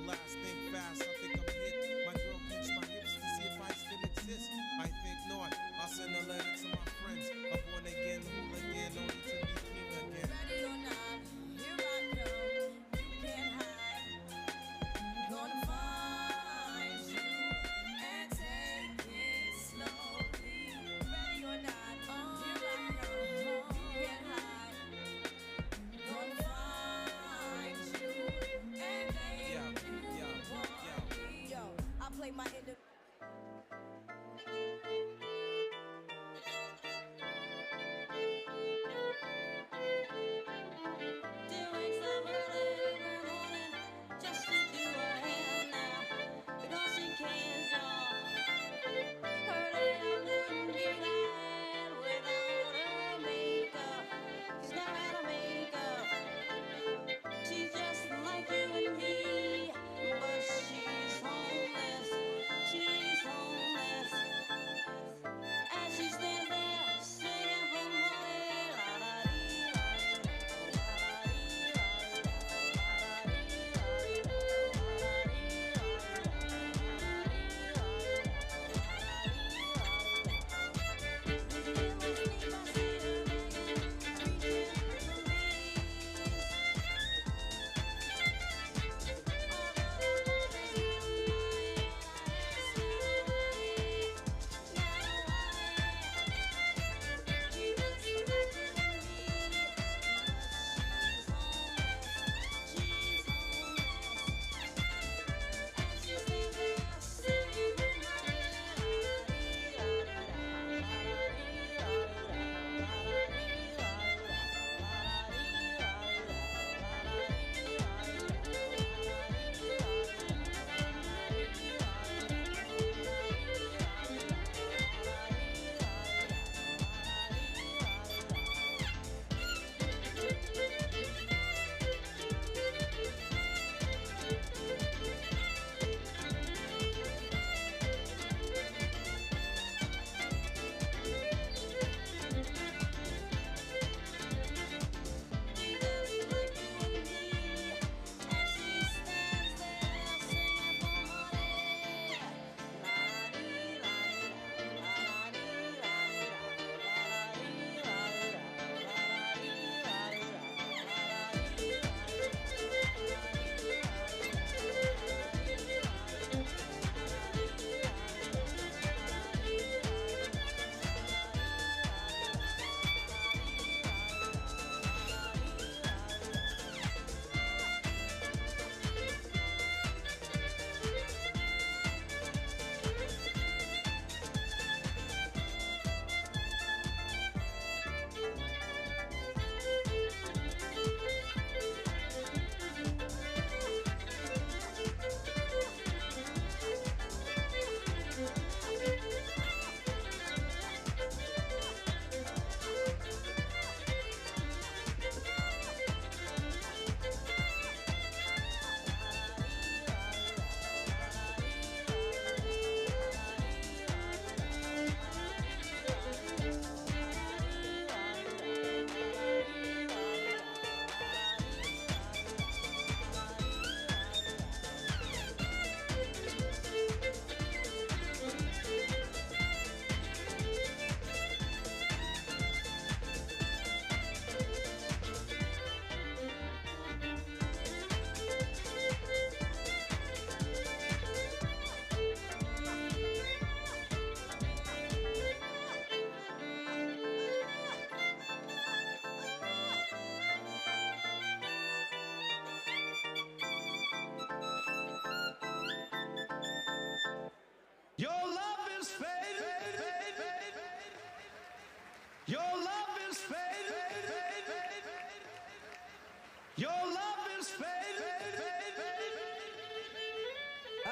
blast, think fast, I think I'm hit. My girl pinched my hips to see if I still exist. I think not, I'll send a letter to my friends. A born again hooligan, only to be king again. Ready or not, here I come, you can't hide. Gonna find you and take it slowly. Ready or not, here I come, you can't hide. Gonna find you and make you want me. Yo, I play my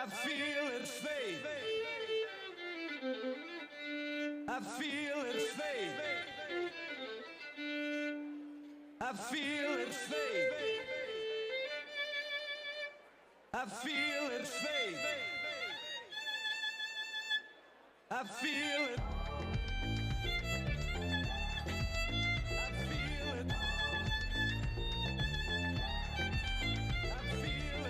I feel it fade. I feel it fade. I feel it fade. I feel it fade. I feel it. I feel it.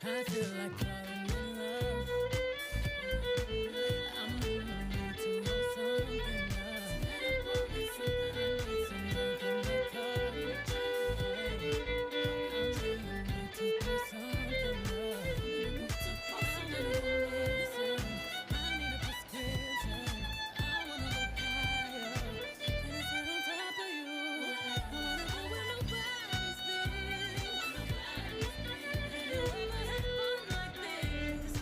I feel like falling in love. I'm in the mood to hold something up. Tonight I want something, I need someone can make up. I'm in the mood to put something up. I need a medicine, I need a prescription. I wanna go higher, and I sit on top of you. I wanna go where nobody's been. Have you ever had fun like this?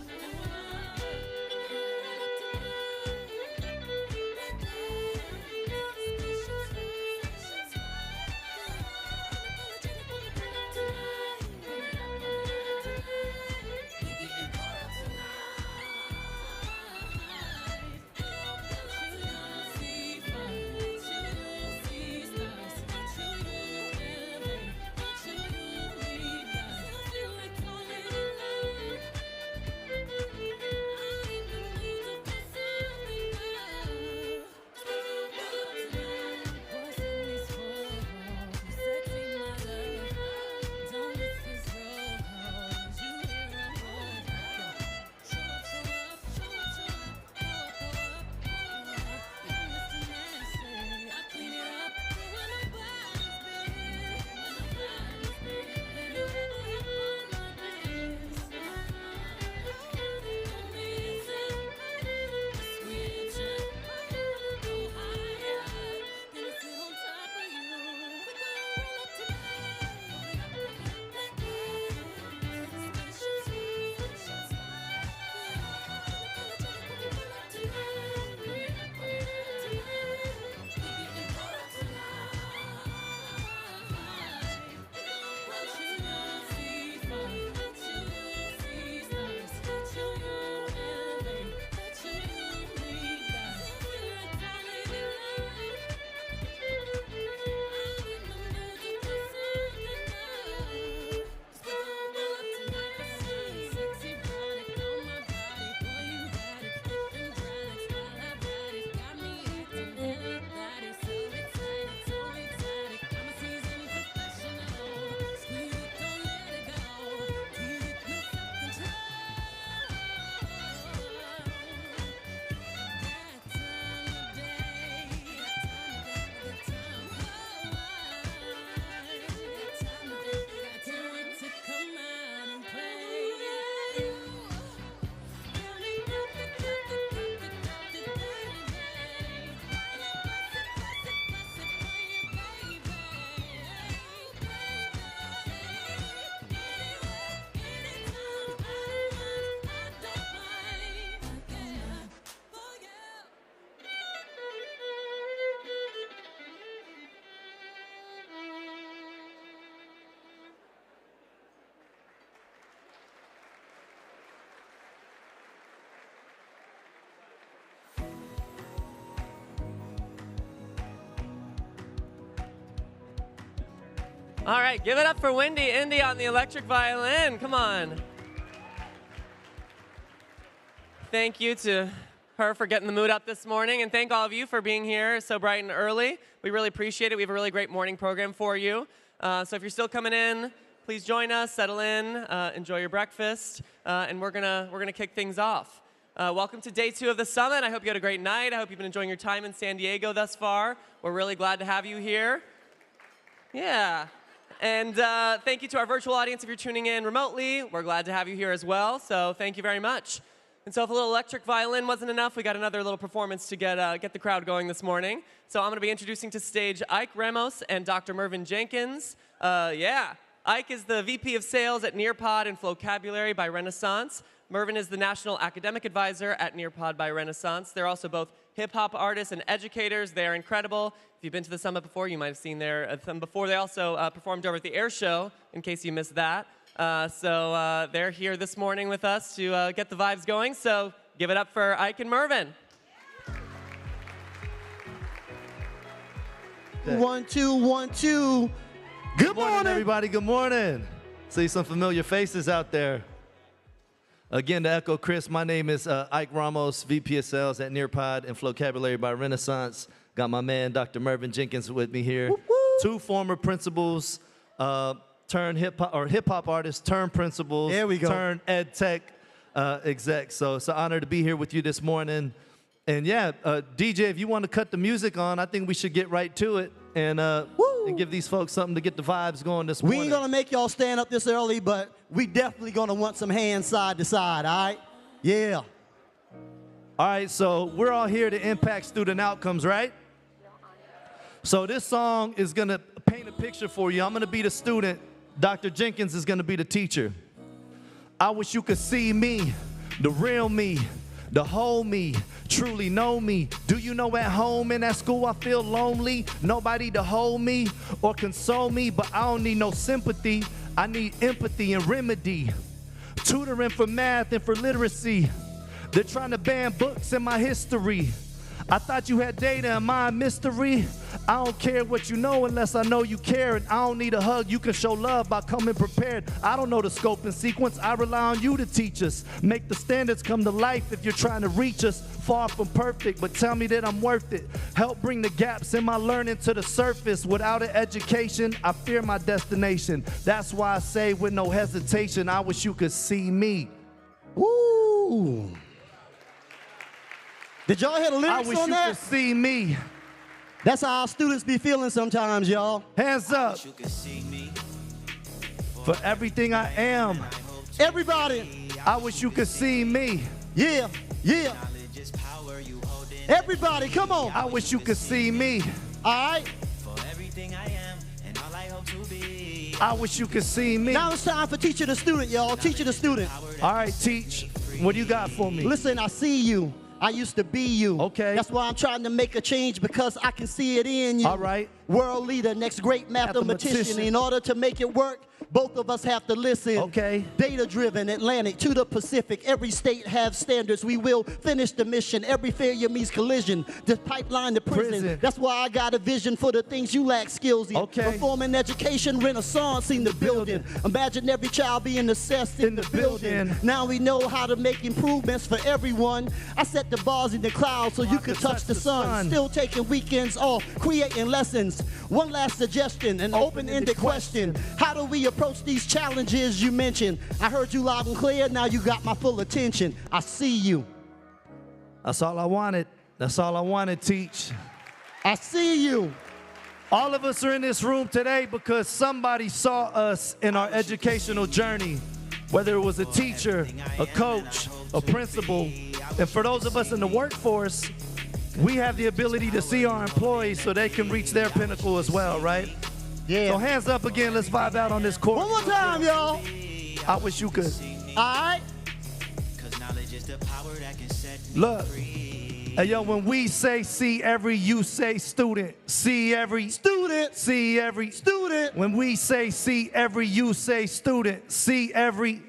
All right, give it up for Wendy Indy on the electric violin. Come on. Thank you to her for getting the mood up this morning, and thank all of you for being here so bright and early. We really appreciate it. We have a really great morning program for you. So if you're still coming in, please join us, settle in, enjoy your breakfast, and we're gonna kick things off. Welcome to day 2 of the summit. I hope you had a great night. I hope you've been enjoying your time in San Diego thus far. We're really glad to have you here. Yeah. And thank you to our virtual audience if you're tuning in remotely. We're glad to have you here as well, so thank you very much. And so if a little electric violin wasn't enough, we got another little performance to get the crowd going this morning. So I'm going to be introducing to stage Ike Ramos and Dr. Mervin Jenkins. Ike is the VP of Sales at Nearpod and Vocabulary by Renaissance. Mervin is the National Academic Advisor at Nearpod by Renaissance. They're also both hip-hop artists and educators. They're incredible. If you've been to the summit before, you might have seen them before. They also performed over at the Air Show, in case you missed that. So they're here this morning with us to get the vibes going. So give it up for Ike and Mervin. 1 2 1 2. Good morning, everybody. Good morning. See some familiar faces out there. Again, to echo Chris, my name is Ike Ramos, VP of Sales at Nearpod and Vocabulary by Renaissance. Got my man, Dr. Mervin Jenkins, with me here. Woo-hoo. 2 former principals, 2 turn hip hop artists, turn principals, There we go. turn ed tech execs. So it's an honor to be here with you this morning. And yeah, DJ, if you want to cut the music on, I think we should get right to it and give these folks something to get the vibes going this morning. We ain't gonna make y'all stand up this early, but we definitely gonna want some hands side to side, all right? Yeah. All right, so we're all here to impact student outcomes, right? So this song is gonna paint a picture for you. I'm gonna be the student. Dr. Jenkins is gonna be the teacher. I wish you could see me, the real me, the whole me, truly know me. Do you know at home and at school I feel lonely? Nobody to hold me or console me, but I don't need no sympathy. I need empathy and remedy. Tutoring for math and for literacy. They're trying to ban books in my history. I thought you had data in my mystery. I don't care what you know unless I know you care. And I don't need a hug, you can show love by coming prepared. I don't know the scope and sequence, I rely on you to teach us. Make the standards come to life if you're trying to reach us. Far from perfect, but tell me that I'm worth it. Help bring the gaps in my learning to the surface. Without an education, I fear my destination. That's why I say with no hesitation, I wish you could see me. Woo! Did y'all hear the lyrics I wish on you that? could see me. That's how our students be feeling sometimes, y'all. Hands up for everything I am. Everybody. I wish you could see me. Yeah, yeah. Everybody, come on. I wish you could see me. All right. I wish you could see me. Now it's time for teacher to student, y'all. Teacher to student. All right, teach. What do you got for me? Listen, I see you. I used to be you. Okay. That's why I'm trying to make a change because I can see it in you. All right. World leader, next great mathematician. Mathematician. In order to make it work, both of us have to listen. Okay. Data-driven, Atlantic to the Pacific. Every state have standards. We will finish the mission. Every failure means collision. The pipeline to prison. That's why I got a vision for the things you lack skills in. Okay. Performing education, renaissance in the building. Imagine every child being assessed in the building. Now we know how to make improvements for everyone. I set the bars in the clouds so you could touch the sun. Still taking weekends off, creating lessons. One last suggestion, an open-ended question. How do we approach these challenges you mentioned? I heard you loud and clear, now you got my full attention. I see you. That's all I wanted. That's all I wanted, teach. I see you. All of us are in this room today because somebody saw us in our educational journey, whether it was a teacher, a coach, a principal, and for those of us in the workforce, we have the ability to see our employees so they can reach their pinnacle as well, right? Yeah. So hands up again, let's vibe out on this court. One more time, y'all. I wish you could. All right. Look. Hey, yo, when we say see every, you say student. See every student. See every student. When we say see every, you say student. See every.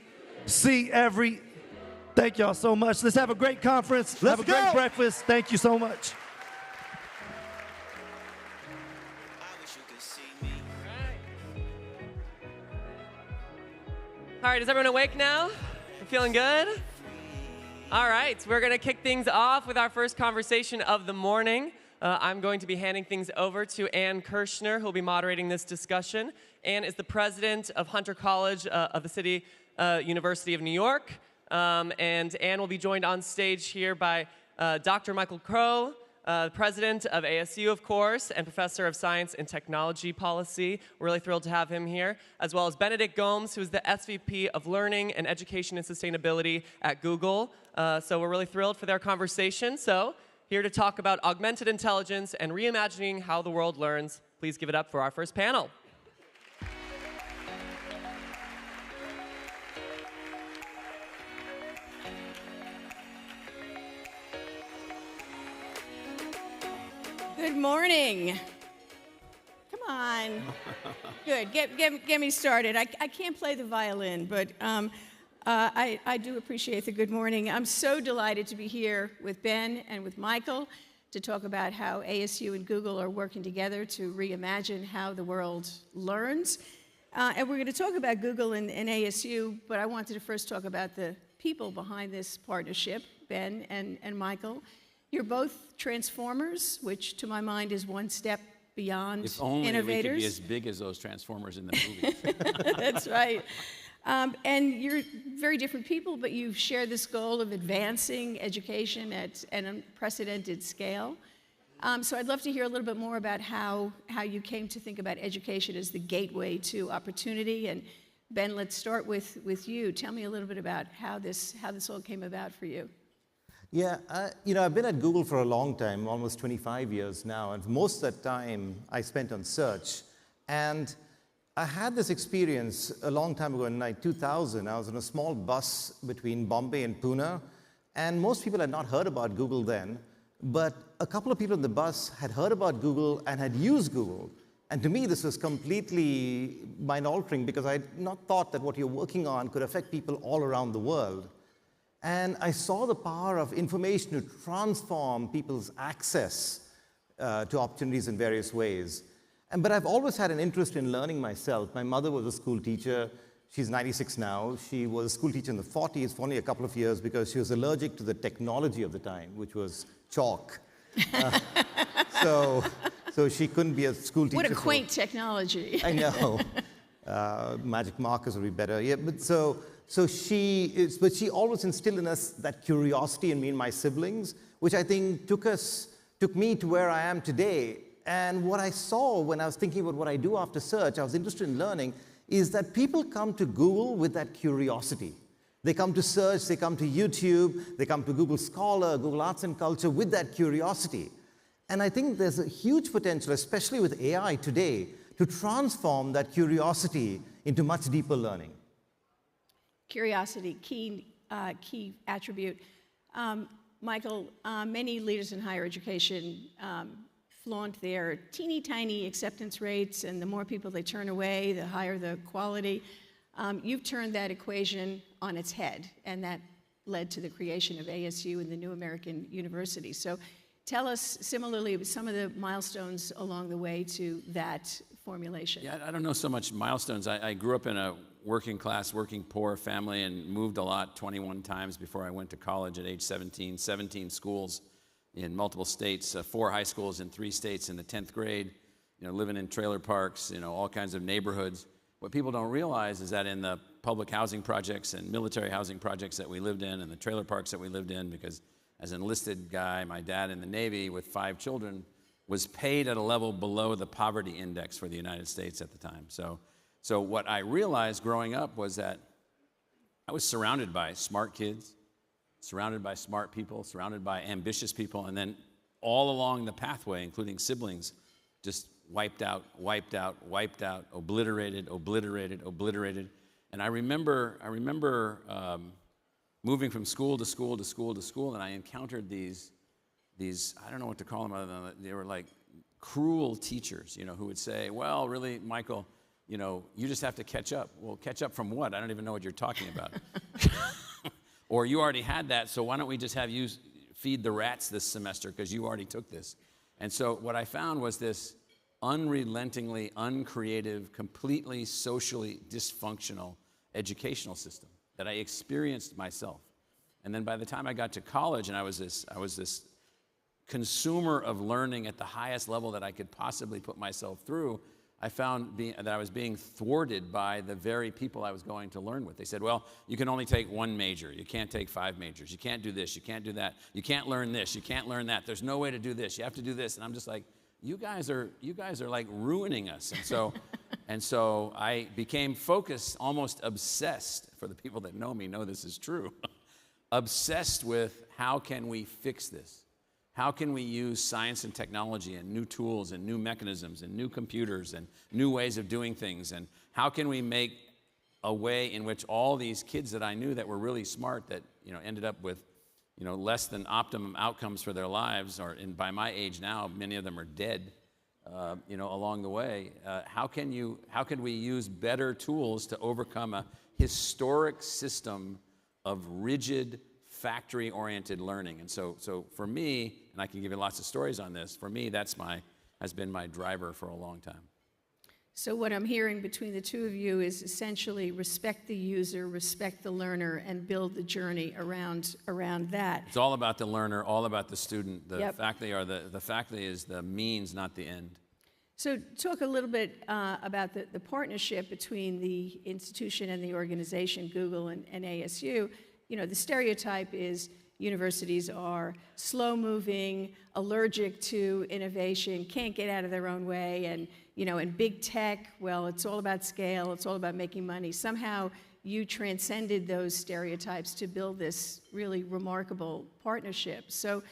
Thank y'all so much. Let's have a great conference. Let's have a great breakfast. Thank you so much. All right, is everyone awake now? You feeling good? All right, we're going to kick things off with our first conversation of the morning. I'm going to be handing things over to Ann Kirschner, who will be moderating this discussion. Ann is the president of Hunter College of the City University of New York. And Ann will be joined on stage here by Dr. Michael Crow, president of ASU, of course, and professor of science and technology policy. We're really thrilled to have him here, as well as Benedict Gomes, who is the SVP of Learning and Education and Sustainability at Google. So we're really thrilled for their conversation. So here to talk about augmented intelligence and reimagining how the world learns. Please give it up for our first panel. Good morning. Come on. Good. Get me started. I can't play the violin, but I do appreciate the good morning. I'm so delighted to be here with Ben and with Michael to talk about how ASU and Google are working together to reimagine how the world learns. And we're going to talk about Google and ASU, but I wanted to first talk about the people behind this partnership, Ben and Michael. You're both transformers, which to my mind is one step beyond If only innovators. we could be as big as those Transformers in the movie. That's right. And you're very different people, but you share this goal of advancing education at an unprecedented scale. So I'd love to hear a little bit more about how you came to think about education as the gateway to opportunity. And Ben, let's start with you. Tell me a little bit about how this all came about for you. Yeah, I've been at Google for a long time, almost 25 years now, and most of that time I spent on search. And I had this experience a long time ago in 2000. I was on a small bus between Bombay and Pune, and most people had not heard about Google then, but a couple of people on the bus had heard about Google and had used Google. And to me, this was completely mind-altering because I had not thought that what you're working on could affect people all around the world. And I saw the power of information to transform people's access to opportunities in various ways. But I've always had an interest in learning myself. My mother was a school teacher. She's 96 now. She was a school teacher in the 40s for only a couple of years because she was allergic to the technology of the time, which was chalk. So she couldn't be a school teacher. What a quaint technology. I know. Magic markers would be better. Yeah, but she always instilled in us that curiosity in me and my siblings, which I think took me to where I am today. And what I saw when I was thinking about what I do after search, I was interested in learning, is that people come to Google with that curiosity. They come to search, they come to YouTube, they come to Google Scholar, Google Arts and Culture with that curiosity. And I think there's a huge potential, especially with AI today, to transform that curiosity into much deeper learning. Curiosity, key attribute. Michael, many leaders in higher education flaunt their teeny tiny acceptance rates, and the more people they turn away, the higher the quality. You've turned that equation on its head, and that led to the creation of ASU and the New American University. So tell us similarly some of the milestones along the way to that formulation. Yeah, I don't know so much milestones. I grew up in a working class, working poor family and moved a lot 21 times before I went to college at age 17 schools in multiple states, 4 high schools in 3 states in the 10th grade, living in trailer parks, all kinds of neighborhoods. What people don't realize is that in the public housing projects and military housing projects that we lived in and the trailer parks that we lived in, because as an enlisted guy, my dad in the Navy with 5 children was paid at a level below the poverty index for the United States at the time. So what I realized growing up was that I was surrounded by smart kids, surrounded by smart people, surrounded by ambitious people, and then all along the pathway, including siblings, just wiped out, obliterated. And I remember moving from school to school to school to school, and I encountered these I don't know what to call them other than they were like cruel teachers, who would say, well, really, Michael, you just have to catch up. Well, catch up from what? I don't even know what you're talking about. Or you already had that, so why don't we just have you feed the rats this semester because you already took this. And so what I found was this unrelentingly uncreative, completely socially dysfunctional educational system that I experienced myself. And then by the time I got to college and I was this consumer of learning at the highest level that I could possibly put myself through, I found that I was being thwarted by the very people I was going to learn with. They said, well, you can only take 1 major. You can't take 5 majors. You can't do this. You can't do that. You can't learn this. You can't learn that. There's no way to do this. You have to do this. And I'm just like, you guys are like ruining us. And so I became focused, almost obsessed. For the people that know me know this is true. Obsessed with how can we fix this? How can we use science and technology and new tools and new mechanisms and new computers and new ways of doing things? And how can we make a way in which all these kids that I knew that were really smart that ended up with less than optimum outcomes for their lives, by my age now, many of them are dead, along the way. How can we use better tools to overcome a historic system of rigid, factory-oriented learning? And so for me, and I can give you lots of stories on this, for me, has been my driver for a long time. So what I'm hearing between the two of you is essentially respect the user, respect the learner, and build the journey around that. It's all about the learner, all about the student. The Yep. faculty is the means, not the end. So talk a little bit about the partnership between the institution and the organization, Google and ASU. You know, the stereotype is universities are slow-moving, allergic to innovation, can't get out of their own way, and, you know, and big tech, well, it's all about scale, it's all about making money. Somehow you transcended those stereotypes to build this really remarkable partnership. So,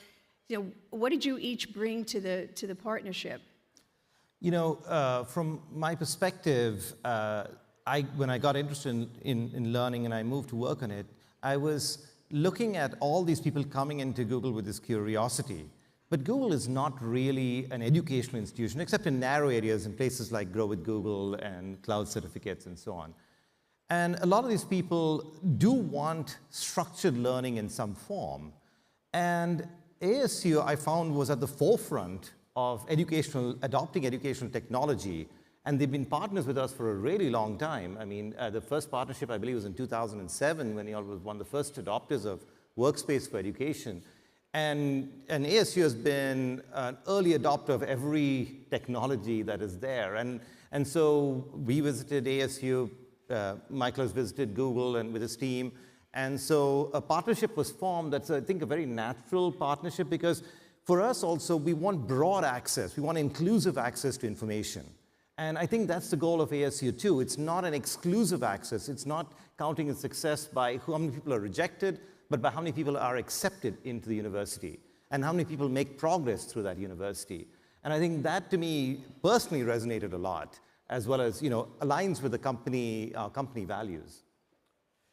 you know, what did you each bring to the partnership? You know, from my perspective, when I got interested in learning and I moved to work on it, I was looking at all these people coming into Google with this curiosity. But Google is not really an educational institution, except in narrow areas in places like Grow with Google and cloud certificates and so on. And a lot of these people do want structured learning in some form. And ASU, I found, was at the forefront of adopting educational technology. And they've been partners with us for a really long time. I mean, the first partnership, I believe, was in 2007 when you all was one of the first adopters of Workspace for Education. And ASU has been an early adopter of every technology that is there. And so we visited ASU, Michael has visited Google and with his team. And so a partnership was formed that's, I think, a very natural partnership because for us also, we want broad access. We want inclusive access to information. And I think that's the goal of ASU too. It's not an exclusive access. It's not counting its success by how many people are rejected, but by how many people are accepted into the university and how many people make progress through that university. And I think that, to me, personally resonated a lot, as well as, you know, aligns with the company values.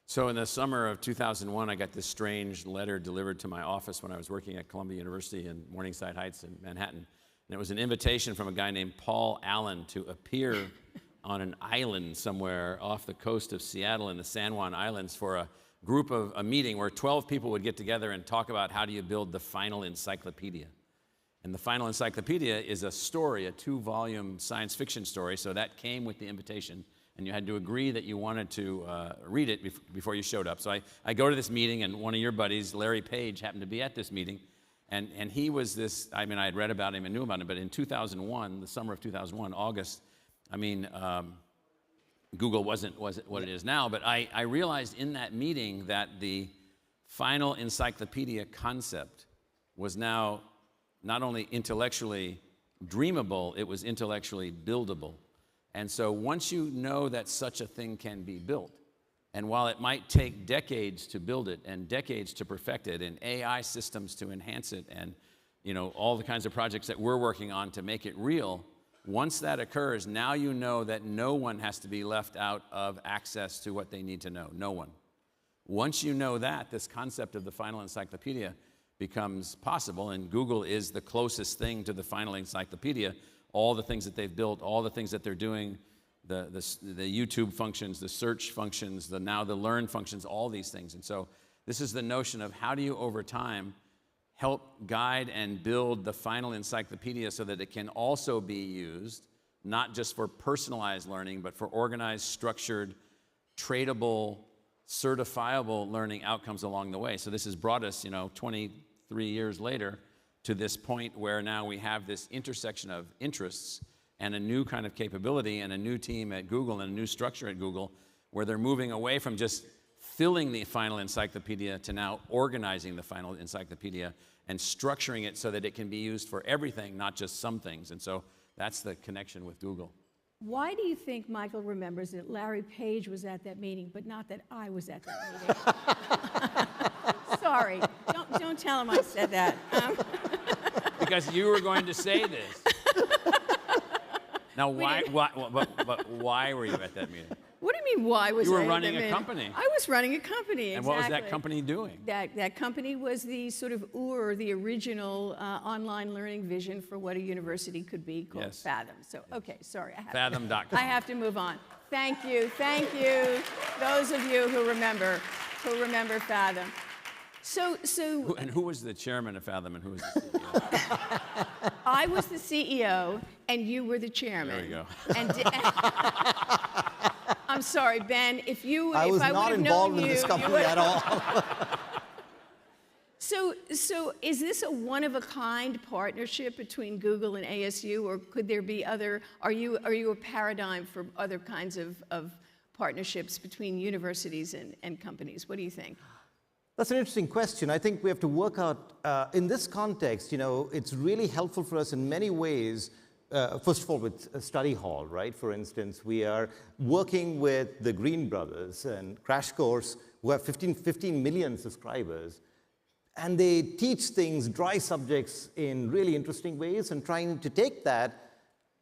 So in the summer of 2001, I got this strange letter delivered to my office when I was working at Columbia University in Morningside Heights in Manhattan. And it was an invitation from a guy named Paul Allen to appear on an island somewhere off the coast of Seattle in the San Juan Islands for a meeting where 12 people would get together and talk about how do you build the final encyclopedia. And the final encyclopedia is a story, a 2-volume science fiction story, so that came with the invitation. And you had to agree that you wanted to read it before you showed up. So I go to this meeting, and one of your buddies, Larry Page, happened to be at this meeting. And he was this, I mean, I had read about him and knew about him, but in 2001, the summer of 2001, August, I mean, Google wasn't what it is now, but I realized in that meeting that the final encyclopedia concept was now not only intellectually dreamable, it was intellectually buildable. And so once you know that such a thing can be built, and while it might take decades to build it and decades to perfect it and AI systems to enhance it and, you know, all the kinds of projects that we're working on to make it real, once that occurs, now you know that no one has to be left out of access to what they need to know. No one. Once you know that, this concept of the final encyclopedia becomes possible, and Google is the closest thing to the final encyclopedia. All the things that they've built, all the things that they're doing, the YouTube functions, the search functions, now the learn functions, all these things. And so this is the notion of how do you, over time, help guide and build the final encyclopedia so that it can also be used, not just for personalized learning, but for organized, structured, tradable, certifiable learning outcomes along the way. So this has brought us, 23 years later, to this point where now we have this intersection of interests and a new kind of capability and a new team at Google and a new structure at Google where they're moving away from just filling the final encyclopedia to now organizing the final encyclopedia and structuring it so that it can be used for everything, not just some things. And so that's the connection with Google. Why do you think Michael remembers that Larry Page was at that meeting, but not that I was at that meeting? Sorry, don't tell him I said that. Because you were going to say this. Now, but why were you at that meeting? What do you mean, why was I at that meeting? You were running a company. I was running a company, exactly. And what was that company doing? That company was the sort of the original online learning vision for what a university could be called Fathom. So, okay, sorry. Fathom.com. I have to move on. Thank you, those of you who remember Fathom. And who was the chairman of Fathom and who was the CEO? I was the CEO and you were the chairman. There we go. And I'm sorry, Ben, I was not involved in you, this company at all. So is this a one-of-a-kind partnership between Google and ASU, or could there be other, are you a paradigm for other kinds of partnerships between universities and companies? What do you think? That's an interesting question. I think we have to work out, in this context, it's really helpful for us in many ways. First of all, with Study Hall, right? For instance, we are working with the Green Brothers and Crash Course, who have 15 million subscribers. And they teach things, dry subjects, in really interesting ways, and trying to take that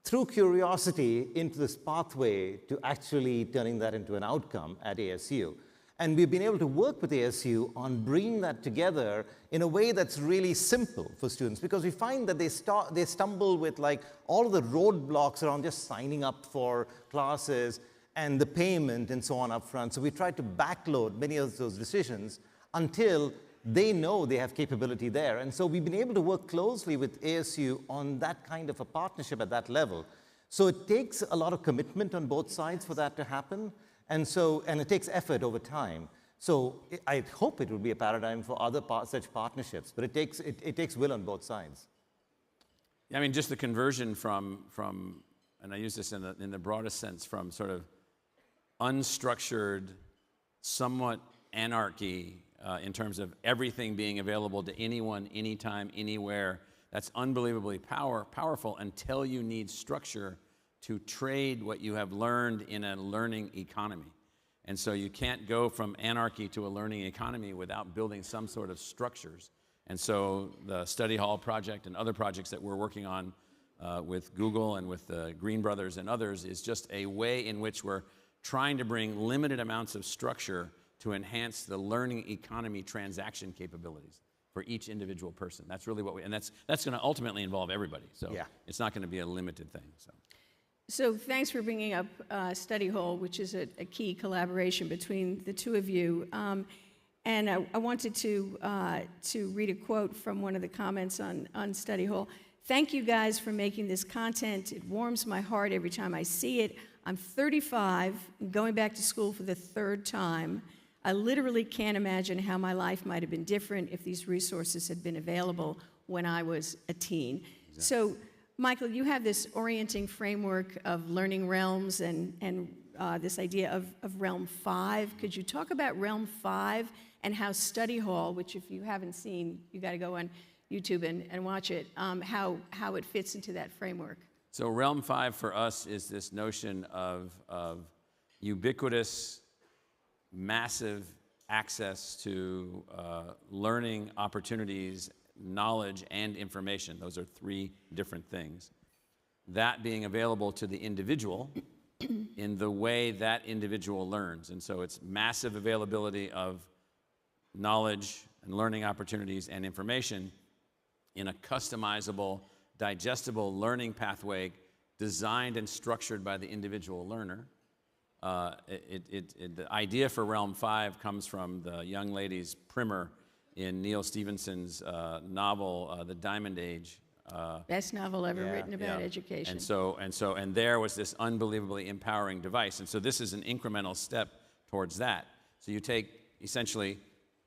through curiosity into this pathway to actually turning that into an outcome at ASU. And we've been able to work with ASU on bringing that together in a way that's really simple for students, because we find that they stumble with like all of the roadblocks around just signing up for classes and the payment and so on up front. So we try to backload many of those decisions until they know they have capability there. And so we've been able to work closely with ASU on that kind of a partnership at that level. So it takes a lot of commitment on both sides for that to happen. And it takes effort over time. So I hope it will be a paradigm for other such partnerships, but it takes will on both sides. Yeah, I mean, just the conversion from, and I use this in the broadest sense, from sort of unstructured, somewhat anarchy in terms of everything being available to anyone, anytime, anywhere. That's unbelievably powerful until you need structure to trade what you have learned in a learning economy. And so you can't go from anarchy to a learning economy without building some sort of structures. And so the Study Hall project and other projects that we're working on with Google and with the Green Brothers and others is just a way in which we're trying to bring limited amounts of structure to enhance the learning economy transaction capabilities for each individual person. That's really what and that's going to ultimately involve everybody. So yeah. It's not going to be a limited thing. So thanks for bringing up Study Hall, which is a key collaboration between the two of you. And I wanted to read a quote from one of the comments on Study Hall. Thank you guys for making this content. It warms my heart every time I see it. I'm 35, going back to school for the third time. I literally can't imagine how my life might have been different if these resources had been available when I was a teen. Exactly. So, Michael, you have this orienting framework of learning realms and this idea of Realm 5. Could you talk about Realm 5 and how Study Hall, which if you haven't seen, you got to go on YouTube and watch it, how it fits into that framework? So Realm 5 for us is this notion of ubiquitous, massive access to learning opportunities, knowledge, and information. Those are three different things. That being available to the individual in the way that individual learns. And so it's massive availability of knowledge and learning opportunities and information in a customizable, digestible learning pathway designed and structured by the individual learner. The idea for Realm 5 comes from the young lady's primer in Neil Stephenson's novel, The Diamond Age. Best novel ever written about education. And there was this unbelievably empowering device. And so this is an incremental step towards that. So you take essentially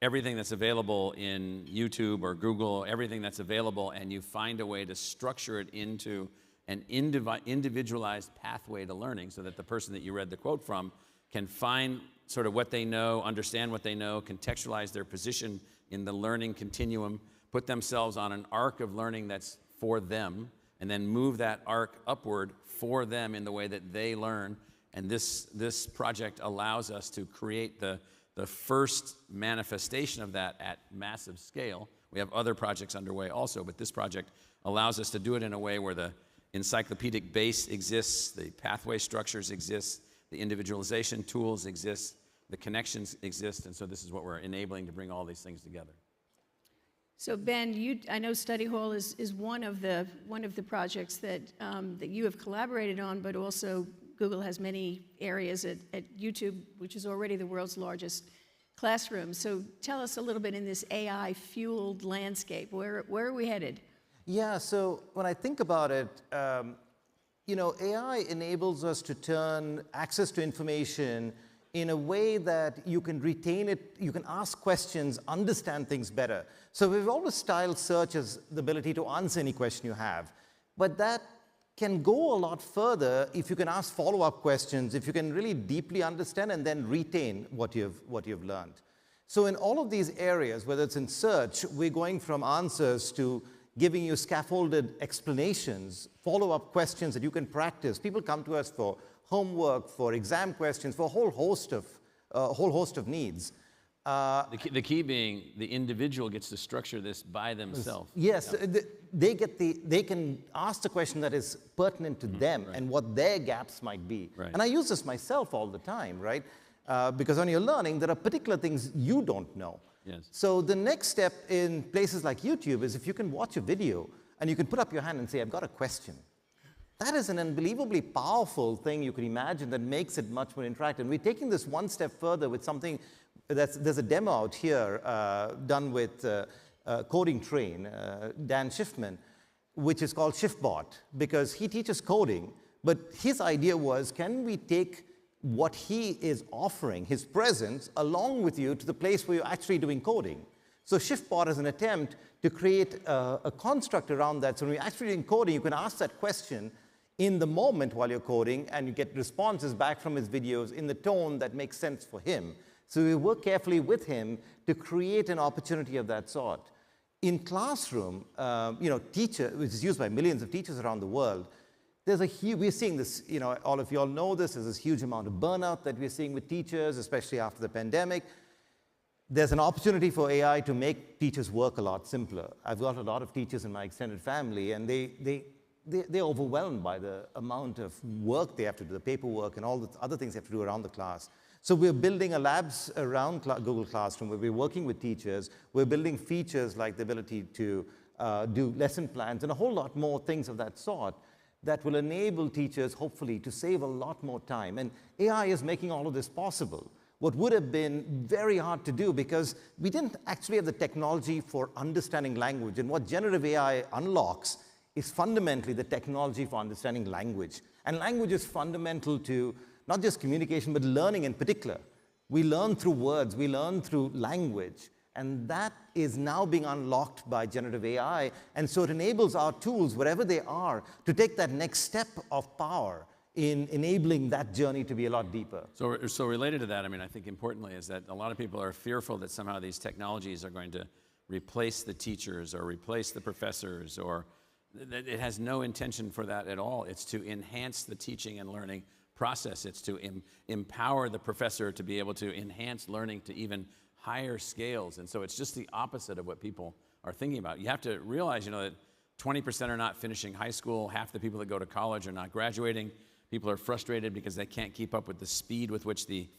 everything that's available in YouTube or Google, everything that's available, and you find a way to structure it into an individualized pathway to learning so that the person that you read the quote from can find sort of what they know, understand what they know, contextualize their position in the learning continuum, put themselves on an arc of learning that's for them, and then move that arc upward for them in the way that they learn. And this project allows us to create the first manifestation of that at massive scale. We have other projects underway also, but this project allows us to do it in a way where the encyclopedic base exists, the pathway structures exist, the individualization tools exist, the connections exist, and so this is what we're enabling to bring all these things together. So Ben, I know Study Hall is one of the projects that you have collaborated on, but also Google has many areas at YouTube, which is already the world's largest classroom. So tell us a little bit in this AI-fueled landscape. Where are we headed? Yeah, so when I think about it, AI enables us to turn access to information in a way that you can retain it, you can ask questions, understand things better. So we've always styled search as the ability to answer any question you have. But that can go a lot further if you can ask follow-up questions, if you can really deeply understand and then retain what you've learned. So in all of these areas, whether it's in search, we're going from answers to giving you scaffolded explanations, follow-up questions that you can practice. People come to us for homework, for exam questions, for a whole host of needs. The key being the individual gets to structure this by themselves. Yes, they can ask the question that is pertinent to them and what their gaps might be. Right. And I use this myself all the time, right? Because when you're learning, there are particular things you don't know. Yes. So the next step in places like YouTube is if you can watch a video and you can put up your hand and say, I've got a question. That is an unbelievably powerful thing you can imagine that makes it much more interactive. And we're taking this one step further with something there's a demo out here done with Coding Train, Dan Schiffman, which is called ShiftBot, because he teaches coding, but his idea was, can we take what he is offering, his presence, along with you to the place where you're actually doing coding? So ShiftBot is an attempt to create a construct around that. So when you're actually doing coding, you can ask that question in the moment while you're coding, and you get responses back from his videos in the tone that makes sense for him. So we work carefully with him to create an opportunity of that sort. In classroom, teacher, which is used by millions of teachers around the world, there's a huge, we're seeing this, all of you all know this, there's this huge amount of burnout that we're seeing with teachers, especially after the pandemic. There's an opportunity for AI to make teachers work a lot simpler. I've got a lot of teachers in my extended family, and they're overwhelmed by the amount of work they have to do, the paperwork and all the other things they have to do around the class. So we're building a labs around Google Classroom where we're working with teachers. We're building features like the ability to do lesson plans and a whole lot more things of that sort that will enable teachers, hopefully, to save a lot more time. And AI is making all of this possible. What would have been very hard to do because we didn't actually have the technology for understanding language. And what generative AI unlocks is fundamentally the technology for understanding language. And language is fundamental to not just communication, but learning in particular. We learn through words, we learn through language, and that is now being unlocked by generative AI, and so it enables our tools, wherever they are, to take that next step of power in enabling that journey to be a lot deeper. So related to that, I think importantly is that a lot of people are fearful that somehow these technologies are going to replace the teachers or replace the professors, or that it has no intention for that at all. It's to enhance the teaching and learning process. It's to empower the professor to be able to enhance learning to even higher scales. And so it's just the opposite of what people are thinking about. You have to realize, that 20% are not finishing high school. Half the people that go to college are not graduating. People are frustrated because they can't keep up with the speed with which the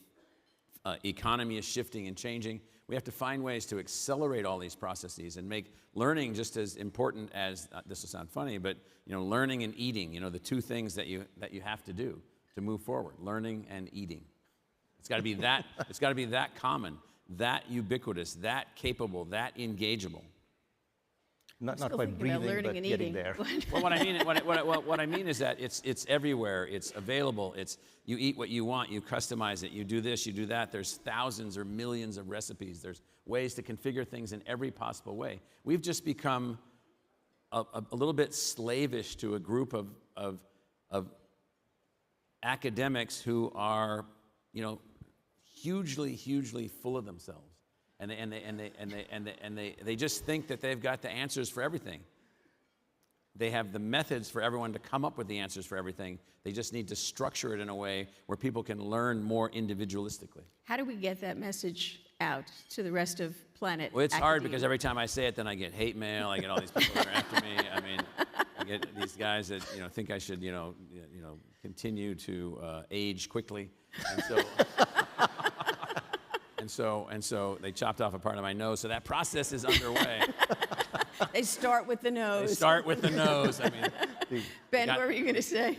economy is shifting and changing. We have to find ways to accelerate all these processes and make learning just as important as, this will sound funny, but learning and eating, the two things that you have to do to move forward, learning and eating. It's got to be that. It's got to be that common, that ubiquitous, that capable, that engageable. Not quite breathing, but getting there. Well, what I mean is that it's everywhere. It's available. It's you eat what you want. You customize it. You do this. You do that. There's thousands or millions of recipes. There's ways to configure things in every possible way. We've just become a little bit slavish to a group of academics who are, hugely full of themselves. And they just think that they've got the answers for everything. They have the methods for everyone to come up with the answers for everything. They just need to structure it in a way where people can learn more individualistically. How do we get that message out to the rest of planet? Well, it's hard because every time I say it, then I get hate mail. I get all these people that are after me. I get these guys that think I should continue to age quickly, and so they chopped off a part of my nose. So that process is underway. They start with the nose. They start with the nose. Ben, what were you going to say?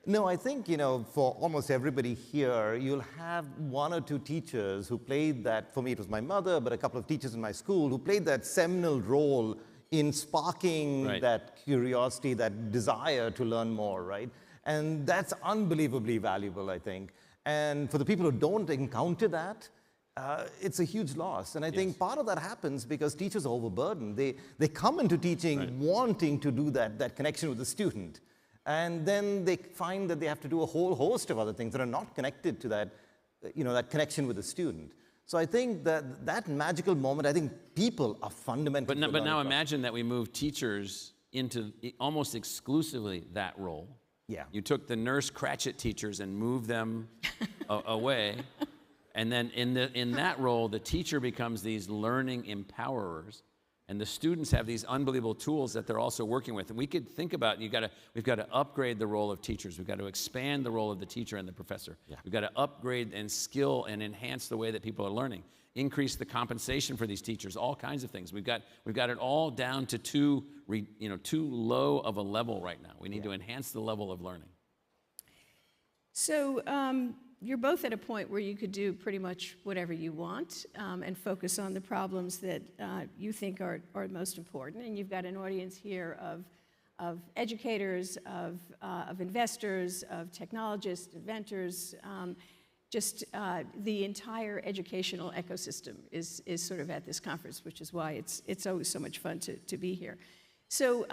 No, I think, for almost everybody here, you'll have one or two teachers who played that, for me it was my mother, but a couple of teachers in my school who played that seminal role in sparking that curiosity, that desire to learn more, right? And that's unbelievably valuable, I think. And for the people who don't encounter that, it's a huge loss. And I think part of that happens because teachers are overburdened. They come into teaching wanting to do that connection with the student. And then they find that they have to do a whole host of other things that are not connected to that, that connection with the student. So I think that magical moment, I think people are fundamental. But now imagine that we move teachers into almost exclusively that role. Yeah. You took the nurse Cratchit teachers and moved them away. And then in that role, the teacher becomes these learning empowerers. And the students have these unbelievable tools that they're also working with. And we could think about, we've got to upgrade the role of teachers. We've got to expand the role of the teacher and the professor. Yeah. We've got to upgrade and skill and enhance the way that people are learning. Increase the compensation for these teachers, all kinds of things. We've got it all down to too low of a level right now. We need to enhance the level of learning. So you're both at a point where you could do pretty much whatever you want and focus on the problems that you think are most important. And you've got an audience here of educators, of investors, of technologists, inventors. Just the entire educational ecosystem is sort of at this conference, which is why it's always so much fun to be here. So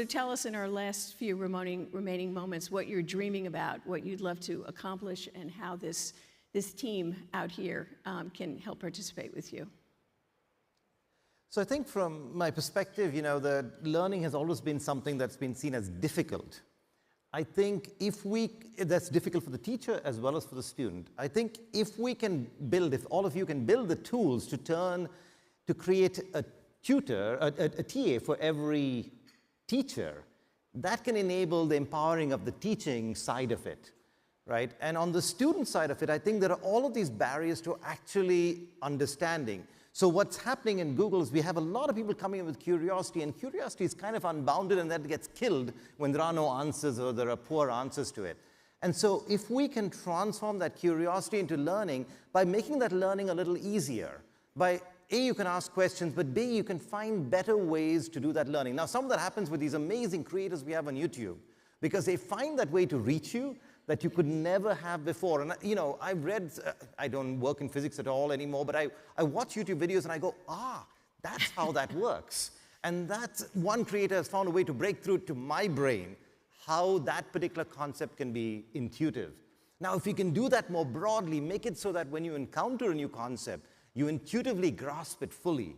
tell us in our last few remaining moments what you're dreaming about, what you'd love to accomplish, and how this team out here can help participate with you. So I think from my perspective, the learning has always been something that's been seen as difficult. I think that's difficult for the teacher as well as for the student. I think if all of you can build the tools to create a tutor, a TA for every teacher, that can enable the empowering of the teaching side of it, right? And on the student side of it, I think there are all of these barriers to actually understanding. So what's happening in Google is we have a lot of people coming in with curiosity, and curiosity is kind of unbounded, and that gets killed when there are no answers or there are poor answers to it. And so if we can transform that curiosity into learning by making that learning a little easier, by A, you can ask questions, but B, you can find better ways to do that learning. Now, some of that happens with these amazing creators we have on YouTube, because they find that way to reach you that you could never have before. And I've read, I don't work in physics at all anymore, but I watch YouTube videos and I go, that's how that works. And that's one creator has found a way to break through to my brain, how that particular concept can be intuitive. Now, if you can do that more broadly, make it so that when you encounter a new concept, you intuitively grasp it fully,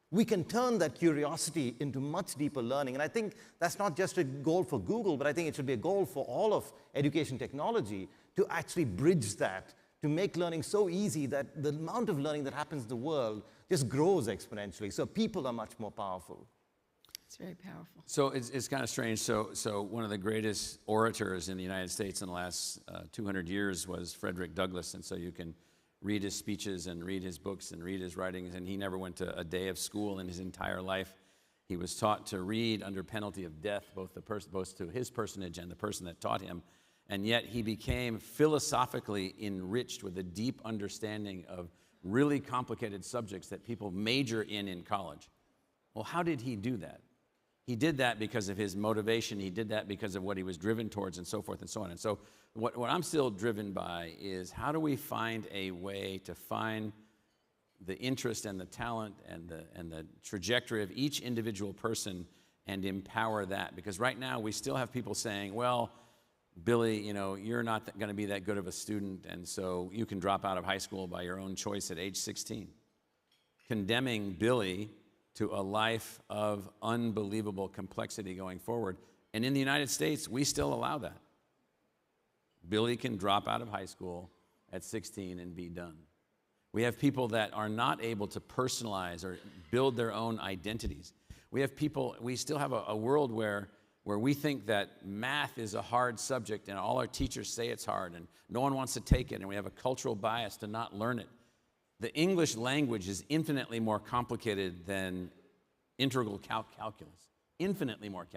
we can turn that curiosity into much deeper learning. And I think that's not just a goal for Google, but I think it should be a goal for all of education technology to actually bridge that, to make learning so easy that the amount of learning that happens in the world just grows exponentially. So people are much more powerful. It's very powerful. So it's kind of strange. So one of the greatest orators in the United States in the last 200 years was Frederick Douglass. And so you can read his speeches and read his books and read his writings, and he never went to a day of school in his entire life. He was taught to read under penalty of death, both to his personage and the person that taught him, and yet he became philosophically enriched with a deep understanding of really complicated subjects that people major in college. Well, how did he do that? He did that because of his motivation. He did that because of what he was driven towards, and so forth and so on. And so what I'm still driven by is how do we find a way to find the interest and the talent and the trajectory of each individual person and empower that? Because right now we still have people saying, well, Billy, you're not going to be that good of a student, and so you can drop out of high school by your own choice at age 16. Condemning Billy to a life of unbelievable complexity going forward. And in the United States, we still allow that. Billy can drop out of high school at 16 and be done. We have people that are not able to personalize or build their own identities. We still have a world where we think that math is a hard subject and all our teachers say it's hard and no one wants to take it, and we have a cultural bias to not learn it. The English language is infinitely more complicated than integral calculus, infinitely more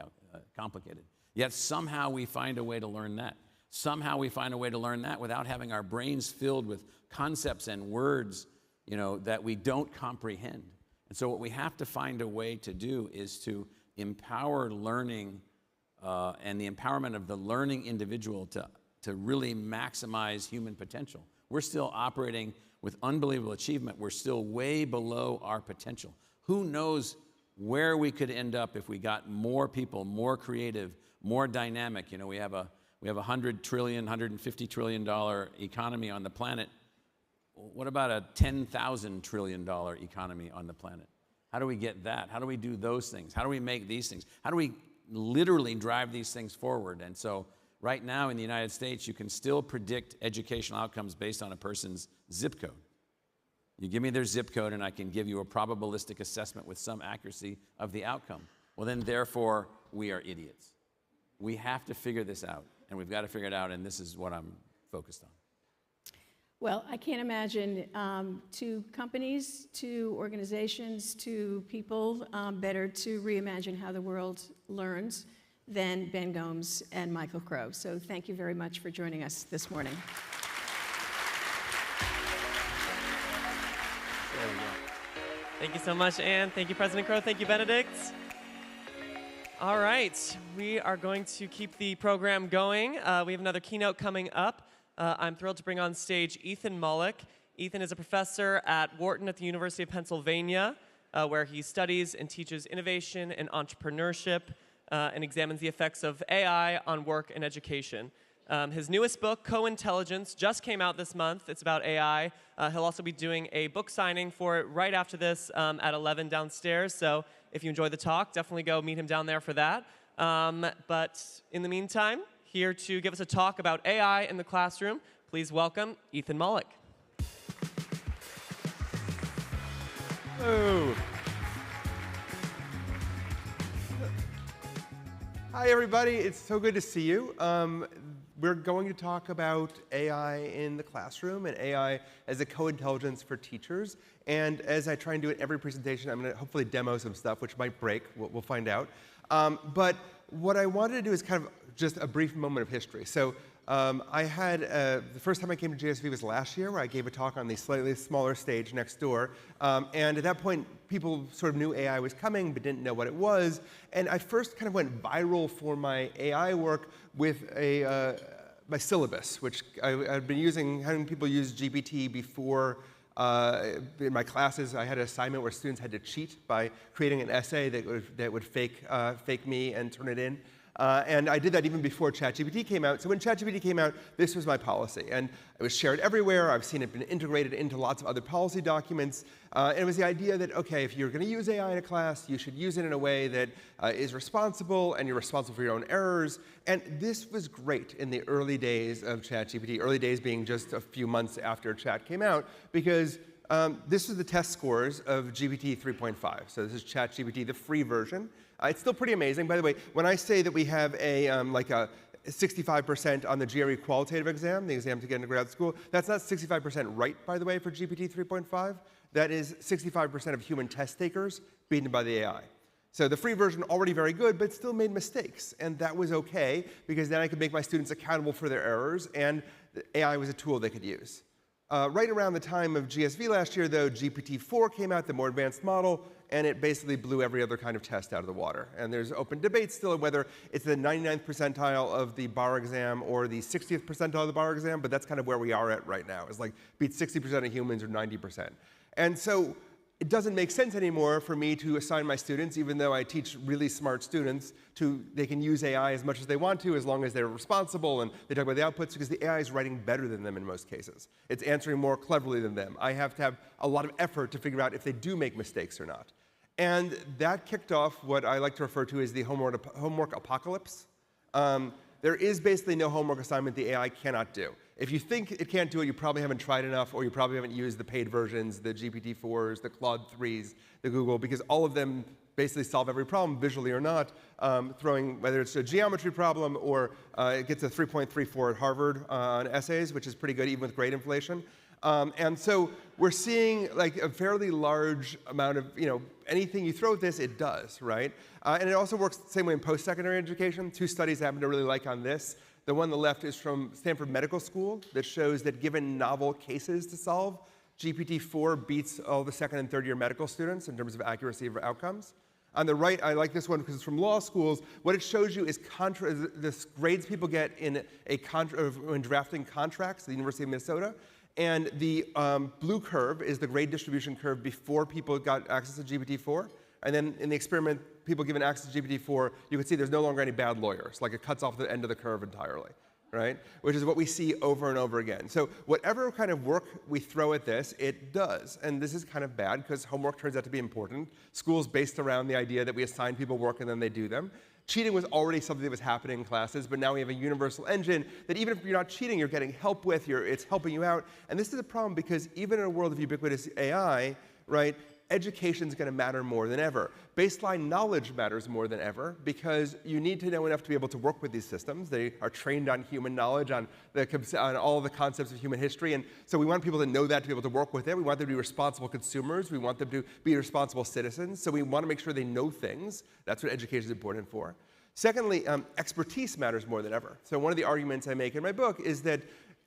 complicated. Yet somehow we find a way to learn that. Somehow we find a way to learn that without having our brains filled with concepts and words, that we don't comprehend. And so what we have to find a way to do is to empower learning and the empowerment of the learning individual to really maximize human potential. We're still operating with unbelievable achievement. We're still way below our potential. Who knows where we could end up if we got more people, more creative, more dynamic. You know, we have a $100 trillion, $150 trillion economy on the planet. What about a $10,000 trillion economy on the planet? How do we get that? How do we do those things? How do we make these things? How do we literally drive these things forward? And so right now in the United States, you can still predict educational outcomes based on a person's zip code. You give me their zip code and I can give you a probabilistic assessment with some accuracy of the outcome. Well, then therefore, we are idiots. We have to figure this out, and we've got to figure it out, and this is what I'm focused on. Well, I can't imagine to companies, to organizations, to people better to reimagine how the world learns than Ben Gomes and Michael Crow. So thank you very much for joining us this morning. Thank you so much, Anne. Thank you, President Crow. Thank you, Benedict. All right, we are going to keep the program going. We have another keynote coming up. I'm thrilled to bring on stage Ethan Mollick. Ethan is a professor at Wharton at the University of Pennsylvania, where he studies and teaches innovation and entrepreneurship and examines the effects of AI on work and education. His newest book, Co-Intelligence, just came out this month. It's about AI. He'll also be doing a book signing for it right after this at 11 downstairs. So if you enjoy the talk, definitely go meet him down there for that. But in the meantime, here to give us a talk about AI in the classroom, please welcome Ethan Mollick. Hello. Hi, everybody. It's so good to see you. We're going to talk about AI in the classroom and AI as a co-intelligence for teachers. And as I try and do it every presentation, I'm going to hopefully demo some stuff, which might break. We'll find out. But what I wanted to do is kind of just a brief moment of history. So I had, the first time I came to GSV was last year, where I gave a talk on the slightly smaller stage next door. And at that point, people sort of knew AI was coming, but didn't know what it was. And I first kind of went viral for my AI work with my syllabus, which I've been using, having people use GPT before. In my classes, I had an assignment where students had to cheat by creating an essay that would fake me and turn it in. And I did that even before ChatGPT came out. So when ChatGPT came out, this was my policy. And it was shared everywhere. I've seen it been integrated into lots of other policy documents. And it was the idea that, OK, if you're going to use AI in a class, you should use it in a way that is responsible, and you're responsible for your own errors. And this was great in the early days of ChatGPT, early days being just a few months after Chat came out, because this is the test scores of GPT 3.5. So this is ChatGPT, the free version. It's still pretty amazing. By the way, when I say that we have like a 65% on the GRE qualitative exam, the exam to get into grad school, that's not 65% right, by the way, for GPT 3.5. That is 65% of human test takers beaten by the AI. So the free version, already very good, but still made mistakes. And that was OK, because then I could make my students accountable for their errors, and the AI was a tool they could use. Right around the time of GSV last year, though, GPT-4 came out, the more advanced model, and it basically blew every other kind of test out of the water. And there's open debate still whether it's the 99th percentile of the bar exam or the 60th percentile of the bar exam, but that's kind of where we are at right now. It's like beat 60% of humans or 90%. And so it doesn't make sense anymore for me to assign my students, even though I teach really smart students, they can use AI as much as they want to, as long as they're responsible and they talk about the outputs, because the AI is writing better than them in most cases. It's answering more cleverly than them. I have to have a lot of effort to figure out if they do make mistakes or not. And that kicked off what I like to refer to as the homework apocalypse. There is basically no homework assignment the AI cannot do. If you think it can't do it, you probably haven't tried enough, or you probably haven't used the paid versions, the GPT-4s, the Claude 3s, the Google, because all of them basically solve every problem, visually or not, throwing, whether it's a geometry problem or it gets a 3.34 at Harvard on essays, which is pretty good even with grade inflation. And so we're seeing like a fairly large amount of, anything you throw at this, it does, right? And it also works the same way in post-secondary education. Two studies I happen to really like on this. The one on the left is from Stanford Medical School that shows that given novel cases to solve, GPT-4 beats all the second and third year medical students in terms of accuracy of outcomes. On the right, I like this one because it's from law schools. What it shows you is the grades people get in when drafting contracts at the University of Minnesota. And the blue curve is the grade distribution curve before people got access to GPT-4. And then in the experiment, people given access to GPT-4, you can see there's no longer any bad lawyers. Like it cuts off the end of the curve entirely, right? Which is what we see over and over again. So whatever kind of work we throw at this, it does. And this is kind of bad because homework turns out to be important. School's based around the idea that we assign people work and then they do them. Cheating was already something that was happening in classes, but now we have a universal engine that even if you're not cheating, you're getting help with, it's helping you out. And this is a problem because even in a world of ubiquitous AI, right, education is going to matter more than ever. Baseline knowledge matters more than ever because you need to know enough to be able to work with these systems. They are trained on human knowledge, on all the concepts of human history. And so we want people to know that to be able to work with it. We want them to be responsible consumers. We want them to be responsible citizens. So we want to make sure they know things. That's what education is important for. Secondly, expertise matters more than ever. So one of the arguments I make in my book is that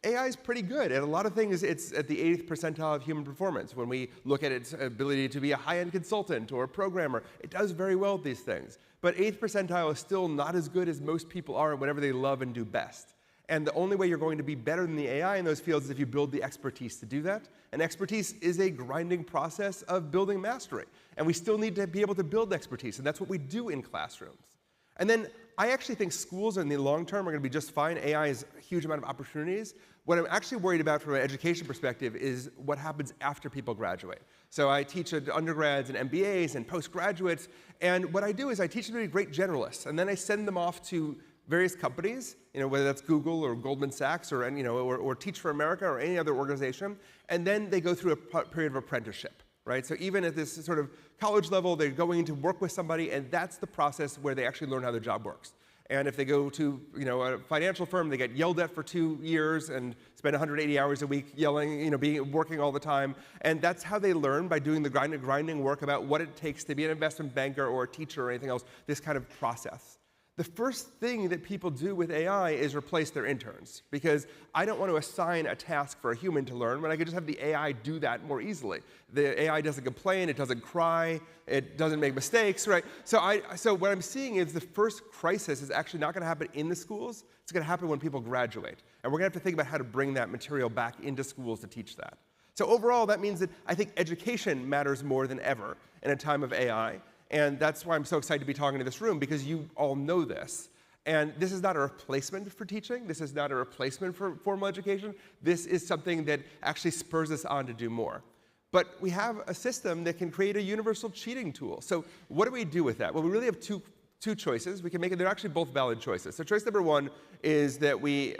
AI is pretty good. At a lot of things, it's at the 80th percentile of human performance. When we look at its ability to be a high-end consultant or a programmer, it does very well at these things. But 8th percentile is still not as good as most people are at whatever they love and do best. And the only way you're going to be better than the AI in those fields is if you build the expertise to do that. And expertise is a grinding process of building mastery. And we still need to be able to build expertise, and that's what we do in classrooms. And then I actually think schools in the long term are going to be just fine. AI has a huge amount of opportunities. What I'm actually worried about from an education perspective is what happens after people graduate. So I teach undergrads and MBAs and postgraduates, and what I do is I teach them to be great generalists, and then I send them off to various companies, whether that's Google or Goldman Sachs or, or Teach for America or any other organization, and then they go through a period of apprenticeship. Right? So even at this sort of college level, they're going to work with somebody, and that's the process where they actually learn how their job works. And if they go to a financial firm, they get yelled at for 2 years and spend 180 hours a week yelling, working all the time. And that's how they learn, by doing the grinding work about what it takes to be an investment banker or a teacher or anything else, this kind of process. The first thing that people do with AI is replace their interns, because I don't want to assign a task for a human to learn when I could just have the AI do that more easily. The AI doesn't complain, it doesn't cry, it doesn't make mistakes, right? So what I'm seeing is the first crisis is actually not going to happen in the schools, it's going to happen when people graduate. And we're going to have to think about how to bring that material back into schools to teach that. So overall, that means that I think education matters more than ever in a time of AI. And that's why I'm so excited to be talking to this room, because you all know this. And this is not a replacement for teaching. This is not a replacement for formal education. This is something that actually spurs us on to do more. But we have a system that can create a universal cheating tool. So what do we do with that? Well, we really have two choices. We can make it. They're actually both valid choices. So choice number one is that we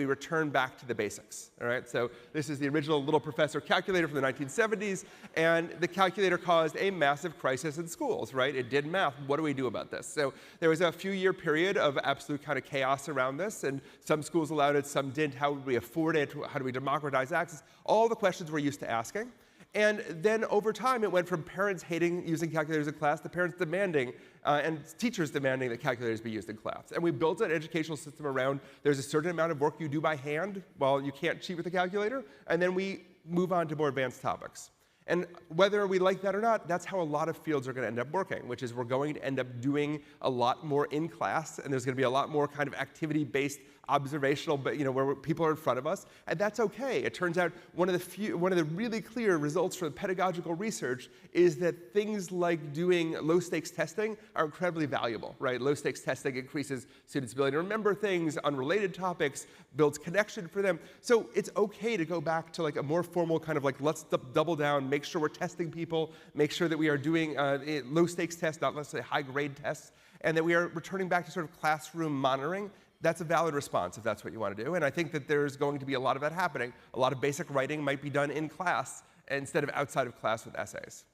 return back to the basics. All right. So this is the original Little Professor calculator from the 1970s, and the calculator caused a massive crisis in schools. Right. It did math. What do we do about this? So there was a few-year period of absolute kind of chaos around this, and some schools allowed it, some didn't. How would we afford it? How do we democratize access? All the questions we're used to asking. And then over time, it went from parents hating using calculators in class to parents demanding and teachers demanding that calculators be used in class. And we built an educational system around there's a certain amount of work you do by hand while you can't cheat with a calculator, and then we move on to more advanced topics. And whether we like that or not, that's how a lot of fields are going to end up working, which is we're going to end up doing a lot more in class, and there's going to be a lot more kind of activity-based, observational, but where people are in front of us, and that's okay. It turns out one of the really clear results from pedagogical research is that things like doing low-stakes testing are incredibly valuable, right? Low-stakes testing increases students' ability to remember things, unrelated topics, builds connection for them. So it's okay to go back to like a more formal kind of like, let's double down, make sure we're testing people, make sure that we are doing low-stakes tests, not necessarily high-grade tests, and that we are returning back to sort of classroom monitoring. That's a valid response if that's what you want to do. And I think that there's going to be a lot of that happening. A lot of basic writing might be done in class instead of outside of class with essays.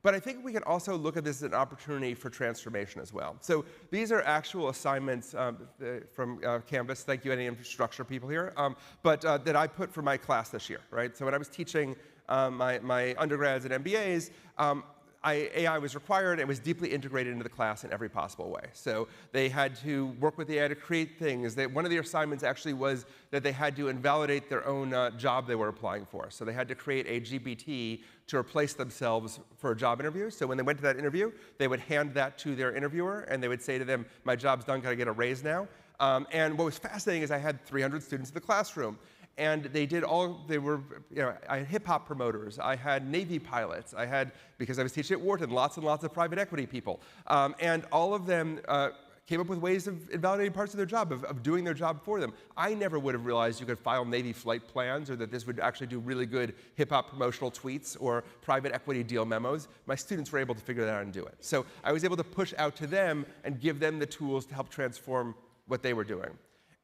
But I think we can also look at this as an opportunity for transformation as well. So these are actual assignments from Canvas. Thank you, any infrastructure people here. That I put for my class this year, right? So when I was teaching my undergrads and MBAs, AI was required and was deeply integrated into the class in every possible way. So they had to work with AI to create things. One of the assignments actually was that they had to invalidate their own job they were applying for. So they had to create a GPT to replace themselves for a job interview. So when they went to that interview, they would hand that to their interviewer, and they would say to them, my job's done, can I get a raise now? And what was fascinating is I had 300 students in the classroom. And I had hip-hop promoters, I had Navy pilots, I had, because I was teaching at Wharton, lots and lots of private equity people. And all of them came up with ways of invalidating parts of their job, of doing their job for them. I never would have realized you could file Navy flight plans, or that this would actually do really good hip-hop promotional tweets or private equity deal memos. My students were able to figure that out and do it. So I was able to push out to them and give them the tools to help transform what they were doing.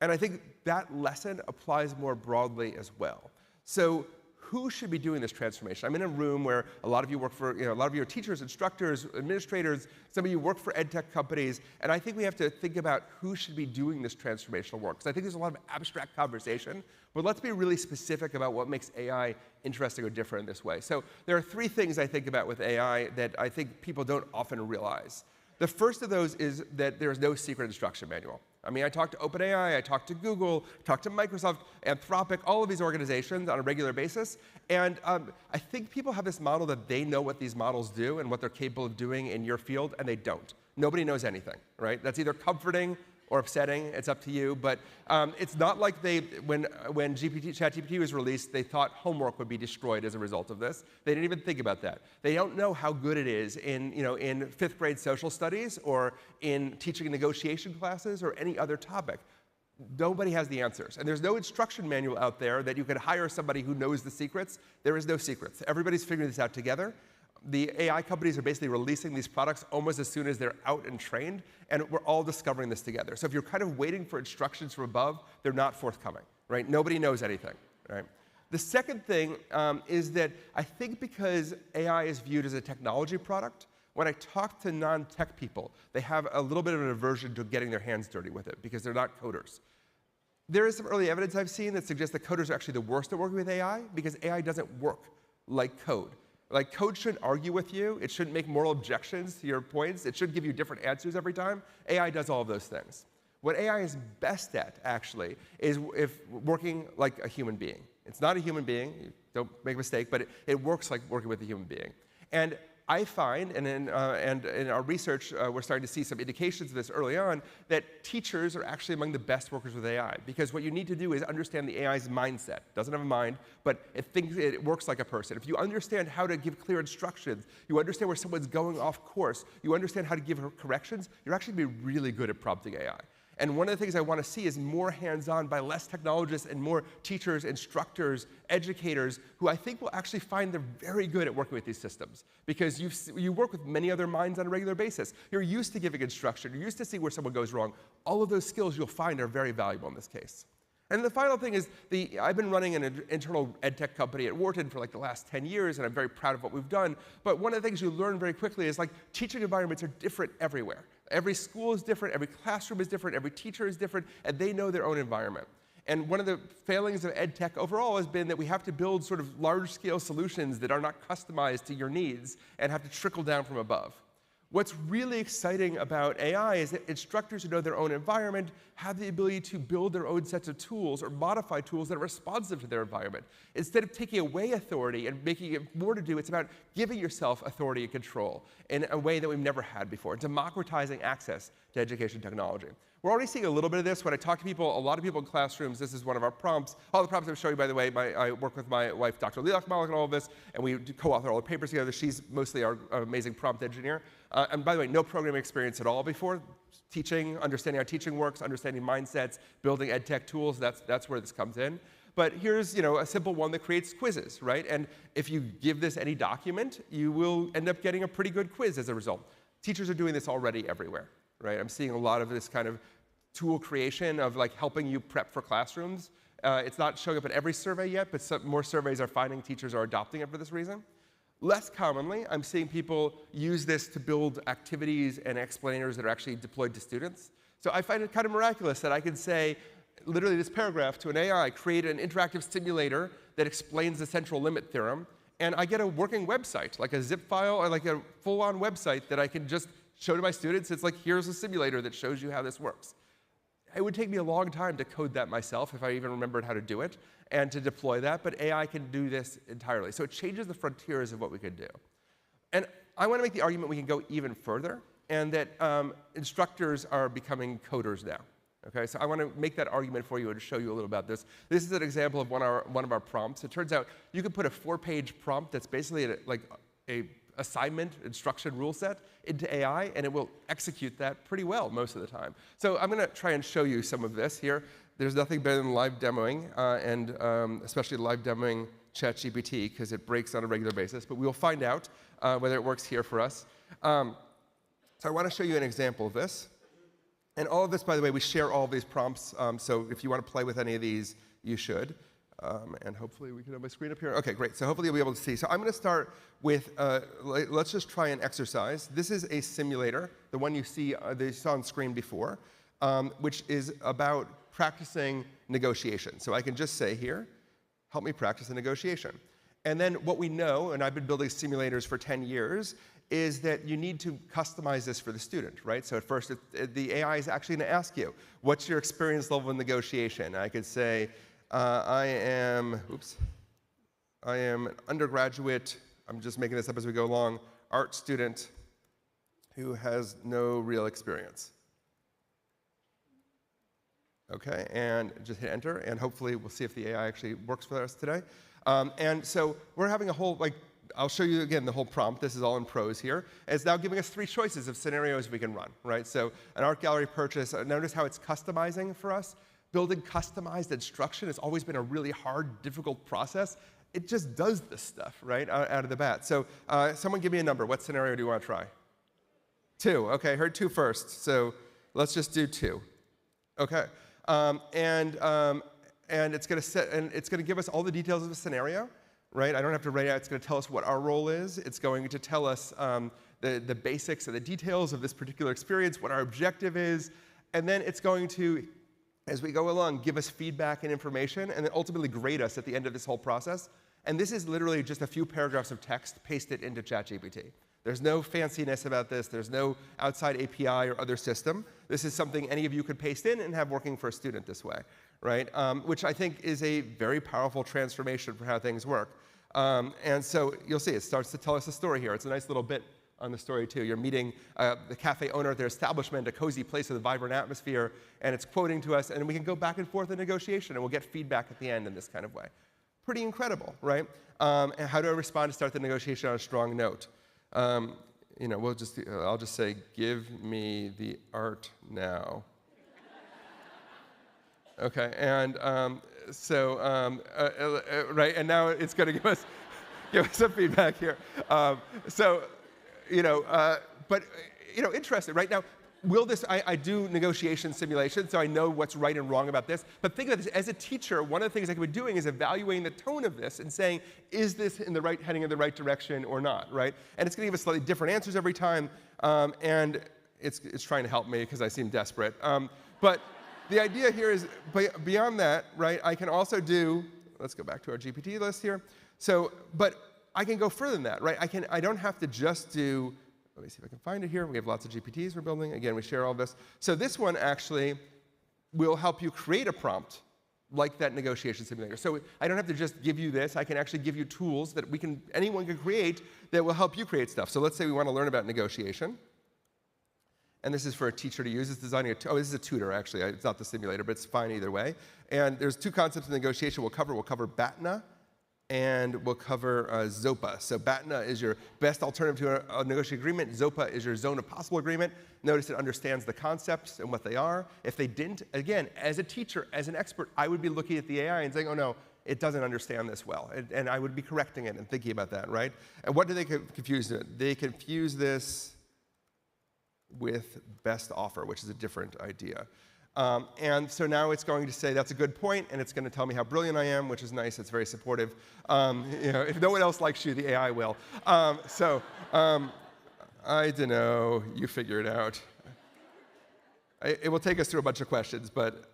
And I think that lesson applies more broadly as well. So who should be doing this transformation? I'm in a room where a lot of you work for, a lot of you are teachers, instructors, administrators, some of you work for ed tech companies, and I think we have to think about who should be doing this transformational work. Because I think there's a lot of abstract conversation, but let's be really specific about what makes AI interesting or different in this way. So there are 3 things I think about with AI that I think people don't often realize. The first of those is that there is no secret instruction manual. I mean, I talk to OpenAI, I talk to Google, I talk to Microsoft, Anthropic, all of these organizations on a regular basis. And I think people have this model that they know what these models do and what they're capable of doing in your field, and they don't. Nobody knows anything, right? That's either comforting or upsetting, it's up to you. But it's not like when ChatGPT was released, they thought homework would be destroyed as a result of this. They didn't even think about that. They don't know how good it is in 5th grade social studies or in teaching negotiation classes or any other topic. Nobody has the answers. And there's no instruction manual out there that you could hire somebody who knows the secrets. There is no secrets. Everybody's figuring this out together. The AI companies are basically releasing these products almost as soon as they're out and trained, and we're all discovering this together. So if you're kind of waiting for instructions from above, they're not forthcoming, right? Nobody knows anything, right? The second thing is that I think because AI is viewed as a technology product, when I talk to non-tech people, they have a little bit of an aversion to getting their hands dirty with it because they're not coders. There is some early evidence I've seen that suggests that coders are actually the worst at working with AI because AI doesn't work like code. Like, code shouldn't argue with you. It shouldn't make moral objections to your points. It should give you different answers every time. AI does all of those things. What AI is best at, actually, is working like a human being. It's not a human being. Don't make a mistake, but it works like working with a human being. And I find, and in our research, we're starting to see some indications of this early on, that teachers are actually among the best workers with AI. Because what you need to do is understand the AI's mindset. It doesn't have a mind, but it works like a person. If you understand how to give clear instructions, you understand where someone's going off course, you understand how to give corrections, you're actually going to be really good at prompting AI. And one of the things I want to see is more hands-on by less technologists and more teachers, instructors, educators, who I think will actually find they're very good at working with these systems. Because you work with many other minds on a regular basis. You're used to giving instruction. You're used to see where someone goes wrong. All of those skills you'll find are very valuable in this case. And the final thing is, I've been running an internal ed tech company at Wharton for like the last 10 years, and I'm very proud of what we've done. But one of the things you learn very quickly is like teaching environments are different everywhere. Every school is different, every classroom is different, every teacher is different, and they know their own environment. And one of the failings of ed tech overall has been that we have to build sort of large-scale solutions that are not customized to your needs and have to trickle down from above. What's really exciting about AI is that instructors who know their own environment have the ability to build their own sets of tools or modify tools that are responsive to their environment. Instead of taking away authority and making it more to do, it's about giving yourself authority and control in a way that we've never had before, democratizing access to education technology. We're already seeing a little bit of this. When I talk to people, a lot of people in classrooms, this is one of our prompts. All the prompts I'm showing you, by the way, I work with my wife, Dr. Mollick, on all of this, and we co-author all the papers together. She's mostly our amazing prompt engineer. And by the way, no programming experience at all before. Teaching, understanding how teaching works, understanding mindsets, building ed tech tools, that's where this comes in. But here's a simple one that creates quizzes, right? And if you give this any document, you will end up getting a pretty good quiz as a result. Teachers are doing this already everywhere, right? I'm seeing a lot of this kind of tool creation of like helping you prep for classrooms. It's not showing up in every survey yet, but some more surveys are finding teachers are adopting it for this reason. Less commonly, I'm seeing people use this to build activities and explainers that are actually deployed to students. So I find it kind of miraculous that I can say, literally this paragraph to an AI, create an interactive simulator that explains the central limit theorem, and I get a working website, like a zip file or like a full-on website that I can just show to my students. It's like, here's a simulator that shows you how this works. It would take me a long time to code that myself if I even remembered how to do it and to deploy that, but AI can do this entirely. So it changes the frontiers of what we could do. And I want to make the argument we can go even further, and that instructors are becoming coders now. Okay, so I want to make that argument for you and show you a little about this. This is an example of one of our prompts. It turns out you could put a 4-page prompt that's basically like a assignment, instruction rule set into AI, and it will execute that pretty well most of the time. So I'm going to try and show you some of this here. There's nothing better than live demoing, and especially live demoing ChatGPT, because it breaks on a regular basis. But we'll find out whether it works here for us. So I want to show you an example of this. And all of this, by the way, we share all of these prompts, so if you want to play with any of these, you should. And hopefully we can have my screen up here. Okay, great. So hopefully you'll be able to see. So I'm going to start with, let's just try an exercise. This is a simulator, the one you saw on screen before, which is about practicing negotiation. So I can just say here, help me practice a negotiation. And then what we know, and I've been building simulators for 10 years, is that you need to customize this for the student, right? So at first, the AI is actually going to ask you, what's your experience level in negotiation? I could say, I am an undergraduate, I'm just making this up as we go along, art student who has no real experience. Okay, and just hit enter, and hopefully we'll see if the AI actually works for us today. And so we're having a whole, I'll show you again the whole prompt. This is all in prose here. It's now giving us 3 choices of scenarios we can run, right? So an art gallery purchase, notice how it's customizing for us. Building customized instruction has always been a really hard, difficult process. It just does this stuff, right, out of the bat. So someone give me a number. What scenario do you want to try? 2. Okay, I heard 2 first. So let's just do 2. Okay. And it's going to give us all the details of the scenario. Right? I don't have to write it out. It's going to tell us what our role is. It's going to tell us the basics and the details of this particular experience, what our objective is, and then it's going to, as we go along, give us feedback and information, and then ultimately grade us at the end of this whole process. And this is literally just a few paragraphs of text pasted into ChatGPT. There's no fanciness about this. There's no outside API or other system. This is something any of you could paste in and have working for a student this way, right? Which I think is a very powerful transformation for how things work. And so you'll see it starts to tell us a story here. It's a nice little bit on the story too. You're meeting the cafe owner at their establishment, a cozy place with a vibrant atmosphere, and it's quoting to us, and we can go back and forth in negotiation, and we'll get feedback at the end in this kind of way. Pretty incredible, right? And how do I respond to start the negotiation on a strong note? You know, I'll just say, give me the art now. Okay, and right, and now it's going to give us some feedback here. Interesting, right? Now, I do negotiation simulation, so I know what's right and wrong about this. But think of this, as a teacher, one of the things I could be doing is evaluating the tone of this and saying, is this heading in the right direction or not, right? And it's going to give us slightly different answers every time, and it's trying to help me because I seem desperate. But the idea here is, beyond that, right, I can also do, let's go back to our GPT list here. So, but I can go further than that, right? I don't have to just do, let me see if I can find it here. We have lots of GPTs we're building. Again, we share all this. So this one actually will help you create a prompt like that negotiation simulator. So I don't have to just give you this. I can actually give you tools that anyone can create that will help you create stuff. So let's say we want to learn about negotiation. And this is for a teacher to use. It's designing this is a tutor, actually. It's not the simulator, but it's fine either way. And there's 2 concepts in negotiation we'll cover. We'll cover BATNA, and we'll cover ZOPA. So BATNA is your best alternative to a negotiated agreement. ZOPA is your zone of possible agreement. Notice it understands the concepts and what they are. If they didn't, again, as a teacher, as an expert, I would be looking at the AI and saying, oh no, it doesn't understand this well. And I would be correcting it and thinking about that, right? And what do they confuse it? They confuse this with best offer, which is a different idea. And so now it's going to say that's a good point, and it's going to tell me how brilliant I am, which is nice. It's very supportive. If no one else likes you, the AI will. I don't know. You figure it out. It will take us through a bunch of questions, but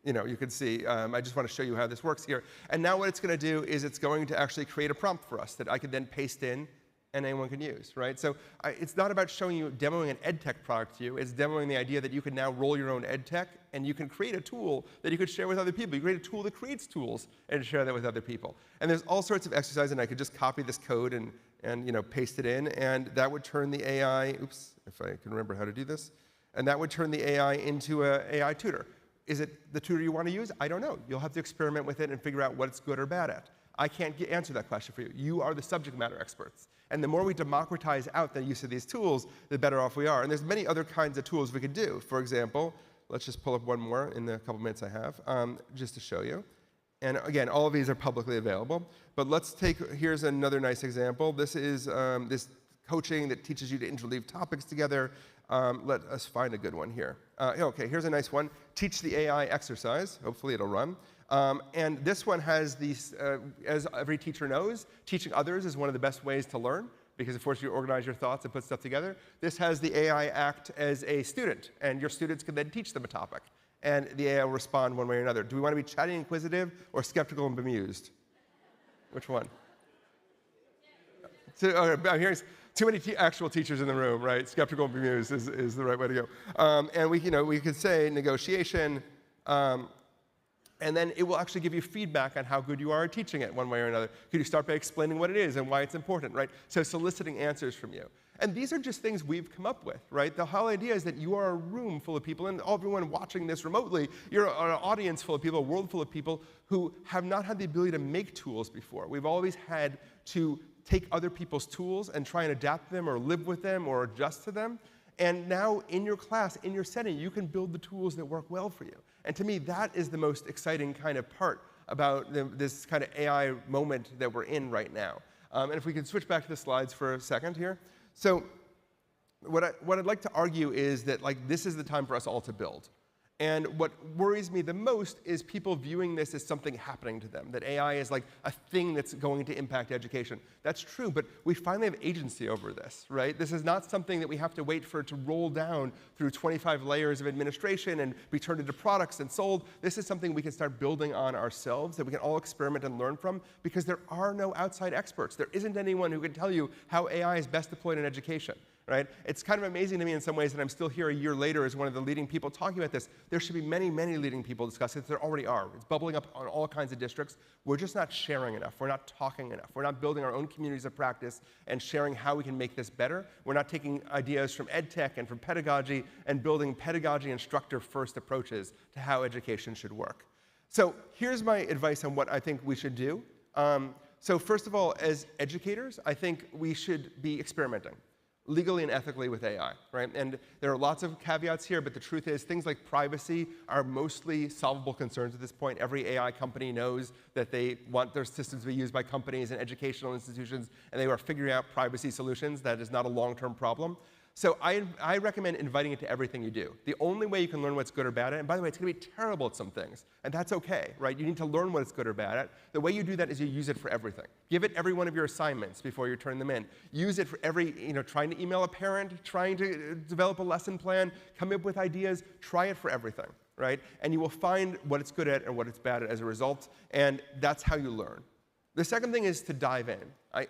you can see, I just want to show you how this works here. And now what it's going to do is it's going to actually create a prompt for us that I can then paste in and anyone can use, right? So it's not about showing you, demoing an ed tech product to you. It's demoing the idea that you can now roll your own ed tech and you can create a tool that you could share with other people. You create a tool that creates tools and share that with other people. And there's all sorts of exercises, and I could just copy this code and paste it in, and that would turn the AI, oops, if I can remember how to do this, and that would turn the AI into an AI tutor. Is it the tutor you want to use? I don't know. You'll have to experiment with it and figure out what it's good or bad at. I can't answer that question for you. You are the subject matter experts. And the more we democratize out the use of these tools, the better off we are. And there's many other kinds of tools we could do. For example, let's just pull up one more in the couple minutes I have, just to show you. And again, all of these are publicly available. But here's another nice example. This is this coaching that teaches you to interleave topics together. Let us find a good one here. OK, here's a nice one. Teach the AI exercise. Hopefully it'll run. And this one has these, as every teacher knows, teaching others is one of the best ways to learn, because it forces you to organize your thoughts and put stuff together. This has the AI act as a student, and your students can then teach them a topic. And the AI will respond one way or another. Do we want to be chatty and inquisitive or skeptical and bemused? Which one? So, I'm hearing too many actual teachers in the room, right? Skeptical and bemused is the right way to go. And we could say negotiation, and then it will actually give you feedback on how good you are at teaching it one way or another. Could you start by explaining what it is and why it's important, right? So soliciting answers from you. And these are just things we've come up with, right? The whole idea is that you are a room full of people, and everyone watching this remotely, you're an audience full of people, a world full of people who have not had the ability to make tools before. We've always had to take other people's tools and try and adapt them or live with them or adjust to them. And now in your class, in your setting, you can build the tools that work well for you. And to me, that is the most exciting kind of part about this kind of AI moment that we're in right now. And if we can switch back to the slides for a second here. So what I'd like to argue is that this is the time for us all to build. And what worries me the most is people viewing this as something happening to them, that AI is like a thing that's going to impact education. That's true, but we finally have agency over this, right? This is not something that we have to wait for it to roll down through 25 layers of administration and be turned into products and sold. This is something we can start building on ourselves, that we can all experiment and learn from, because there are no outside experts. There isn't anyone who can tell you how AI is best deployed in education. Right? It's kind of amazing to me in some ways that I'm still here a year later as one of the leading people talking about this. There should be many, many leading people discussing it. There already are. It's bubbling up on all kinds of districts. We're just not sharing enough. We're not talking enough. We're not building our own communities of practice and sharing how we can make this better. We're not taking ideas from ed tech and from pedagogy and building pedagogy instructor-first approaches to how education should work. So here's my advice on what I think we should do. So first of all, as educators, I think we should be experimenting legally and ethically with AI, right? And there are lots of caveats here, but the truth is things like privacy are mostly solvable concerns at this point. Every AI company knows that they want their systems to be used by companies and educational institutions, and they are figuring out privacy solutions. That is not a long-term problem. So I recommend inviting it to everything you do. The only way you can learn what's good or bad at, and by the way, it's going to be terrible at some things, and that's okay, right? You need to learn what it's good or bad at. The way you do that is you use it for everything. Give it every one of your assignments before you turn them in. Use it for every, trying to email a parent, trying to develop a lesson plan, come up with ideas. Try it for everything, right? And you will find what it's good at and what it's bad at as a result, and that's how you learn. The second thing is to dive in. I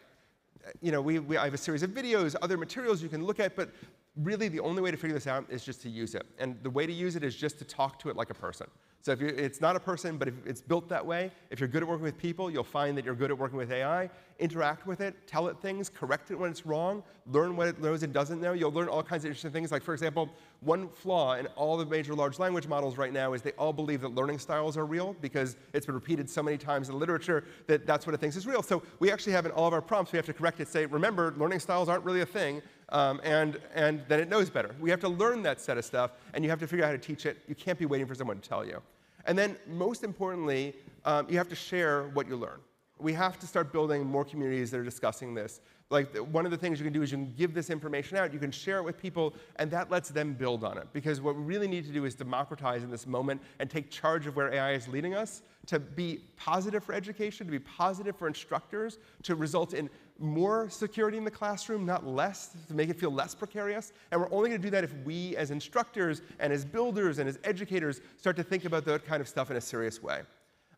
have a series of videos, other materials you can look at, but really the only way to figure this out is just to use it. And the way to use it is just to talk to it like a person. So if it's not a person, but if it's built that way, if you're good at working with people, you'll find that you're good at working with AI. Interact with it, tell it things, correct it when it's wrong, learn what it knows and doesn't know. You'll learn all kinds of interesting things. Like, for example, one flaw in all the major large language models right now is they all believe that learning styles are real because it's been repeated so many times in the literature that that's what it thinks is real. So we actually have in all of our prompts, we have to correct it, say, remember, learning styles aren't really a thing, and then it knows better. We have to learn that set of stuff, and you have to figure out how to teach it. You can't be waiting for someone to tell you. And then, most importantly, you have to share what you learn. We have to start building more communities that are discussing this. Like, one of the things you can do is you can give this information out, you can share it with people, and that lets them build on it. Because what we really need to do is democratize in this moment and take charge of where AI is leading us to be positive for education, to be positive for instructors, to result in more security in the classroom, not less, to make it feel less precarious. And we're only going to do that if we, as instructors and as builders and as educators, start to think about that kind of stuff in a serious way.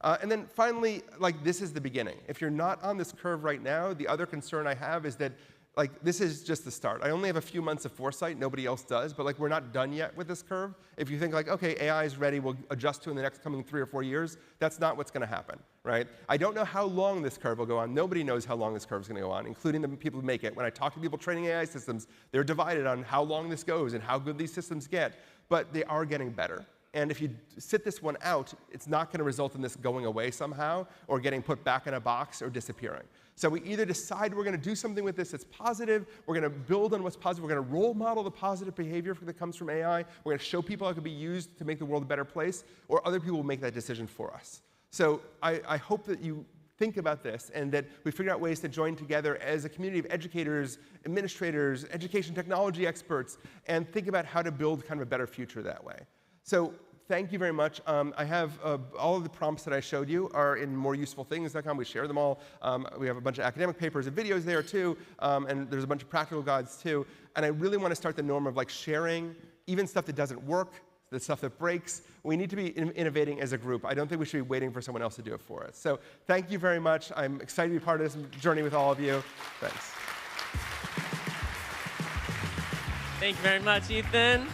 And then finally, like, this is the beginning. If you're not on this curve right now, the other concern I have is that, like, this is just the start. I only have a few months of foresight, nobody else does, but like, we're not done yet with this curve. If you think like, okay, AI is ready, we'll adjust to it in the next coming 3 or 4 years, that's not what's gonna happen, right? I don't know how long this curve will go on. Nobody knows how long this curve is gonna go on, including the people who make it. When I talk to people training AI systems, they're divided on how long this goes and how good these systems get, but they are getting better. And if you sit this one out, it's not going to result in this going away somehow or getting put back in a box or disappearing. So we either decide we're going to do something with this that's positive, we're going to build on what's positive, we're going to role model the positive behavior that comes from AI, we're going to show people how it can be used to make the world a better place, or other people will make that decision for us. So I hope that you think about this and that we figure out ways to join together as a community of educators, administrators, education technology experts, and think about how to build kind of a better future that way. So thank you very much. I have all of the prompts that I showed you are in moreusefulthings.com. We share them all. We have a bunch of academic papers and videos there too, and there's a bunch of practical guides too. And I really want to start the norm of like sharing even stuff that doesn't work, the stuff that breaks. We need to be innovating as a group. I don't think we should be waiting for someone else to do it for us. So thank you very much. I'm excited to be part of this journey with all of you. Thanks. Thank you very much, Ethan.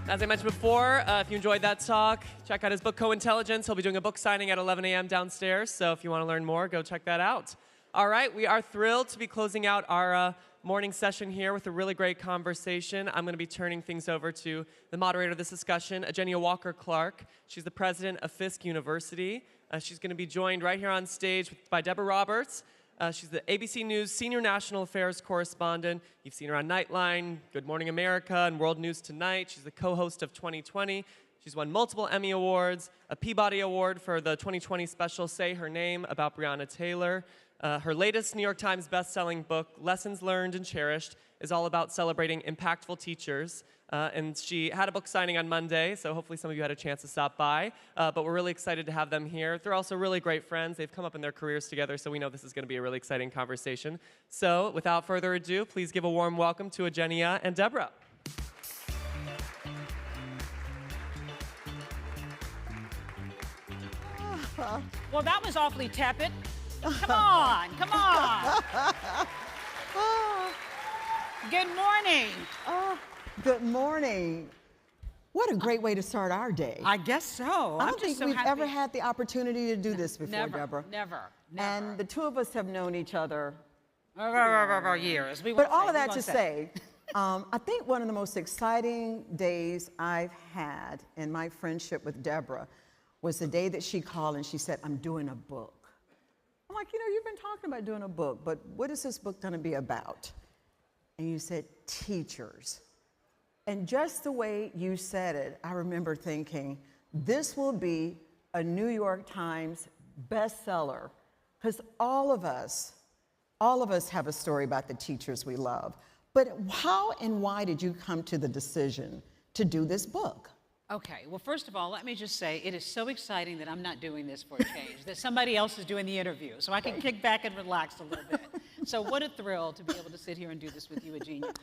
As I mentioned before, if you enjoyed that talk, check out his book, Co-Intelligence. He'll be doing a book signing at 11 a.m. downstairs, so if you want to learn more, go check that out. All right, we are thrilled to be closing out our morning session here with a really great conversation. I'm going to be turning things over to the moderator of this discussion, Agenia Walker-Clark. She's the president of Fisk University. She's going to be joined right here on stage by Deborah Roberts. She's the ABC News Senior National Affairs Correspondent. You've seen her on Nightline, Good Morning America, and World News Tonight. She's the co-host of 2020. She's won multiple Emmy Awards, a Peabody Award for the 2020 special Say Her Name about Breonna Taylor. Her latest New York Times best-selling book, Lessons Learned and Cherished, is all about celebrating impactful teachers. And she had a book signing on Monday, so hopefully some of you had a chance to stop by. But we're really excited to have them here. They're also really great friends. They've come up in their careers together, so we know this is going to be a really exciting conversation. So without further ado, please give a warm welcome to Agenia and Deborah. Well, that was awfully tepid. Come on, come on. Good morning. Good morning. What a great way to start our day. I guess so. I don't think so we've happy. ever had the opportunity to do this before, Never, Deborah. never. And the two of us have known each other years. But all of that to say, I think one of the most exciting days I've had in my friendship with Deborah was the day that she called and she said, I'm doing a book. I'm like, you know, you've been talking about doing a book, but what is this book going to be about? And you said, teachers. And just the way you said it, I remember thinking, this will be a New York Times bestseller, because all of us have a story about the teachers we love. But how and why did you come to the decision to do this book? Okay, well, first of all, let me just say it is so exciting that I'm not doing this for a change, that somebody else is doing the interview, so I can kick back and relax a little bit. So what a thrill to be able to sit here and do this with you, Agenia.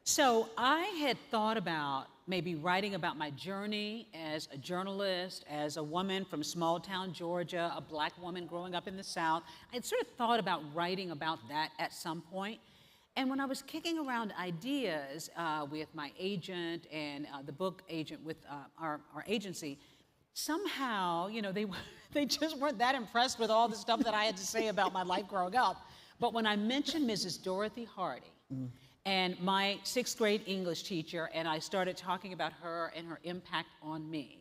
So I had thought about maybe writing about my journey as a journalist, as a woman from small town Georgia, a black woman growing up in the South. I had sort of thought about writing about that at some point. And when I was kicking around ideas with my agent and the book agent with our agency, somehow, you know, they just weren't that impressed with all the stuff that I had to say about my life growing up. But when I mentioned Mrs. Dorothy Hardy and my 6th grade English teacher, and I started talking about her and her impact on me,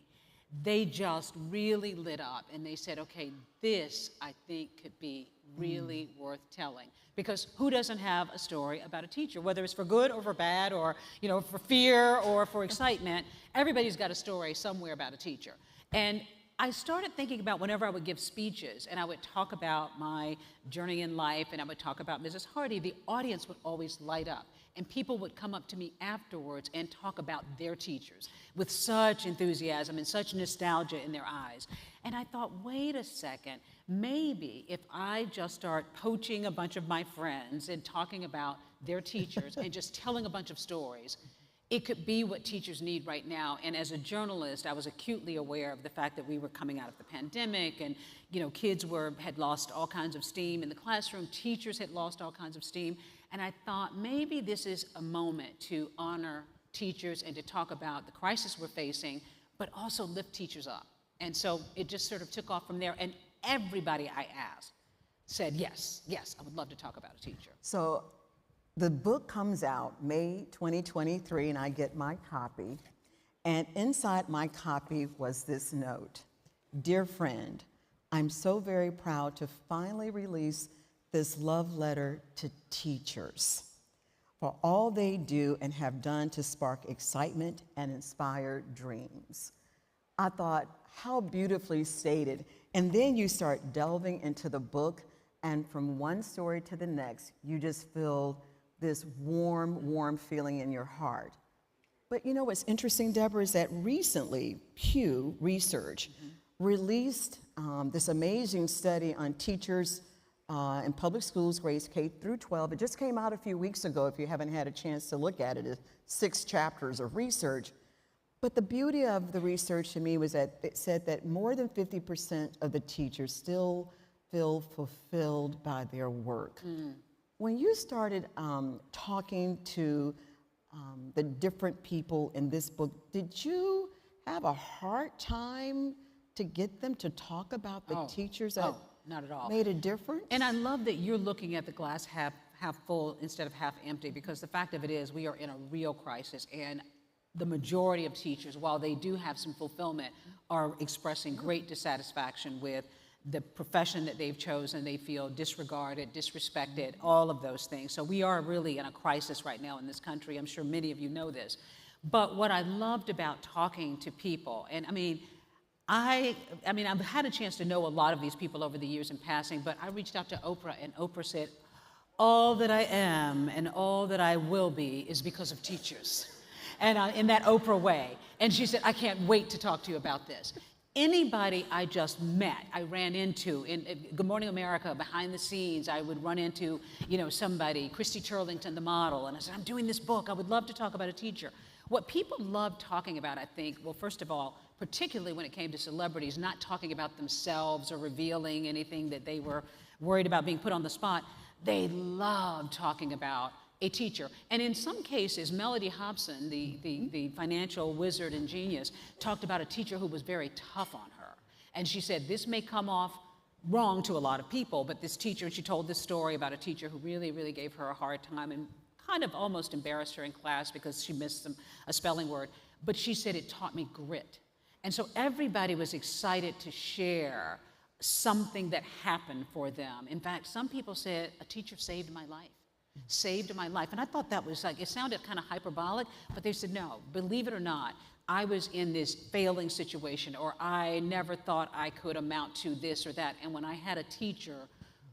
they just really lit up and they said, okay, this I think could be really worth telling. Because who doesn't have a story about a teacher, whether it's for good or for bad, or you know, for fear or for excitement? Everybody's got a story somewhere about a teacher. And I started thinking about whenever I would give speeches and I would talk about my journey in life and I would talk about Mrs. Hardy, the audience would always light up. And people would come up to me afterwards and talk about their teachers with such enthusiasm and such nostalgia in their eyes. And I thought, wait a second, maybe if I just start poaching a bunch of my friends and talking about their teachers and just telling a bunch of stories, it could be what teachers need right now. And as a journalist, I was acutely aware of the fact that we were coming out of the pandemic and, you know, kids had lost all kinds of steam in the classroom, teachers had lost all kinds of steam. And I thought maybe this is a moment to honor teachers and to talk about the crisis we're facing, but also lift teachers up. And so it just sort of took off from there. And everybody I asked said, yes, yes, I would love to talk about a teacher. So the book comes out May 2023, and I get my copy. And inside my copy was this note. Dear friend, I'm so very proud to finally release this love letter to teachers for all they do and have done to spark excitement and inspire dreams. I thought, how beautifully stated. And then you start delving into the book, and from one story to the next, you just feel this warm, warm feeling in your heart. But you know what's interesting, Deborah, is that recently Pew Research released this amazing study on teachers in public schools, grades K through 12. It just came out a few weeks ago, if you haven't had a chance to look at it. It's 6 chapters of research. But the beauty of the research to me was that it said that more than 50% of the teachers still feel fulfilled by their work. When you started talking to the different people in this book, did you have a hard time to get them to talk about the teachers that not at all. made a difference? And I love that you're looking at the glass half full instead of half empty, because the fact of it is we are in a real crisis, and the majority of teachers, while they do have some fulfillment, are expressing great dissatisfaction with the profession that they've chosen. They feel disregarded, disrespected, all of those things. So we are really in a crisis right now in this country. I'm sure many of you know this. But what I loved about talking to people, and I've had a chance to know a lot of these people over the years in passing, but I reached out to Oprah, and Oprah said, all that I am and all that I will be is because of teachers. And in that Oprah way. And she said, I can't wait to talk to you about this. Anybody I just met, I ran into in Good Morning America, behind the scenes, I would run into, somebody, Christy Turlington, the model, and I said, I'm doing this book, I would love to talk about a teacher. What people love talking about, I think, well, first of all, particularly when it came to celebrities, not talking about themselves or revealing anything that they were worried about being put on the spot, they love talking about a teacher. And in some cases, Melody Hobson, the financial wizard and genius, talked about a teacher who was very tough on her. And she said, this may come off wrong to a lot of people, but this teacher, and she told this story about a teacher who really, really gave her a hard time and kind of almost embarrassed her in class because she missed a spelling word. But she said, it taught me grit. And so everybody was excited to share something that happened for them. In fact, some people said, a teacher saved my life. Saved my life. And I thought that was it sounded kind of hyperbolic, but they said, no, believe it or not, I was in this failing situation, or I never thought I could amount to this or that. And when I had a teacher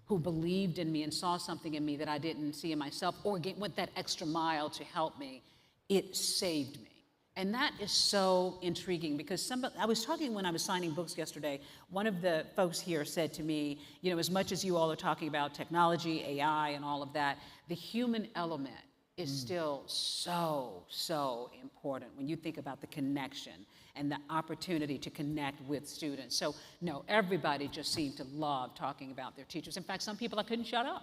who believed in me and saw something in me that I didn't see in myself, or went that extra mile to help me, it saved me. And that is so intriguing, because I was talking when I was signing books yesterday, one of the folks here said to me, as much as you all are talking about technology, AI, and all of that, the human element is still so, so important when you think about the connection and the opportunity to connect with students. So, no, everybody just seemed to love talking about their teachers. In fact, some people I couldn't shut up.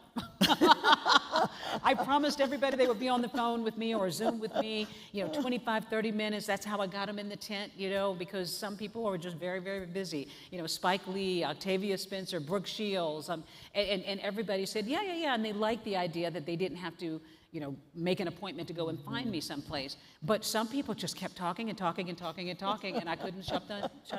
I promised everybody they would be on the phone with me or Zoom with me, 25, 30 minutes. That's how I got them in the tent, because some people are just very, very busy. Spike Lee, Octavia Spencer, Brooke Shields, and everybody said, yeah, and they liked the idea that they didn't have to make an appointment to go and find me someplace. But some people just kept talking and talking and talking and talking, and I couldn't shut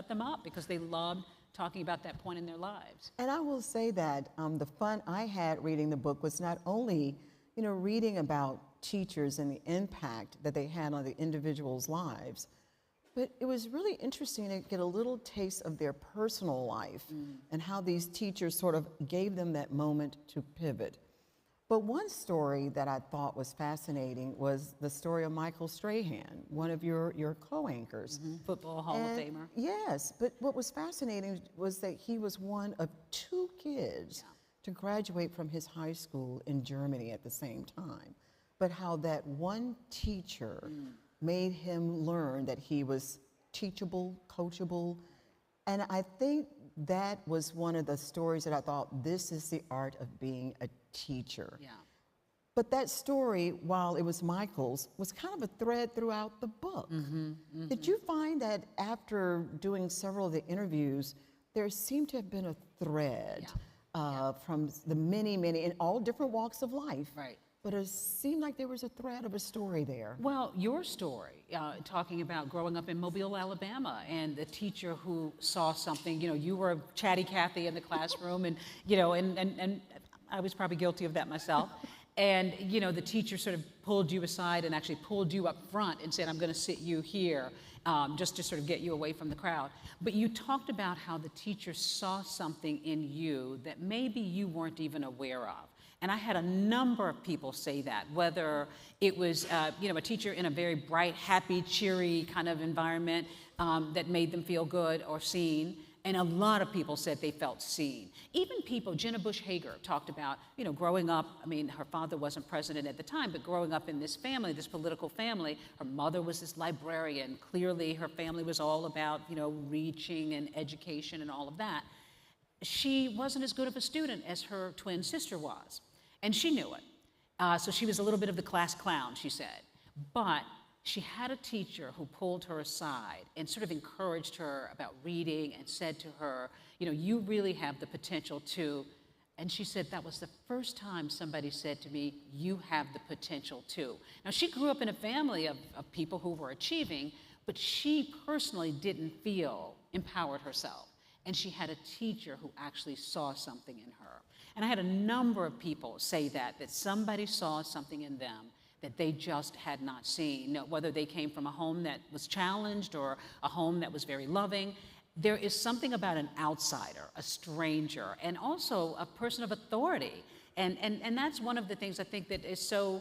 them up because they loved talking about that point in their lives. And I will say that the fun I had reading the book was not only, reading about teachers and the impact that they had on the individuals' lives, But it was really interesting to get a little taste of their personal life and how these teachers sort of gave them that moment to pivot. But one story that I thought was fascinating was the story of Michael Strahan, one of your co-anchors. Football Hall of Famer. Yes, but what was fascinating was that he was one of 2 kids to graduate from his high school in Germany at the same time. But how that one teacher made him learn that he was teachable, coachable. And I think that was one of the stories that I thought, this is the art of being a teacher. Yeah. But that story, while it was Michael's, was kind of a thread throughout the book. Did you find that after doing several of the interviews, there seemed to have been a thread from the many, in all different walks of life? Right. But it seemed like there was a thread of a story there. Well, your story, talking about growing up in Mobile, Alabama, and the teacher who saw something, you were chatty Cathy in the classroom, and, and I was probably guilty of that myself. And, the teacher sort of pulled you aside and actually pulled you up front and said, I'm going to sit you here, just to sort of get you away from the crowd. But you talked about how the teacher saw something in you that maybe you weren't even aware of. And I had a number of people say that, whether it was, a teacher in a very bright, happy, cheery kind of environment that made them feel good or seen. And a lot of people said they felt seen. Even people, Jenna Bush Hager talked about, growing up, her father wasn't president at the time, but growing up in this family, this political family, her mother was this librarian. Clearly, her family was all about, reaching and education and all of that. She wasn't as good of a student as her twin sister was. And she knew it. So she was a little bit of the class clown, she said. But she had a teacher who pulled her aside and sort of encouraged her about reading and said to her, you really have the potential to. And she said that was the first time somebody said to me, you have the potential to. Now, she grew up in a family of people who were achieving, but she personally didn't feel empowered herself. And she had a teacher who actually saw something in her. And I had a number of people say that somebody saw something in them that they just had not seen, whether they came from a home that was challenged or a home that was very loving. There is something about an outsider, a stranger, and also a person of authority. And that's one of the things I think that is so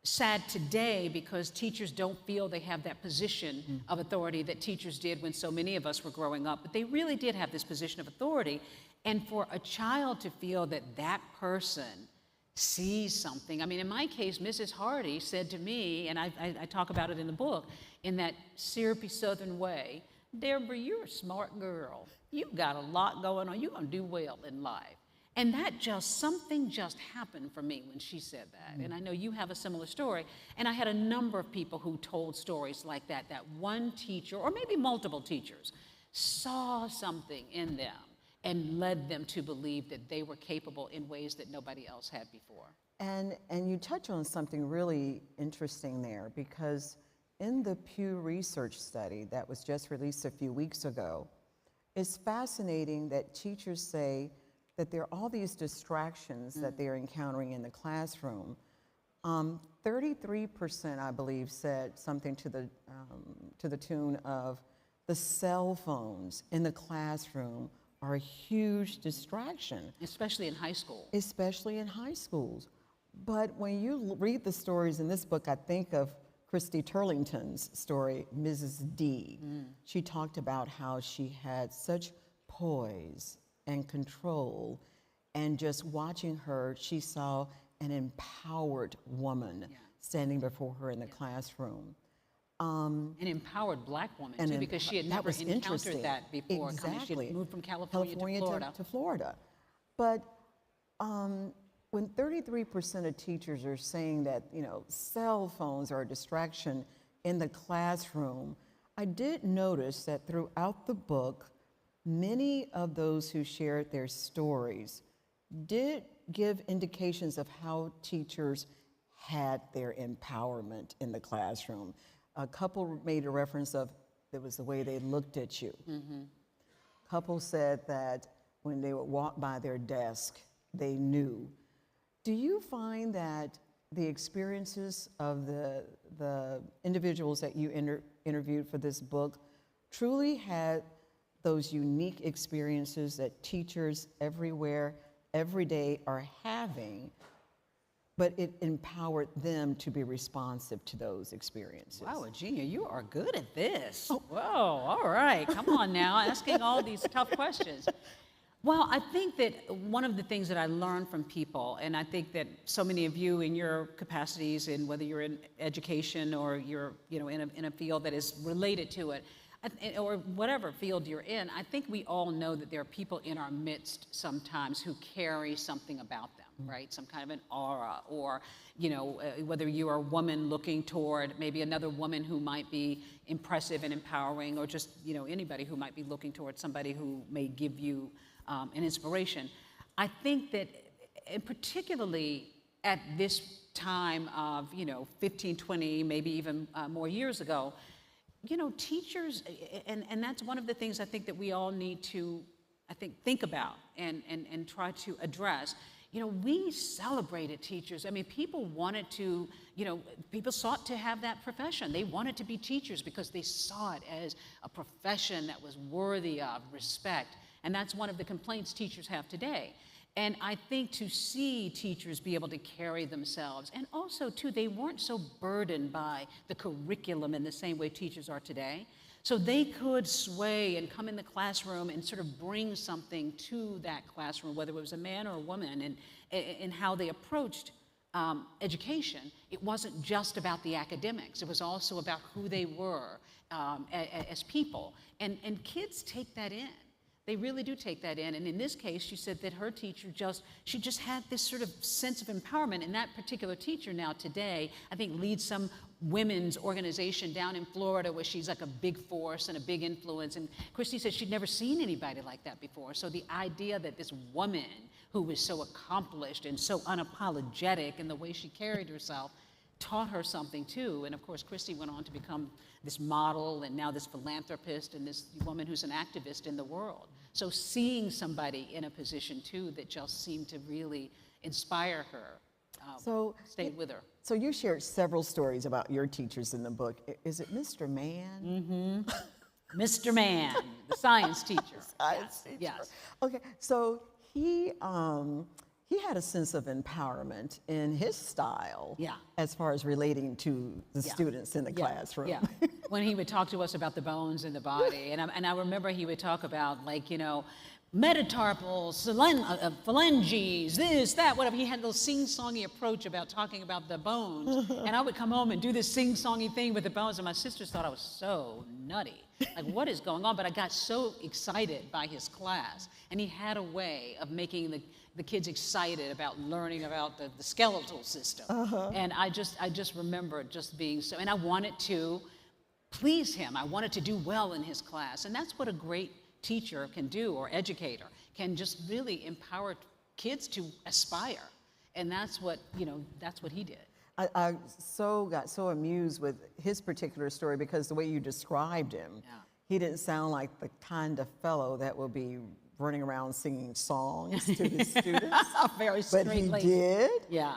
sad today, because teachers don't feel they have that position of authority that teachers did when so many of us were growing up. But they really did have this position of authority. And for a child to feel that that person sees something. In my case, Mrs. Hardy said to me, and I talk about it in the book, in that syrupy Southern way, Deborah, you're a smart girl. You've got a lot going on. You're going to do well in life. And something just happened for me when she said that. And I know you have a similar story. And I had a number of people who told stories like that one teacher, or maybe multiple teachers, saw something in them and led them to believe that they were capable in ways that nobody else had before. And you touch on something really interesting there, because in the Pew Research study that was just released a few weeks ago, it's fascinating that teachers say that there are all these distractions that they're encountering in the classroom. 33%, I believe, said something to the tune of the cell phones in the classroom are a huge distraction. Especially in high school. Especially in high schools. But when you read the stories in this book, I think of Christy Turlington's story, Mrs. D. She talked about how she had such poise and control, and just watching her, she saw an empowered woman standing before her in the classroom. An empowered black woman, too, because she had never encountered that before. Exactly. She had moved from California to Florida. But when 33% of teachers are saying that, cell phones are a distraction in the classroom, I did notice that throughout the book, many of those who shared their stories did give indications of how teachers had their empowerment in the classroom. A couple made a reference of it was the way they looked at you. A couple said that when they would walk by their desk, they knew. Do you find that the experiences of the individuals that you interviewed for this book truly had those unique experiences that teachers everywhere, every day are having, but it empowered them to be responsive to those experiences. Wow, Agenia, you are good at this. Whoa, all right, come on now, asking all these tough questions. Well, I think that one of the things that I learned from people, and I think that so many of you in your capacities, and whether you're in education or you're in a field that is related to it, or whatever field you're in, I think we all know that there are people in our midst sometimes who carry something about them, right? Some kind of an aura, or whether you're a woman looking toward maybe another woman who might be impressive and empowering, or just anybody who might be looking toward somebody who may give you an inspiration. I think that, and particularly at this time of 15, 20, maybe even more years ago, teachers, and that's one of the things I think that we all need to, think about and try to address. We celebrated teachers. I mean, people wanted to, people sought to have that profession. They wanted to be teachers because they saw it as a profession that was worthy of respect. And that's one of the complaints teachers have today. And I think to see teachers be able to carry themselves, and also too, they weren't so burdened by the curriculum in the same way teachers are today. So they could sway and come in the classroom and sort of bring something to that classroom, whether it was a man or a woman, and how they approached education. It wasn't just about the academics. It was also about who they were as people. And kids take that in. They really do take that in. And in this case, she said that her teacher she just had this sort of sense of empowerment. And that particular teacher now today, I think, leads some women's organization down in Florida where she's like a big force and a big influence. And Christy said she'd never seen anybody like that before. So the idea that this woman who was so accomplished and so unapologetic in the way she carried herself taught her something too. And of course, Christy went on to become this model and now this philanthropist and this woman who's an activist in the world. So seeing somebody in a position too that just seemed to really inspire her stayed with her. So you shared several stories about your teachers in the book. Is it Mr. Man? Mm-hmm. Mr. Man, the science teacher. Science teacher. Yes. Okay, so he had a sense of empowerment in his style as far as relating to the students in the classroom. Yeah. When he would talk to us about the bones in the body, and I remember he would talk about metatarpal, phalanges, this, that, whatever. He had a little sing-songy approach about talking about the bones. And I would come home and do this sing-songy thing with the bones, and my sisters thought I was so nutty. Like, what is going on? But I got so excited by his class. And he had a way of making the kids excited about learning about the skeletal system. And I just remember just being so, and I wanted to please him. I wanted to do well in his class. And that's what a great teacher can do, or educator, can just really empower kids to aspire. And that's what he did. I got so amused with his particular story because the way you described him, he didn't sound like the kind of fellow that will be running around singing songs to his students. Very straight But he laced. did. Yeah.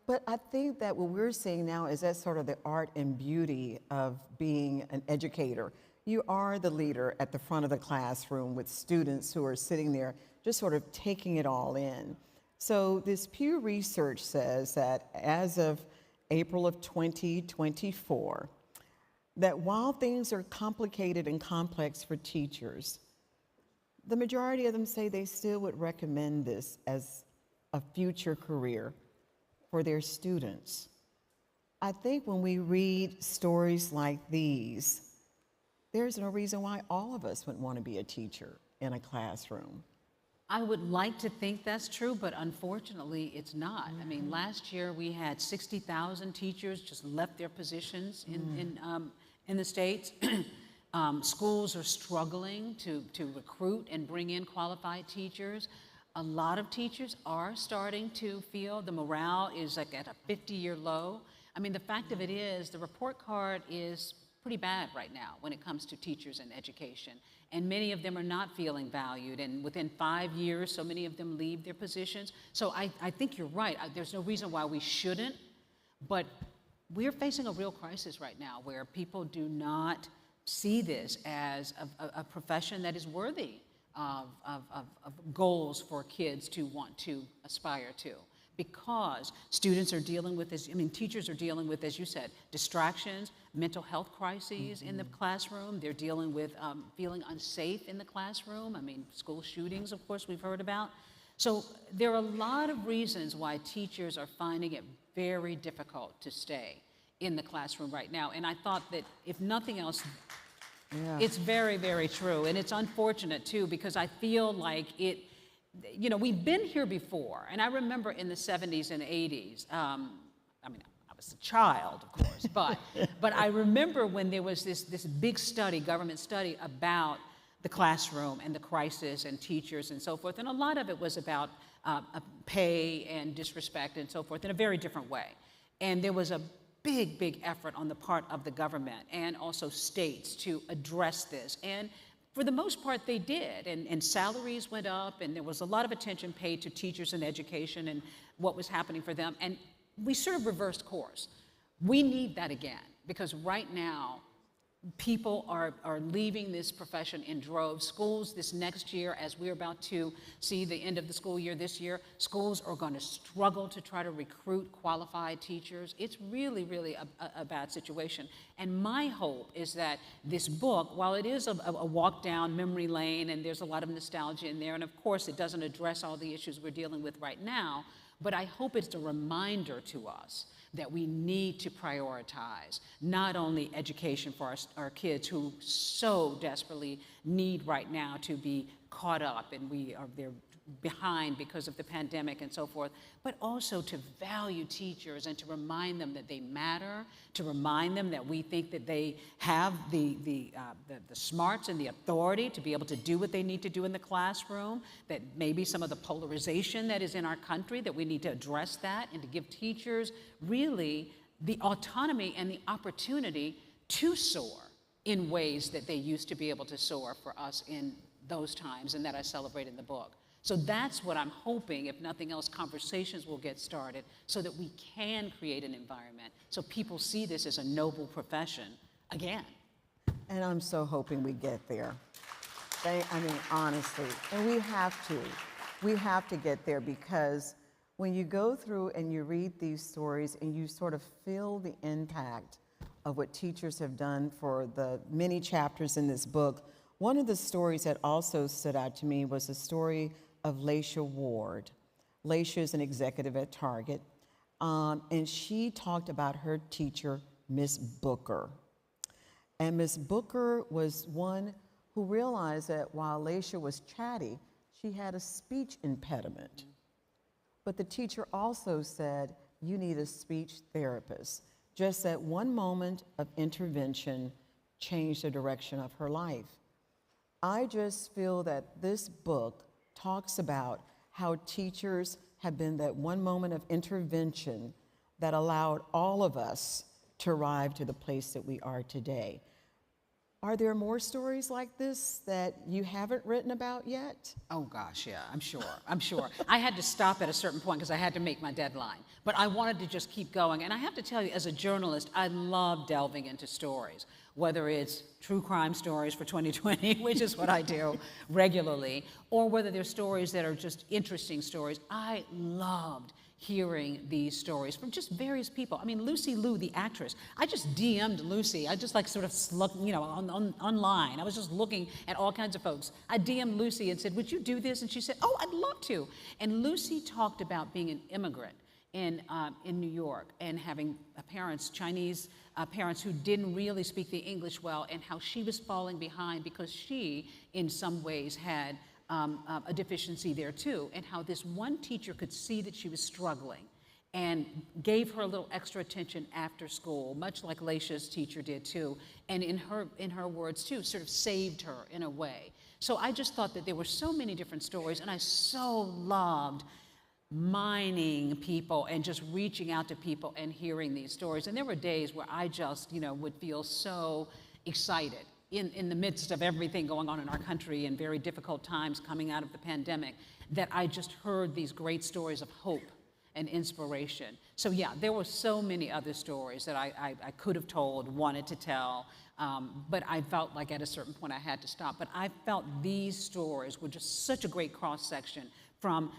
But I think that what we're seeing now is that sort of the art and beauty of being an educator. You are the leader at the front of the classroom with students who are sitting there just sort of taking it all in. So this Pew Research says that as of April of 2024, that while things are complicated and complex for teachers, the majority of them say they still would recommend this as a future career for their students. I think when we read stories like these, there's no reason why all of us would want to be a teacher in a classroom. I would like to think that's true, but unfortunately it's not. I mean, last year we had 60,000 teachers just left their positions in the States. Schools are struggling to recruit and bring in qualified teachers. A lot of teachers are starting to feel the morale is like at a 50-year low. I mean, the fact of it is the report card is pretty bad right now when it comes to teachers and education. And many of them are not feeling valued. And within 5 years, so many of them leave their positions. So I think you're right. There's no reason why we shouldn't. But we're facing a real crisis right now where people do not see this as a profession that is worthy of goals for kids to want to aspire to. Because students are dealing with this, teachers are dealing with, as you said, distractions, mental health crises in the classroom. They're dealing with feeling unsafe in the classroom. School shootings, of course, we've heard about. So there are a lot of reasons why teachers are finding it very difficult to stay in the classroom right now. And I thought that if nothing else, it's very, very true. And it's unfortunate too, because I feel like we've been here before. And I remember in the 70s and 80s, I was a child, of course, but I remember when there was this big study, government study about the classroom and the crisis and teachers and so forth. And a lot of it was about pay and disrespect and so forth in a very different way. And there was a big, big effort on the part of the government and also states to address this. And for the most part, they did. And salaries went up, and there was a lot of attention paid to teachers and education and what was happening for them. And we sort of reversed course. We need that again, because right now, people are leaving this profession in droves. Schools this next year, as we're about to see the end of the school year this year, schools are going to struggle to try to recruit qualified teachers. It's really, really a bad situation. And my hope is that this book, while it is a walk down memory lane and there's a lot of nostalgia in there, and of course it doesn't address all the issues we're dealing with right now, but I hope it's a reminder to us that we need to prioritize not only education for our kids who so desperately need right now to be caught up, and they're behind because of the pandemic and so forth, but also to value teachers and to remind them that they matter, to remind them that we think that they have the smarts and the authority to be able to do what they need to do in the classroom, that maybe some of the polarization that is in our country, that we need to address that and to give teachers really the autonomy and the opportunity to soar in ways that they used to be able to soar for us in those times and that I celebrate in the book. So that's what I'm hoping, if nothing else, conversations will get started so that we can create an environment so people see this as a noble profession again. And I'm so hoping we get there. Honestly, and we have to. We have to get there, because when you go through and you read these stories and you sort of feel the impact of what teachers have done for the many chapters in this book, one of the stories that also stood out to me was the story of Laisha Ward. Laisha is an executive at Target, and she talked about her teacher, Miss Booker. And Miss Booker was one who realized that while Laisha was chatty, she had a speech impediment. But the teacher also said, you need a speech therapist. Just that one moment of intervention changed the direction of her life. I just feel that this book talks about how teachers have been that one moment of intervention that allowed all of us to arrive to the place that we are today. Are there more stories like this that you haven't written about yet? Oh gosh, yeah, I'm sure. I had to stop at a certain point because I had to make my deadline, but I wanted to just keep going. And I have to tell you, as a journalist, I love delving into stories, whether it's true crime stories for 2020, which is what I do regularly, or whether they're stories that are just interesting stories. I loved hearing these stories from just various people. I mean, Lucy Liu, the actress, I just DM'd Lucy. I just sort of slugged, online. I was just looking at all kinds of folks. I DM'd Lucy and said, would you do this? And she said, oh, I'd love to. And Lucy talked about being an immigrant in New York and having parents, Chinese parents who didn't really speak the English well, and how she was falling behind because she, in some ways, had a deficiency there too, and how this one teacher could see that she was struggling and gave her a little extra attention after school, much like Laisha's teacher did too, and in her words too, sort of saved her in a way. So I just thought that there were so many different stories, and I so loved mining people and just reaching out to people and hearing these stories. And there were days where I just, would feel so excited in the midst of everything going on in our country and very difficult times coming out of the pandemic, that I just heard these great stories of hope and inspiration. So yeah, there were so many other stories that I could have told, wanted to tell, but I felt like at a certain point I had to stop. But I felt these stories were just such a great cross-section from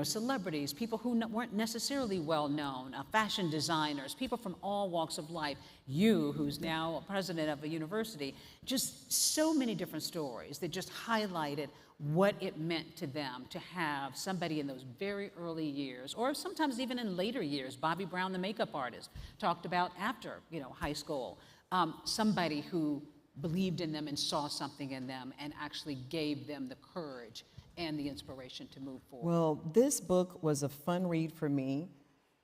celebrities, people who weren't necessarily well known, fashion designers, people from all walks of life, you, who's now president of a university, just so many different stories that just highlighted what it meant to them to have somebody in those very early years, or sometimes even in later years. Bobby Brown, the makeup artist, talked about after high school, somebody who believed in them and saw something in them and actually gave them the courage and the inspiration to move forward. Well, this book was a fun read for me.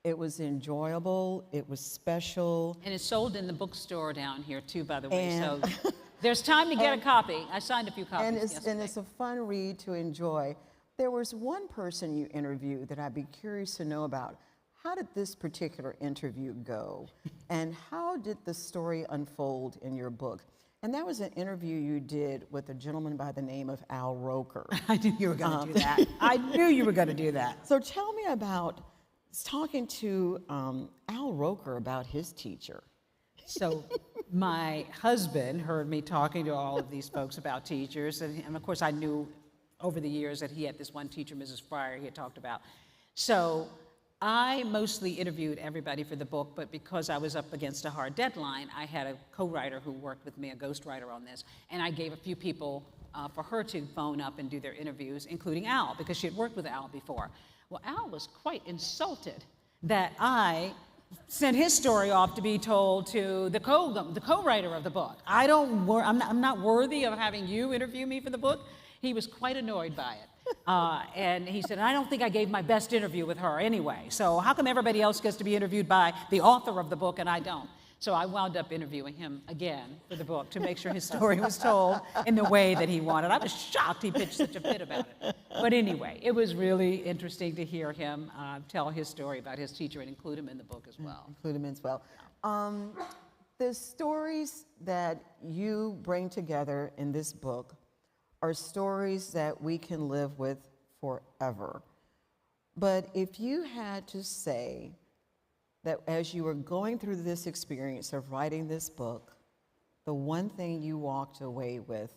It was enjoyable, it was special. And it's sold in the bookstore down here too, by the way, And- so there's time to get a copy. I signed a few copies yesterday. And it's a fun read to enjoy. There was one person you interviewed that I'd be curious to know about. How did this particular interview go? And how did the story unfold in your book? And that was an interview you did with a gentleman by the name of Al Roker. I knew you were going to do that. I knew you were going to do that. So tell me about talking to Al Roker about his teacher. So my husband heard me talking to all of these folks about teachers, and of course I knew over the years that he had this one teacher, Mrs. Fryer, he had talked about. So I mostly interviewed everybody for the book, but because I was up against a hard deadline, I had a co-writer who worked with me, a ghostwriter on this, and I gave a few people for her to phone up and do their interviews, including Al, because she had worked with Al before. Well, Al was quite insulted that I sent his story off to be told to the co-writer of the book. I'm not worthy of having you interview me for the book. He was quite annoyed by it. And he said, I don't think I gave my best interview with her anyway, so how come everybody else gets to be interviewed by the author of the book and I don't? So I wound up interviewing him again for the book to make sure his story was told in the way that he wanted. I was shocked he pitched such a fit about it. But anyway, it was really interesting to hear him tell his story about his teacher and include him in the book as well. Include him as well. The stories that you bring together in this book are stories that we can live with forever. But if you had to say that as you were going through this experience of writing this book, the one thing you walked away with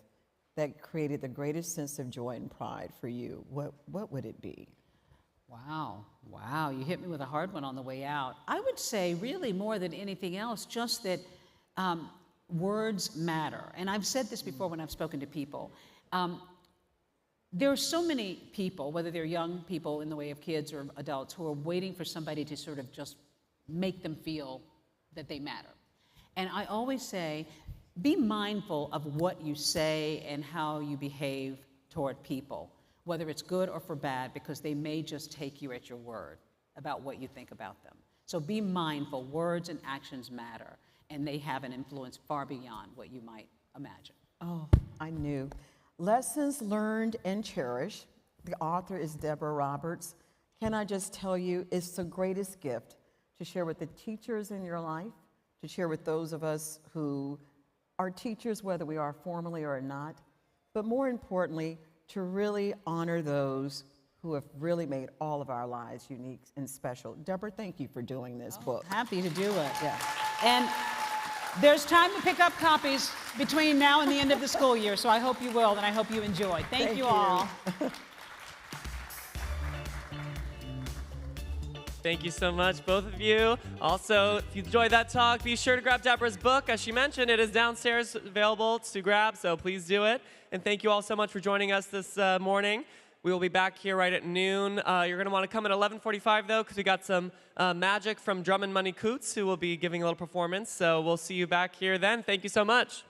that created the greatest sense of joy and pride for you, what would it be? Wow, you hit me with a hard one on the way out. I would say really more than anything else, just that words matter. And I've said this before when I've spoken to people. There are so many people, whether they're young people in the way of kids or adults, who are waiting for somebody to sort of just make them feel that they matter. And I always say, be mindful of what you say and how you behave toward people, whether it's good or for bad, because they may just take you at your word about what you think about them. So be mindful, words and actions matter, and they have an influence far beyond what you might imagine. Oh, I knew. Lessons Learned and Cherished. The author is Deborah Roberts. Can I just tell you, it's the greatest gift to share with the teachers in your life, to share with those of us who are teachers, whether we are formally or not, but more importantly, to really honor those who have really made all of our lives unique and special. Deborah, thank you for doing this book. Happy to do it. Yeah. And there's time to pick up copies between now and the end of the school year, so I hope you will, and I hope you enjoy. Thank you all. Thank you so much, both of you. Also, if you enjoyed that talk, be sure to grab Deborah's book. As she mentioned, it is downstairs available to grab, so please do it. And thank you all so much for joining us this morning. We will be back here right at noon. You're going to want to come at 11:45, though, because we got some magic from Drummond Money-Coutts, who will be giving a little performance. So we'll see you back here then. Thank you so much.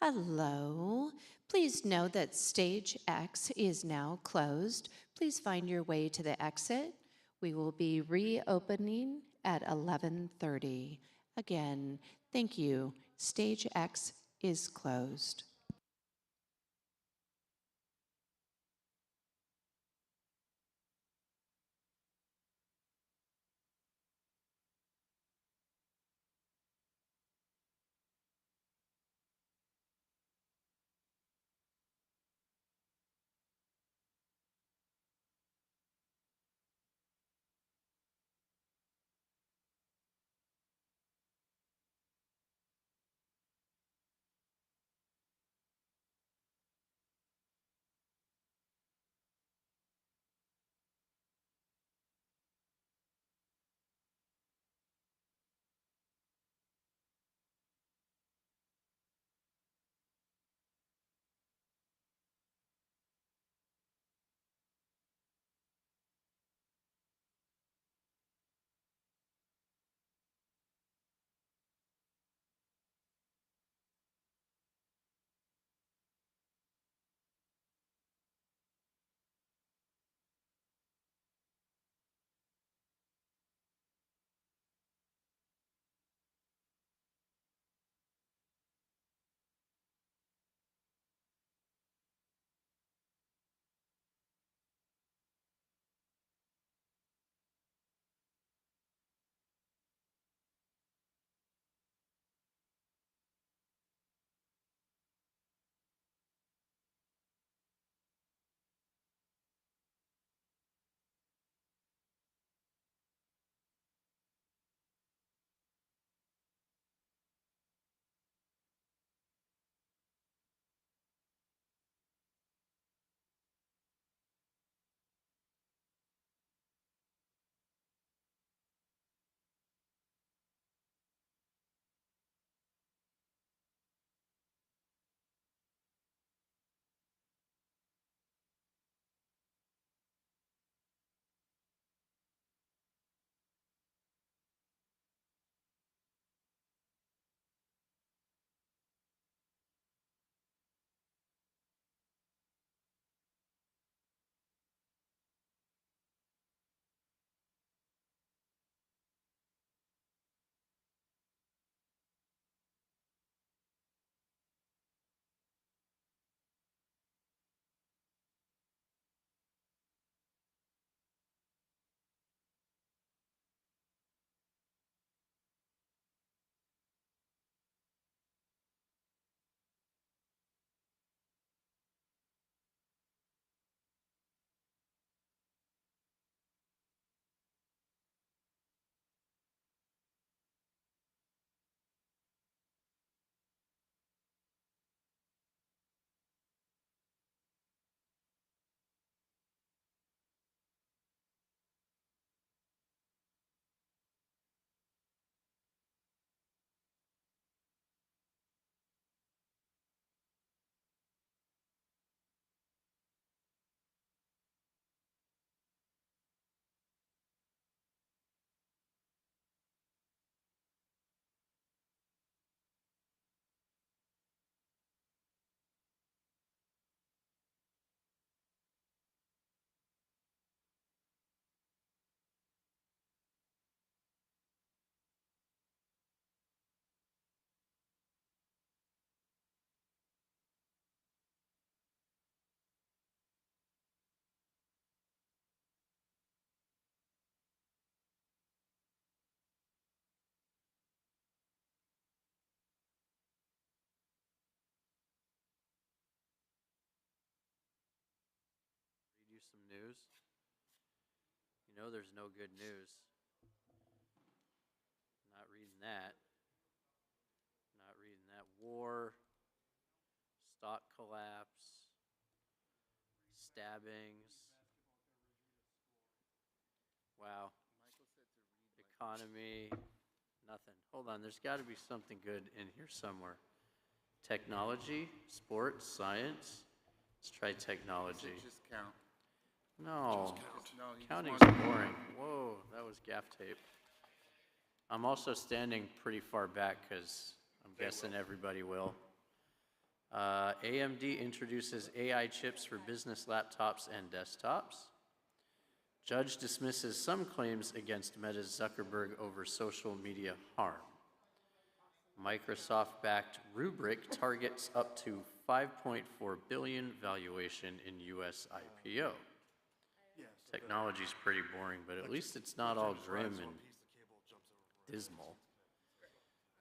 Hello. Please note that Stage X is now closed. Please find your way to the exit. We will be reopening at 11:30. Again, thank you. Stage X is closed. Read you some news. You know there's no good news. Not reading that. Not reading that. War, stock collapse, stabbings. Wow. Economy, nothing. Hold on, there's got to be something good in here somewhere. Technology, sports, science. Let's try technology. Just count. No, Just count. No, counting's just boring. Whoa, that was gaff tape. I'm also standing pretty far back because I'm guessing everybody will. AMD introduces AI chips for business laptops and desktops. Judge dismisses some claims against Meta's Zuckerberg over social media harm. Microsoft-backed Rubrik targets up to $5.4 billion valuation in U.S. IPO. Technology's pretty boring, but at least it's not all grim and dismal.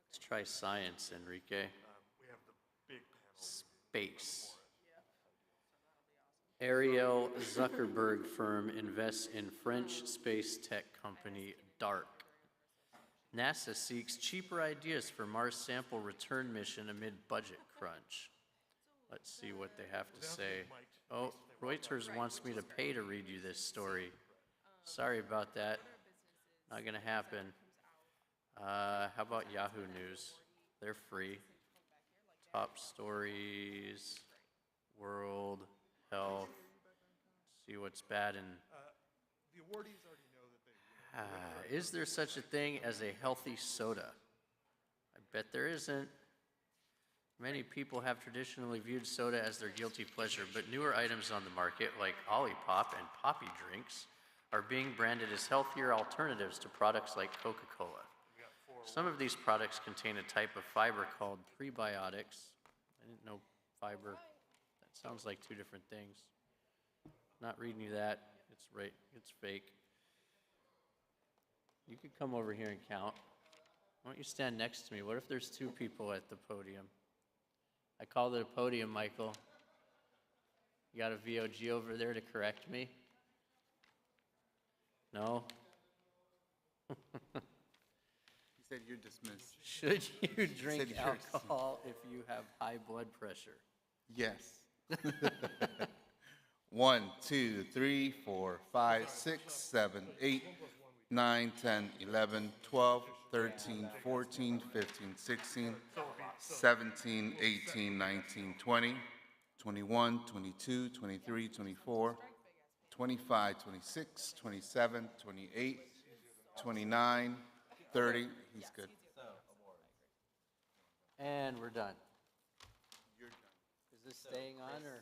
Let's try science, Enrique. Space. Ariel Zuckerberg firm invests in French space tech company DART. NASA seeks cheaper ideas for Mars sample return mission amid budget crunch. Let's see what they have to say. Oh, Reuters wants me to pay to read you this story. Sorry about that. Not gonna happen. How about Yahoo News? They're free. Top stories, world, health. See what's bad in. The awardees already know that they. Is there such a thing as a healthy soda? I bet there isn't. Many people have traditionally viewed soda as their guilty pleasure, but newer items on the market, like Olipop and Poppy drinks, are being branded as healthier alternatives to products like Coca-Cola. Some of these products contain a type of fiber called prebiotics. I didn't know fiber. That sounds like two different things. Not reading you that. It's right. It's fake. You could come over here and count. Why don't you stand next to me? What if there's two people at the podium? I called it a podium, Michael. You got a VOG over there to correct me? No? He said you're dismissed. Should you drink alcohol if you have high blood pressure? Yes. 1, 2, 3, 4, 5, 6, 7, 8, 9, 10, 11, 12, 13, 14, 15, 16, 17, 18, 19, 20, 21, 22, 23, 24, 25, 26, 27, 28, 29, 30. He's good. And we're done. Is this staying on or?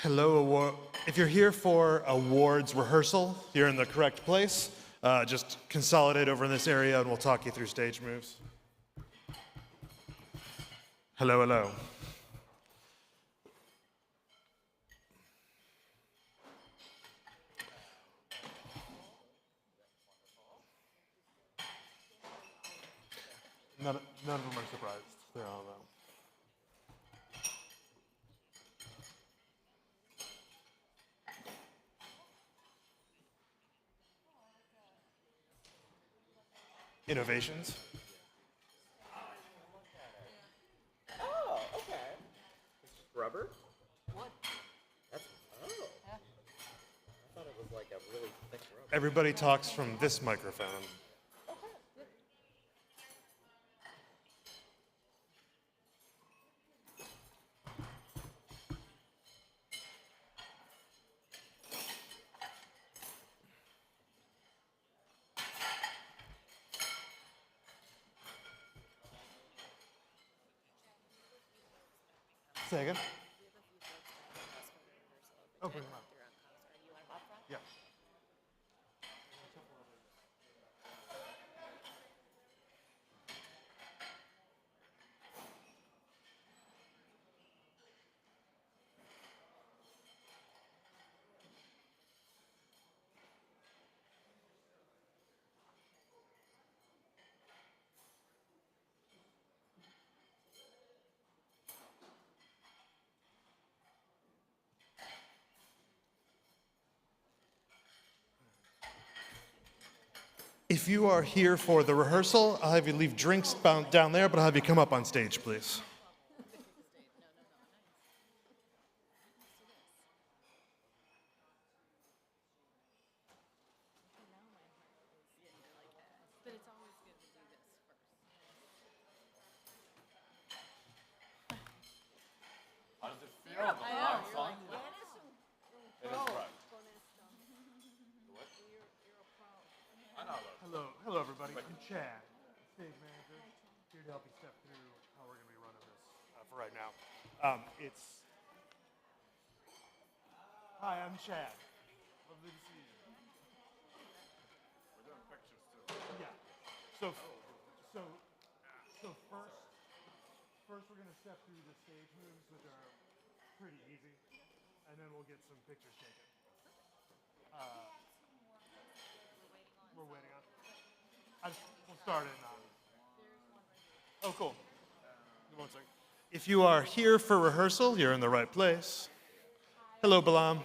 Hello, award. If you're here for awards rehearsal, you're in the correct place. Just consolidate over in this area and we'll talk you through stage moves. Hello, hello. None of them are surprised. They're all though. Innovations. Oh, okay. It's just rubber? What? That's, oh. I thought it was like a really thick rubber. Everybody talks from this microphone. Say again? Oh, bring them up. Yeah. If you are here for the rehearsal, I'll have you leave drinks down there, but I'll have you come up on stage, please. How does it feel? The live song? It is right. Hello, everybody. I'm Chad, stage manager, here to help you step through how we're going to be running this for right now. Hi, I'm Chad. Lovely to see you. We're doing pictures too. Yeah. So first we're going to step through the stage moves, which are pretty easy, and then we'll get some pictures taken. We're waiting on. We'll start in. Oh, cool. Give 1 second. If you are here for rehearsal, you're in the right place. Hello, Bethlam.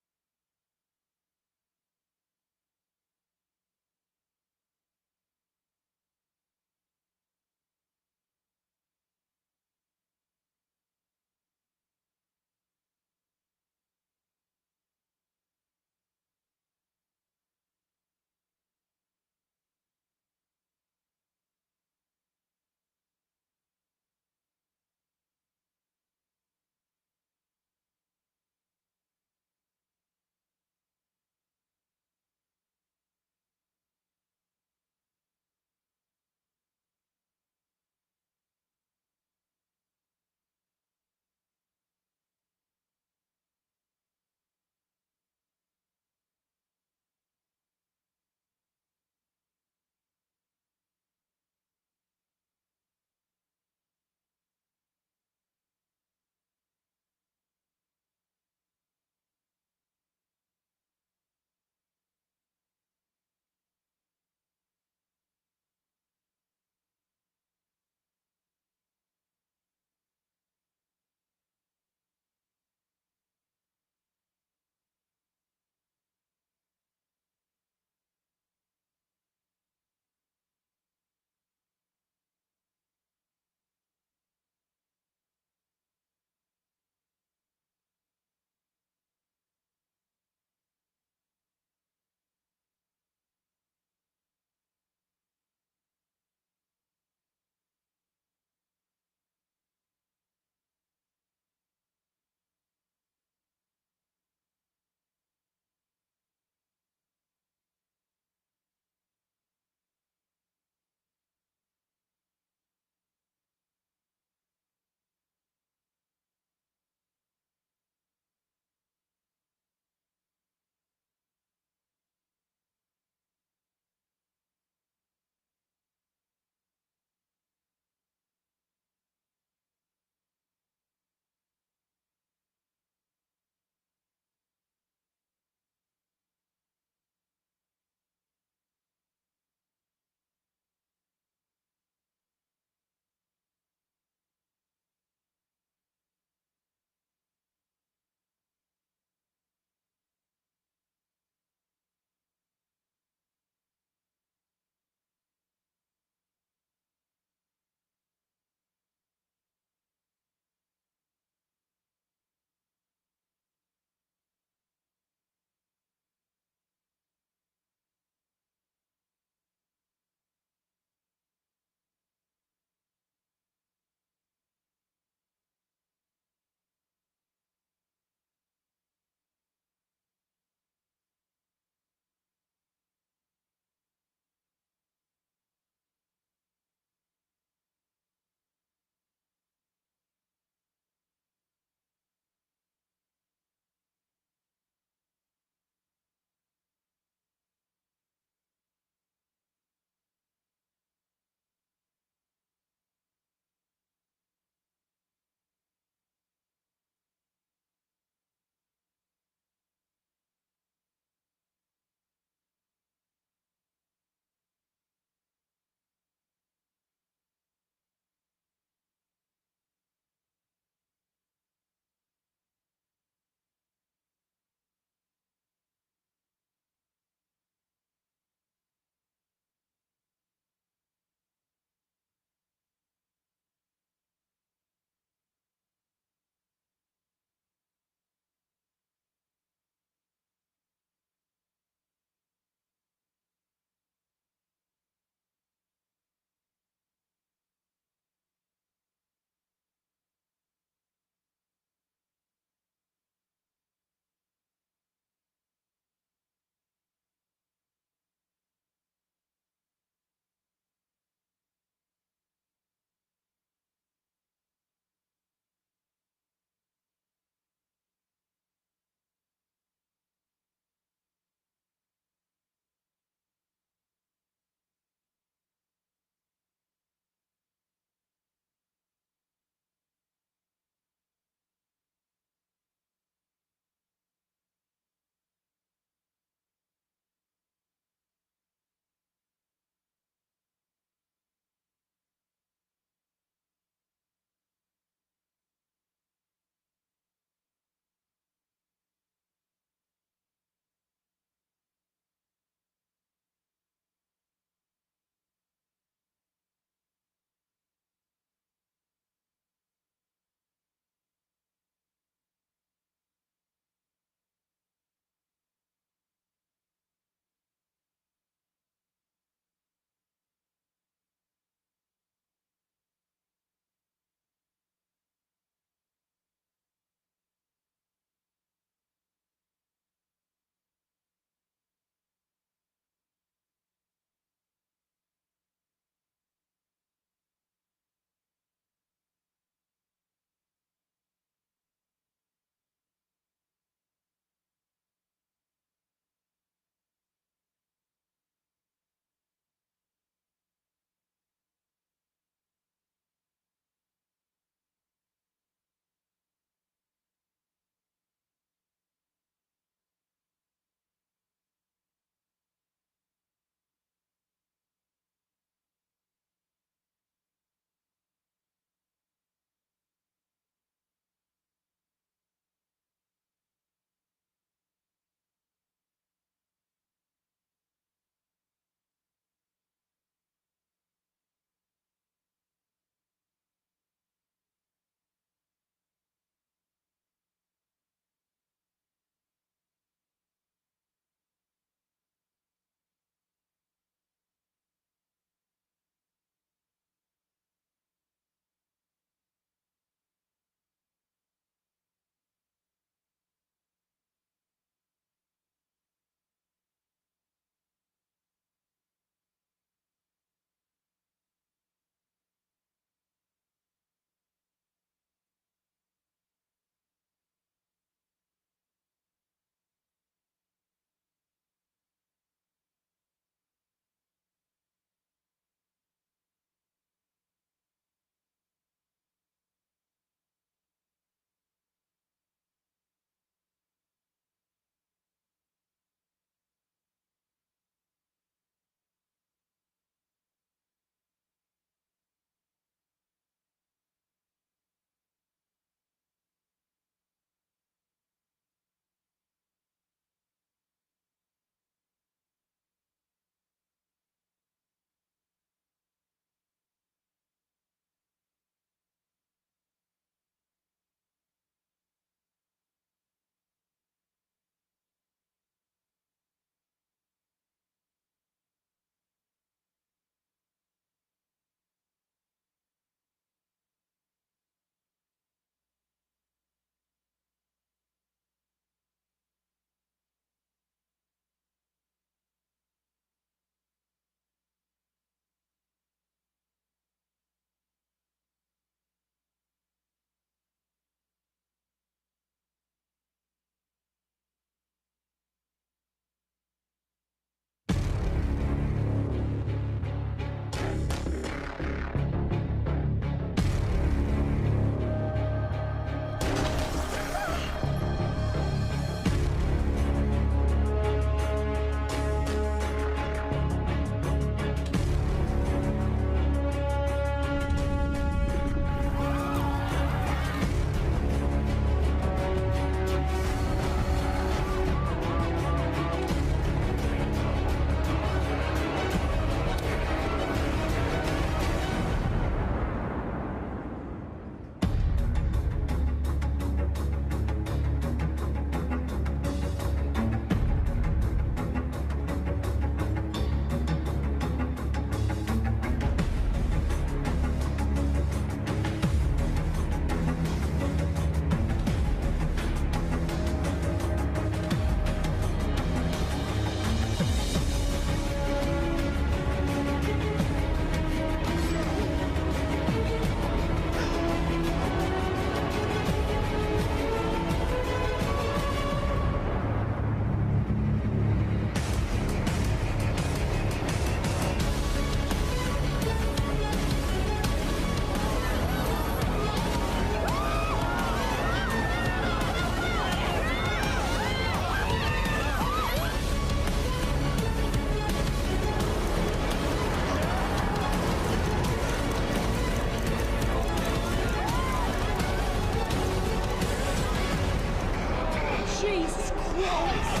Jesus Christ.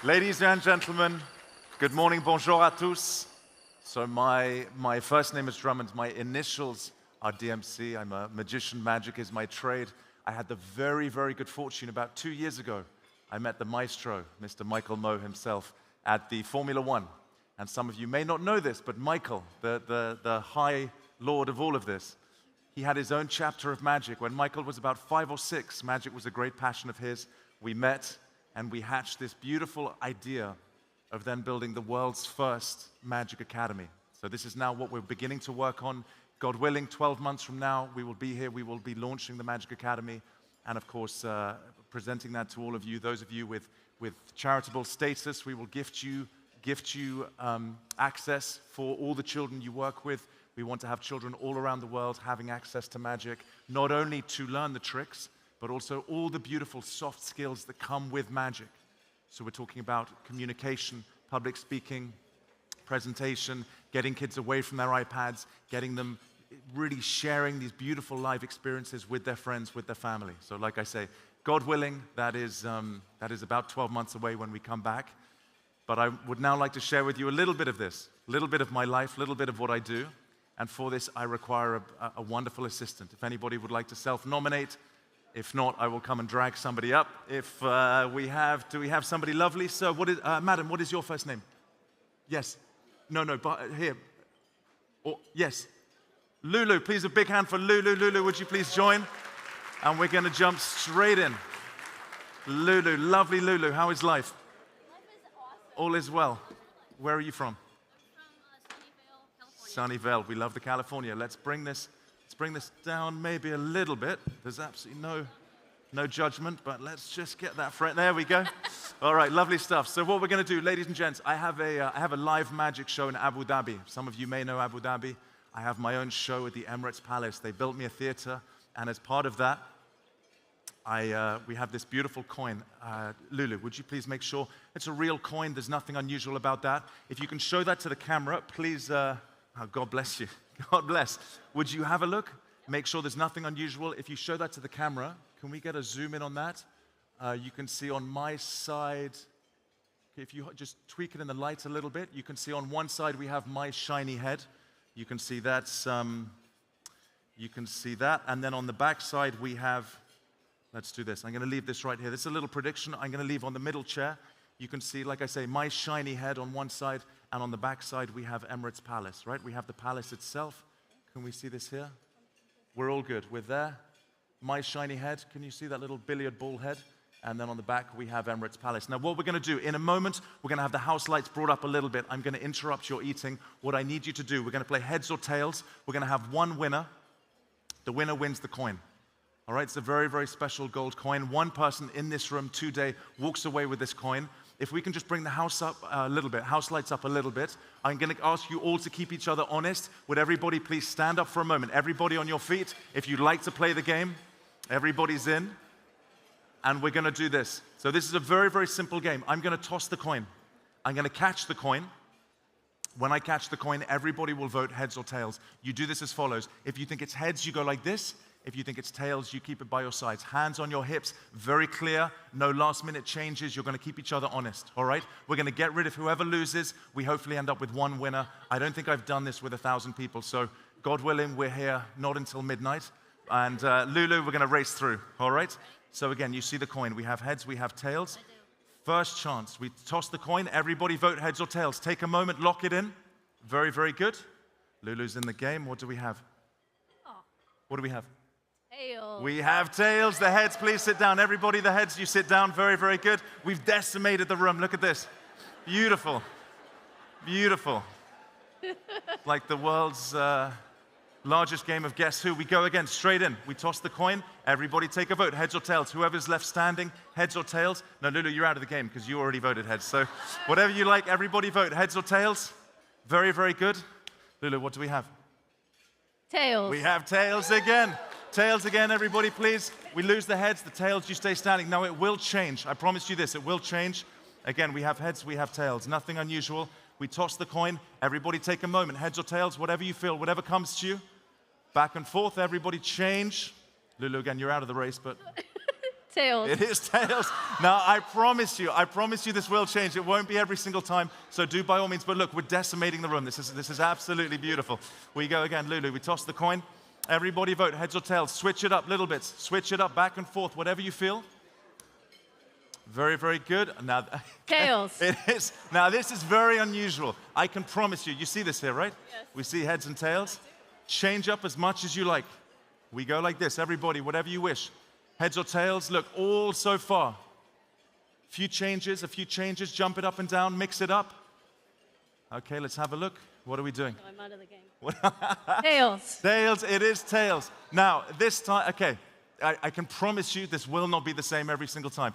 Ladies and gentlemen, good morning, bonjour à tous. So my first name is Drummond, my initials are DMC. I'm a magician, magic is my trade. I had the very, very good fortune about 2 years ago. I met the maestro, Mr. Michael Moe himself, at the Formula One. And some of you may not know this, but Michael, the high lord of all of this, he had his own chapter of magic. When Michael was about 5 or 6, magic was a great passion of his. We met and we hatched this beautiful idea of then building the world's first magic academy. So this is now what we're beginning to work on. God willing, 12 months from now, we will be here. We will be launching the Magic Academy and, of course, presenting that to all of you. Those of you with charitable status, we will gift you access for all the children you work with. We want to have children all around the world having access to magic, not only to learn the tricks, but also all the beautiful soft skills that come with magic. So we're talking about communication, public speaking, presentation, getting kids away from their iPads, getting them really sharing these beautiful live experiences with their friends, with their family. So like I say, God willing, that is about 12 months away when we come back. But I would now like to share with you a little bit of this, a little bit of my life, a little bit of what I do. And for this, I require a wonderful assistant. If anybody would like to self-nominate, if not, I will come and drag somebody up. If do we have somebody lovely? So madam, what is your first name? Yes. No, but here. Yes. Lulu, please a big hand for Lulu. Lulu, would you please join? And we're going to jump straight in. Lulu, lovely Lulu, how is life? Life is awesome. All is well. Where are you from? I'm from Sunnyvale, California. Sunnyvale, we love the California. Let's bring this down maybe a little bit. There's absolutely no judgment, but let's just get that friend. There we go. All right, lovely stuff. So what we're going to do, ladies and gents, I have a live magic show in Abu Dhabi. Some of you may know Abu Dhabi. I have my own show at the Emirates Palace. They built me a theater, and as part of that, we have this beautiful coin. Lulu, would you please make sure it's a real coin? There's nothing unusual about that. If you can show that to the camera, please. God bless you. God bless. Would you have a look? Make sure there's nothing unusual. If you show that to the camera, can we get a zoom in on that? You can see on my side, if you just tweak it in the light a little bit, you can see on one side we have my shiny head. You can see that's, you can see that. And then on the back side we have, let's do this. I'm going to leave this right here. This is a little prediction. I'm going to leave on the middle chair. You can see, like I say, my shiny head on one side, and on the back side we have Emirates Palace, right? We have the palace itself. Can we see this here? We're all good. We're there. My shiny head. Can you see that little billiard ball head? And then on the back we have Emirates Palace. Now what we're going to do, in a moment, we're going to have the house lights brought up a little bit. I'm going to interrupt your eating. What I need you to do, we're going to play heads or tails. We're going to have one winner. The winner wins the coin. All right, it's a very, very special gold coin. One person in this room today walks away with this coin. If we can just bring the house up a little bit, house lights up a little bit. I'm going to ask you all to keep each other honest. Would everybody please stand up for a moment? Everybody on your feet. If you'd like to play the game, everybody's in. And we're going to do this. So this is a very, very simple game. I'm going to toss the coin. I'm going to catch the coin. When I catch the coin, everybody will vote heads or tails. You do this as follows. If you think it's heads, you go like this. If you think it's tails, you keep it by your sides. Hands on your hips, very clear. No last-minute changes. You're going to keep each other honest, all right? We're going to get rid of whoever loses. We hopefully end up with one winner. I don't think I've done this with 1,000 people, so God willing, we're here not until midnight. And Lulu, we're going to race through, all right? So again, you see the coin. We have heads, we have tails. First chance. We toss the coin. Everybody vote heads or tails. Take a moment, lock it in. Very, very good. Lulu's in the game. What do we have? What do we have? Tails. We have tails. The heads, please sit down. Everybody, the heads, you sit down. Very, very good. We've decimated the room. Look at this. Beautiful. Beautiful. Like the world's largest game of Guess Who. We go again, straight in. We toss the coin. Everybody take a vote. Heads or tails. Whoever's left standing, heads or tails. No, Lulu, you're out of the game because you already voted heads. So whatever you like, everybody vote. Heads or tails. Very, very good. Lulu, what do we have? Tails. We have tails again. Tails again, everybody, please. We lose the heads, the tails, you stay standing. Now, it will change. I promise you this, it will change. Again, we have heads, we have tails. Nothing unusual. We toss the coin. Everybody take a moment. Heads or tails, whatever you feel, whatever comes to you. Back and forth. Everybody change. Lulu, again, you're out of the race, but... Tails. It is tails. Now, I promise you this will change. It won't be every single time, so do by all means. But look, we're decimating the room. This is absolutely beautiful. We go again, Lulu. We toss the coin. Everybody vote, heads or tails. Switch it up, little bits. Switch it up, back and forth, whatever you feel. Very, very good. Now, Tails. It is. Now, this is very unusual. I can promise you. You see this here, right? Yes. We see heads and tails. Change up as much as you like. We go like this. Everybody, whatever you wish. Heads or tails, look, all so far. A few changes, jump it up and down, mix it up. Okay, let's have a look. What are we doing? I'm out of the game. Tails. Tails, it is tails. Now, this time, okay, I can promise you this will not be the same every single time.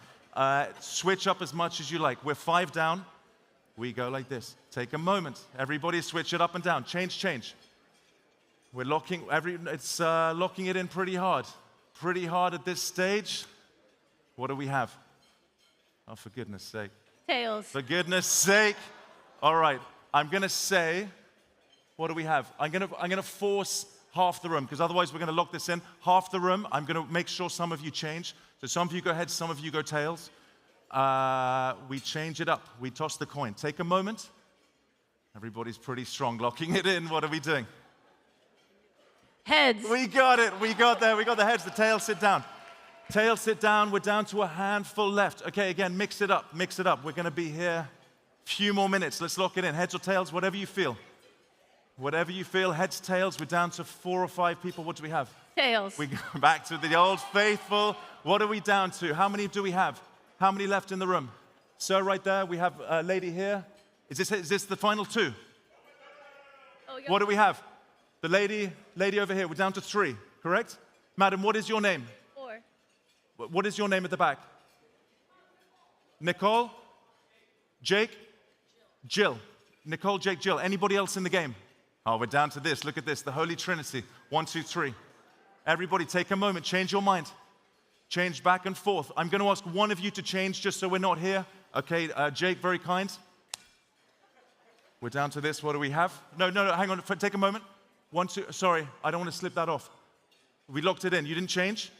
Switch up as much as you like. We're 5 down. We go like this. Take a moment. Everybody switch it up and down. Change. We're locking, locking it in pretty hard. Pretty hard at this stage. What do we have? Oh, for goodness sake. Tails. For goodness sake. All right, I'm going to say, what do we have? I'm going to force half the room, because otherwise we're going to lock this in. Half the room, I'm going to make sure some of you change. So some of you go heads, some of you go tails. We change it up. We toss the coin. Take a moment. Everybody's pretty strong. Locking it in. What are we doing? Heads. We got it. We got there. We got the heads. The tails sit down. Tails sit down. We're down to a handful left. Okay, again, mix it up. Mix it up. We're going to be here a few more minutes. Let's lock it in. Heads or tails, whatever you feel. Whatever you feel. Heads, tails. We're down to 4 or 5 people. What do we have? Tails. We go back to the old faithful. What are we down to? How many do we have? How many left in the room? So right there, we have a lady here. Is this the final 2? Oh, what do we have? The lady over here, we're down to 3, correct? Madam, what is your name? 4. What is your name at the back? Nicole? Jake? Jill. Nicole, Jake, Jill. Anybody else in the game? Oh, we're down to this. Look at this, the Holy Trinity. 1, 2, 3. Everybody take a moment, change your mind. Change back and forth. I'm going to ask one of you to change just so we're not here. Okay, Jake, very kind. We're down to this. What do we have? No, hang on. Take a moment. 1, 2. Sorry, I don't want to slip that off. We locked it in. You didn't change?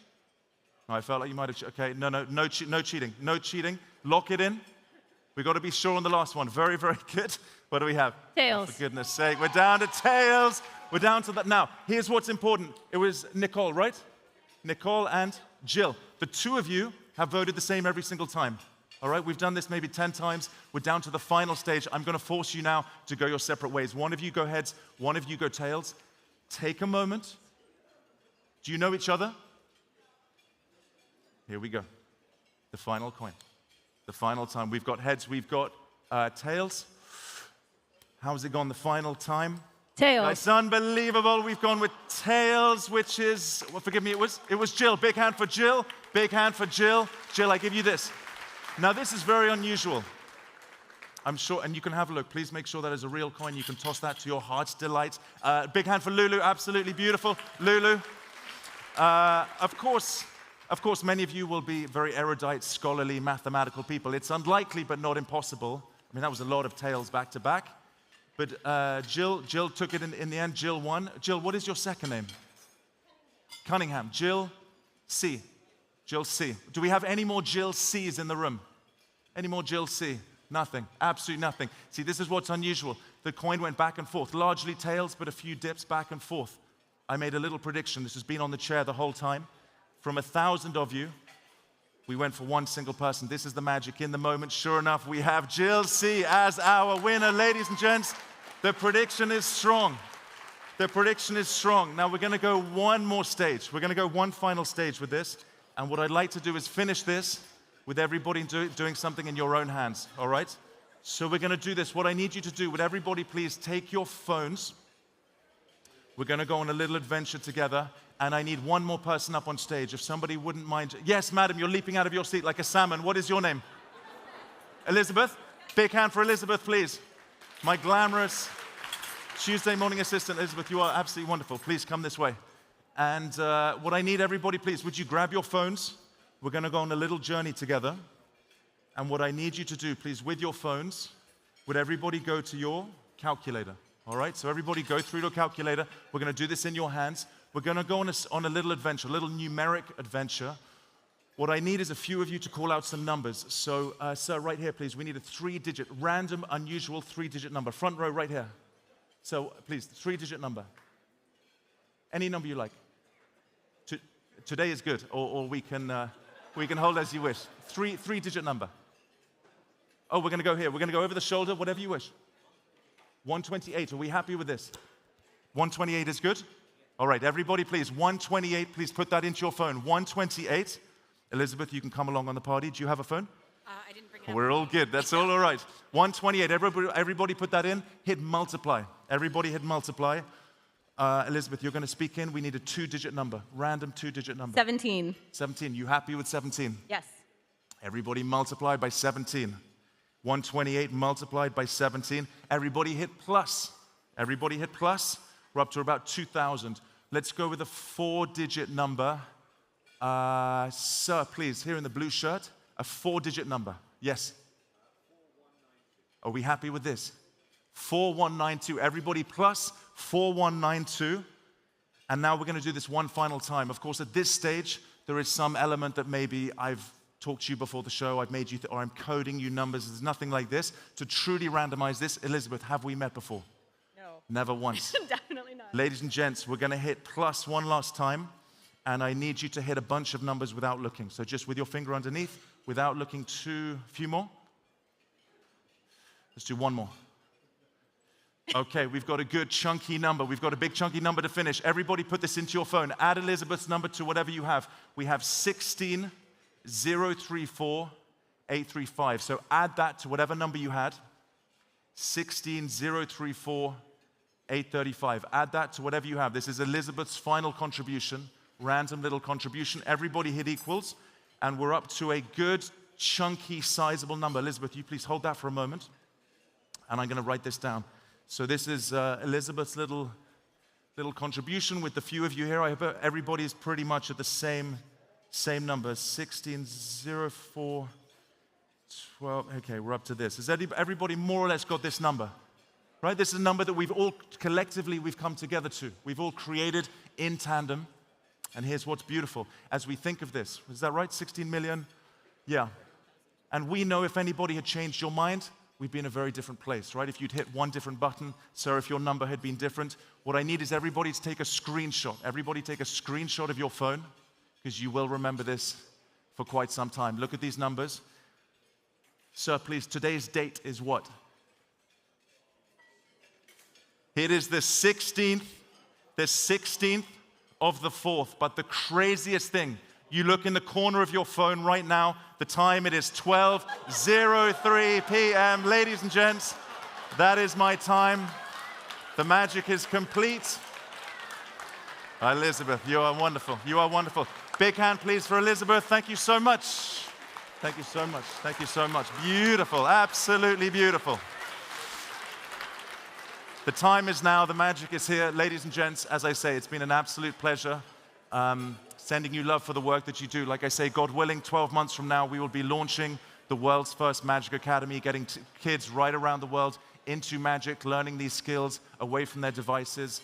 Oh, I felt like you might have. Okay, no cheating. No cheating. Lock it in. We got to be sure on the last one. Very, very good. What do we have? Tails. Oh, for goodness sake, we're down to tails. We're down to that. Now, here's what's important. It was Nicole, right? Nicole and Jill. The 2 of you have voted the same every single time. All right, we've done this maybe 10 times. We're down to the final stage. I'm going to force you now to go your separate ways. One of you go heads, one of you go tails. Take a moment. Do you know each other? Here we go. The final coin. The final time. We've got heads, we've got tails. How's it gone the final time? Tails. It's unbelievable. We've gone with tails, which is, well, forgive me, it was Jill. Big hand for Jill. Big hand for Jill. Jill, I give you this. Now, this is very unusual. I'm sure, and you can have a look. Please make sure that is a real coin. You can toss that to your heart's delight. Big hand for Lulu. Absolutely beautiful. Lulu. Of course, many of you will be very erudite, scholarly, mathematical people. It's unlikely, but not impossible. I mean, that was a lot of tails back to back. But Jill took it in the end. Jill won. Jill, what is your second name? Cunningham. Jill C. Jill C. Do we have any more Jill C's in the room? Any more Jill C? Nothing. Absolutely nothing. See, this is what's unusual. The coin went back and forth. Largely tails, but a few dips back and forth. I made a little prediction. This has been on the chair the whole time. From 1,000 of you, we went for one single person. This is the magic in the moment. Sure enough, we have Jill C. as our winner. Ladies and gents, the prediction is strong. The prediction is strong. Now we're going to go one more stage. We're going to go one final stage with this. And what I'd like to do is finish this with everybody doing something in your own hands, all right? So we're going to do this. What I need you to do, would everybody please take your phones. We're going to go on a little adventure together. And I need one more person up on stage. If somebody wouldn't mind. Yes, madam, you're leaping out of your seat like a salmon. What is your name? Elizabeth? Big hand for Elizabeth, please. My glamorous Tuesday morning assistant, Elizabeth, you are absolutely wonderful. Please come this way. And what I need everybody, please, would you grab your phones? We're going to go on a little journey together. And what I need you to do, please, with your phones, would everybody go to your calculator? All right, so everybody go through your calculator. We're going to do this in your hands. We're going to go on a little adventure, a little numeric adventure. What I need is a few of you to call out some numbers. So, sir, right here, please. We need a 3-digit, random, unusual 3-digit number. Front row, right here. So, please, 3-digit number. Any number you like. Today is good, or we can hold as you wish. 3-digit number. Oh, we're going to go here. We're going to go over the shoulder, whatever you wish. 128. Are we happy with this? 128 is good? All right, everybody, please. 128, please put that into your phone. 128. Elizabeth, you can come along on the party. Do you have a phone? I didn't bring it up. We're all good. That's all right. 128. Everybody put that in. Hit multiply. Everybody hit multiply. Elizabeth, you're going to speak in. We need a 2-digit number. Random 2-digit number. 17. 17. You happy with 17? Yes. Everybody multiply by 17. 128 multiplied by 17. Everybody hit plus. Everybody hit plus. We're up to about 2,000. Let's go with a 4-digit number. Sir, please, here in the blue shirt, a 4-digit number. Yes. Are we happy with this? 4192. Everybody plus 4192. And now we're going to do this one final time. Of course, at this stage, there is some element that maybe I've talked to you before the show, I've made you, or I'm coding you numbers. There's nothing like this. To truly randomize this, Elizabeth, have we met before? No. Never once. Definitely not. Ladies and gents, we're going to hit plus one last time, and I need you to hit a bunch of numbers without looking. So just with your finger underneath, without looking too, few more. Let's do one more. Okay, we've got a good chunky number. We've got a big chunky number to finish. Everybody put this into your phone. Add Elizabeth's number to whatever you have. We have 16,034,835. So add that to whatever number you had. 16,034,835. Add that to whatever you have. This is Elizabeth's final contribution. Random little contribution. Everybody hit equals. And we're up to a good, chunky, sizable number. Elizabeth, you please hold that for a moment. And I'm going to write this down. So this is Elizabeth's little contribution with the few of you here. I hope everybody is pretty much at the same number. 16,034,12. Okay, we're up to this. Has everybody more or less got this number? Right? This is a number that we've all collectively come together to. We've all created in tandem. And here's what's beautiful. As we think of this, is that right? 16 million? Yeah. And we know if anybody had changed your mind, we'd be in a very different place, right? If you'd hit one different button, sir, if your number had been different, what I need is everybody to take a screenshot. Everybody take a screenshot of your phone, because you will remember this for quite some time. Look at these numbers. Sir, please, today's date is what? It is the 16th of the 4th. But the craziest thing, you look in the corner of your phone right now, the time, it is 12:03 p.m. Ladies and gents, that is my time. The magic is complete. Elizabeth, you are wonderful. You are wonderful. Big hand, please, for Elizabeth. Thank you so much. Thank you so much. Thank you so much. Beautiful. Absolutely beautiful. The time is now. The magic is here. Ladies and gents, as I say, it's been an absolute pleasure. Sending you love for the work that you do. Like I say, God willing, 12 months from now, we will be launching the world's first Magic Academy, getting kids right around the world into magic, learning these skills away from their devices.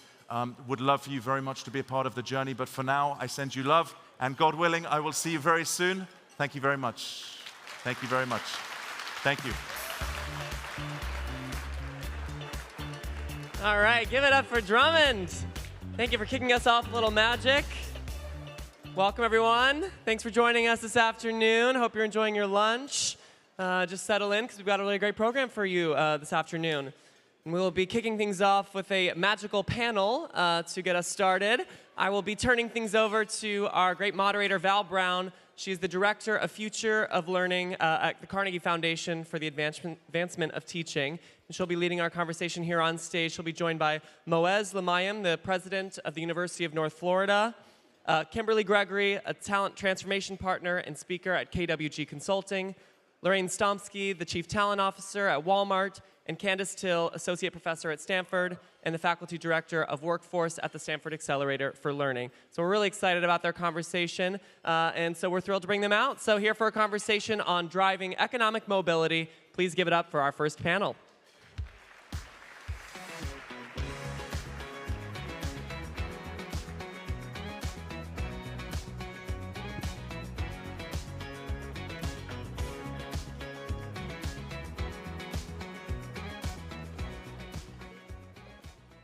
Would love for you very much to be a part of the journey. But for now, I send you love. And God willing, I will see you very soon. Thank you very much. Thank you very much. Thank you. All right, give it up for Drummond. Thank you for kicking us off with a little magic. Welcome, everyone. Thanks for joining us this afternoon. Hope you're enjoying your lunch. Just settle in, because we've got a really great program for you this afternoon. And we'll be kicking things off with a magical panel to get us started. I will be turning things over to our great moderator, Val Brown. She's the Director of Future of Learning at the Carnegie Foundation for the Advancement of Teaching. And she'll be leading our conversation here on stage. She'll be joined by Moez Limayem, the President of the University of North Florida, Kimberley Gregorie, a talent transformation partner and speaker at KWG Consulting, Lorraine Stomski, the Chief Talent Officer at Walmart, and Candace Thille, Associate Professor at Stanford and the Faculty Director of Workforce at the Stanford Accelerator for Learning. So we're really excited about their conversation, and so we're thrilled to bring them out. So here for a conversation on driving economic mobility, please give it up for our first panel.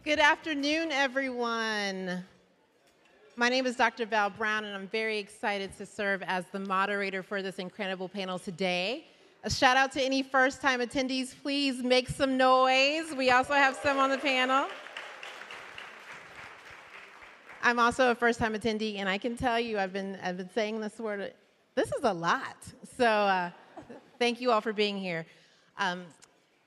Good afternoon, everyone. My name is Dr. Val Brown, and I'm very excited to serve as the moderator for this incredible panel today. A shout out to any first-time attendees. Please make some noise. We also have some on the panel. I'm also a first-time attendee, and I can tell you I've been saying this word. This is a lot. So thank you all for being here.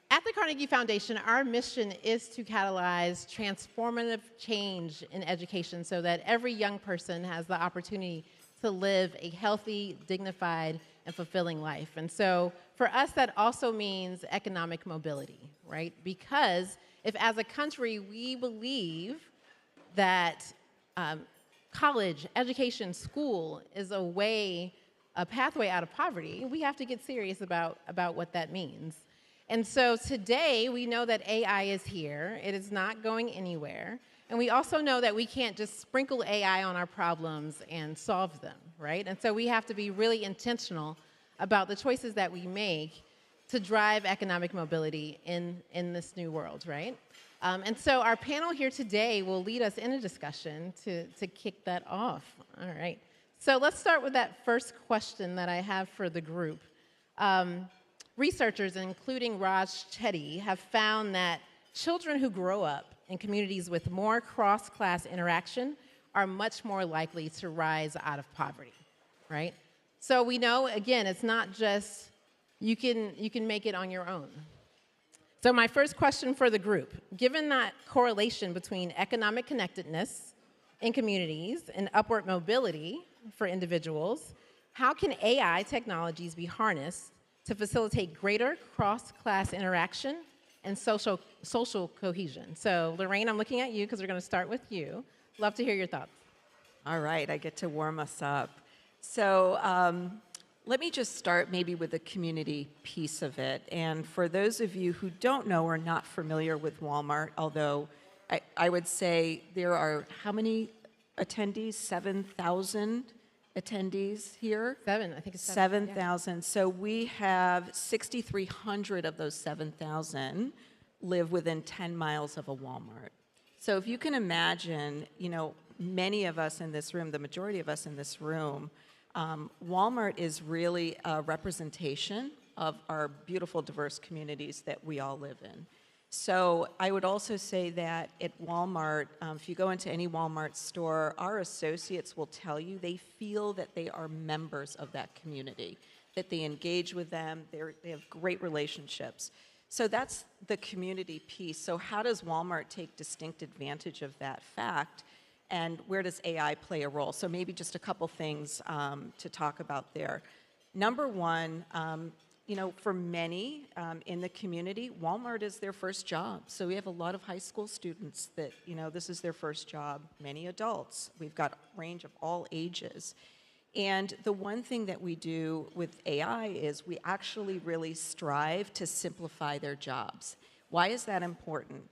At the Carnegie Foundation, our mission is to catalyze transformative change in education so that every young person has the opportunity to live a healthy, dignified, and fulfilling life. And so for us, that also means economic mobility, right? Because if as a country we believe that college, education, school is a pathway out of poverty, we have to get serious about what that means. And so today, we know that AI is here. It is not going anywhere. And we also know that we can't just sprinkle AI on our problems and solve them, right? And so we have to be really intentional about the choices that we make to drive economic mobility in this new world, right? And so our panel here today will lead us in a discussion to kick that off. All right. So let's start with that first question that I have for the group. Researchers, including Raj Chetty, have found that children who grow up in communities with more cross-class interaction are much more likely to rise out of poverty, right? So we know, again, it's not just you can make it on your own. So my first question for the group, given that correlation between economic connectedness in communities and upward mobility for individuals, how can AI technologies be harnessed to facilitate greater cross-class interaction and social cohesion? So Lorraine, I'm looking at you because we're going to start with you. Love to hear your thoughts. All right, I get to warm us up. So let me just start maybe with the community piece of it. And for those of you who don't know or not familiar with Walmart, although I would say there are how many attendees? 7,000 attendees here? I think it's 7,000. Yeah. So we have 6,300 of those 7,000 live within 10 miles of a Walmart. So if you can imagine, many of us in this room, the majority of us in this room, Walmart is really a representation of our beautiful, diverse communities that we all live in. So I would also say that at Walmart, if you go into any Walmart store, our associates will tell you they feel that they are members of that community, that they engage with them, they have great relationships. So that's the community piece. So how does Walmart take distinct advantage of that fact, and where does AI play a role? So maybe just a couple things to talk about there. Number one, for many in the community, Walmart is their first job. So we have a lot of high school students that, this is their first job, many adults. We've got a range of all ages. And the one thing that we do with AI is we actually really strive to simplify their jobs. Why is that important?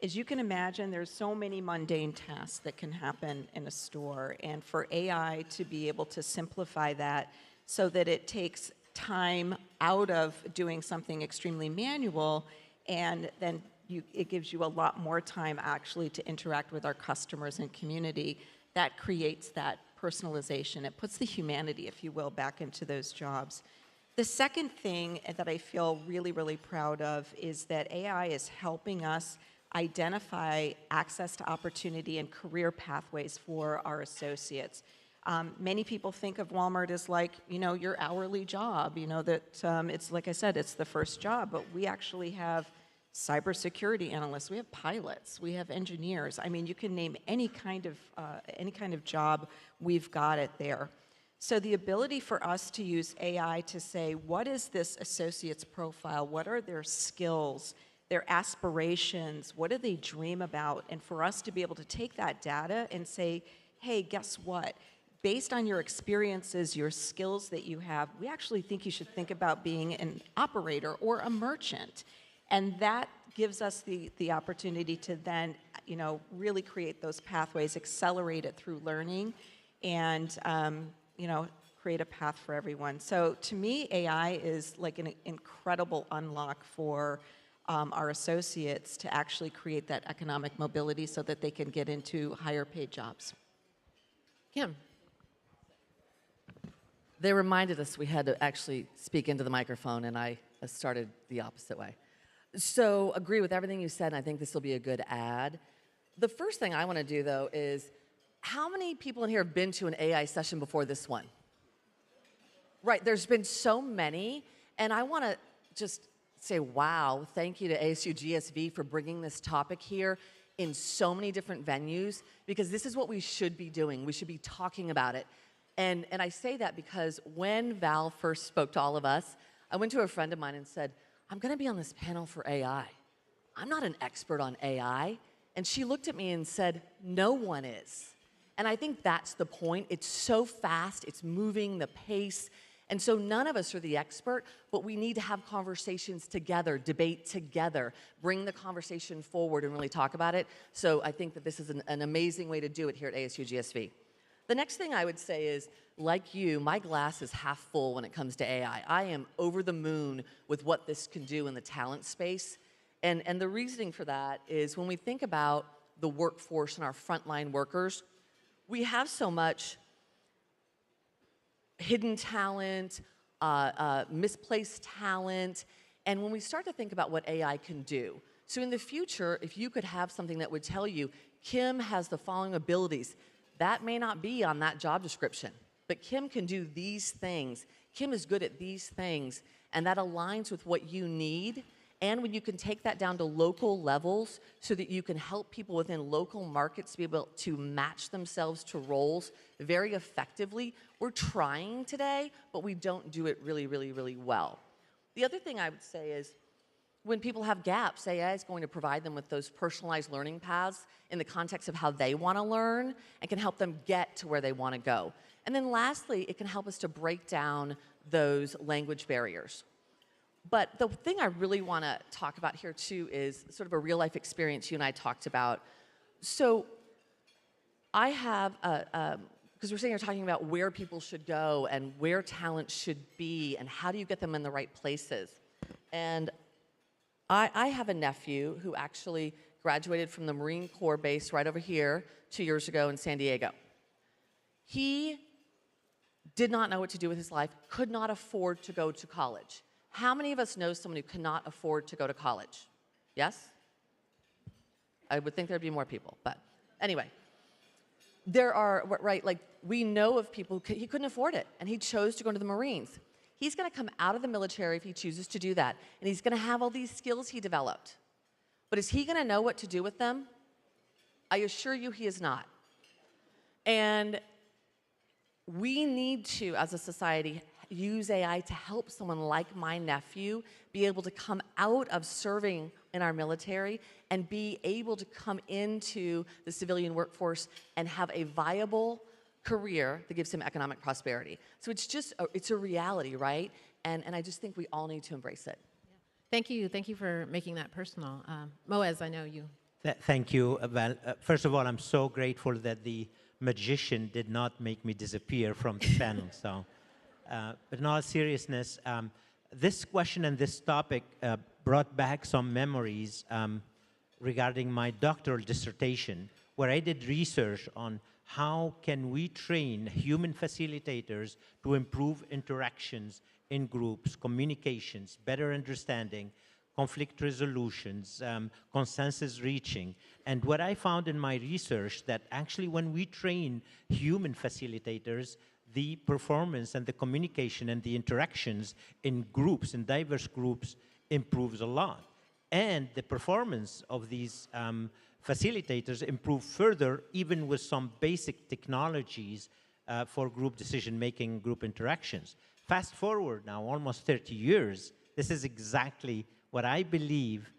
As you can imagine, there's so many mundane tasks that can happen in a store. And for AI to be able to simplify that so that it takes time out of doing something extremely manual, and then it gives you a lot more time actually to interact with our customers and community. That creates that personalization. It puts the humanity, if you will, back into those jobs. The second thing that I feel really, really proud of is that AI is helping us identify access to opportunity and career pathways for our associates. Many people think of Walmart as like, your hourly job, that it's, like I said, it's the first job, but we actually have cybersecurity analysts, we have pilots, we have engineers. I mean, you can name any kind of job, we've got it there. So the ability for us to use AI to say, what is this associate's profile? What are their skills, their aspirations? What do they dream about? And for us to be able to take that data and say, hey, guess what? Based on your experiences, your skills that you have, we actually think you should think about being an operator or a merchant. And that gives us the opportunity to then, really create those pathways, accelerate it through learning, and, create a path for everyone. So to me, AI is like an incredible unlock for our associates to actually create that economic mobility so that they can get into higher paid jobs. Kim. They reminded us we had to actually speak into the microphone, and I started the opposite way. So agree with everything you said, and I think this will be a good ad. The first thing I want to do, though, is how many people in here have been to an AI session before this one? Right, there's been so many, and I want to just say, wow, thank you to ASU GSV for bringing this topic here in so many different venues, because this is what we should be doing. We should be talking about it. And I say that because when Val first spoke to all of us, I went to a friend of mine and said, I'm going to be on this panel for AI. I'm not an expert on AI. And she looked at me and said, no one is. And I think that's the point. It's so fast, it's moving, the pace. And so none of us are the expert, but we need to have conversations together, debate together, bring the conversation forward and really talk about it. So I think that this is an amazing way to do it here at ASU GSV. The next thing I would say is, like you, my glass is half full when it comes to AI. I am over the moon with what this can do in the talent space. And the reasoning for that is when we think about the workforce and our frontline workers, we have so much hidden talent, misplaced talent, and when we start to think about what AI can do. So in the future, if you could have something that would tell you, Kim has the following abilities, that may not be on that job description, but Kim can do these things. Kim is good at these things, and that aligns with what you need. And when you can take that down to local levels so that you can help people within local markets be able to match themselves to roles very effectively. We're trying today, but we don't do it really, really, really well. The other thing I would say is when people have gaps, AI is going to provide them with those personalized learning paths in the context of how they want to learn and can help them get to where they want to go. And then lastly, it can help us to break down those language barriers. But the thing I really want to talk about here too is sort of a real life experience you and I talked about. So I have, because we're sitting here talking about where people should go and where talent should be and how do you get them in the right places. And I have a nephew who actually graduated from the Marine Corps base right over here 2 years ago in San Diego. He did not know what to do with his life, could not afford to go to college. How many of us know someone who cannot afford to go to college? Yes? I would think there'd be more people, but anyway. There are, right, like we know of people, he couldn't afford it, and he chose to go into the Marines. He's gonna come out of the military if he chooses to do that, and he's gonna have all these skills he developed. But is he gonna know what to do with them? I assure you he is not. And we need to, as a society, use AI to help someone like my nephew be able to come out of serving in our military and be able to come into the civilian workforce and have a viable career that gives him economic prosperity. So it's just, it's a reality, right? And I just think we all need to embrace it. Thank you for making that personal. Moez, I know you. Thank you, Val. First of all, I'm so grateful that the magician did not make me disappear from the panel. So, but in all seriousness, this question and this topic brought back some memories regarding my doctoral dissertation, where I did research on how can we train human facilitators to improve interactions in groups, communications, better understanding, conflict resolutions, consensus reaching. And what I found in my research that actually when we train human facilitators, the performance and the communication and the interactions in groups, in diverse groups, improves a lot. And the performance of these facilitators improve further, even with some basic technologies for group decision-making, group interactions. Fast forward now, almost 30 years, this is exactly what I believe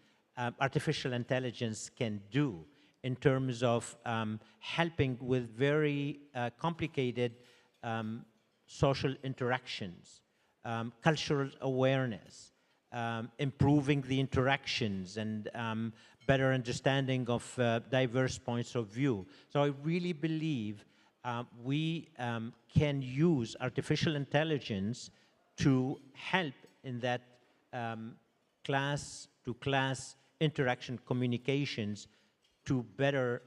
artificial intelligence can do in terms of helping with very complicated social interactions, cultural awareness, improving the interactions and better understanding of diverse points of view. So I really believe we can use artificial intelligence to help in that class to class interaction communications to better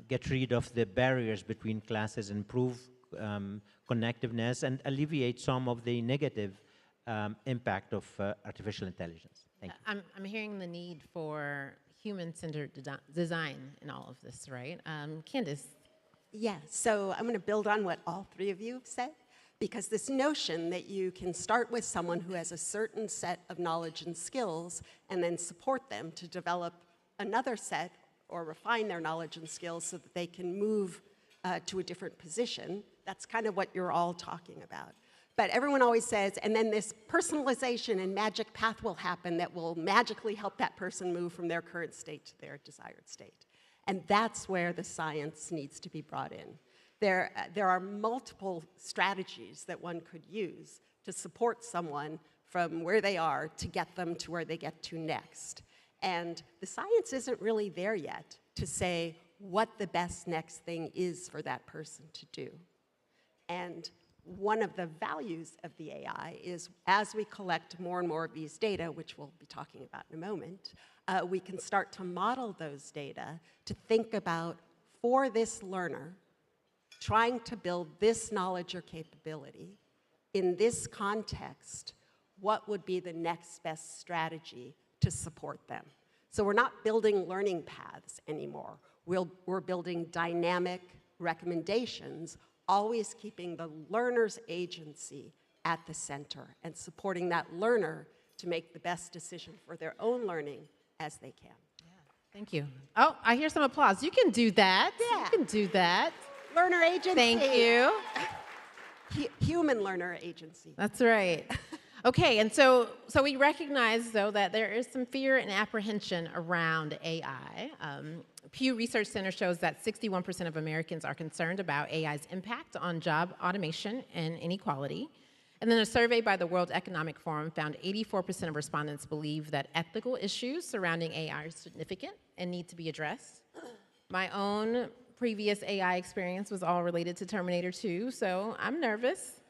get rid of the barriers between classes, improve connectiveness, and alleviate some of the negative impact of artificial intelligence. Thank you. I'm hearing the need for human-centered design in all of this, right? Candace. Yeah, so I'm going to build on what all three of you have said, because this notion that you can start with someone who has a certain set of knowledge and skills and then support them to develop another set or refine their knowledge and skills so that they can move to a different position, that's kind of what you're all talking about. But everyone always says, and then this personalization and magic path will happen that will magically help that person move from their current state to their desired state. And that's where the science needs to be brought in. There are multiple strategies that one could use to support someone from where they are to get them to where they get to next. And the science isn't really there yet to say what the best next thing is for that person to do. And one of the values of the AI is as we collect more and more of these data, which we'll be talking about in a moment, we can start to model those data to think about, for this learner, trying to build this knowledge or capability, in this context, what would be the next best strategy to support them? So we're not building learning paths anymore. We're building dynamic recommendations, always keeping the learner's agency at the center and supporting that learner to make the best decision for their own learning as they can. Thank you. Oh, I hear some applause. You can do that. Yeah. You can do that. Learner agency. Thank you. Human learner agency. That's right. Okay, and so we recognize, though, that there is some fear and apprehension around AI. Pew Research Center shows that 61% of Americans are concerned about AI's impact on job automation and inequality. And then a survey by the World Economic Forum found 84% of respondents believe that ethical issues surrounding AI are significant and need to be addressed. My own previous AI experience was all related to Terminator 2, so I'm nervous.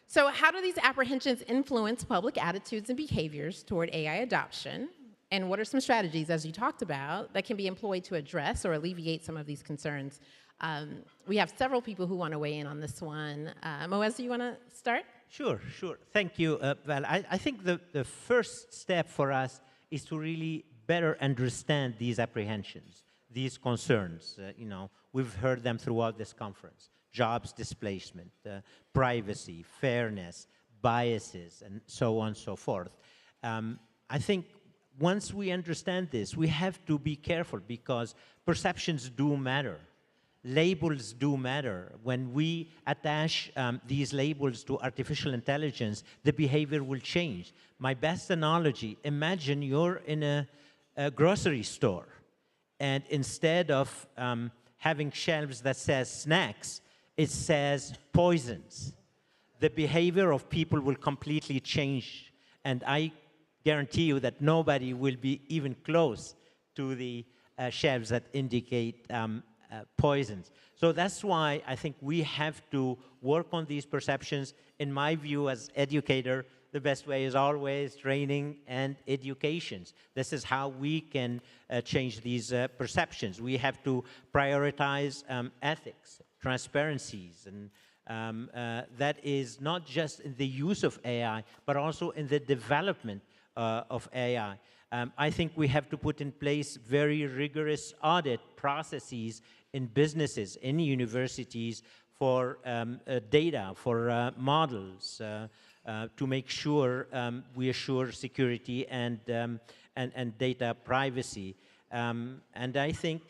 So how do these apprehensions influence public attitudes and behaviors toward AI adoption? And what are some strategies, as you talked about, that can be employed to address or alleviate some of these concerns? We have several people who want to weigh in on this one. Moez, do you want to start? Sure. Thank you, Val. I think the first step for us is to really better understand these apprehensions, these concerns. We've heard them throughout this conference. Jobs displacement, privacy, fairness, biases, and so on and so forth. I think once we understand this, we have to be careful because perceptions do matter. Labels do matter. When we attach these labels to artificial intelligence, the behavior will change. My best analogy, imagine you're in a grocery store, and instead of having shelves that says snacks, it says poisons. The behavior of people will completely change, and I guarantee you that nobody will be even close to the shelves that indicate poisons. So that's why I think we have to work on these perceptions. In my view, as educator, the best way is always training and education. This is how we can change these perceptions. We have to prioritize ethics, transparencies, and that is not just in the use of AI, but also in the development of AI. I think we have to put in place very rigorous audit processes in businesses, in universities, for data, for models, to make sure we assure security and data privacy. And I think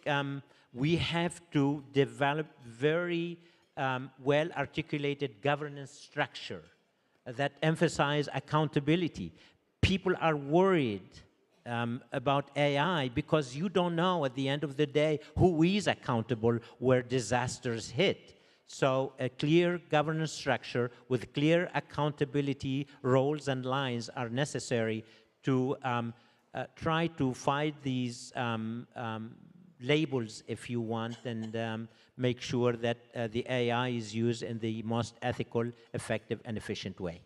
we have to develop very well-articulated governance structure that emphasize accountability. People are worried about AI because you don't know at the end of the day who is accountable where disasters hit. So a clear governance structure with clear accountability roles and lines are necessary to try to fight these labels, if you want, and make sure that the AI is used in the most ethical, effective, and efficient way.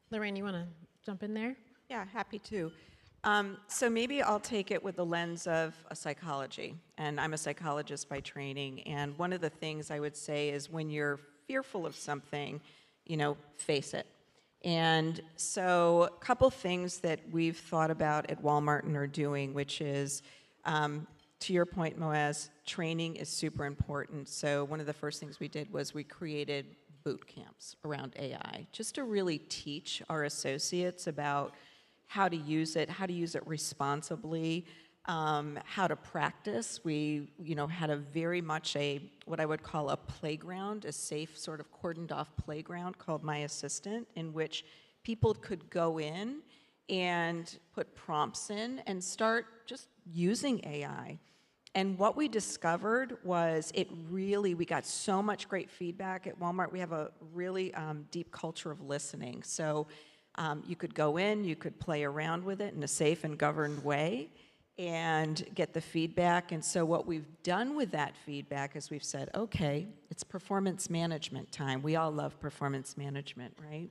Lorraine, you want to jump in there? Yeah, happy to. So maybe I'll take it with the lens of a psychology, and I'm a psychologist by training, and one of the things I would say is when you're fearful of something, face it. And so a couple things that we've thought about at Walmart and are doing, which is, to your point, Moez, training is super important. So one of the first things we did was we created boot camps around AI, just to really teach our associates about how to use it responsibly, how to practice. We, had a very much what I would call a playground, a safe sort of cordoned off playground called My Assistant, in which people could go in and put prompts in and start just using AI. And what we discovered was we got so much great feedback at Walmart. We have a really deep culture of listening. So you could go in, you could play around with it in a safe and governed way and get the feedback. And so what we've done with that feedback is we've said, okay, it's performance management time. We all love performance management, right?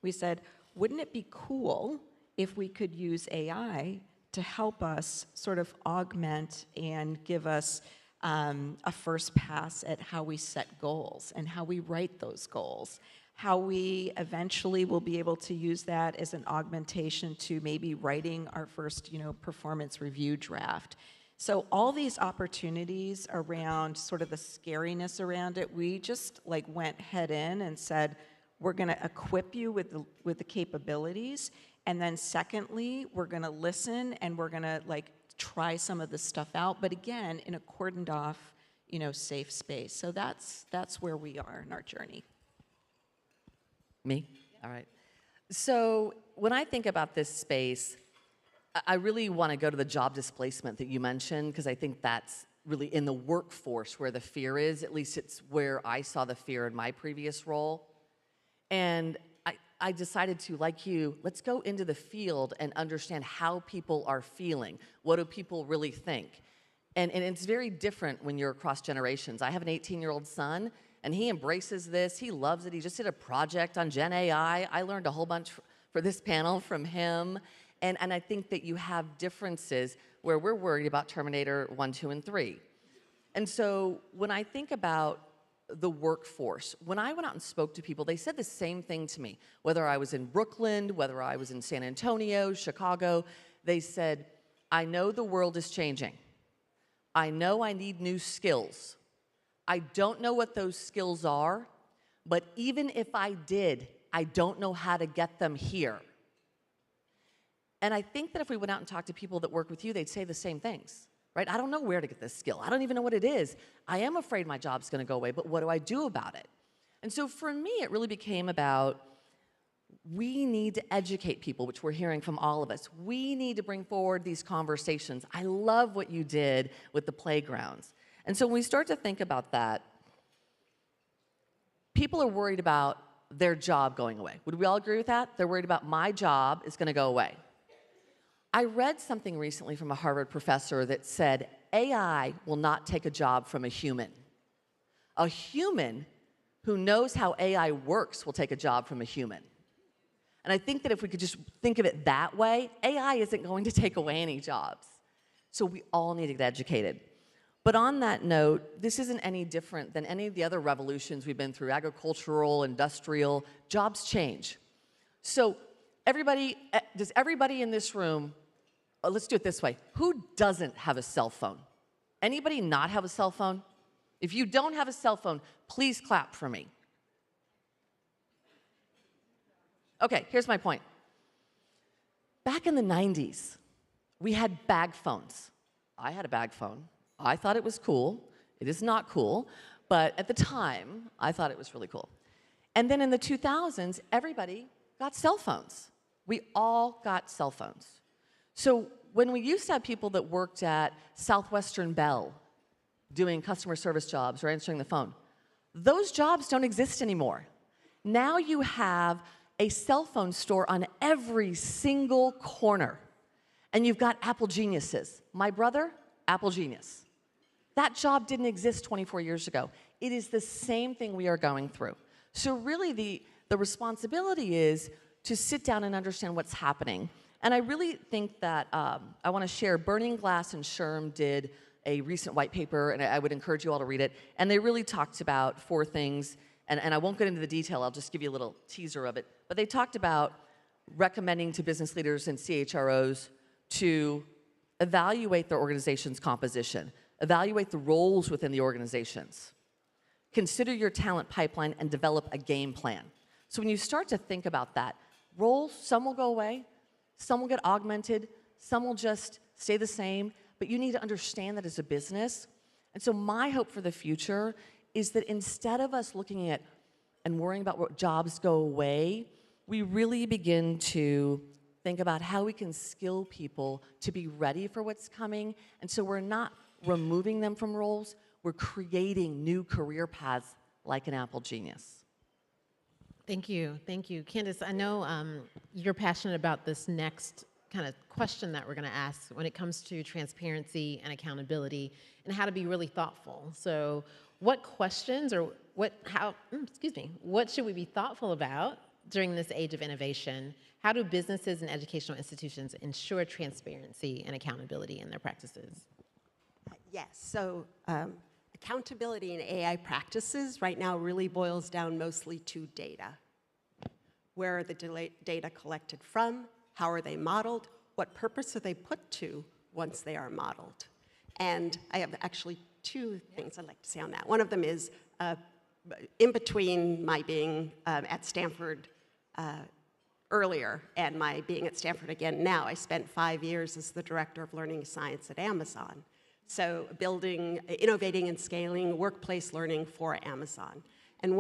We said, wouldn't it be cool if we could use AI to help us sort of augment and give us a first pass at how we set goals and how we write those goals, how we eventually will be able to use that as an augmentation to maybe writing our first, performance review draft. So all these opportunities around sort of the scariness around it, we just went head in and said, we're going to equip you with the capabilities. And then secondly, we're going to listen and we're going to try some of this stuff out, but again, in a cordoned off, safe space. So that's where we are in our journey. Me? All right. So when I think about this space, I really want to go to the job displacement that you mentioned, because I think that's really in the workforce where the fear is. At least it's where I saw the fear in my previous role. And I decided to, like you, let's go into the field and understand how people are feeling. What do people really think? And it's very different when you're across generations. I have an 18-year-old son, and he embraces this. He loves it. He just did a project on Gen AI. I learned a whole bunch for this panel from him. And I think that you have differences where we're worried about Terminator 1, 2, and 3. And so when I think about the workforce, when I went out and spoke to people, they said the same thing to me. Whether I was in Brooklyn, whether I was in San Antonio, Chicago, they said, I know the world is changing. I know I need new skills. I don't know what those skills are, but even if I did, I don't know how to get them here. And I think that if we went out and talked to people that work with you, they'd say the same things, right? I don't know where to get this skill. I don't even know what it is. I am afraid my job's going to go away, but what do I do about it? And so for me, it really became about we need to educate people, which we're hearing from all of us. We need to bring forward these conversations. I love what you did with the playgrounds. And so when we start to think about that, people are worried about their job going away. Would we all agree with that? They're worried about my job is going to go away. I read something recently from a Harvard professor that said AI will not take a job from a human. A human who knows how AI works will take a job from a human. And I think that if we could just think of it that way, AI isn't going to take away any jobs. So we all need to get educated. But on that note, this isn't any different than any of the other revolutions we've been through, agricultural, industrial. Jobs change. So does everybody in this room, let's do it this way, who doesn't have a cell phone? Anybody not have a cell phone? If you don't have a cell phone, please clap for me. Okay, here's my point. Back in the 90s, we had bag phones. I had a bag phone. I thought it was cool. It is not cool, but at the time, I thought it was really cool. And then in the 2000s, everybody got cell phones. We all got cell phones. So when we used to have people that worked at Southwestern Bell doing customer service jobs or answering the phone, those jobs don't exist anymore. Now you have a cell phone store on every single corner, and you've got Apple geniuses. My brother, Apple genius. That job didn't exist 24 years ago. It is the same thing we are going through. So really the responsibility is to sit down and understand what's happening. And I really think that I want to share, Burning Glass and SHRM did a recent white paper, and I would encourage you all to read it. And they really talked about 4 things, and I won't get into the detail, I'll just give you a little teaser of it. But they talked about recommending to business leaders and CHROs to evaluate their organization's composition, evaluate the roles within the organizations, consider your talent pipeline, and develop a game plan. So when you start to think about that, roles, some will go away, some will get augmented, some will just stay the same, but you need to understand that as a business. And so my hope for the future is that instead of us looking at and worrying about what jobs go away, we really begin to think about how we can skill people to be ready for what's coming. And so we're not removing them from roles, we're creating new career paths like an Apple Genius. Thank you. Thank you. Candace, I know you're passionate about this next kind of question that we're going to ask when it comes to transparency and accountability and how to be really thoughtful. So what questions or what should we be thoughtful about during this age of innovation? How do businesses and educational institutions ensure transparency and accountability in their practices? Yes, so accountability in AI practices right now really boils down mostly to data. Where are the data collected from? How are they modeled? What purpose are they put to once they are modeled? And I have actually 2 things I'd like to say on that. One of them is in between my being at Stanford earlier and my being at Stanford again now, I spent 5 years as the director of learning science at Amazon. So innovating and scaling workplace learning for Amazon. And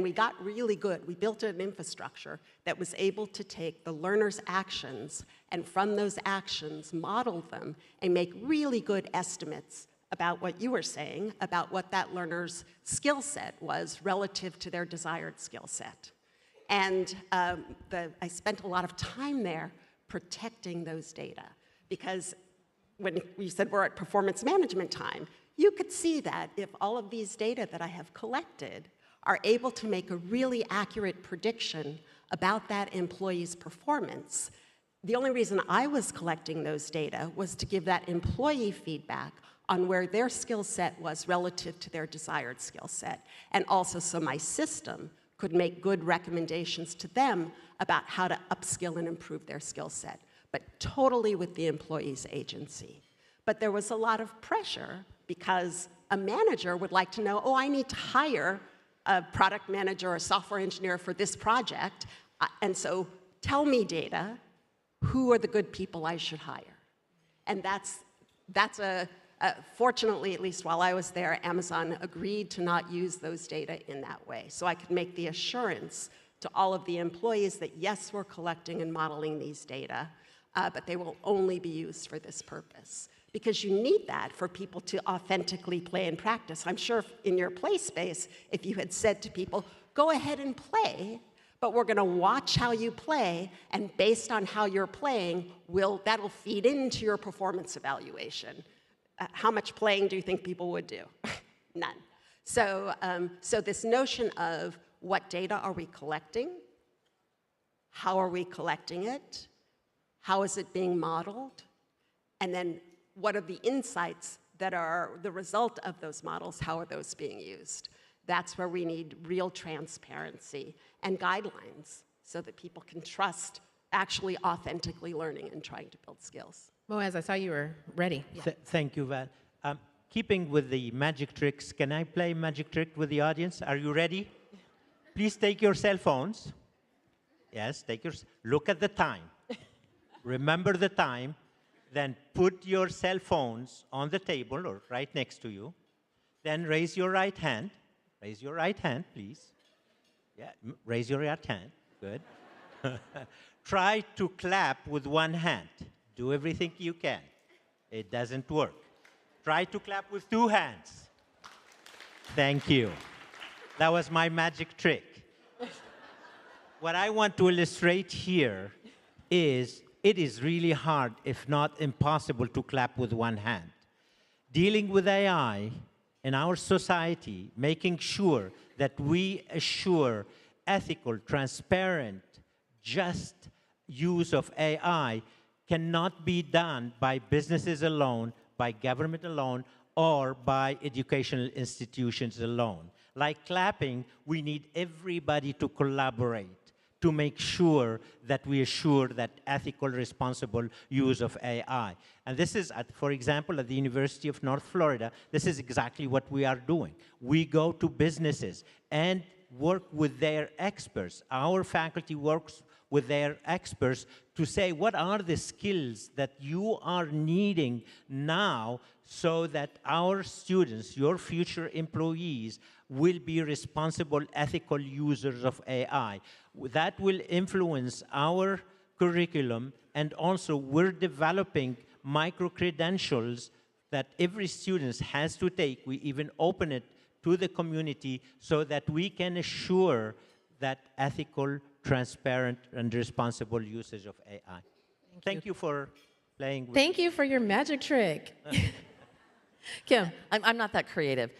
we got really good. We built an infrastructure that was able to take the learner's actions and from those actions model them and make really good estimates about what you were saying, about what that learner's skill set was relative to their desired skill set. And I spent a lot of time there protecting those data because when we said we're at performance management time, you could see that if all of these data that I have collected are able to make a really accurate prediction about that employee's performance, the only reason I was collecting those data was to give that employee feedback on where their skill set was relative to their desired skill set, and also so my system could make good recommendations to them about how to upskill and improve their skill set, but totally with the employee's agency. But there was a lot of pressure because a manager would like to know, oh, I need to hire a product manager or a software engineer for this project, and so tell me data, who are the good people I should hire? And fortunately, at least while I was there, Amazon agreed to not use those data in that way. So I could make the assurance to all of the employees that yes, we're collecting and modeling these data, but they will only be used for this purpose. Because you need that for people to authentically play and practice. I'm sure in your play space, if you had said to people, go ahead and play, but we're going to watch how you play, and based on how you're playing, that'll feed into your performance evaluation. How much playing do you think people would do? None. So this notion of what data are we collecting? How are we collecting it? How is it being modeled? And then what are the insights that are the result of those models? How are those being used? That's where we need real transparency and guidelines so that people can trust actually authentically learning and trying to build skills. Moez, I saw you were ready. Yeah. Thank you, Val. Keeping with the magic tricks, can I play magic trick with the audience? Are you ready? Please take your cell phones. Yes, look at the time. Remember the time. Then put your cell phones on the table or right next to you. Then raise your right hand. Raise your right hand, please. Yeah, raise your right hand. Good. Try to clap with one hand. Do everything you can. It doesn't work. Try to clap with 2 hands. Thank you. That was my magic trick. What I want to illustrate here is it is really hard, if not impossible, to clap with one hand. Dealing with AI in our society, making sure that we assure ethical, transparent, just use of AI cannot be done by businesses alone, by government alone, or by educational institutions alone. Like clapping, we need everybody to collaborate to make sure that we assure that ethical, responsible use of AI. And this is, for example, at the University of North Florida, this is exactly what we are doing. We go to businesses and work with their experts. Our faculty works with their experts to say, what are the skills that you are needing now so that our students, your future employees, will be responsible, ethical users of AI. That will influence our curriculum, and also we're developing micro-credentials that every student has to take. We even open it to the community so that we can assure that ethical, transparent, and responsible usage of AI. Thank you for playing with Thank you for your magic trick. Kim. I'm not that creative.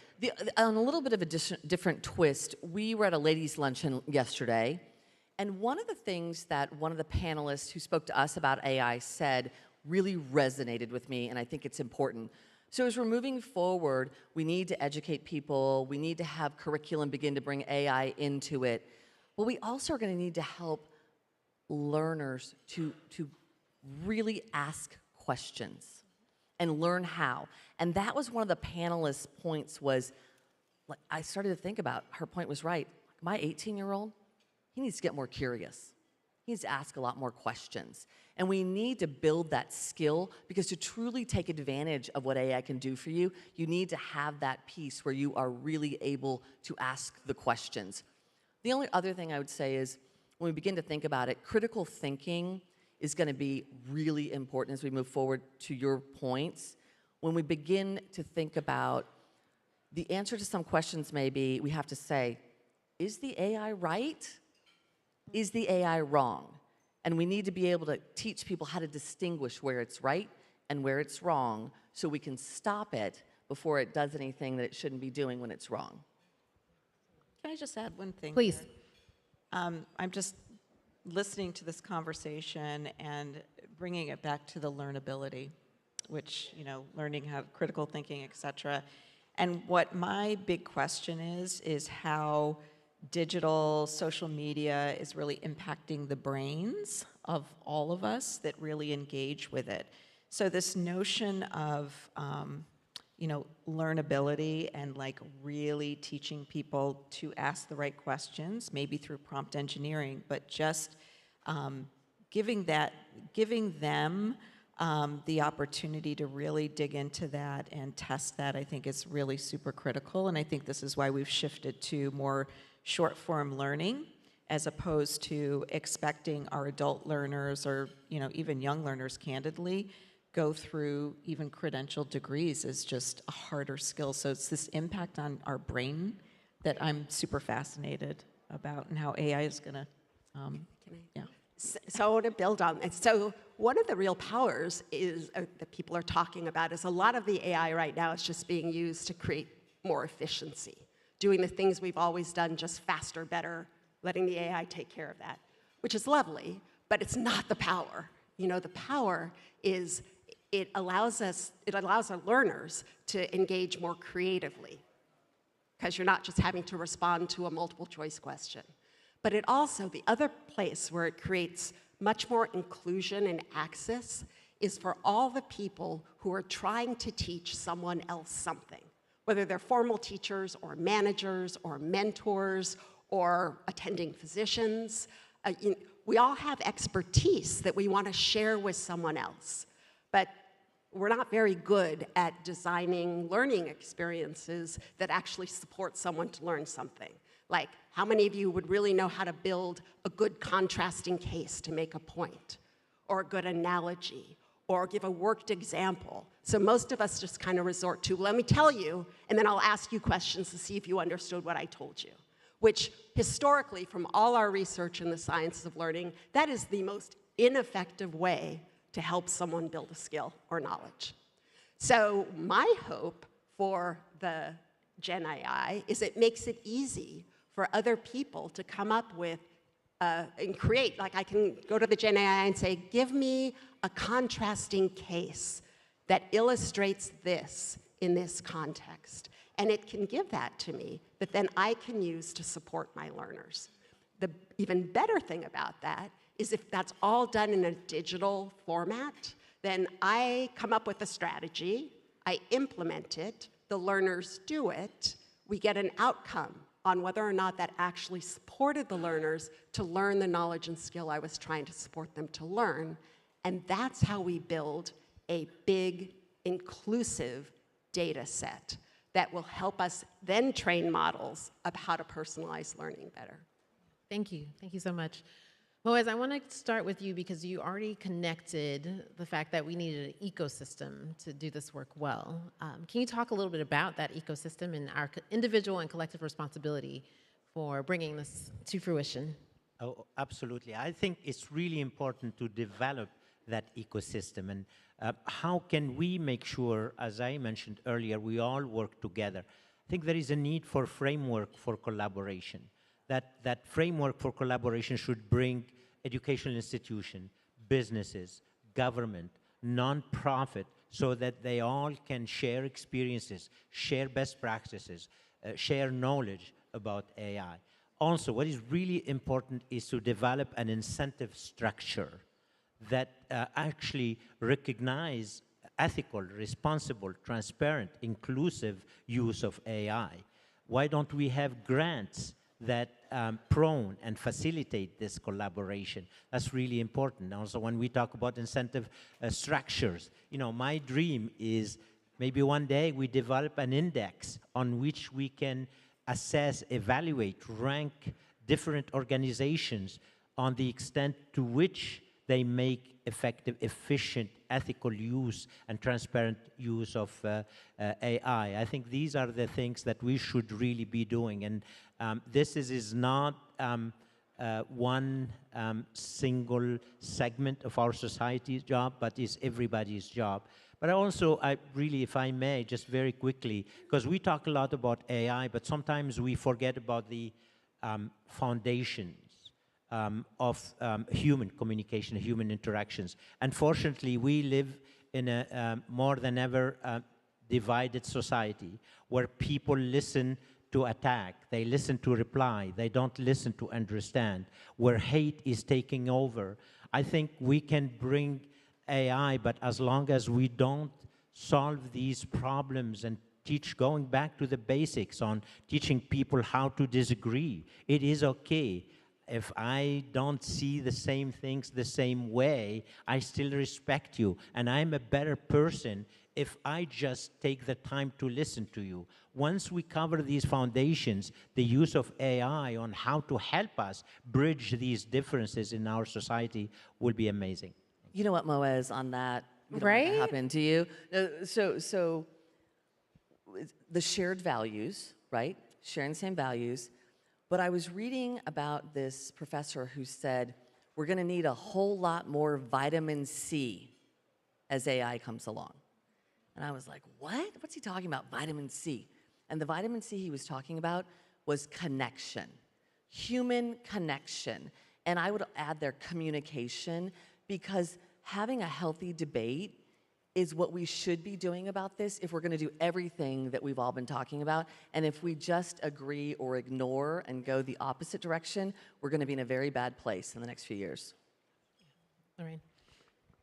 On a little bit of a different twist, we were at a ladies' luncheon yesterday, and one of the things that one of the panelists who spoke to us about AI said really resonated with me, and I think it's important. So as we're moving forward, we need to educate people, we need to have curriculum begin to bring AI into it, but we also are going to need to help learners to really ask questions and learn how. And that was one of the panelists' points was, like, I started to think about, her point was right. My 18-year-old, he needs to get more curious. He needs to ask a lot more questions. And we need to build that skill, because to truly take advantage of what AI can do for you, you need to have that piece where you are really able to ask the questions. The only other thing I would say is, when we begin to think about it, critical thinking is going to be really important as we move forward to your points. When we begin to think about the answer to some questions, maybe we have to say, is the AI right? Is the AI wrong? And we need to be able to teach people how to distinguish where it's right and where it's wrong, so we can stop it before it does anything that it shouldn't be doing when it's wrong. Can I just add one thing? Please. I'm just listening to this conversation and bringing it back to the learnability, which, you know, learning how critical thinking, et cetera. And what my big question is how digital social media is really impacting the brains of all of us that really engage with it. So this notion of, you know, learnability and like really teaching people to ask the right questions, maybe through prompt engineering, but just giving them the opportunity to really dig into that and test that, I think is really super critical. And I think this is why we've shifted to more short form learning, as opposed to expecting our adult learners, or, you know, even young learners, candidly, go through even credentialed degrees is just a harder skill. So it's this impact on our brain that I'm super fascinated about, and how AI is gonna, yeah. So I want to build on that. So one of the real powers is that people are talking about is a lot of the AI right now is just being used to create more efficiency, doing the things we've always done just faster, better, letting the AI take care of that, which is lovely, but it's not the power. You know, the power is it allows our learners to engage more creatively, because you're not just having to respond to a multiple choice question. But it also, the other place where it creates much more inclusion and access is for all the people who are trying to teach someone else something, whether they're formal teachers or managers or mentors or attending physicians. We all have expertise that we want to share with someone else, but we're not very good at designing learning experiences that actually support someone to learn something. Like, how many of you would really know how to build a good contrasting case to make a point, or a good analogy, or give a worked example? So most of us just kind of resort to, let me tell you, and then I'll ask you questions to see if you understood what I told you, which historically, from all our research in the sciences of learning, that is the most ineffective way to help someone build a skill or knowledge. So my hope for the Gen AI is it makes it easy for other people to come up with and create, like I can go to the Gen AI and say, give me a contrasting case that illustrates this in this context. And it can give that to me that then I can use to support my learners. The even better thing about that is if that's all done in a digital format, then I come up with a strategy, I implement it, the learners do it, we get an outcome on whether or not that actually supported the learners to learn the knowledge and skill I was trying to support them to learn. And that's how we build a big, inclusive data set that will help us then train models of how to personalize learning better. Thank you. Thank you so much. Moez, I want to start with you because you already connected the fact that we needed an ecosystem to do this work well. Can you talk a little bit about that ecosystem and our individual and collective responsibility for bringing this to fruition? Oh, absolutely. I think it's really important to develop that ecosystem. And how can we make sure, as I mentioned earlier, we all work together? I think there is a need for framework for collaboration. That framework for collaboration should bring educational institutions, businesses, government, non-profit, so that they all can share experiences, share best practices, share knowledge about AI. Also, what is really important is to develop an incentive structure that actually recognize ethical, responsible, transparent, inclusive use of AI. Why don't we have grants that prone and facilitate this collaboration? That's really important. Also, when we talk about incentive structures, you know, my dream is maybe one day we develop an index on which we can assess, evaluate, rank different organizations on the extent to which they make effective, efficient, ethical use and transparent use of AI. I think these are the things that we should really be doing. And this is not one single segment of our society's job, but is everybody's job. But also, I really, if I may, just very quickly, because we talk a lot about AI, but sometimes we forget about the foundations of human communication, human interactions. Unfortunately, we live in a more than ever divided society where people listen to attack, they listen to reply, they don't listen to understand, where hate is taking over. I think we can bring AI, but as long as we don't solve these problems and teach, going back to the basics on teaching people how to disagree, it is okay. If I don't see the same things the same way, I still respect you. And I'm a better person if I just take the time to listen to you. Once we cover these foundations, the use of AI on how to help us bridge these differences in our society will be amazing. You know what, Moez, on that, you don't want Right? that to happen to you. So the shared values, right? Sharing the same values. But I was reading about this professor who said, we're going to need a whole lot more vitamin C as AI comes along. And I was like, what? What's he talking about, vitamin C? And the vitamin C he was talking about was connection, human connection. And I would add their communication, because having a healthy debate is what we should be doing about this if we're going to do everything that we've all been talking about. And if we just agree or ignore and go the opposite direction, we're going to be in a very bad place in the next few years. Lorraine.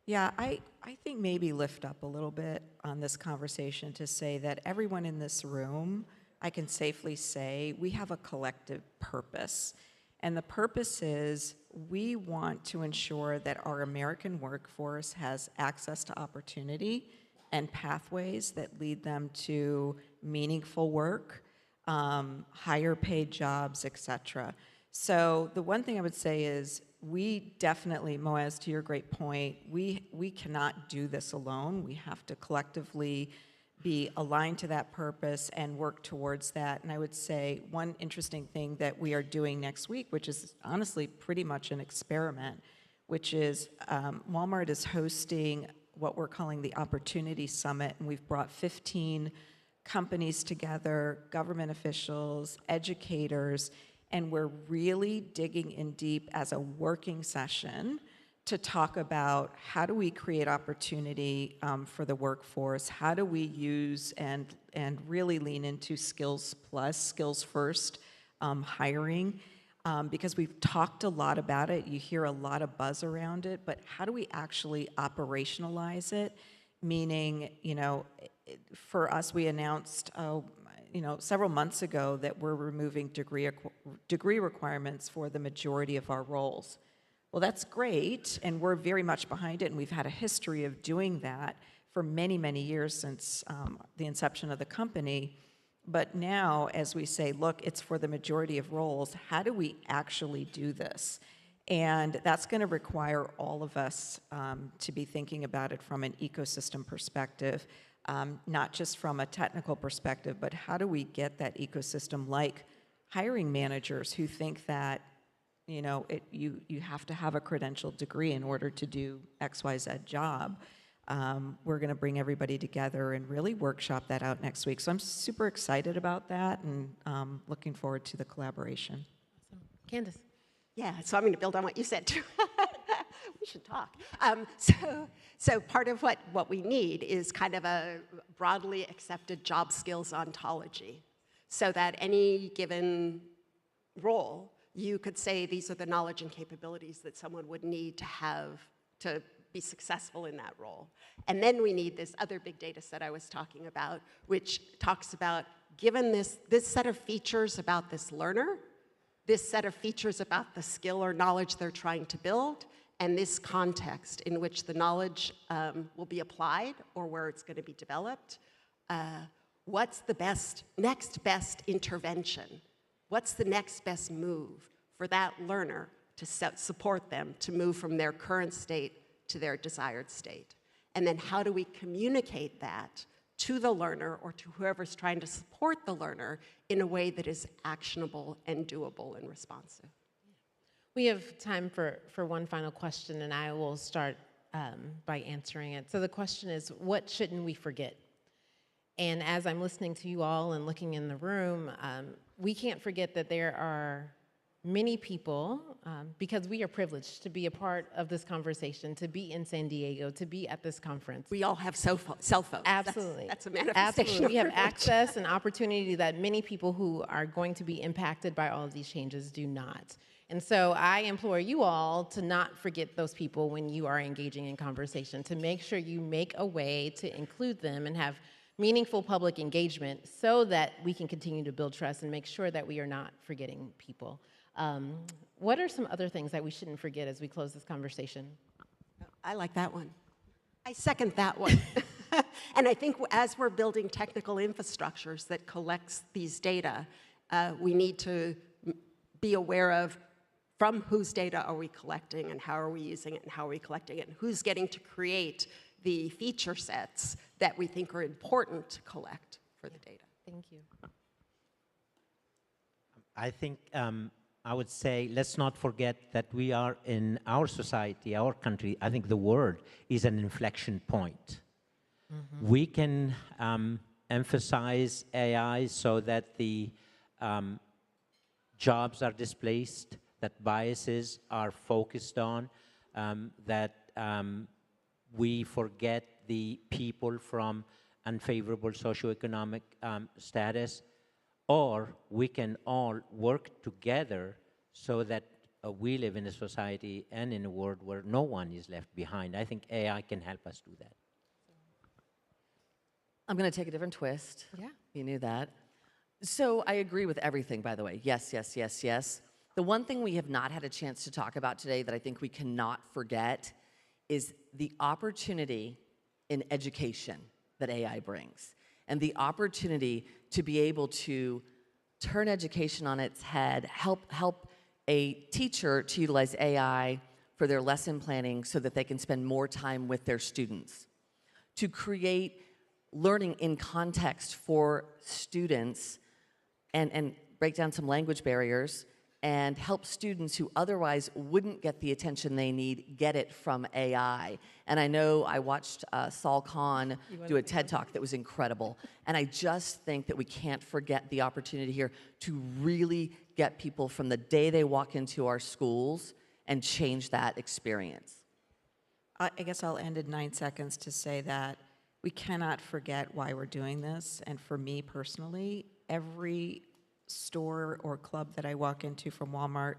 Yeah, I think maybe lift up a little bit on this conversation to say that everyone in this room, I can safely say, we have a collective purpose. And the purpose is we want to ensure that our American workforce has access to opportunity and pathways that lead them to meaningful work, higher paid jobs, et cetera. So the one thing I would say is we definitely, Moez, to your great point, we cannot do this alone. We have to collectively be aligned to that purpose and work towards that. And I would say one interesting thing that we are doing next week, which is honestly pretty much an experiment, which is Walmart is hosting what we're calling the Opportunity Summit, and we've brought 15 companies together, government officials, educators, and we're really digging in deep as a working session to talk about how do we create opportunity for the workforce, how do we use and really lean into skills plus, skills first hiring, because we've talked a lot about it, you hear a lot of buzz around it, but how do we actually operationalize it? Meaning, for us, we announced, several months ago that we're removing degree requirements for the majority of our roles. Well, that's great, and we're very much behind it, and we've had a history of doing that for many, many years since the inception of the company. But now, as we say, look, it's for the majority of roles, how do we actually do this? And that's going to require all of us to be thinking about it from an ecosystem perspective, not just from a technical perspective, but how do we get that ecosystem like hiring managers who think that you have to have a credentialed degree in order to do XYZ job. We're going to bring everybody together and really workshop that out next week. So I'm super excited about that and looking forward to the collaboration. Awesome. Candace. Yeah, so I'm going to build on what you said too. We should talk. So part of what we need is kind of a broadly accepted job skills ontology, so that any given role, you could say these are the knowledge and capabilities that someone would need to have to be successful in that role. And then we need this other big data set I was talking about, which talks about, given this set of features about this learner, this set of features about the skill or knowledge they're trying to build, and this context in which the knowledge will be applied or where it's going to be developed, what's the next best intervention? What's the next best move for that learner to support them to move from their current state to their desired state? And then how do we communicate that to the learner or to whoever's trying to support the learner in a way that is actionable and doable and responsive? We have time for one final question, and I will start by answering it. So the question is, what shouldn't we forget? And as I'm listening to you all and looking in the room, we can't forget that there are many people, because we are privileged to be a part of this conversation, to be in San Diego, to be at this conference. We all have cell phones. Absolutely. That's a manifestation Absolutely. We have of privilege. access and opportunity that many people who are going to be impacted by all of these changes do not. And so I implore you all to not forget those people when you are engaging in conversation, to make sure you make a way to include them and have meaningful public engagement so that we can continue to build trust and make sure that we are not forgetting people. What are some other things that we shouldn't forget as we close this conversation? I like that one. I second that one. And I think as we're building technical infrastructures that collects these data, we need to be aware of from whose data are we collecting and how are we using it and how are we collecting it and who's getting to create the feature sets that we think are important to collect for the data. Thank you. I think I would say let's not forget that we are in our society, our country, I think the world is an inflection point. Mm-hmm. We can emphasize AI so that the jobs are displaced, that biases are focused on, that we forget the people from unfavorable socioeconomic status, or we can all work together so that we live in a society and in a world where no one is left behind. I think AI can help us do that. I'm going to take a different twist. Yeah. You knew that. So I agree with everything, by the way. Yes, yes, yes, yes. The one thing we have not had a chance to talk about today that I think we cannot forget is the opportunity in education that AI brings, and the opportunity to be able to turn education on its head, help a teacher to utilize AI for their lesson planning so that they can spend more time with their students, to create learning in context for students and break down some language barriers, and help students who otherwise wouldn't get the attention they need get it from AI. And I know I watched Saul Khan do a TED Talk that was incredible. And I just think that we can't forget the opportunity here to really get people from the day they walk into our schools and change that experience. I guess I'll end in 9 seconds to say that we cannot forget why we're doing this. And for me personally, every store or club that I walk into from Walmart,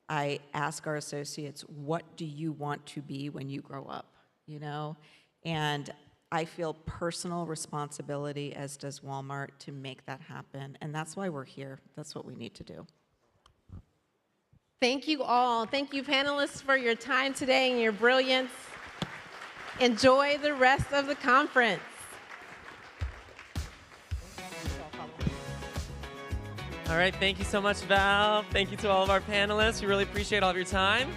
I ask our associates, what do you want to be when you grow up, you know? And I feel personal responsibility, as does Walmart, to make that happen. And that's why we're here. That's what we need to do. Thank you all. Thank you, panelists, for your time today and your brilliance. Enjoy the rest of the conference. All right, thank you so much, Val. Thank you to all of our panelists. We really appreciate all of your time.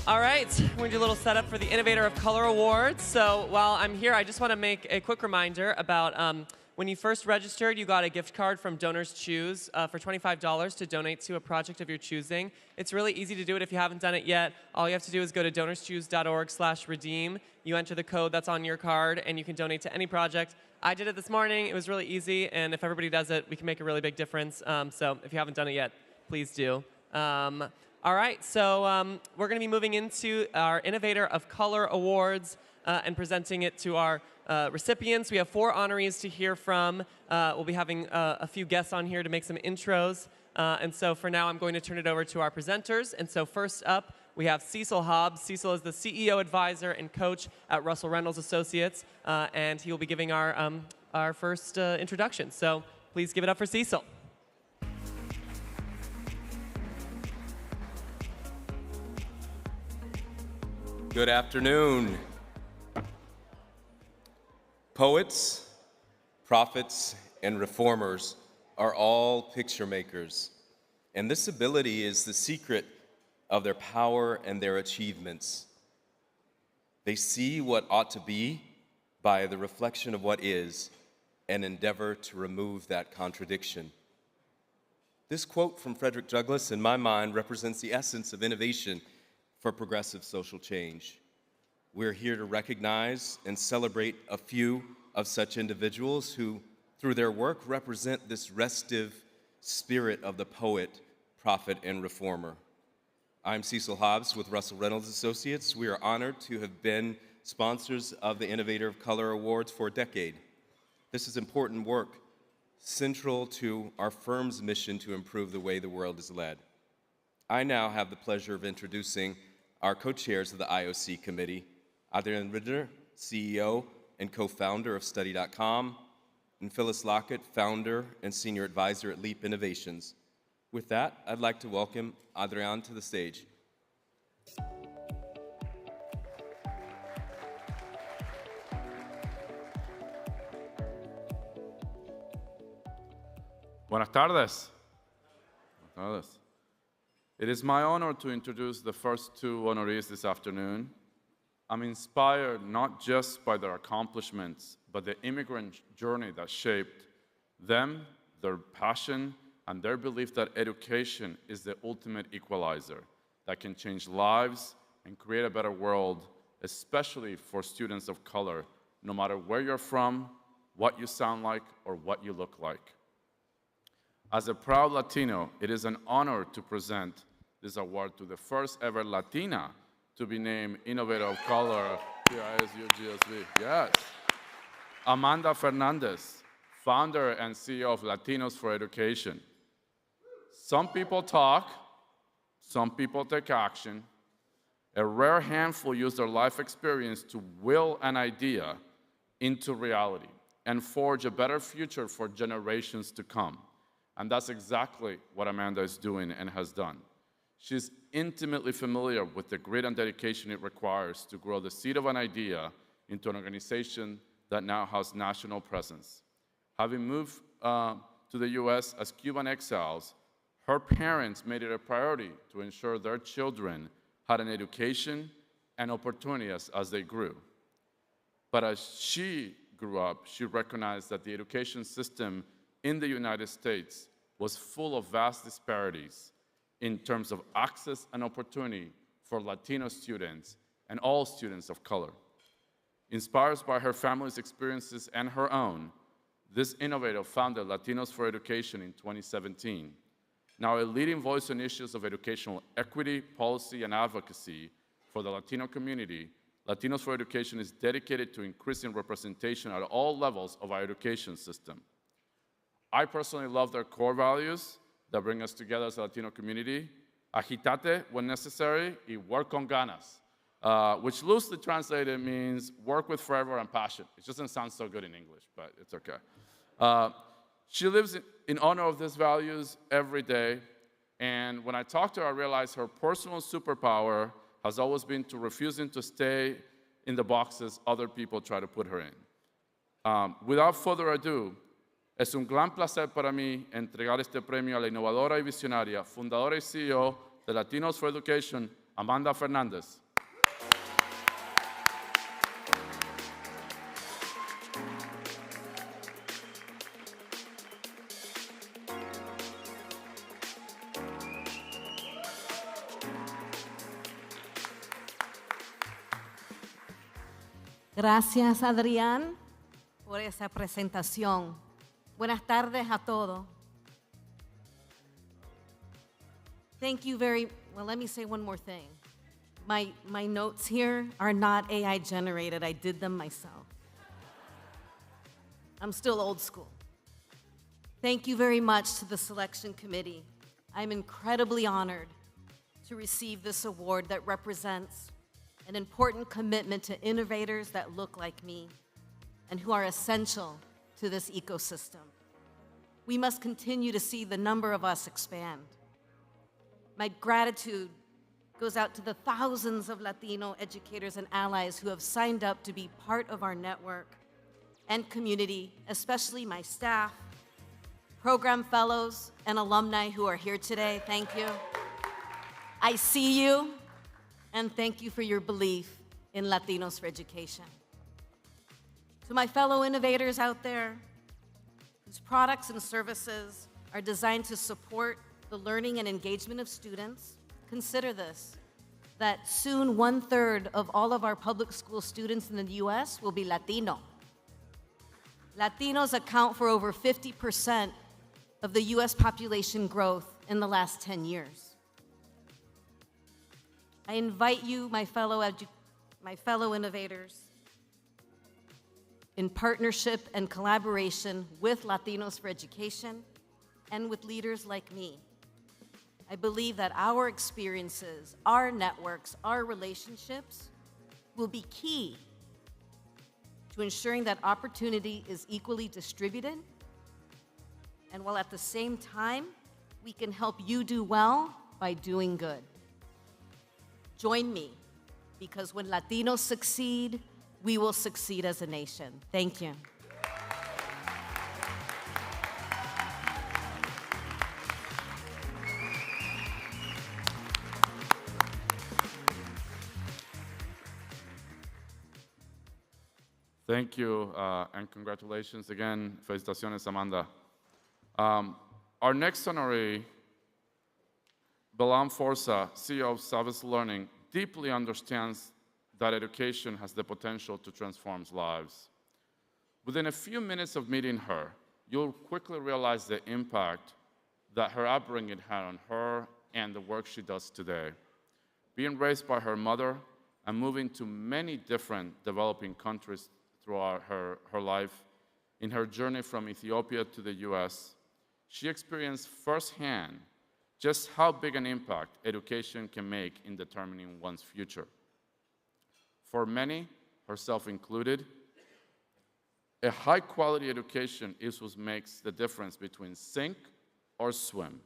All right, we're going to do a little setup for the Innovator of Color Awards. So while I'm here, I just want to make a quick reminder about when you first registered, you got a gift card from Donors Choose for $25 to donate to a project of your choosing. It's really easy to do it if you haven't done it yet. All you have to do is go to donorschoose.org/redeem. You enter the code that's on your card, and you can donate to any project. I did it this morning. It was really easy, and if everybody does it, we can make a really big difference. So if you haven't done it yet, please do. All right, so we're going to be moving into our Innovator of Color Awards and presenting it to our recipients. We have 4 honorees to hear from. We'll be having a few guests on here to make some intros. And so for now, I'm going to turn it over to our presenters. And so first up, we have Cecil Hobbs. Cecil is the CEO advisor and coach at Russell Reynolds Associates, and he will be giving our first introduction. So please give it up for Cecil. Good afternoon. Poets, prophets, and reformers are all picture makers, and this ability is the secret of their power and their achievements. They see what ought to be by the reflection of what is and endeavor to remove that contradiction. This quote from Frederick Douglass, in my mind, represents the essence of innovation for progressive social change. We're here to recognize and celebrate a few of such individuals who, through their work, represent this restive spirit of the poet, prophet, and reformer. I'm Cecil Hobbs with Russell Reynolds Associates. We are honored to have been sponsors of the Innovator of Color Awards for a decade. This is important work, central to our firm's mission to improve the way the world is led. I now have the pleasure of introducing our co-chairs of the IOC committee, Adrian Ritter, CEO and co-founder of Study.com, and Phyllis Lockett, founder and senior advisor at Leap Innovations. With that, I'd like to welcome Adrian to the stage. Buenas tardes. Buenas tardes. It is my honor to introduce the first 2 honorees this afternoon. I'm inspired not just by their accomplishments, but the immigrant journey that shaped them, their passion, and their belief that education is the ultimate equalizer that can change lives and create a better world, especially for students of color, no matter where you're from, what you sound like, or what you look like. As a proud Latino, it is an honor to present this award to the first ever Latina to be named Innovator of Color here at SUGSB. Yes. Amanda Fernandez, founder and CEO of Latinos for Education. Some people talk, some people take action. A rare handful use their life experience to will an idea into reality and forge a better future for generations to come. And that's exactly what Amanda is doing and has done. She's intimately familiar with the grit and dedication it requires to grow the seed of an idea into an organization that now has national presence. Having moved to the US as Cuban exiles, her parents made it a priority to ensure their children had an education and opportunities as they grew. But as she grew up, she recognized that the education system in the United States was full of vast disparities in terms of access and opportunity for Latino students and all students of color. Inspired by her family's experiences and her own, this innovator founded Latinos for Education in 2017. Now a leading voice on issues of educational equity, policy, and advocacy for the Latino community, Latinos for Education is dedicated to increasing representation at all levels of our education system. I personally love their core values that bring us together as a Latino community: agitate when necessary y work con ganas, which loosely translated means work with fervor and passion. It doesn't sound so good in English, but it's okay. She lives in honor of these values every day, and when I talked to her, I realized her personal superpower has always been to refusing to stay in the boxes other people try to put her in. Without further ado, es un gran placer para mí entregar este premio a la innovadora y visionaria, fundadora y CEO de Latinos for Education, Amanda Fernandez. Gracias, Adrián, por esa presentación. Buenas tardes a todos. Thank you well, let me say one more thing. My notes here are not AI generated. I did them myself. I'm still old school. Thank you very much to the selection committee. I'm incredibly honored to receive this award that represents an important commitment to innovators that look like me and who are essential to this ecosystem. We must continue to see the number of us expand. My gratitude goes out to the thousands of Latino educators and allies who have signed up to be part of our network and community, especially my staff, program fellows, and alumni who are here today. Thank you. I see you, and thank you for your belief in Latinos for Education. To my fellow innovators out there, whose products and services are designed to support the learning and engagement of students, consider this, that soon 1/3 of all of our public school students in the US will be Latino. Latinos account for over 50% of the US population growth in the last 10 years. I invite you, my fellow innovators, in partnership and collaboration with Latinos for Education and with leaders like me. I believe that our experiences, our networks, our relationships will be key to ensuring that opportunity is equally distributed, and while at the same time, we can help you do well by doing good. Join me, because when Latinos succeed, we will succeed as a nation. Thank you. Thank you, and congratulations again. Felicitaciones, Amanda. Our next honoree, Bethlam Forsa, CEO of Savage Learning, deeply understands that education has the potential to transform lives. Within a few minutes of meeting her, you'll quickly realize the impact that her upbringing had on her and the work she does today. Being raised by her mother and moving to many different developing countries throughout her life, in her journey from Ethiopia to the US, she experienced firsthand just how big an impact education can make in determining one's future. For many, herself included, a high-quality education is what makes the difference between sink or swim.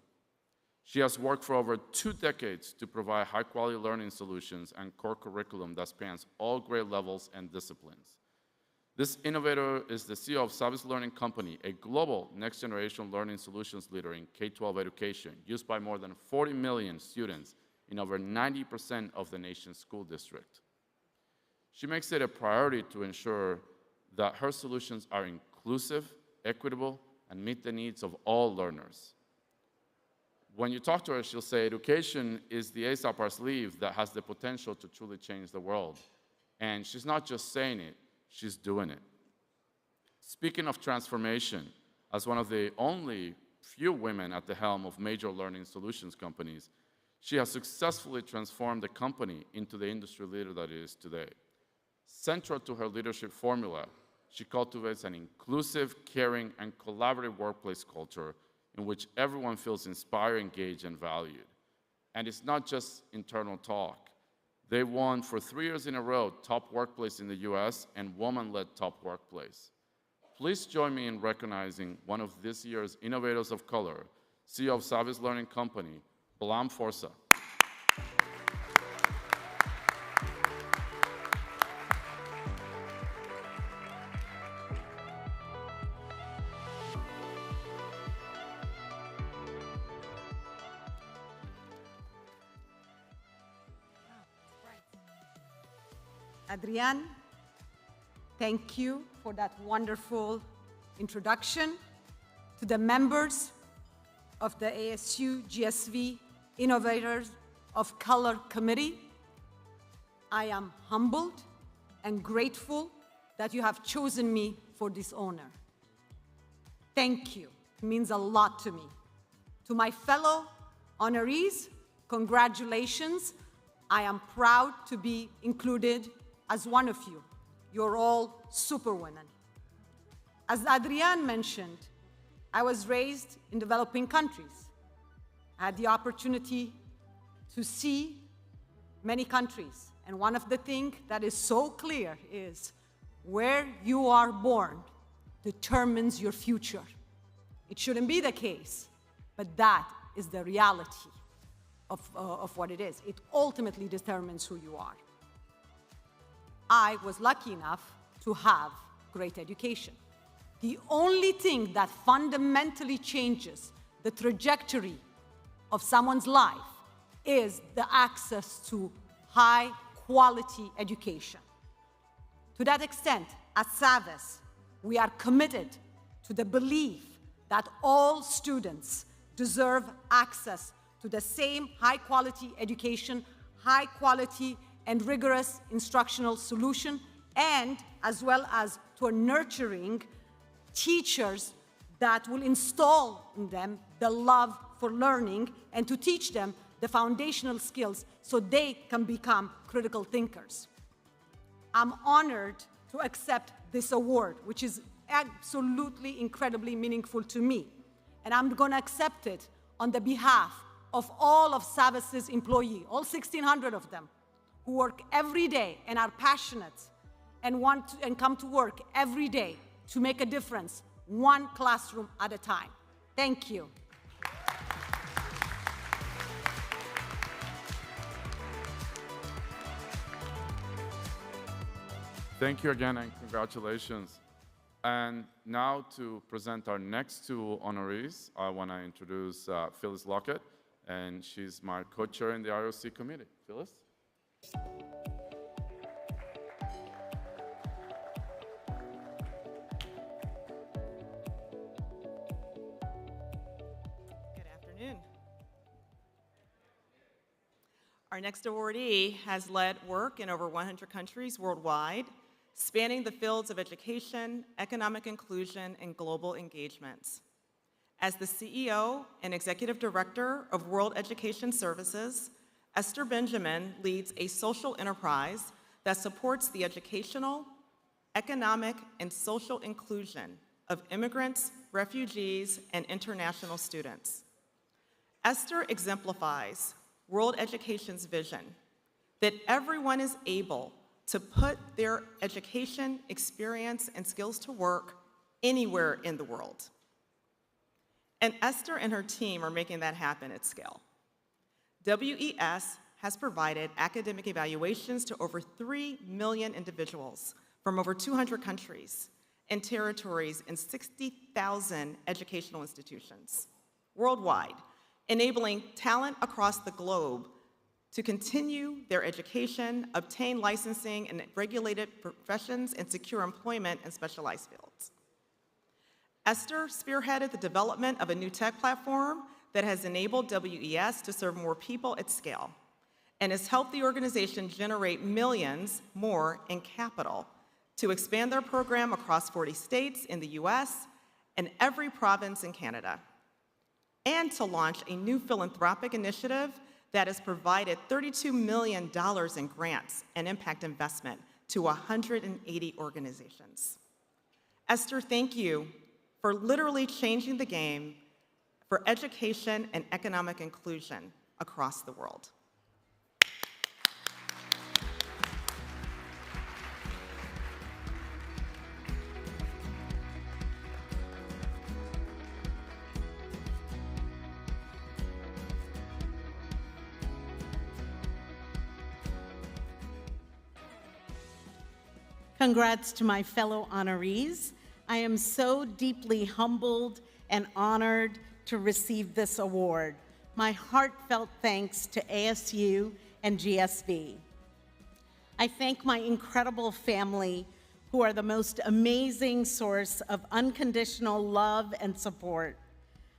She has worked for over 2 decades to provide high-quality learning solutions and core curriculum that spans all grade levels and disciplines. This innovator is the CEO of Savage Learning Company, a global next-generation learning solutions leader in K-12 education, used by more than 40 million students in over 90% of the nation's school district. She makes it a priority to ensure that her solutions are inclusive, equitable, and meet the needs of all learners. when you talk to her, she'll say education is the ace up our sleeve that has the potential to truly change the world. And she's not just saying it, she's doing it. Speaking of transformation, as one of the only few women at the helm of major learning solutions companies, she has successfully transformed the company into the industry leader that it is today. Central to her leadership formula, she cultivates an inclusive, caring, and collaborative workplace culture in which everyone feels inspired, engaged, and valued. And it's not just internal talk. They won for 3 years in a row top workplace in the US and woman-led top workplace. Please join me in recognizing one of this year's Innovators of Color, CEO of Savvis Learning Company, Bethlam Forsa. Adrian, thank you for that wonderful introduction. To the members of the ASU GSV Innovators of Color Committee, I am humbled and grateful that you have chosen me for this honor. Thank you. It means a lot to me. To my fellow honorees, congratulations. I am proud to be included as one of you. You're all superwomen. As Adrian mentioned, I was raised in developing countries. I had the opportunity to see many countries. And one of the things that is so clear is where you are born determines your future. It shouldn't be the case, but that is the reality of what it is. It ultimately determines who you are. I was lucky enough to have great education. The only thing that fundamentally changes the trajectory of someone's life is the access to high-quality education. To that extent, at Savvis, we are committed to the belief that all students deserve access to the same high-quality education, high-quality and rigorous instructional solution, and as well as to nurturing teachers that will install in them the love for learning and to teach them the foundational skills so they can become critical thinkers. I'm honored to accept this award, which is absolutely incredibly meaningful to me. And I'm going to accept it on the behalf of all of Savvis's employees, all 1,600 of them, who work every day and are passionate and want to, and come to work every day to make a difference, one classroom at a time. Thank you. Thank you again and congratulations. And now to present our next two honorees, I want to introduce Phyllis Lockett, and she's my co-chair in the IOC committee. Phyllis? Good afternoon. Our next awardee has led work in over 100 countries worldwide, spanning the fields of education, economic inclusion, and global engagements. As the CEO and Executive Director of World Education Services, Esther Benjamin leads a social enterprise that supports the educational, economic, and social inclusion of immigrants, refugees, and international students. Esther exemplifies World Education's vision that everyone is able to put their education, experience, and skills to work anywhere in the world. And Esther and her team are making that happen at scale. WES has provided academic evaluations to over 3 million individuals from over 200 countries and territories in 60,000 educational institutions worldwide, enabling talent across the globe to continue their education, obtain licensing in regulated professions, and secure employment in specialized fields. Esther spearheaded the development of a new tech platform that has enabled WES to serve more people at scale and has helped the organization generate millions more in capital to expand their program across 40 states in the US and every province in Canada, and to launch a new philanthropic initiative that has provided $32 million in grants and impact investment to 180 organizations. Esther, thank you for literally changing the game for education and economic inclusion across the world. Congrats to my fellow honorees. I am so deeply humbled and honored to receive this award. My heartfelt thanks to ASU and GSB. I thank my incredible family, who are the most amazing source of unconditional love and support.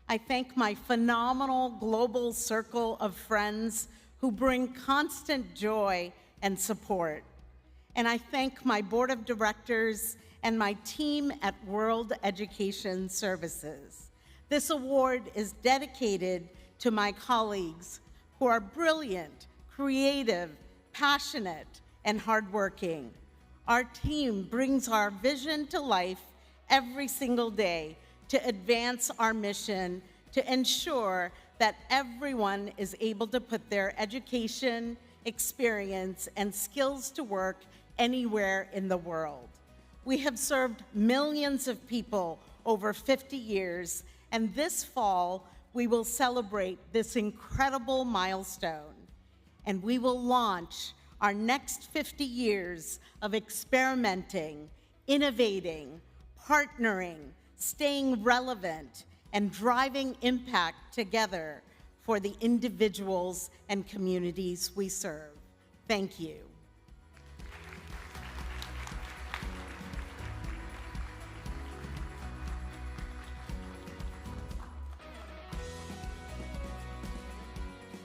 I thank my phenomenal global circle of friends who bring constant joy and support. And I thank my board of directors and my team at World Education Services. This award is dedicated to my colleagues who are brilliant, creative, passionate, and hardworking. Our team brings our vision to life every single day to advance our mission to ensure that everyone is able to put their education, experience, and skills to work anywhere in the world. We have served millions of people over 50 years, and this fall, we will celebrate this incredible milestone. And we will launch our next 50 years of experimenting, innovating, partnering, staying relevant, and driving impact together for the individuals and communities we serve. Thank you.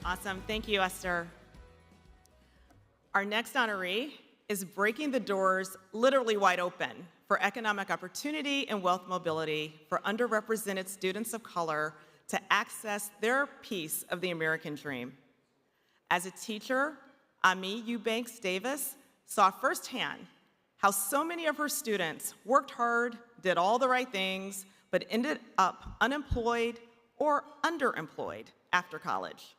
Awesome. Thank you, Esther. Our next honoree is breaking the doors literally wide open for economic opportunity and wealth mobility for underrepresented students of color to access their piece of the American dream. As a teacher, Aimee Eubanks Davis saw firsthand how so many of her students worked hard, did all the right things, but ended up unemployed or underemployed after college.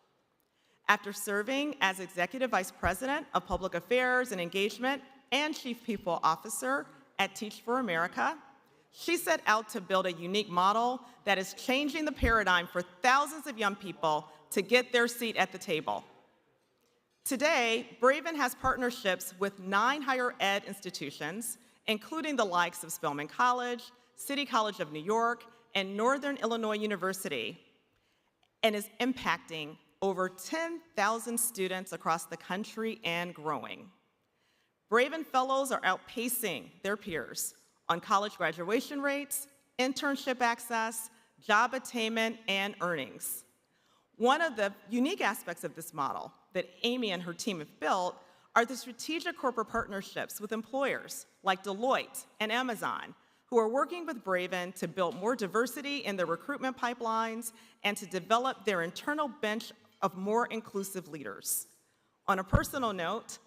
After serving as Executive Vice President of Public Affairs and Engagement and Chief People Officer at Teach for America, she set out to build a unique model that is changing the paradigm for thousands of young people to get their seat at the table. Today, Braven has partnerships with 9 higher ed institutions, including the likes of Spelman College, City College of New York, and Northern Illinois University, and is impacting over 10,000 students across the country and growing. Braven Fellows are outpacing their peers on college graduation rates, internship access, job attainment, and earnings. One of the unique aspects of this model that Aimee and her team have built are the strategic corporate partnerships with employers like Deloitte and Amazon, who are working with Braven to build more diversity in their recruitment pipelines and to develop their internal bench of more inclusive leaders. On a personal note,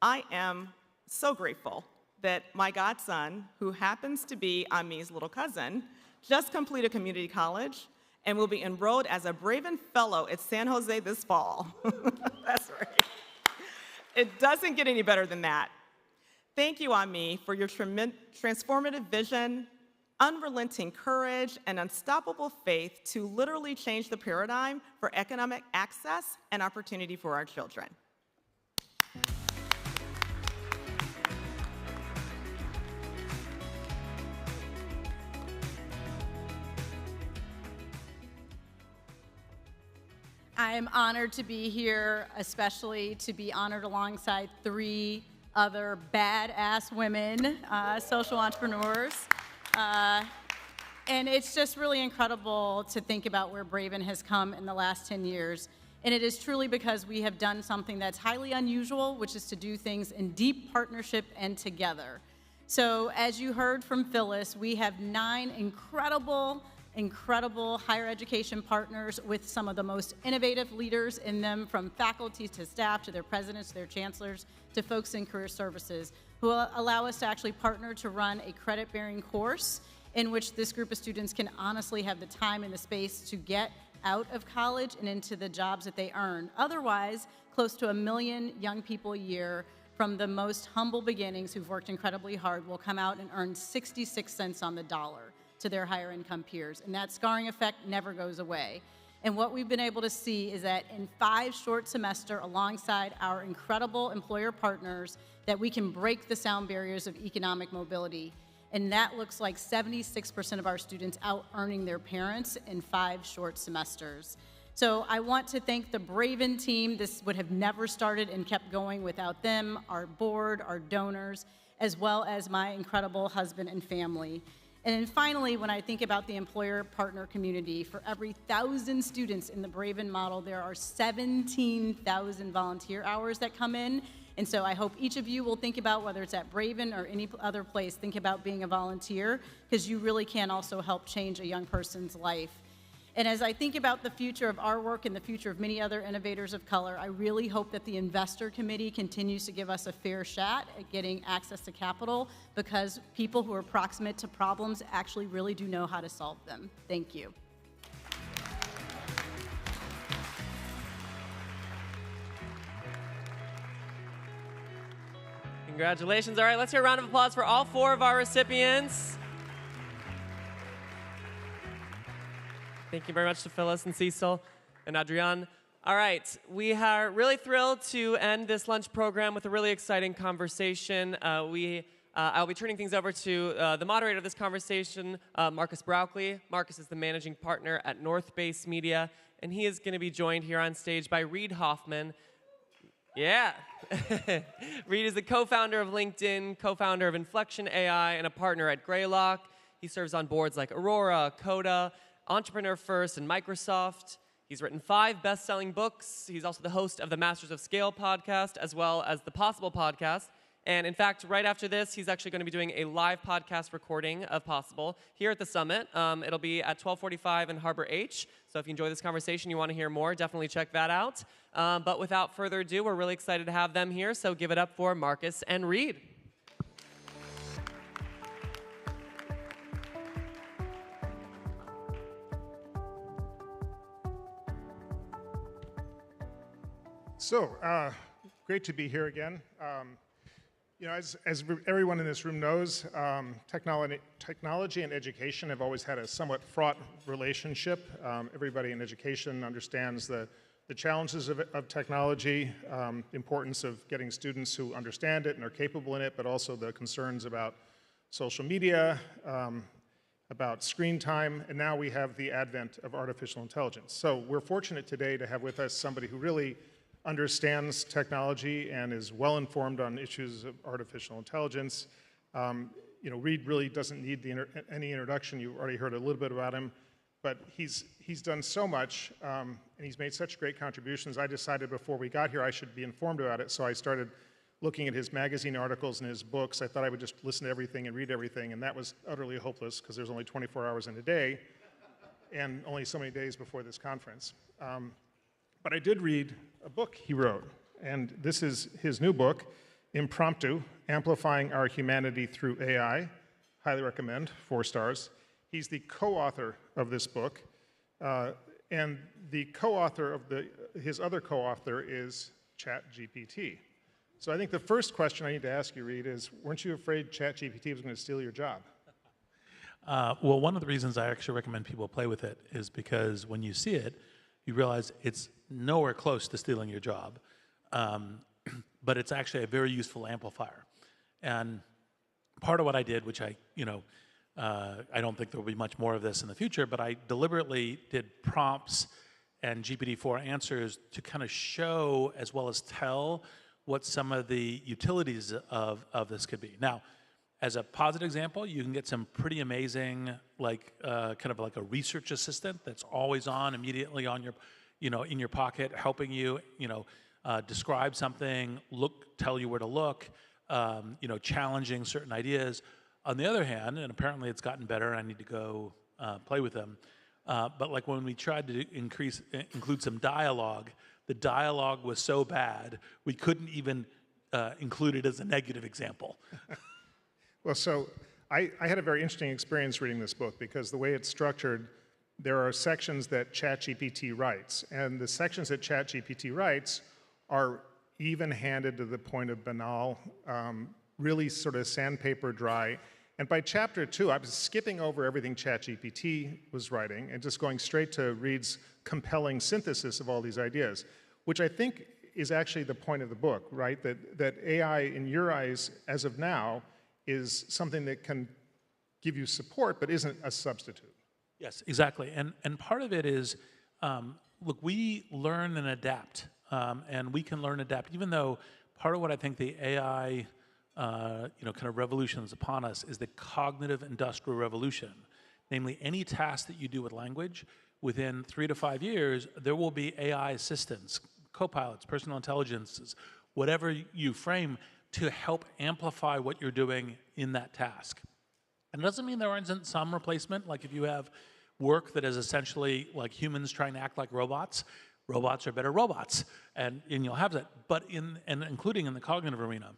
I am so grateful that my godson, who happens to be Aimee's little cousin, just completed community college and will be enrolled as a Braven Fellow at San Jose this fall. That's right. It doesn't get any better than that. Thank you, Aimee, for your transformative vision, unrelenting courage, and unstoppable faith to literally change the paradigm for economic access and opportunity for our children. I am honored to be here, especially to be honored alongside 3 other badass women, social entrepreneurs. And it's just really incredible to think about where Braven has come in the last 10 years. And it is truly because we have done something that's highly unusual, which is to do things in deep partnership and together. So as you heard from Phyllis, we have 9 incredible higher education partners with some of the most innovative leaders in them, from faculty to staff to their presidents, to their chancellors, to folks in career services, who allow us to actually partner to run a credit-bearing course in which this group of students can honestly have the time and the space to get out of college and into the jobs that they earn. Otherwise, close to 1 million young people a year from the most humble beginnings who've worked incredibly hard will come out and earn 66 cents on the dollar to their higher income peers. And that scarring effect never goes away. And what we've been able to see is that in 5 short semesters, alongside our incredible employer partners, that we can break the sound barriers of economic mobility. And that looks like 76% of our students out earning their parents in 5 short semesters. So I want to thank the Braven team. This would have never started and kept going without them, our board, our donors, as well as my incredible husband and family. And then finally, when I think about the employer partner community, for every 1,000 students in the Braven model, there are 17,000 volunteer hours that come in. And so I hope each of you will think about, whether it's at Braven or any other place, think about being a volunteer, because you really can also help change a young person's life. And as I think about the future of our work and the future of many other innovators of color, I really hope that the investor committee continues to give us a fair shot at getting access to capital, because people who are proximate to problems actually really do know how to solve them. Thank you. Congratulations. All right, let's hear a round of applause for all 4 of our recipients. Thank you very much to Phyllis and Cecil and Adrienne. All right, we are really thrilled to end this lunch program with a really exciting conversation. I'll be turning things over to the moderator of this conversation, Marcus Brauckley. Marcus is the managing partner at North Base Media, and he is going to be joined here on stage by Reid Hoffman. Yeah. Reid is the co-founder of LinkedIn, co-founder of Inflection AI, and a partner at Greylock. He serves on boards like Aurora, Coda, Entrepreneur First, and Microsoft. He's written 5 best-selling books. He's also the host of the Masters of Scale podcast, as well as the Possible podcast. And in fact, right after this, he's actually going to be doing a live podcast recording of Possible here at the Summit. It'll be at 12:45 in Harbor H. So if you enjoy this conversation, you want to hear more, definitely check that out. But without further ado, we're really excited to have them here. So give it up for Marcus and Reid. So, great to be here again. You know, as everyone in this room knows, technology and education have always had a somewhat fraught relationship. Everybody in education understands the challenges of technology, importance of getting students who understand it and are capable in it, but also the concerns about social media, about screen time, and now we have the advent of artificial intelligence. So we're fortunate today to have with us somebody who really understands technology and is well informed on issues of artificial intelligence. You know, Reid really doesn't need any introduction. You've already heard a little bit about him, but he's done so much and he's made such great contributions. I decided before we got here I should be informed about it, so I started looking at his magazine articles and his books. I thought I would just listen to everything and read everything, and that was utterly hopeless because there's only 24 hours in a day and only so many days before this conference. But I did read a book he wrote, and this is his new book, Impromptu, Amplifying Our Humanity Through AI. Highly recommend, 4 stars. He's the co-author of this book, and the co-author of his other co-author is ChatGPT. So I think the first question I need to ask you, Reid, is weren't you afraid ChatGPT was going to steal your job? Well, one of the reasons I actually recommend people play with it is because when you see it, you realize it's nowhere close to stealing your job, but it's actually a very useful amplifier. And part of what I did, which I don't think there will be much more of this in the future, but I deliberately did prompts and GPT-4 answers to kind of show as well as tell what some of the utilities of this could be. Now, as a positive example, you can get some pretty amazing, like kind of like a research assistant that's always on, immediately on your, in your pocket, helping you, describe something, tell you where to look, challenging certain ideas. On the other hand, and apparently it's gotten better, I need to go play with them. But like when we tried to include some dialogue, the dialogue was so bad we couldn't even include it as a negative example. Well, so I had a very interesting experience reading this book because the way it's structured, there are sections that ChatGPT writes, and the sections that ChatGPT writes are even-handed to the point of banal, really sort of sandpaper dry. And by chapter 2, I was skipping over everything ChatGPT was writing and just going straight to Reed's compelling synthesis of all these ideas, which I think is actually the point of the book, right? That AI, in your eyes, as of now, is something that can give you support, but isn't a substitute. Yes, exactly. And part of it is, look, we learn and adapt, and we can learn and adapt, even though part of what I think the AI kind of revolution is upon us is the cognitive industrial revolution. Namely, any task that you do with language, within 3 to 5 years, there will be AI assistants, co-pilots, personal intelligences, whatever you frame, to help amplify what you're doing in that task. And it doesn't mean there isn't some replacement, like if you have work that is essentially like humans trying to act like robots, robots are better robots, and you'll have that, but including in the cognitive arena.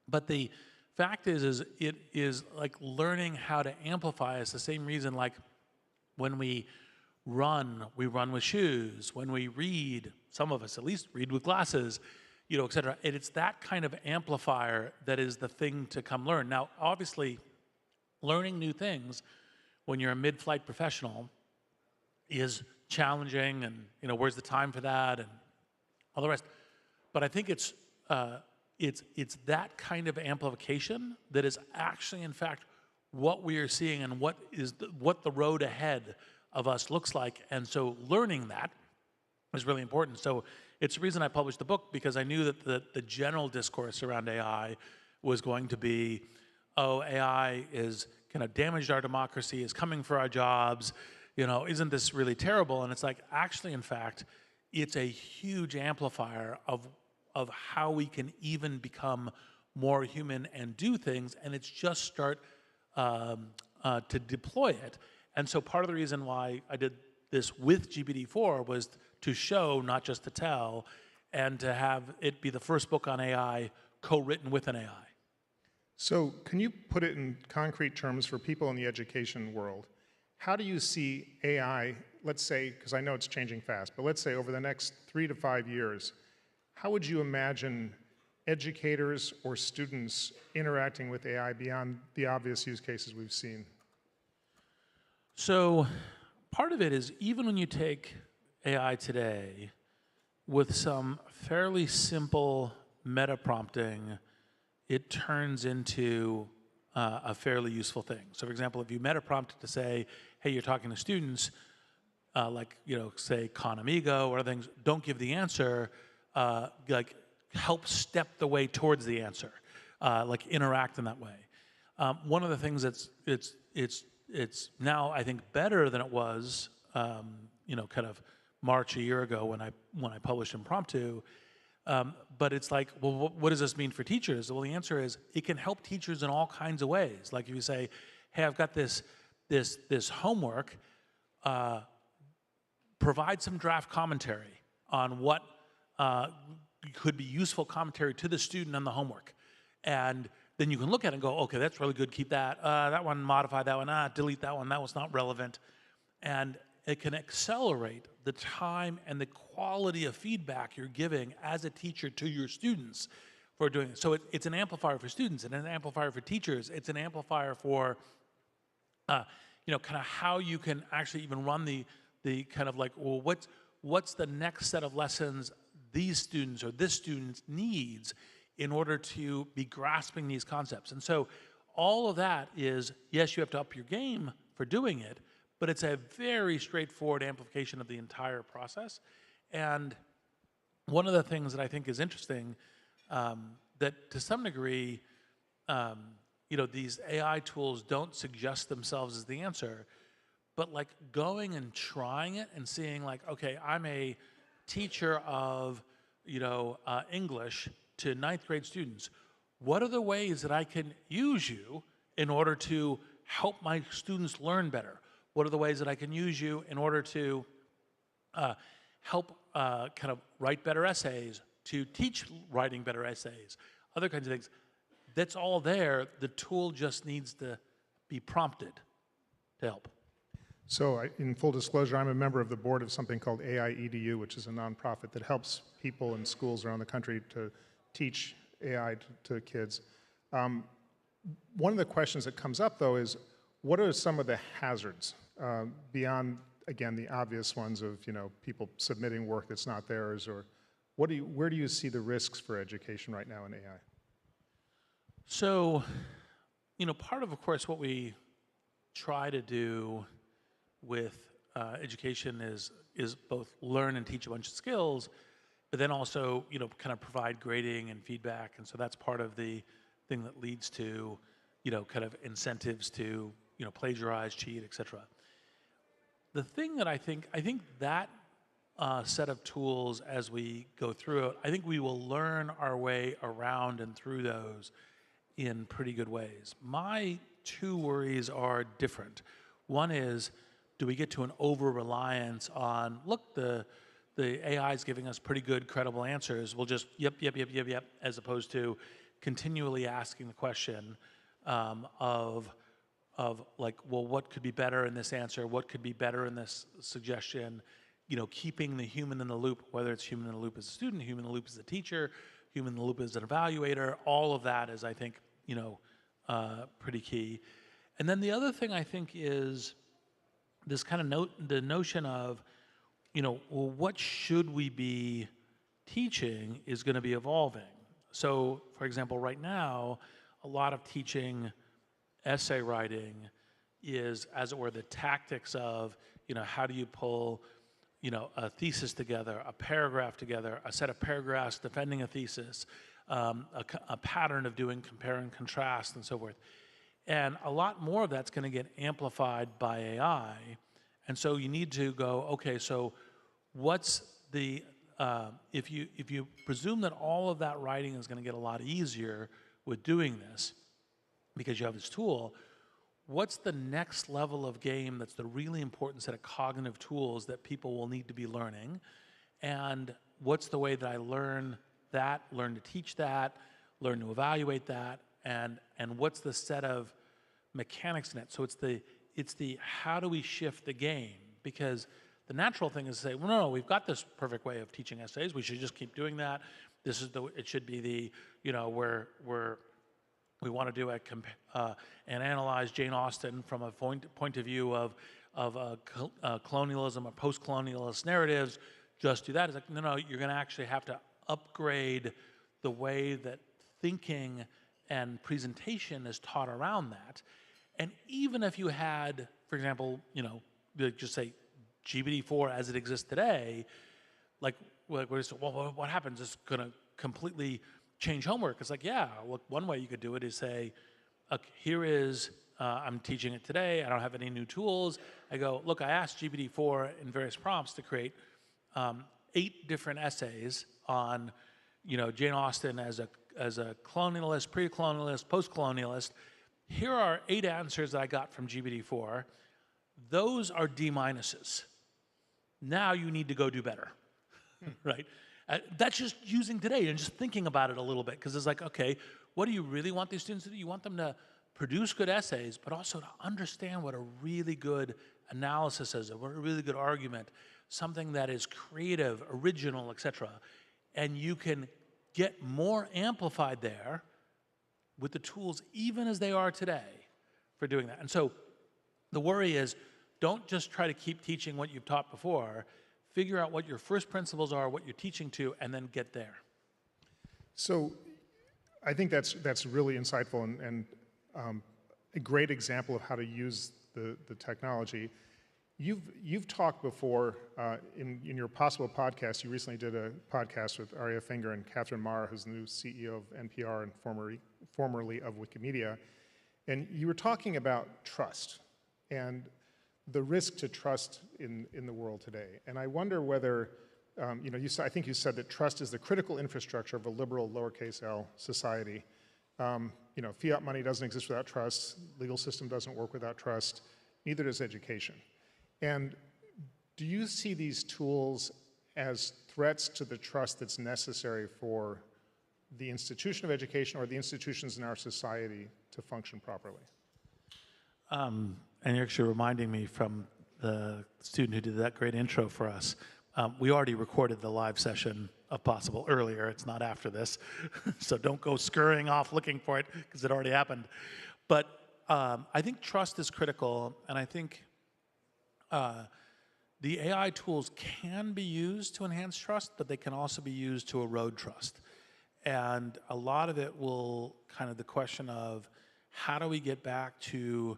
But the fact is it is like learning how to amplify is the same reason like when we run with shoes. When we read, some of us at least read with glasses, et cetera. And it's that kind of amplifier that is the thing to come learn. Now, obviously, learning new things when you're a mid-flight professional is challenging, and where's the time for that, and all the rest. But I think it's that kind of amplification that is actually, in fact, what we are seeing and what the road ahead of us looks like. And so learning that is really important. So it's the reason I published the book, because I knew that the general discourse around AI was going to be, oh, AI is kind of damaged our democracy, is coming for our jobs, isn't this really terrible? And it's like, actually, in fact, it's a huge amplifier of how we can even become more human and do things, and it's just start to deploy it. And so part of the reason why I did this with GPT-4 was to show, not just to tell, and to have it be the first book on AI co-written with an AI. So can you put it in concrete terms for people in the education world? How do you see AI, let's say, because I know it's changing fast, but let's say over the next 3 to 5 years, how would you imagine educators or students interacting with AI beyond the obvious use cases we've seen? So part of it is, even when you take AI today with some fairly simple meta prompting, it turns into a fairly useful thing. So for example, if you meta prompt it to say, hey, you're talking to students, say Con Amigo or other things, don't give the answer, help step the way towards the answer, interact in that way. One of the things that's it's now, I think, better than it was, kind of March a year ago when I published Impromptu. But it's like, well, what does this mean for teachers? Well, the answer is it can help teachers in all kinds of ways. Like if you say, hey, I've got this homework, provide some draft commentary on what could be useful commentary to the student on the homework. And then you can look at it and go, okay, that's really good, keep that. That one, modify that one, delete that one, that was not relevant. And it can accelerate the time and the quality of feedback you're giving as a teacher to your students for doing it. So it's an amplifier for students, and an amplifier for teachers. It's an amplifier for, kind of how you can actually even run the kind of like, well, what's the next set of lessons these students or this student needs in order to be grasping these concepts. And so all of that is, yes, you have to up your game for doing it, but it's a very straightforward amplification of the entire process. And one of the things that I think is interesting, that to some degree, these AI tools don't suggest themselves as the answer, but like going and trying it and seeing like, okay, I'm a teacher of, English to 9th grade students. What are the ways that I can use you in order to help my students learn better? What are the ways that I can use you in order to help kind of write better essays, to teach writing better essays, other kinds of things? That's all there. The tool just needs to be prompted to help. So in full disclosure, I'm a member of the board of something called AI-EDU, which is a nonprofit that helps people in schools around the country to teach AI to kids. One of the questions that comes up, though, is what are some of the hazards beyond, again, the obvious ones of people submitting work that's not theirs, or where do you see the risks for education right now in AI? So, part of course, what we try to do with education is both learn and teach a bunch of skills, but then also, kind of provide grading and feedback. And so that's part of the thing that leads to, kind of incentives to, plagiarize, cheat, et cetera. The thing that I think that set of tools as we go through it, I think we will learn our way around and through those in pretty good ways. My two worries are different. One is, do we get to an over-reliance on, look, the AI is giving us pretty good, credible answers. We'll just yep, as opposed to continually asking the question of like, well, what could be better in this answer? What could be better in this suggestion? Keeping the human in the loop, whether it's human in the loop as a student, human in the loop as a teacher, human in the loop as an evaluator, all of that is, I think, pretty key. And then the other thing I think is this kind of the notion of, well, what should we be teaching is going to be evolving. So, for example, right now, a lot of teaching essay writing is, as it were, the tactics of, how do you pull, a thesis together, a paragraph together, a set of paragraphs defending a thesis, a pattern of doing compare and contrast and so forth. And a lot more of that's going to get amplified by AI. And so you need to go, okay, so what's the, if you presume that all of that writing is going to get a lot easier with doing this, because you have this tool, what's the next level of game that's the really important set of cognitive tools that people will need to be learning? And what's the way that I learn that, learn to teach that, learn to evaluate that, and what's the set of mechanics in it? So it's the how do we shift the game? Because the natural thing is to say, well, no, we've got this perfect way of teaching essays. We should just keep doing that. This is it should be the, where we want to do and analyze Jane Austen from a point of view of colonialism or post-colonialist narratives. Just do that. It's like, no, you're going to actually have to upgrade the way that thinking and presentation is taught around that. And even if you had, for example, just say GPT-4 as it exists today, like well, what happens? It's going to completely change homework. It's like, yeah, look, one way you could do it is say, here is, I'm teaching it today, I don't have any new tools. I go, look, I asked GPT-4 in various prompts to create 8 different essays on, Jane Austen as a colonialist, pre-colonialist, post-colonialist. Here are 8 answers that I got from GPT-4. Those are D-minuses. Now you need to go do better, right? That's just using today and just thinking about it a little bit, because it's like, okay, what do you really want these students to do? You want them to produce good essays, but also to understand what a really good analysis is, what a really good argument, something that is creative, original, etc. And you can get more amplified there with the tools even as they are today for doing that. And so the worry is, don't just try to keep teaching what you've taught before. Figure out what your first principles are, what you're teaching to, and then get there. So I think that's really insightful and a great example of how to use the technology. You've talked before in your possible podcast. You recently did a podcast with Aria Finger and Catherine Marr, who's the new CEO of NPR and formerly of Wikimedia. And you were talking about trust and the risk to trust in the world today. And I wonder whether, I think you said that trust is the critical infrastructure of a liberal lowercase l society. Fiat money doesn't exist without trust, legal system doesn't work without trust, neither does education. And do you see these tools as threats to the trust that's necessary for the institution of education or the institutions in our society to function properly? And you're actually reminding me from the student who did that great intro for us. We already recorded the live session of Possible earlier. It's not after this. So don't go scurrying off looking for it because it already happened. But I think trust is critical, and I think the AI tools can be used to enhance trust, but they can also be used to erode trust. And a lot of it will the question of how do we get back to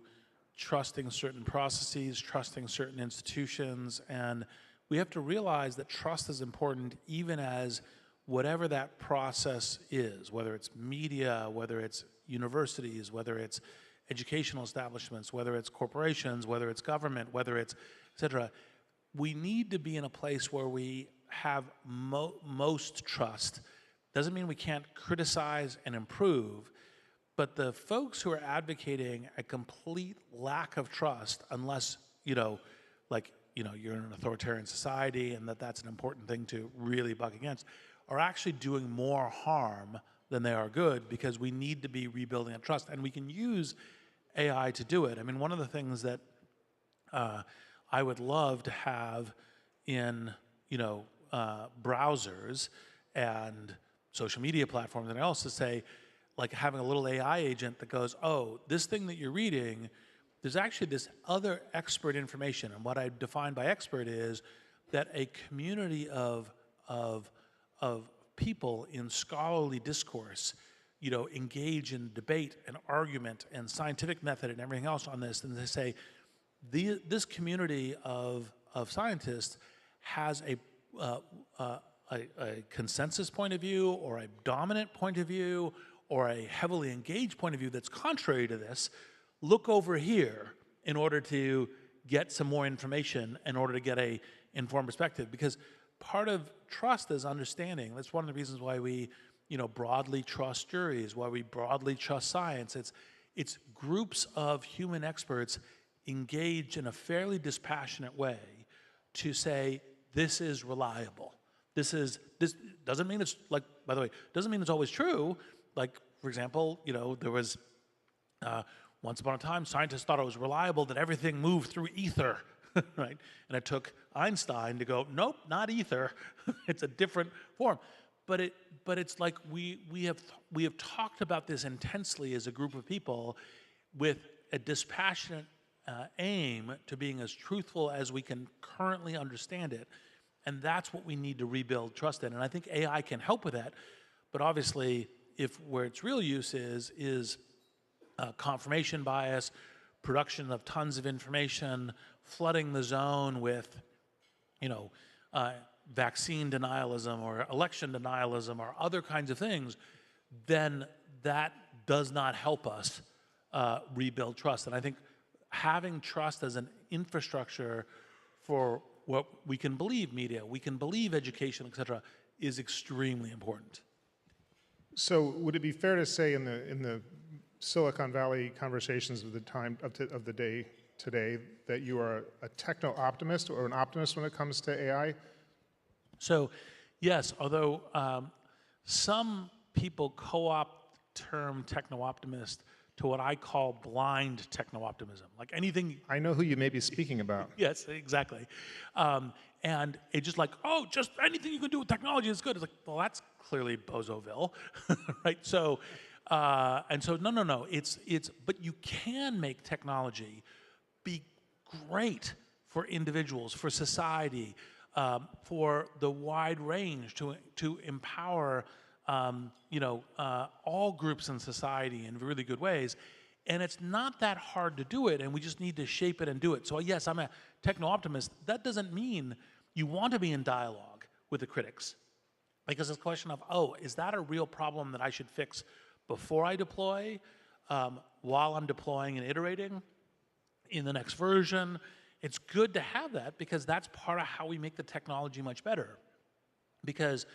trusting certain processes, trusting certain institutions, and we have to realize that trust is important even as whatever that process is, whether it's media, whether it's universities, whether it's educational establishments, whether it's corporations, whether it's government, whether it's et cetera. We need to be in a place where we have most trust. Doesn't mean we can't criticize and improve, but the folks who are advocating a complete lack of trust, unless, you're in an authoritarian society and that's an important thing to really buck against, are actually doing more harm than they are good, because we need to be rebuilding that trust. And we can use AI to do it. I mean, one of the things that I would love to have in, browsers and social media platforms and else to say, like having a little AI agent that goes, oh, this thing that you're reading, there's actually this other expert information. And what I define by expert is that a community of people in scholarly discourse, engage in debate and argument and scientific method and everything else on this, and they say, this community of scientists has a consensus point of view or a dominant point of view or a heavily engaged point of view that's contrary to this. Look over here in order to get some more information, in order to get a informed perspective. Because part of trust is understanding. That's one of the reasons why we, broadly trust juries, why we broadly trust science. It's groups of human experts engaged in a fairly dispassionate way to say, this is reliable. This doesn't mean it's by the way, doesn't mean it's always true. Like, for example, there was, once upon a time, scientists thought it was reliable that everything moved through ether, right? And it took Einstein to go, nope, not ether. It's a different form. But it's like we have talked about this intensely as a group of people with a dispassionate aim to being as truthful as we can currently understand it. And that's what we need to rebuild trust in. And I think AI can help with that. But obviously, where its real use is confirmation bias, production of tons of information, flooding the zone with, vaccine denialism or election denialism or other kinds of things, then that does not help us rebuild trust. And I think having trust as an infrastructure for what we can believe media, we can believe education, et cetera, is extremely important. So would it be fair to say in the Silicon Valley conversations of the day today that you are a techno-optimist or an optimist when it comes to AI? So, yes, although some people co-opt the term techno-optimist to what I call blind techno-optimism. Like anything... I know who you may be speaking about. Yes, exactly. And it's just like, oh, just anything you can do with technology is good. It's like, well, that's clearly Bozoville, right? So, no. But you can make technology be great for individuals, for society, for the wide range, to empower all groups in society in really good ways. And it's not that hard to do it, and we just need to shape it and do it. So yes, I'm a techno-optimist. That doesn't mean you want to be in dialogue with the critics, because it's a question of, oh, is that a real problem that I should fix before I deploy? while I'm deploying and iterating in the next version. It's good to have that because that's part of how we make the technology much better. Because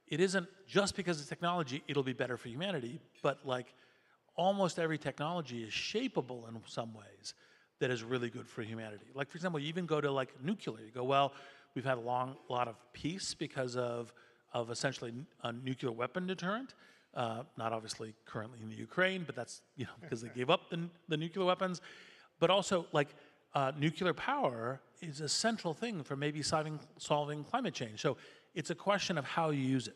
it isn't just because it's technology, it'll be better for humanity, but like almost every technology is shapeable in some ways that is really good for humanity. Like for example, you even go to like nuclear. You go, well, we've had a lot of peace because of essentially a nuclear weapon deterrent. Not obviously currently in the Ukraine, but that's because they gave up the nuclear weapons. But also like nuclear power is a central thing for maybe solving climate change. So it's a question of how you use it.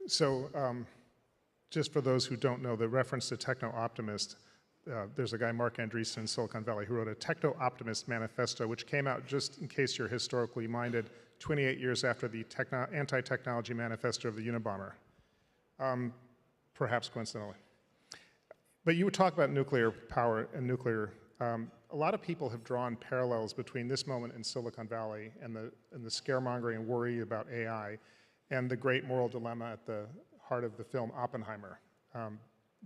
So just for those who don't know, the reference to techno-optimist, there's a guy, Mark Andreessen in Silicon Valley, who wrote a techno-optimist manifesto, which came out, just in case you're historically minded, 28 years after the anti-technology manifesto of the Unabomber, perhaps coincidentally. But you would talk about nuclear power and nuclear. A lot of people have drawn parallels between this moment in Silicon Valley and the scaremongering and worry about AI and the great moral dilemma at the heart of the film Oppenheimer.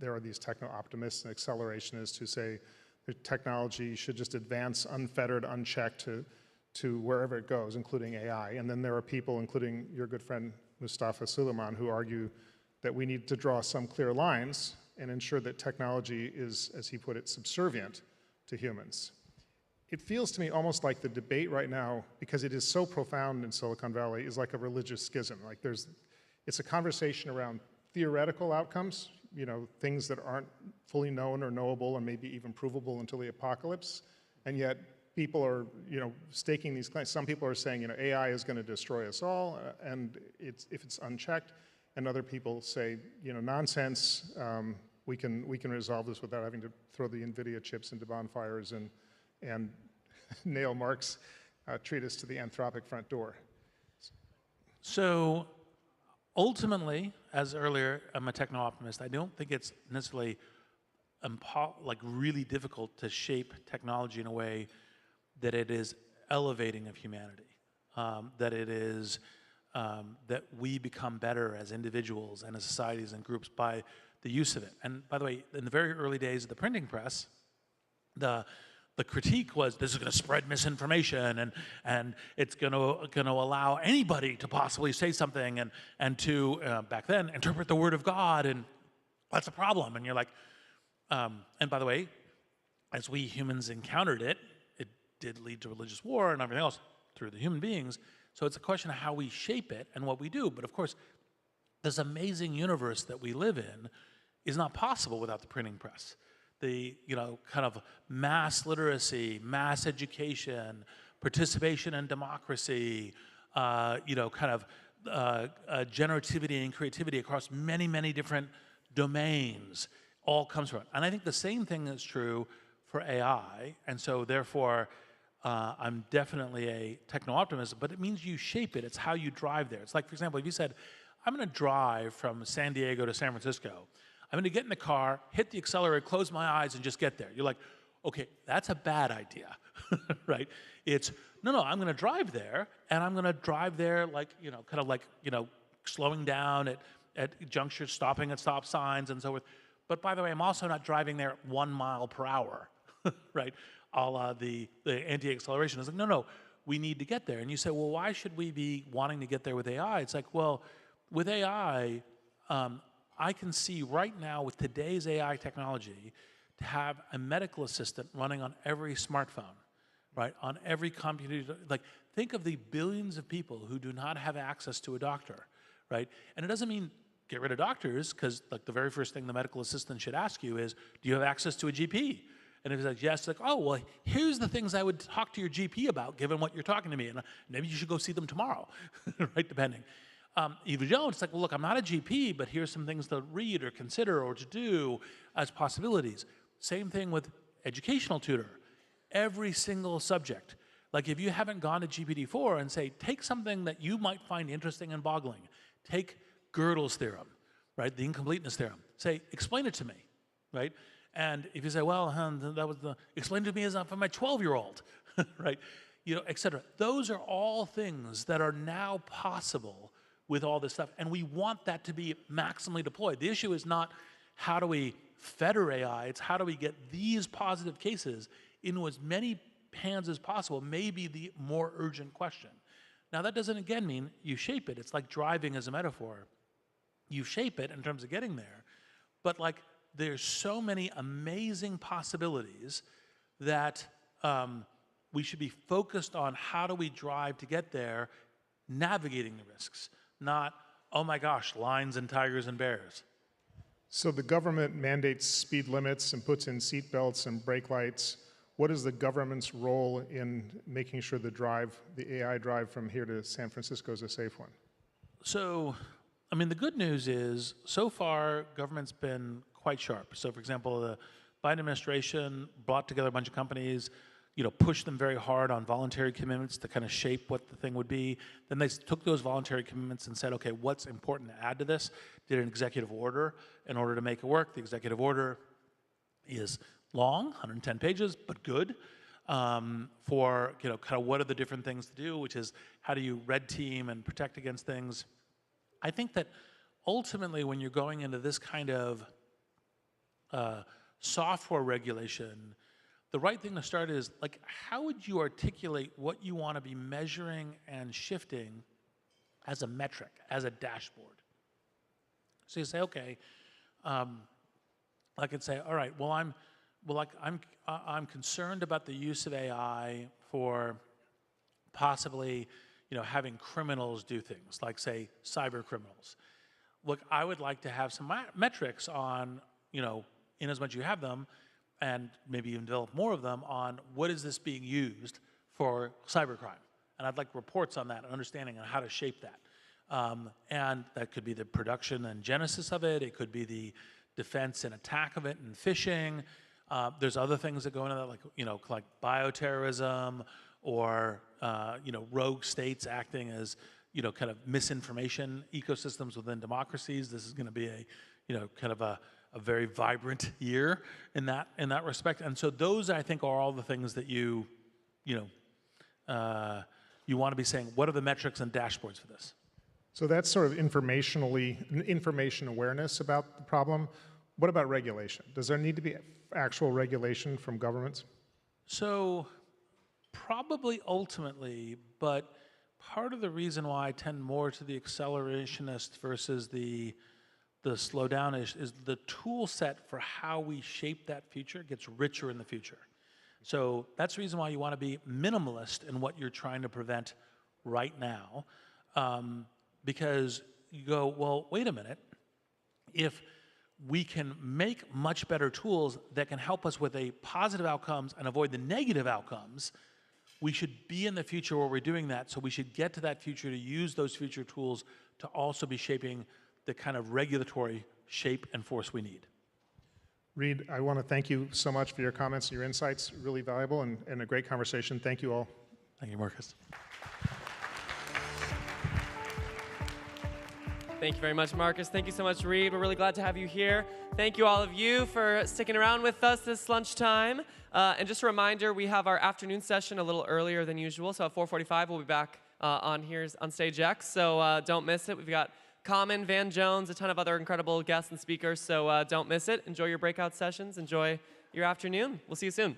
There are these techno-optimists and accelerationists who say the technology should just advance unfettered, unchecked to wherever it goes, including AI. And then there are people, including your good friend Mustafa Suleiman, who argue that we need to draw some clear lines and ensure that technology is, as he put it, subservient to humans. It feels to me almost like the debate right now, because it is so profound in Silicon Valley, is like a religious schism. Like it's a conversation around theoretical outcomes, things that aren't fully known or knowable and maybe even provable until the apocalypse, and yet people are, staking these claims. Some people are saying, AI is going to destroy us all, and if it's unchecked, and other people say, nonsense. We can resolve this without having to throw the NVIDIA chips into bonfires and nail Mark's treatise to the Anthropic front door. So ultimately, as earlier, I'm a techno-optimist. I don't think it's necessarily really difficult to shape technology in a way that it is elevating of humanity, that it is that we become better as individuals and as societies and groups by the use of it. And by the way, in the very early days of the printing press, the critique was this is going to spread misinformation and it's going to allow anybody to possibly say something and to back then interpret the word of God, and that's a problem. And you're like, and by the way, as we humans encountered it, it did lead to religious war and everything else through the human beings. So it's a question of how we shape it and what we do. But of course, this amazing universe that we live in is not possible without the printing press. The kind of mass literacy, mass education, participation in democracy, kind of generativity and creativity across many, many different domains all comes from it. And I think the same thing is true for AI. And so therefore, I'm definitely a techno-optimist, but it means you shape it. It's how you drive there. It's like, for example, if you said, I'm going to drive from San Diego to San Francisco. I'm going to get in the car, hit the accelerator, close my eyes, and just get there. You're like, okay, that's a bad idea, right? It's, no, I'm going to drive there, and I'm going to drive there like, kind of like, slowing down at junctures, stopping at stop signs, and so forth. But by the way, I'm also not driving there at 1 mile per hour, right? A la the anti-acceleration. It's like, no, we need to get there. And you say, well, why should we be wanting to get there with AI? It's like, well, with AI, I can see right now with today's AI technology to have a medical assistant running on every smartphone, right? On every computer. Like, think of the billions of people who do not have access to a doctor, right? And it doesn't mean get rid of doctors, because like the very first thing the medical assistant should ask you is, do you have access to a GP? And if it's like, yes, like, oh, well, here's the things I would talk to your GP about, given what you're talking to me, and maybe you should go see them tomorrow, right, depending. If you don't, it's like, well, look, I'm not a GP, but here's some things to read or consider or to do as possibilities. Same thing with educational tutor. Every single subject. Like if you haven't gone to GPT-4 and say, take something that you might find interesting and boggling. Take Gödel's theorem, right, the incompleteness theorem. Say, explain it to me, right? And if you say, well, explain it to me as for my 12-year-old, right, et cetera. Those are all things that are now possible with all this stuff, and we want that to be maximally deployed. The issue is not how do we fetter AI. It's how do we get these positive cases into as many hands as possible, maybe the more urgent question. Now, that doesn't, again, mean you shape it. It's like driving as a metaphor. You shape it in terms of getting there, but like there's so many amazing possibilities that we should be focused on how do we drive to get there, navigating the risks, not, oh my gosh, lions and tigers and bears. So the government mandates speed limits and puts in seat belts and brake lights. What is the government's role in making sure the AI drive from here to San Francisco is a safe one? So, I mean, the good news is, so far, government's been quite sharp. So, for example, the Biden administration brought together a bunch of companies, pushed them very hard on voluntary commitments to kind of shape what the thing would be. Then they took those voluntary commitments and said, okay, what's important to add to this? Did an executive order in order to make it work. The executive order is long, 110 pages, but good, for kind of what are the different things to do, which is how do you red team and protect against things. I think that ultimately when you're going into this kind of software regulation, the right thing to start is, like, how would you articulate what you want to be measuring and shifting as a metric, as a dashboard? So you say, okay, I could say, all right, well, I'm concerned about the use of AI for possibly, having criminals do things, like, say, cyber criminals. Look, I would like to have some metrics on, in as much as you have them, and maybe even develop more of them on what is this being used for cybercrime. And I'd like reports on that and understanding on how to shape that. And that could be the production and genesis of it. It could be the defense and attack of it and phishing. There's other things that go into that, like bioterrorism or rogue states acting as kind of misinformation ecosystems within democracies. This is going to be a kind of a very vibrant year in that respect. And so those, I think, are all the things that you want to be saying. What are the metrics and dashboards for this? So that's sort of information awareness about the problem. What about regulation? Does there need to be actual regulation from governments? So probably ultimately, but part of the reason why I tend more to the accelerationist versus the slow down is the tool set for how we shape that future gets richer in the future. So that's the reason why you want to be minimalist in what you're trying to prevent right now, because you go, well, wait a minute, if we can make much better tools that can help us with the positive outcomes and avoid the negative outcomes, we should be in the future where we're doing that. So we should get to that future to use those future tools to also be shaping the kind of regulatory shape and force we need. Reed, I want to thank you so much for your comments and your insights. Really valuable and a great conversation. Thank you all. Thank you, Marcus. Thank you very much, Marcus. Thank you so much, Reed. We're really glad to have you here. Thank you, all of you, for sticking around with us this lunchtime. And just a reminder, we have our afternoon session a little earlier than usual. So at 4:45, we'll be back on StageX. So don't miss it. We've got Common, Van Jones, a ton of other incredible guests and speakers. So don't miss it. Enjoy your breakout sessions. Enjoy your afternoon. We'll see you soon.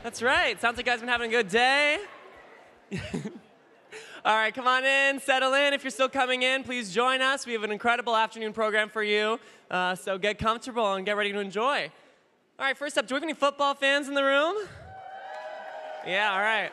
That's right. Sounds like you guys have been having a good day. All right, come on in, settle in. If you're still coming in, please join us. We have an incredible afternoon program for you. So get comfortable and get ready to enjoy. All right, first up, do we have any football fans in the room? Yeah, all right.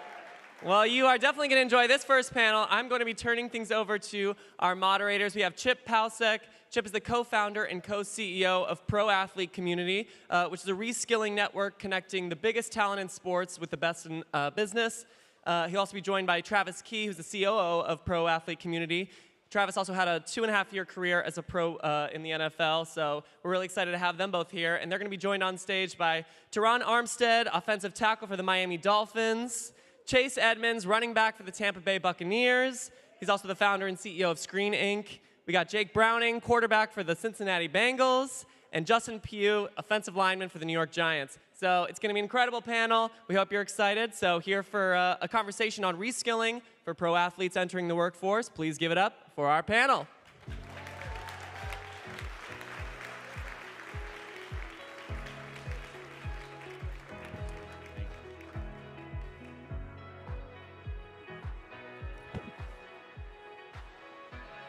Well, you are definitely going to enjoy this first panel. I'm going to be turning things over to our moderators. We have Chip Palsek. Chip is the co-founder and co-CEO of Pro Athlete Community, which is a reskilling network connecting the biggest talent in sports with the best in business. He'll also be joined by Travis Key, who's the COO of Pro Athlete Community. Travis also had a 2.5-year career as a pro in the NFL, so we're really excited to have them both here. And they're going to be joined on stage by Teron Armstead, offensive tackle for the Miami Dolphins, Chase Edmonds, running back for the Tampa Bay Buccaneers. He's also the founder and CEO of Screen Inc. We got Jake Browning, quarterback for the Cincinnati Bengals, and Justin Pugh, offensive lineman for the New York Giants. So it's going to be an incredible panel. We hope you're excited. So here for a conversation on reskilling for pro athletes entering the workforce, please give it up for our panel.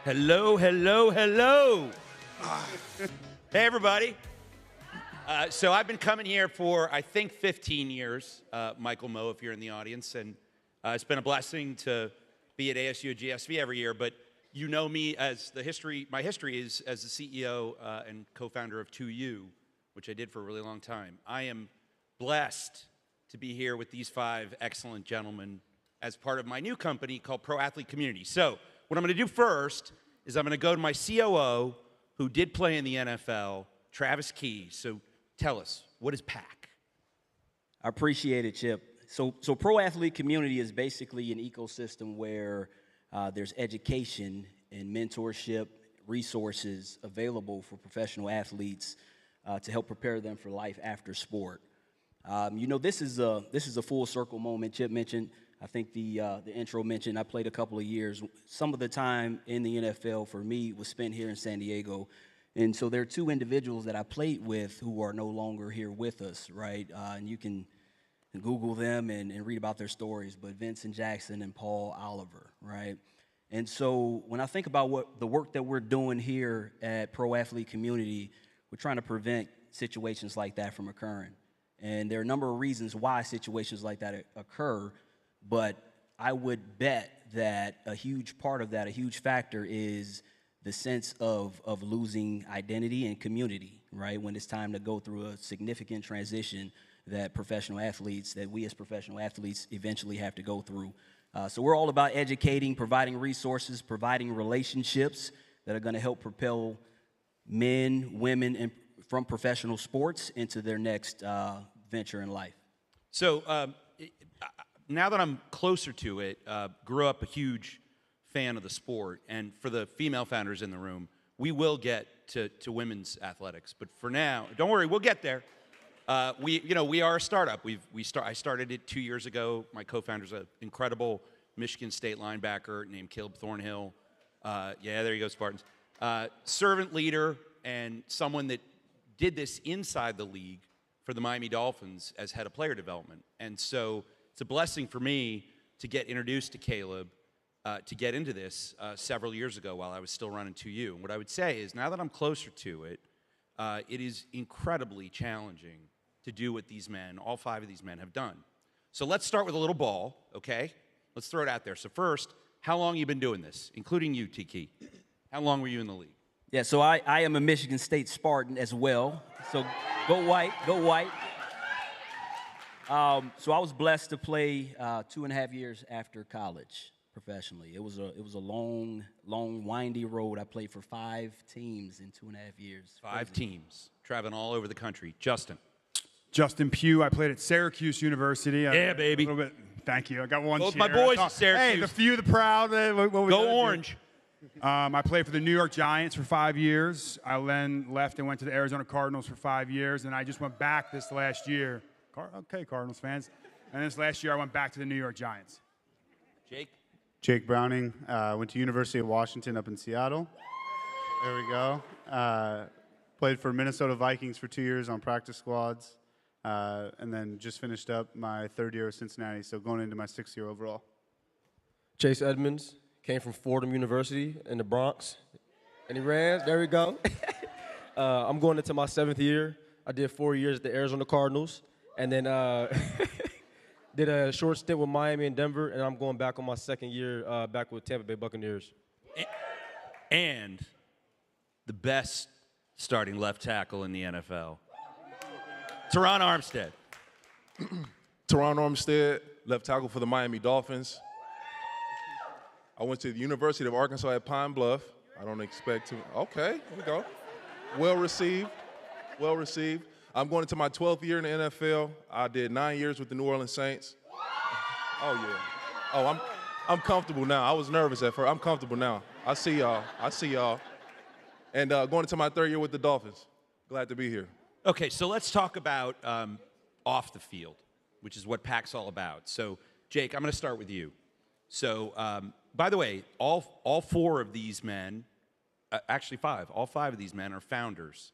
Hello, hello, hello. Hey, everybody. So I've been coming here for, I think, 15 years, Michael Moe, if you're in the audience, and it's been a blessing to be at ASU GSV every year, but you know me as my history is as the CEO and co-founder of 2U, which I did for a really long time. I am blessed to be here with these 5 excellent gentlemen as part of my new company called Pro Athlete Community. So what I'm going to do first is I'm going to go to my COO, who did play in the NFL, Travis Key. So tell us, what is PAC? I appreciate it, Chip. So Pro Athlete Community is basically an ecosystem where there's education and mentorship, resources available for professional athletes to help prepare them for life after sport. You know, this is a full circle moment. Chip mentioned, I think the intro mentioned, I played a couple of years. Some of the time in the NFL for me was spent here in San Diego. And so there are 2 individuals that I played with who are no longer here with us, right? And you can Google them and read about their stories, but Vincent Jackson and Paul Oliver, right? And so when I think about the work that we're doing here at Pro Athlete Community, we're trying to prevent situations like that from occurring. And there are a number of reasons why situations like that occur, but I would bet that a huge part of that, a huge factor, is the sense of losing identity and community, right? When it's time to go through a significant transition that we as professional athletes eventually have to go through. So we're all about educating, providing resources, providing relationships that are going to help propel men, women from professional sports into their next venture in life. So now that I'm closer to it, grew up a huge fan of the sport, and for the female founders in the room, we will get to women's athletics. But for now, don't worry, we'll get there. We are a startup. I started it 2 years ago. My co-founder's an incredible Michigan State linebacker named Caleb Thornhill. Yeah, there you go, Spartans. Servant leader and someone that did this inside the league for the Miami Dolphins as head of player development. And so it's a blessing for me to get introduced to Caleb, to get into this several years ago while I was still running 2U. And what I would say is, now that I'm closer to it, it is incredibly challenging to do what these men, all 5 of these men, have done. So let's start with a little ball, okay? Let's throw it out there. So first, how long have you been doing this, including you, Tiki? How long were you in the league? Yeah, so I am a Michigan State Spartan as well. So go white, go white. So I was blessed to play 2.5 years after college professionally. It was a long, windy road. I played for 5 teams in 2.5 years. 5 teams, traveling all over the country. Justin. Justin Pugh. I played at Syracuse University. Yeah, baby. A little bit. Thank you. I got one. Both cheer. my boys at Syracuse. Hey, the few, the proud. Go Orange. I played for the New York Giants for 5 years. I then left and went to the Arizona Cardinals for 5 years, and I just went back this last year. Okay, Cardinals fans. And this last year, I went back to the New York Giants. Jake? Jake Browning. Went to University of Washington up in Seattle. There we go. Played for Minnesota Vikings for 2 years on practice squads. and then just finished up my 3rd year at Cincinnati, so going into my 6th year overall. Chase Edmonds, came from Fordham University in the Bronx. Any Rams? There we go. I'm going into my 7th year. I did 4 years at the Arizona Cardinals, and then did a short stint with Miami and Denver, and I'm going back on my 2nd year back with Tampa Bay Buccaneers. And the best starting left tackle in the NFL, Teron Armstead. Teron Armstead, left tackle for the Miami Dolphins. I went to the University of Arkansas at Pine Bluff. I don't expect to. Okay, here we go. Well received. Well received. I'm going into my 12th year in the NFL. I did 9 years with the New Orleans Saints. Oh yeah. Oh, I'm comfortable now. I was nervous at first. I'm comfortable now. I see y'all. I see y'all. And going into my 3rd year with the Dolphins. Glad to be here. Okay, so let's talk about off the field, which is what PAC's all about. So, Jake, I'm going to start with you. So, by the way, all 4 of these men, actually 5, all 5 of these men are founders.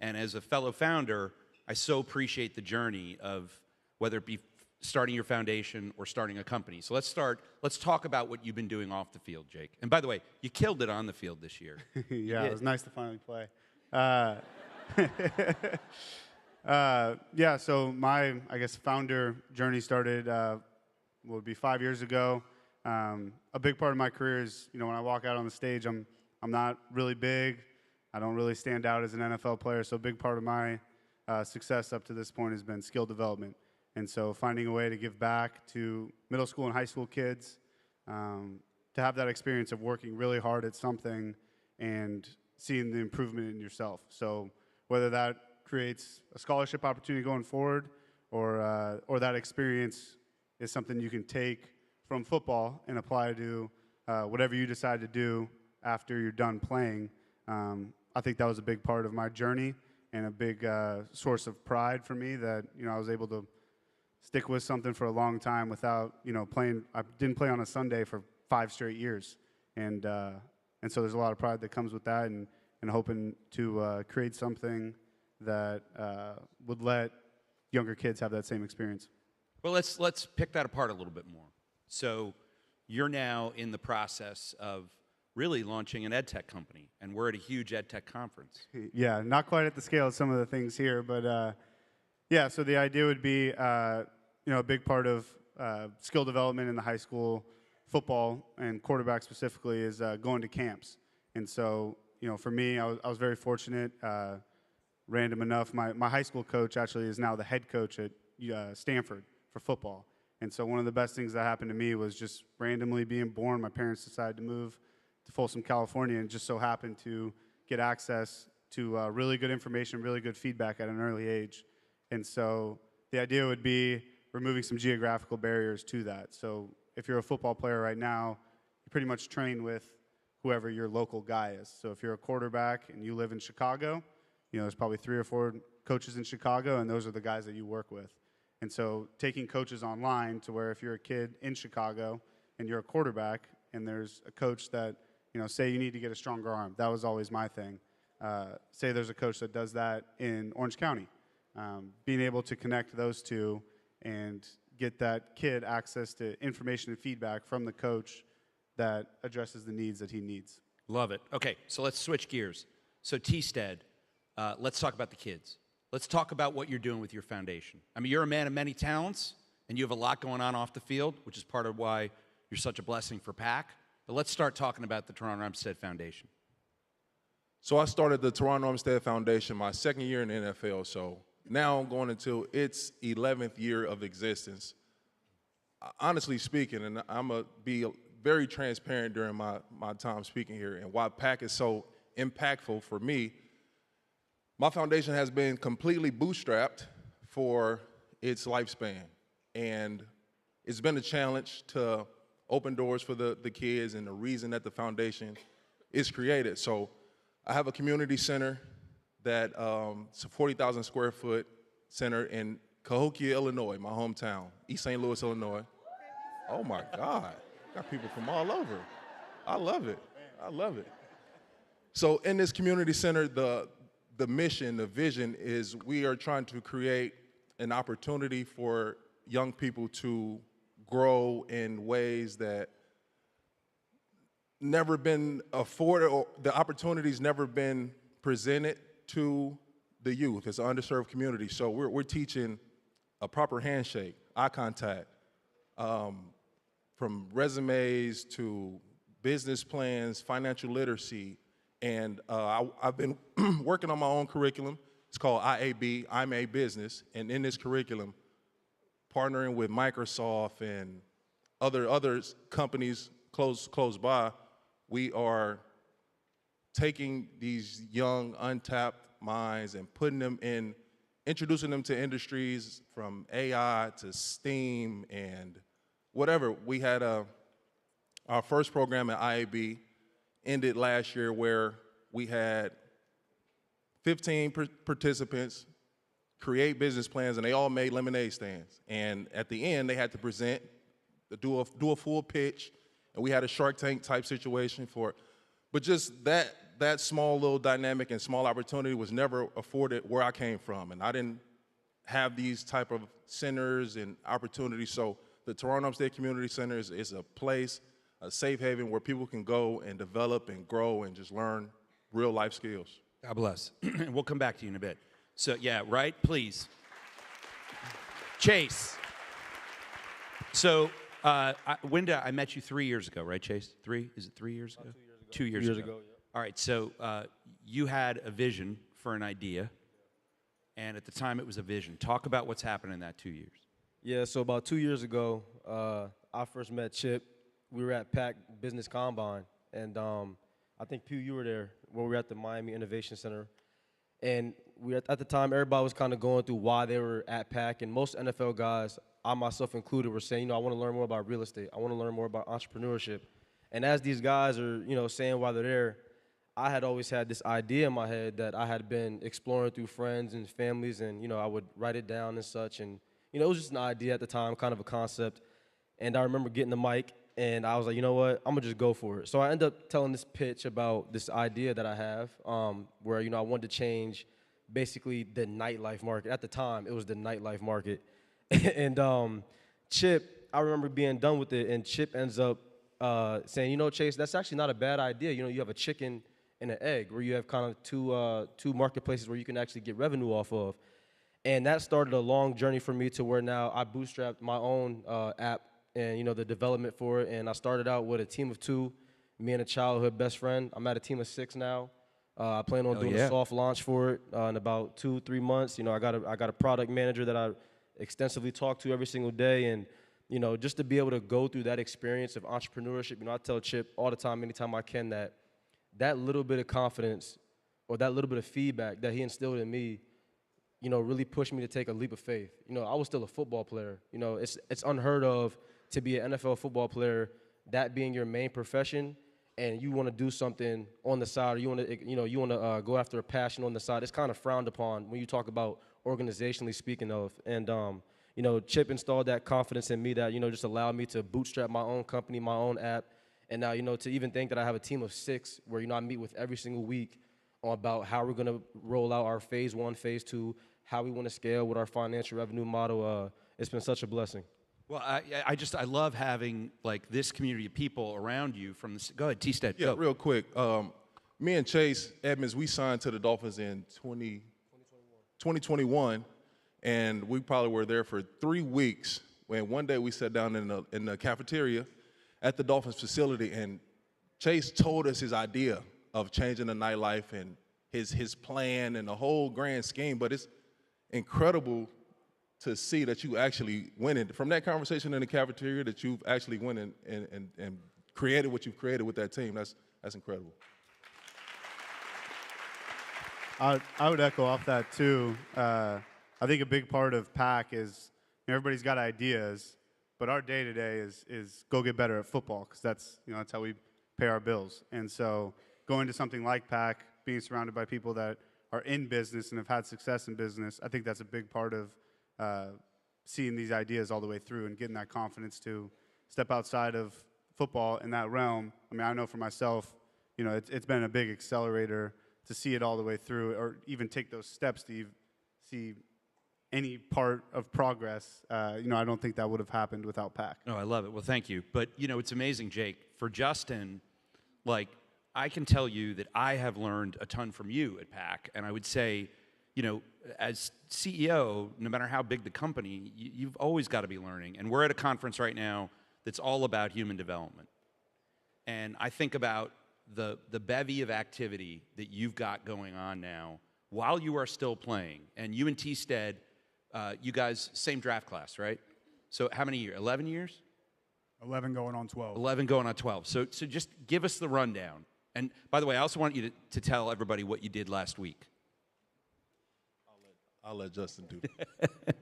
And as a fellow founder, I so appreciate the journey of whether it be starting your foundation or starting a company. So let's talk about what you've been doing off the field, Jake. And by the way, you killed it on the field this year. Yeah, it was nice to finally play. Yeah, so my, I guess, founder journey started, would be 5 years ago. A big part of my career is, when I walk out on the stage, I'm not really big. I don't really stand out as an NFL player, so a big part of my success up to this point has been skill development. And so finding a way to give back to middle school and high school kids, to have that experience of working really hard at something and seeing the improvement in yourself. So whether that creates a scholarship opportunity going forward or that experience is something you can take from football and apply to whatever you decide to do after you're done playing. I think that was a big part of my journey and a big source of pride for me that, I was able to stick with something for a long time without, playing. I didn't play on a Sunday for 5 straight years. And so there's a lot of pride that comes with that and hoping to create something that would let younger kids have that same experience. Well, let's pick that apart a little bit more. So you're now in the process of really launching an ed tech company, and we're at a huge ed tech conference. Yeah, not quite at the scale of some of the things here, but yeah, so the idea would be, a big part of skill development in the high school football and quarterback specifically is going to camps. And so, for me, I was very fortunate. Random enough, my high school coach actually is now the head coach at Stanford for football. And so one of the best things that happened to me was just randomly being born. My parents decided to move to Folsom, California, and just so happened to get access to really good information, really good feedback at an early age. And so the idea would be removing some geographical barriers to that. So if you're a football player right now, you pretty much train with whoever your local guy is. So if you're a quarterback and you live in Chicago, there's probably 3 or 4 coaches in Chicago, and those are the guys that you work with. And so taking coaches online to where if you're a kid in Chicago and you're a quarterback and there's a coach that, say you need to get a stronger arm. That was always my thing. Say there's a coach that does that in Orange County. Being able to connect those two and get that kid access to information and feedback from the coach that addresses the needs that he needs. Love it. Okay, so let's switch gears. So T-Stead, let's talk about the kids. Let's talk about what you're doing with your foundation. I mean, you're a man of many talents, and you have a lot going on off the field, which is part of why you're such a blessing for PAC. But let's start talking about the Teron Armstead Foundation. So I started the Teron Armstead Foundation my 2nd year in the NFL, so now I'm going into its 11th year of existence. Honestly speaking, and I'm going to be very transparent during my time speaking here, and why PAC is so impactful for me, my foundation has been completely bootstrapped for its lifespan. And it's been a challenge to open doors for the kids and the reason that the foundation is created. So I have a community center that it's a 40,000 square foot center in Cahokia, Illinois, my hometown, East St. Louis, Illinois. Oh my God, got people from all over. I love it, I love it. So in this community center, the mission, the vision is we are trying to create an opportunity for young people to grow in ways that never been afforded, or the opportunities never been presented to the youth. It's an underserved community. So we're teaching a proper handshake, eye contact, from resumes to business plans, financial literacy. And I've been working on my own curriculum. It's called IAB, Aimee Business. And in this curriculum, partnering with Microsoft and other companies close by, we are taking these young, untapped minds and putting them in, introducing them to industries from AI to STEAM and whatever. We had our first program at IAB ended last year where we had 15 participants create business plans, and they all made lemonade stands. And at the end, they had to present, do a full pitch, and we had a Shark Tank type situation for it. But just that small little dynamic and small opportunity was never afforded where I came from. And I didn't have these type of centers and opportunities. So the Toronto Upstate Community Center is a place, a safe haven where people can go and develop and grow and just learn real life skills. God bless. We'll come back to you in a bit. So, yeah, right? Please. Chase. So, Winda, I met you 3 years ago, right, Chase? Is it 3 years ago? 2 years ago. 2 years ago, yeah. All right, so you had a vision for an idea, and at the time it was a vision. Talk about what's happened in that 2 years. Yeah, so about 2 years ago, I first met Chip. We were at PAC Business Combine, and I think, Pew, you were there when we were at the Miami Innovation Center. And at the time, everybody was kind of going through why they were at PAC, and most NFL guys, I myself included, were saying, I want to learn more about real estate. I want to learn more about entrepreneurship. And as these guys are, saying why they're there, I had always had this idea in my head that I had been exploring through friends and families, and, I would write it down and such. And, it was just an idea at the time, kind of a concept. And I remember getting the mic, and I was like, you know what, I'm going to just go for it. So I ended up telling this pitch about this idea that I have where, I wanted to change basically the nightlife market. At the time, it was the nightlife market. And Chip, I remember being done with it, and Chip ends up saying, Chase, that's actually not a bad idea. You have a chicken and an egg where you have kind of two marketplaces where you can actually get revenue off of. And that started a long journey for me to where now I bootstrapped my own app and, the development for it. And I started out with a team of 2, me and a childhood best friend. I'm at a team of 6 now. I plan on doing a soft launch for it in about 2-3 months. I got a product manager that I extensively talk to every single day. And, just to be able to go through that experience of entrepreneurship, I tell Chip all the time, anytime I can, that little bit of confidence or that little bit of feedback that he instilled in me, really pushed me to take a leap of faith. I was still a football player. It's unheard of to be an NFL football player, that being your main profession, and you want to do something on the side, or you want to go after a passion on the side. It's kind of frowned upon when you talk about organizationally speaking of. And Chip installed that confidence in me that just allowed me to bootstrap my own company, my own app, and now to even think that I have a team of 6 where I meet with every single week about how we're going to roll out our phase 1, phase 2, how we want to scale with our financial revenue model. It's been such a blessing. Well, I love having like this community of people around you from the. Go ahead, T-Stead. Yeah, real quick. Me and Chase Edmonds, we signed to the Dolphins in 2021, and we probably were there for 3 weeks. When one day we sat down in the cafeteria at the Dolphins facility, and Chase told us his idea of changing the nightlife and his plan and the whole grand scheme. But it's incredible to see that you actually went in from that conversation in the cafeteria, that you've actually went in and created what you've created with that team. That's incredible. I would echo off that too. I think a big part of PAC is everybody's got ideas, but our day to day is go get better at football, because that's how we pay our bills. And so going to something like PAC, being surrounded by people that are in business and have had success in business, I think that's a big part of seeing these ideas all the way through and getting that confidence to step outside of football in that realm. I mean, I know for myself, it's been a big accelerator to see it all the way through, or even take those steps to see any part of progress, I don't think that would have happened without PAC. Oh, I love it. Well, thank you. But, it's amazing, Jake. For Justin, I can tell you that I have learned a ton from you at PAC. And I would say, as CEO, no matter how big the company, you've always got to be learning. And we're at a conference right now that's all about human development. And I think about the bevy of activity that you've got going on now while you are still playing. And you and T-Stead, you guys, same draft class, right? So how many years? 11 years? 11 going on 12. 11 going on 12. So just give us the rundown. And by the way, I also want you to tell everybody what you did last week. I'll let Justin do that.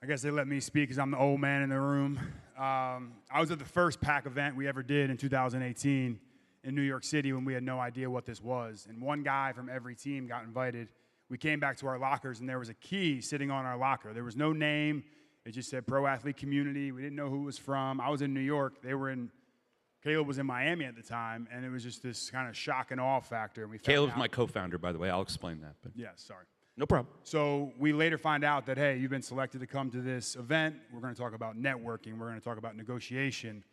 I guess they let me speak because I'm the old man in the room. I was at the first PAC event we ever did in 2018 in New York City when we had no idea what this was. And one guy from every team got invited. We came back to our lockers, and there was a key sitting on our locker. There was no name. It just said Pro Athlete Community. We didn't know who it was from. I was in New York. Caleb was in Miami at the time, and it was just this kind of shock and awe factor. And we Caleb's my co-founder, by the way. I'll explain that. But yeah, sorry. No problem. So we later find out that, hey, you've been selected to come to this event. We're going to talk about networking. We're going to talk about negotiation.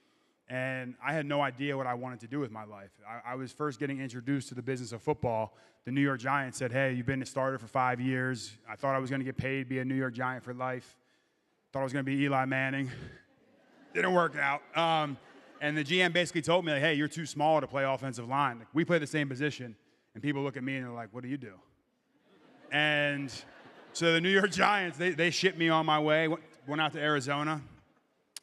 And I had no idea what I wanted to do with my life. I was first getting introduced to the business of football. The New York Giants said, hey, you've been a starter for 5 years. I thought I was going to get paid, be a New York Giant for life. Thought I was going to be Eli Manning. Didn't work out. And the GM basically told me, like, hey, you're too small to play offensive line. Like, we play the same position. And people look at me and they're like, what do you do? And so the New York Giants, they shipped me on my way, went out to Arizona.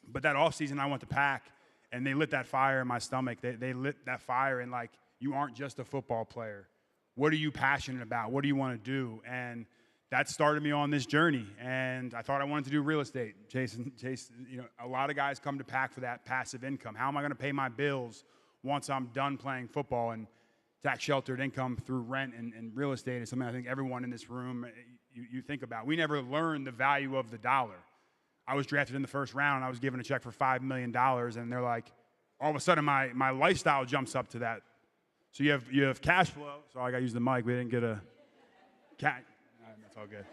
But that offseason, I went to PAC, and they lit that fire in my stomach. They lit that fire, and like, you aren't just a football player. What are you passionate about? What do you want to do? And that started me on this journey. And I thought I wanted to do real estate. Chase, a lot of guys come to PAC for that passive income. How am I going to pay my bills once I'm done playing football? And tax-sheltered income through rent and real estate is something I think everyone in this room, you think about. We never learned the value of the dollar. I was drafted in the first round, and I was given a check for $5 million, and they're like, all of a sudden my lifestyle jumps up to that. So you have cash flow. So I got to use the mic. We didn't get a cat. That's all good.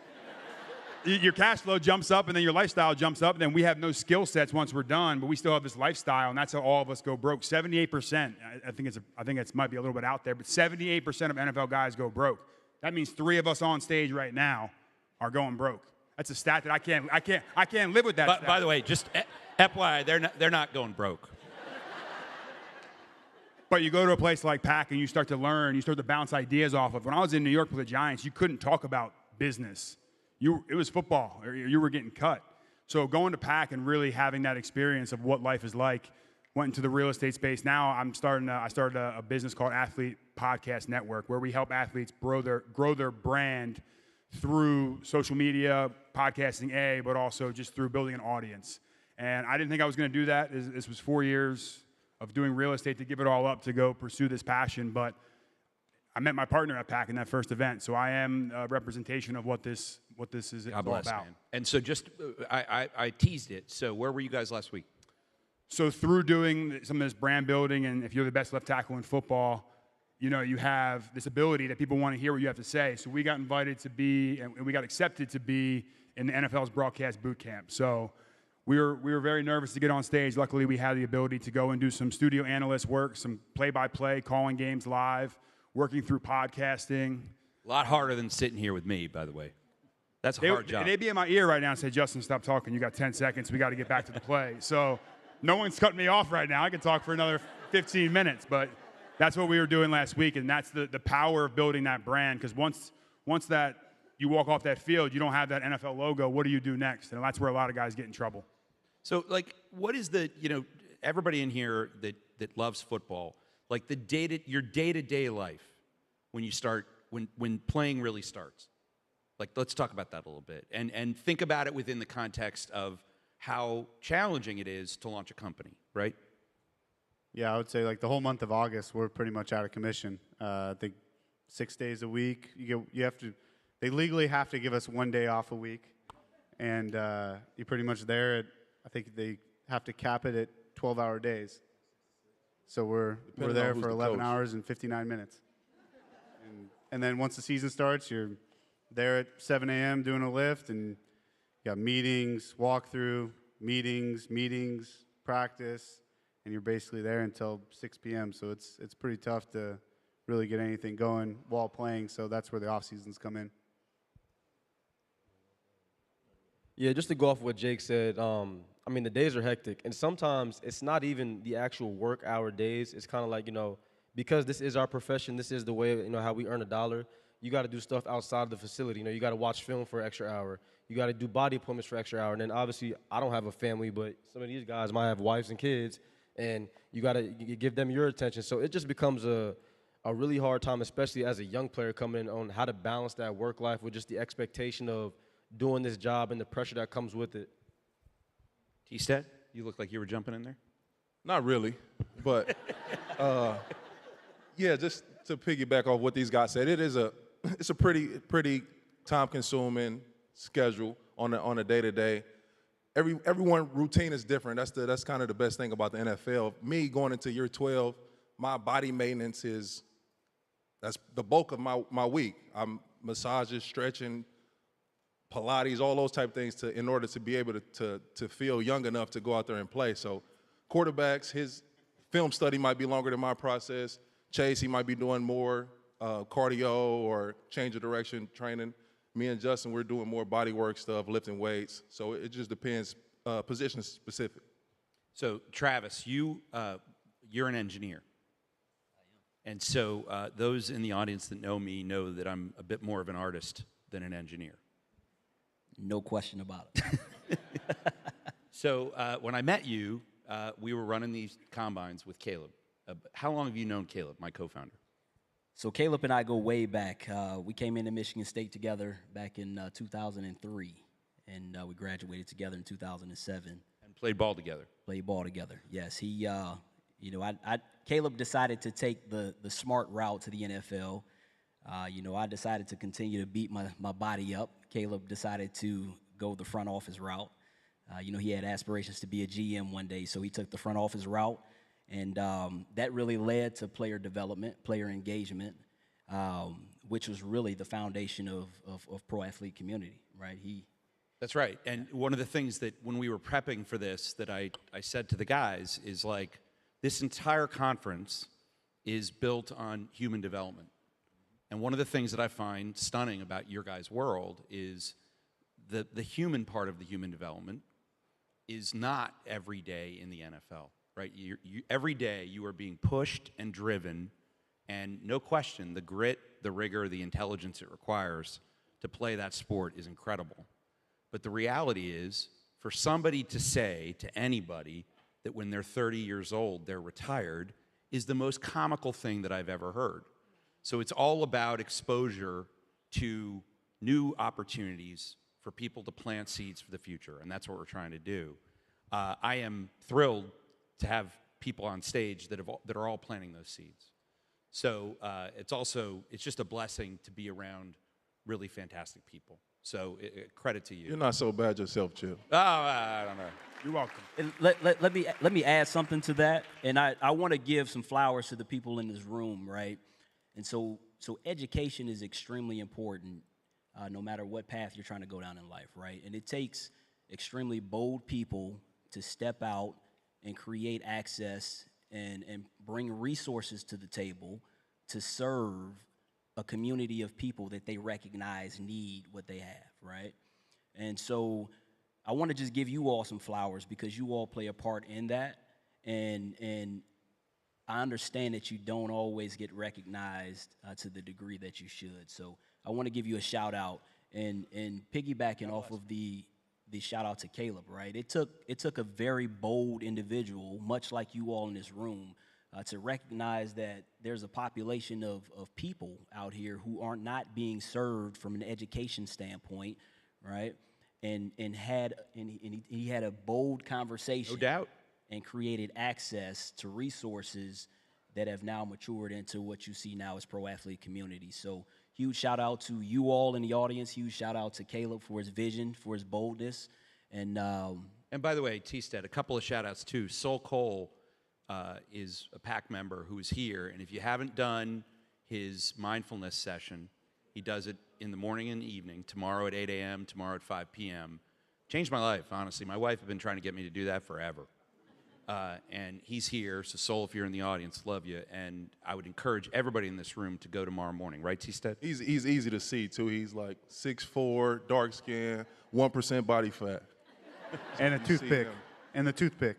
Your cash flow jumps up, and then your lifestyle jumps up, and then we have no skill sets once we're done, but we still have this lifestyle, and that's how all of us go broke. 78%, I think it might be a little bit out there, but 78% of NFL guys go broke. That means 3 of us on stage right now are going broke. That's a stat that I can't live with that stat. By the way, just FYI, they're not going broke. But you go to a place like PAC and you start to learn, you start to bounce ideas off of. When I was in New York with the Giants, you couldn't talk about business. It was football, or you were getting cut. So going to PAC and really having that experience of what life is like, went into the real estate space. Now I started a business called Athlete Podcast Network, where we help athletes grow their brand through social media, podcasting, but also just through building an audience. And I didn't think I was going to do that. This was 4 years of doing real estate to give it all up to go pursue this passion. But I met my partner at PAC in that first event, so I am a representation of what this is all about. Man. And so just, I teased it. So where were you guys last week? So through doing some of this brand building, and if you're the best left tackle in football, you have this ability that people want to hear what you have to say. So we got invited to be, and we got accepted to be in the NFL's broadcast boot camp. So we were very nervous to get on stage. Luckily, we had the ability to go and do some studio analyst work, some play-by-play, calling games live, working through podcasting. A lot harder than sitting here with me, by the way. That's a hard job. They'd be in my ear right now and say, Justin, stop talking. You got 10 seconds. We got to get back to the play. So no one's cutting me off right now. I can talk for another 15 minutes. But that's what we were doing last week, and that's the power of building that brand. Because once that you walk off that field, you don't have that NFL logo. What do you do next? And that's where a lot of guys get in trouble. So, what is everybody in here that loves football, like your day-to-day life when playing really starts? Let's talk about that a little bit and think about it within the context of how challenging it is to launch a company, right? Yeah, I would say the whole month of August, we're pretty much out of commission. I think 6 days a week. They legally have to give us 1 day off a week, and you're pretty much there. I think they have to cap it at 12-hour days. So we're there for 11 hours and 59 minutes. And then once the season starts, you're there at 7 a.m. doing a lift, and you got meetings, walkthrough, meetings, practice, and you're basically there until 6 p.m. So it's pretty tough to really get anything going while playing. So that's where the off seasons come in. Yeah, just to go off what Jake said, I mean, the days are hectic, and sometimes it's not even the actual work hour days. It's kind of like, because this is our profession, this is the way, how we earn a dollar, you got to do stuff outside of the facility. You got to watch film for an extra hour. You got to do body appointments for an extra hour. And then obviously, I don't have a family, but some of these guys might have wives and kids, and you got to give them your attention. So it just becomes a really hard time, especially as a young player coming in, on how to balance that work life with just the expectation of doing this job and the pressure that comes with it. T-Stat, you look like you were jumping in there. Not really, but yeah, just to piggyback off what these guys said, it's a pretty time-consuming schedule on a day-to-day. Everyone routine is different. That's kind of the best thing about the NFL. Me going into year 12, my body maintenance that's the bulk of my week. I'm massages, stretching, Pilates, all those type of things in order to be able to feel young enough to go out there and play. So quarterbacks, his film study might be longer than my process. Chase, he might be doing more cardio or change of direction training. Me and Justin, we're doing more body work stuff, lifting weights. So it just depends, position specific. So Travis, you're an engineer. And so those in the audience that know me know that I'm a bit more of an artist than an engineer. No question about it. So when I met you, we were running these combines with Caleb. How long have you known Caleb, my co-founder? So Caleb and I go way back. We came into Michigan State together back in 2003, and we graduated together in 2007. And played ball together. Played ball together, yes. He, Caleb decided to take the smart route to the NFL. I decided to continue to beat my body up. Caleb decided to go the front office route. He had aspirations to be a GM one day, so he took the front office route. And that really led to player development, player engagement, which was really the foundation of pro athlete community, right? That's right. And one of the things that when we were prepping for this that I said to the guys is like, this entire conference is built on human development. And one of the things that I find stunning about your guys' world is the human part of the human development is not every day in the NFL, right? Every day you are being pushed and driven, and no question, the grit, the rigor, the intelligence it requires to play that sport is incredible. But the reality is, for somebody to say to anybody that when they're 30 years old, they're retired, is the most comical thing that I've ever heard. So it's all about exposure to new opportunities for people to plant seeds for the future, and that's what we're trying to do. I am thrilled to have people on stage that are all planting those seeds. So it's just a blessing to be around really fantastic people. So credit to you. You're not so bad yourself, Chip. Oh, I don't know. You're welcome. And let me add something to that, and I want to give some flowers to the people in this room, right? And so education is extremely important, no matter what path you're trying to go down in life, right? And it takes extremely bold people to step out and create access and bring resources to the table to serve a community of people that they recognize need what they have, right? And so I want to just give you all some flowers because you all play a part in that, and I understand that you don't always get recognized to the degree that you should. So I want to give you a shout out and piggybacking off of the shout out to Caleb, right? It took a very bold individual, much like you all in this room, to recognize that there's a population of people out here who are not being served from an education standpoint, right? And he had a bold conversation. No doubt. And created access to resources that have now matured into what you see now as pro athlete community. So huge shout out to you all in the audience. Huge shout out to Caleb for his vision, for his boldness. And by the way, T-Stat, a couple of shout outs too. Sol Cole is a PAC member who's here. And if you haven't done his mindfulness session, He does it in the morning and the evening, tomorrow at 8 a.m., tomorrow at 5 p.m. Changed my life, honestly. My wife had been trying to get me to do that forever. And he's here, so Sol, if you're in the audience, love you. And I would encourage everybody in this room to go tomorrow morning, right, T-Stead? He's easy to see, too. He's like 6'4", dark skin, 1% body fat. And a toothpick. And the toothpick.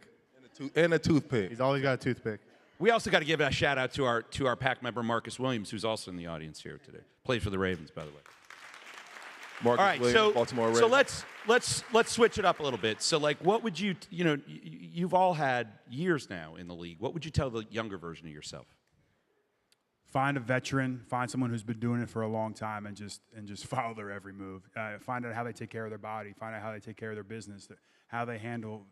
And a toothpick. He's always got a toothpick. We also got to give a shout out to our PAC member Marcus Williams, who's also in the audience here today. Played for the Ravens, by the way. Marcus All right, Williams, Baltimore Ravens. So let's switch it up a little bit. So like, what would you've all had years now in the league. What would you tell the younger version of yourself? Find a veteran, find someone who's been doing it for a long time, and just follow their every move. Find out how they take care of their body. Find out how they take care of their business. How they handle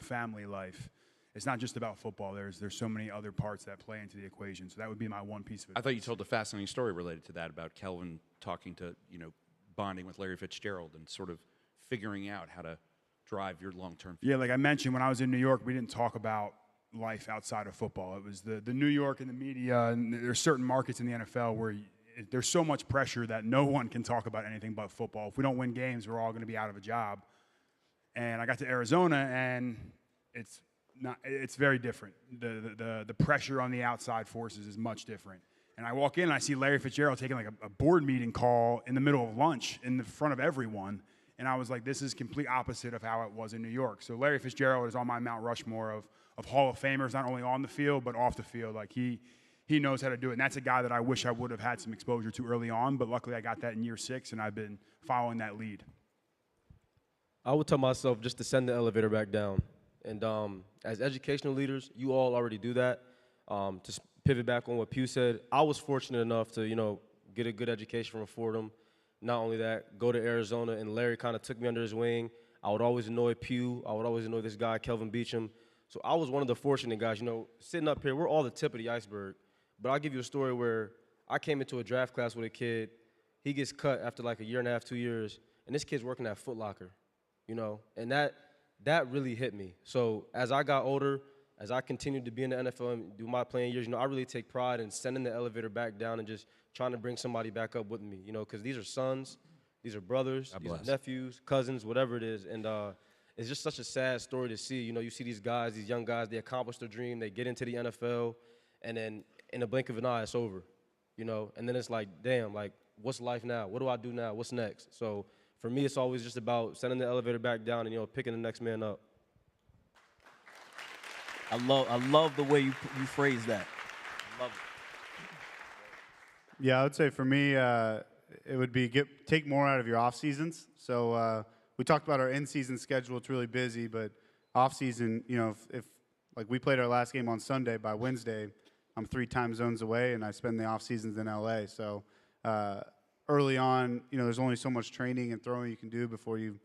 family life. It's not just about football. There's so many other parts that play into the equation. So that would be my one piece of advice. I thought you told a fascinating story related to that about Kelvin talking to bonding with Larry Fitzgerald and sort of figuring out how to drive your long-term future. Yeah, like I mentioned, when I was in New York, we didn't talk about life outside of football. It was the New York and the media, and there's certain markets in the NFL where there's so much pressure that no one can talk about anything but football. If we don't win games, we're all going to be out of a job. And I got to Arizona, and it's very different. The pressure on the outside forces is much different. And I walk in and I see Larry Fitzgerald taking like a board meeting call in the middle of lunch in the front of everyone. And I was like, this is complete opposite of how it was in New York. So Larry Fitzgerald is on my Mount Rushmore of Hall of Famers, not only on the field, but off the field. Like he knows how to do it. And that's a guy that I wish I would have had some exposure to early on, but luckily I got that in year 6, and I've been following that lead. I would tell myself just to send the elevator back down. And as educational leaders, you all already do that. To pivot back on what Pew said, I was fortunate enough to, get a good education from Fordham. Not only that, go to Arizona, and Larry kind of took me under his wing. I would always annoy Pew. I would always annoy this guy, Kelvin Beacham. So I was one of the fortunate guys. Sitting up here, we're all the tip of the iceberg. But I'll give you a story where I came into a draft class with a kid. He gets cut after like a year and a half, 2 years, and this kid's working at Foot Locker, and that really hit me. So as I got older, as I continued to be in the NFL and do my playing years, I really take pride in sending the elevator back down and just trying to bring somebody back up with me, because these are sons, these are brothers, these are nephews, cousins, whatever it is. And it's just such a sad story to see. You see these guys, these young guys, they accomplish their dream, they get into the NFL, and then in a blink of an eye, it's over, And then it's like, damn, like, what's life now? What do I do now? What's next? So for me, it's always just about sending the elevator back down and, picking the next man up. I love the way you phrase that. I love it. Yeah, I would say for me, it would be take more out of your off seasons. So we talked about our in-season schedule. It's really busy, but off season, if like we played our last game on Sunday, by Wednesday, I'm 3 time zones away, and I spend the off seasons in LA. So early on, there's only so much training and throwing you can do before you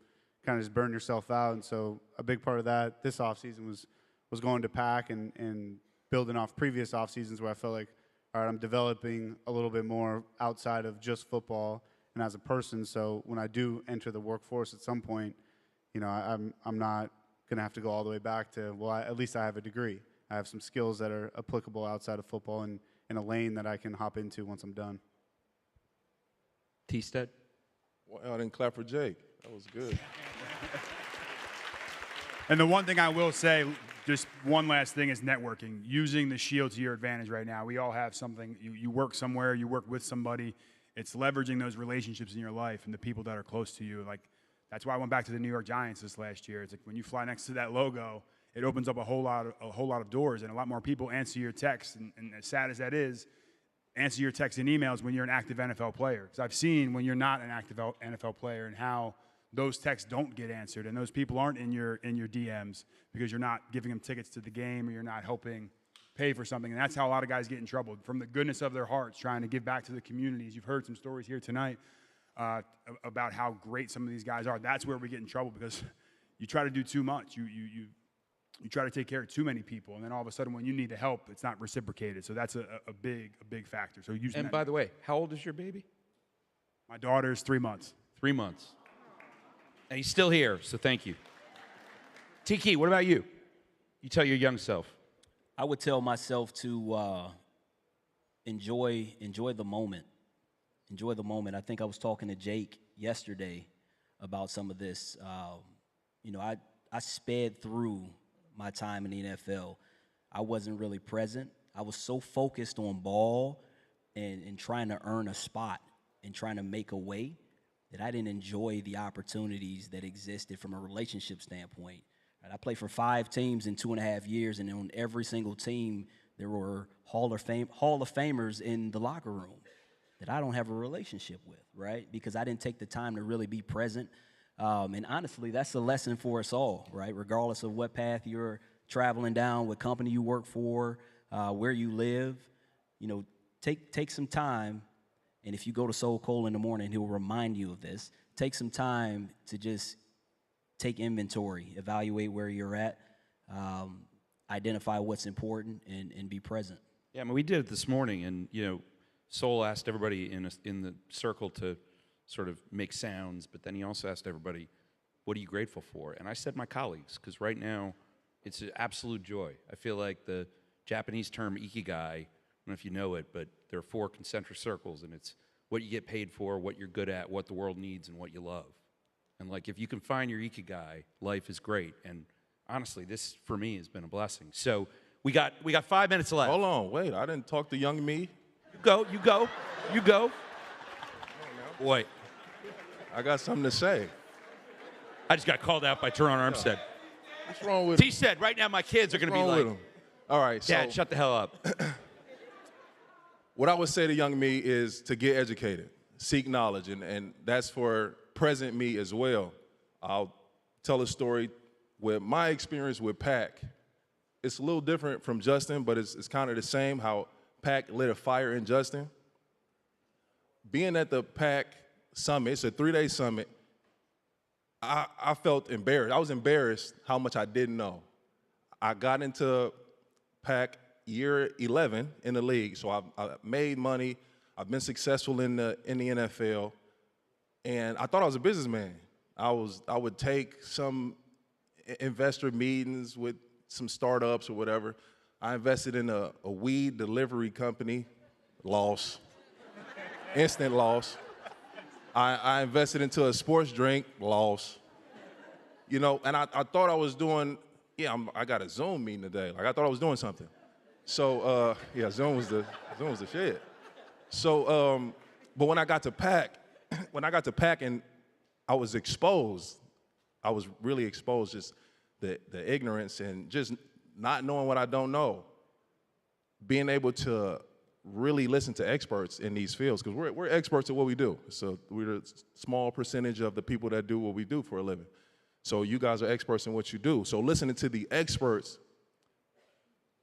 kind of just burn yourself out. And so a big part of that this off season was going to PAC and building off previous off seasons where I felt like, all right, I'm developing a little bit more outside of just football and as a person. So when I do enter the workforce at some point, I'm not going to have to go all the way back to, at least I have a degree. I have some skills that are applicable outside of football and in a lane that I can hop into once I'm done. T-Stead? Well, I didn't clap for Jake. That was good. And the one thing I will say, just one last thing, is networking. Using the shield to your advantage right now. We all have something. You work somewhere. You work with somebody. It's leveraging those relationships in your life and the people that are close to you. Like, that's why I went back to the New York Giants this last year. It's like when you fly next to that logo, it opens up a whole lot of doors, and a lot more people answer your texts. And as sad as that is, answer your texts and emails when you're an active NFL player. Because I've seen when you're not an active NFL player and how those texts don't get answered, and those people aren't in your DMs because you're not giving them tickets to the game or you're not helping pay for something. And that's how a lot of guys get in trouble, from the goodness of their hearts, trying to give back to the communities. You've heard some stories here tonight about how great some of these guys are. That's where we get in trouble, because you try to do too much. You try to take care of too many people, and then all of a sudden when you need the help, it's not reciprocated. So that's a big factor. So using And by the way, how old is your baby? My daughter's 3 months. 3 months. And he's still here, so thank you. Tiki, what about you? You tell your young self. I would tell myself to enjoy the moment. enjoy the moment. I think I was talking to Jake yesterday about some of this. You know, I sped through my time in the NFL. I wasn't really present. I was so focused on ball and trying to earn a spot and trying to make a way that I didn't enjoy the opportunities that existed from a relationship standpoint. And I played for 5 teams in 2.5 years, and on every single team, there were Hall of Famers in the locker room that I don't have a relationship with, right? Because I didn't take the time to really be present. And honestly, that's a lesson for us all, right? Regardless of what path you're traveling down, what company you work for, where you live, you know, take some time. And if you go to Soul Cole in the morning, he'll remind you of this. Take some time to just take inventory, evaluate where you're at, identify what's important, and be present. Yeah, I mean, we did it this morning, and, you know, Soul asked everybody in the circle to sort of make sounds, but then he also asked everybody, what are you grateful for? And I said my colleagues, because right now it's an absolute joy. I feel like the Japanese term ikigai, I don't know if you know it, but there are 4 concentric circles, and it's what you get paid for, what you're good at, what the world needs, and what you love. And like, if you can find your ikigai, life is great. And honestly, this for me has been a blessing. So we got 5 minutes left. Hold on, wait, I didn't talk to young me. You go. Wait. I got something to say. I just got called out by Teron Armstead. What's wrong with He said, right now my kids are going to be like, all right, Dad, so shut the hell up. what I would say to young me is to get educated, seek knowledge, and that's for present me as well. I'll tell a story with my experience with PAC. It's a little different from Justin, but it's kind of the same, how PAC lit a fire in Justin. Being at the PAC summit, it's a 3-day summit, I felt embarrassed. I was embarrassed how much I didn't know. I got into PAC year 11 in the league, so I made money. I've been successful in the NFL, and I thought I was a businessman. I would take some investor meetings with some startups or whatever. I invested in a weed delivery company, loss, instant loss. I invested into a sports drink, loss. You know, and I thought I was doing, I got a Zoom meeting today. Like, I thought I was doing something. So, Zoom was the shit. So, but when I got to PAC, and I was exposed, I was really exposed, just the ignorance and just not knowing what I don't know. Being able to really listen to experts in these fields, because we're experts at what we do. So we're a small percentage of the people that do what we do for a living. So you guys are experts in what you do. So listening to the experts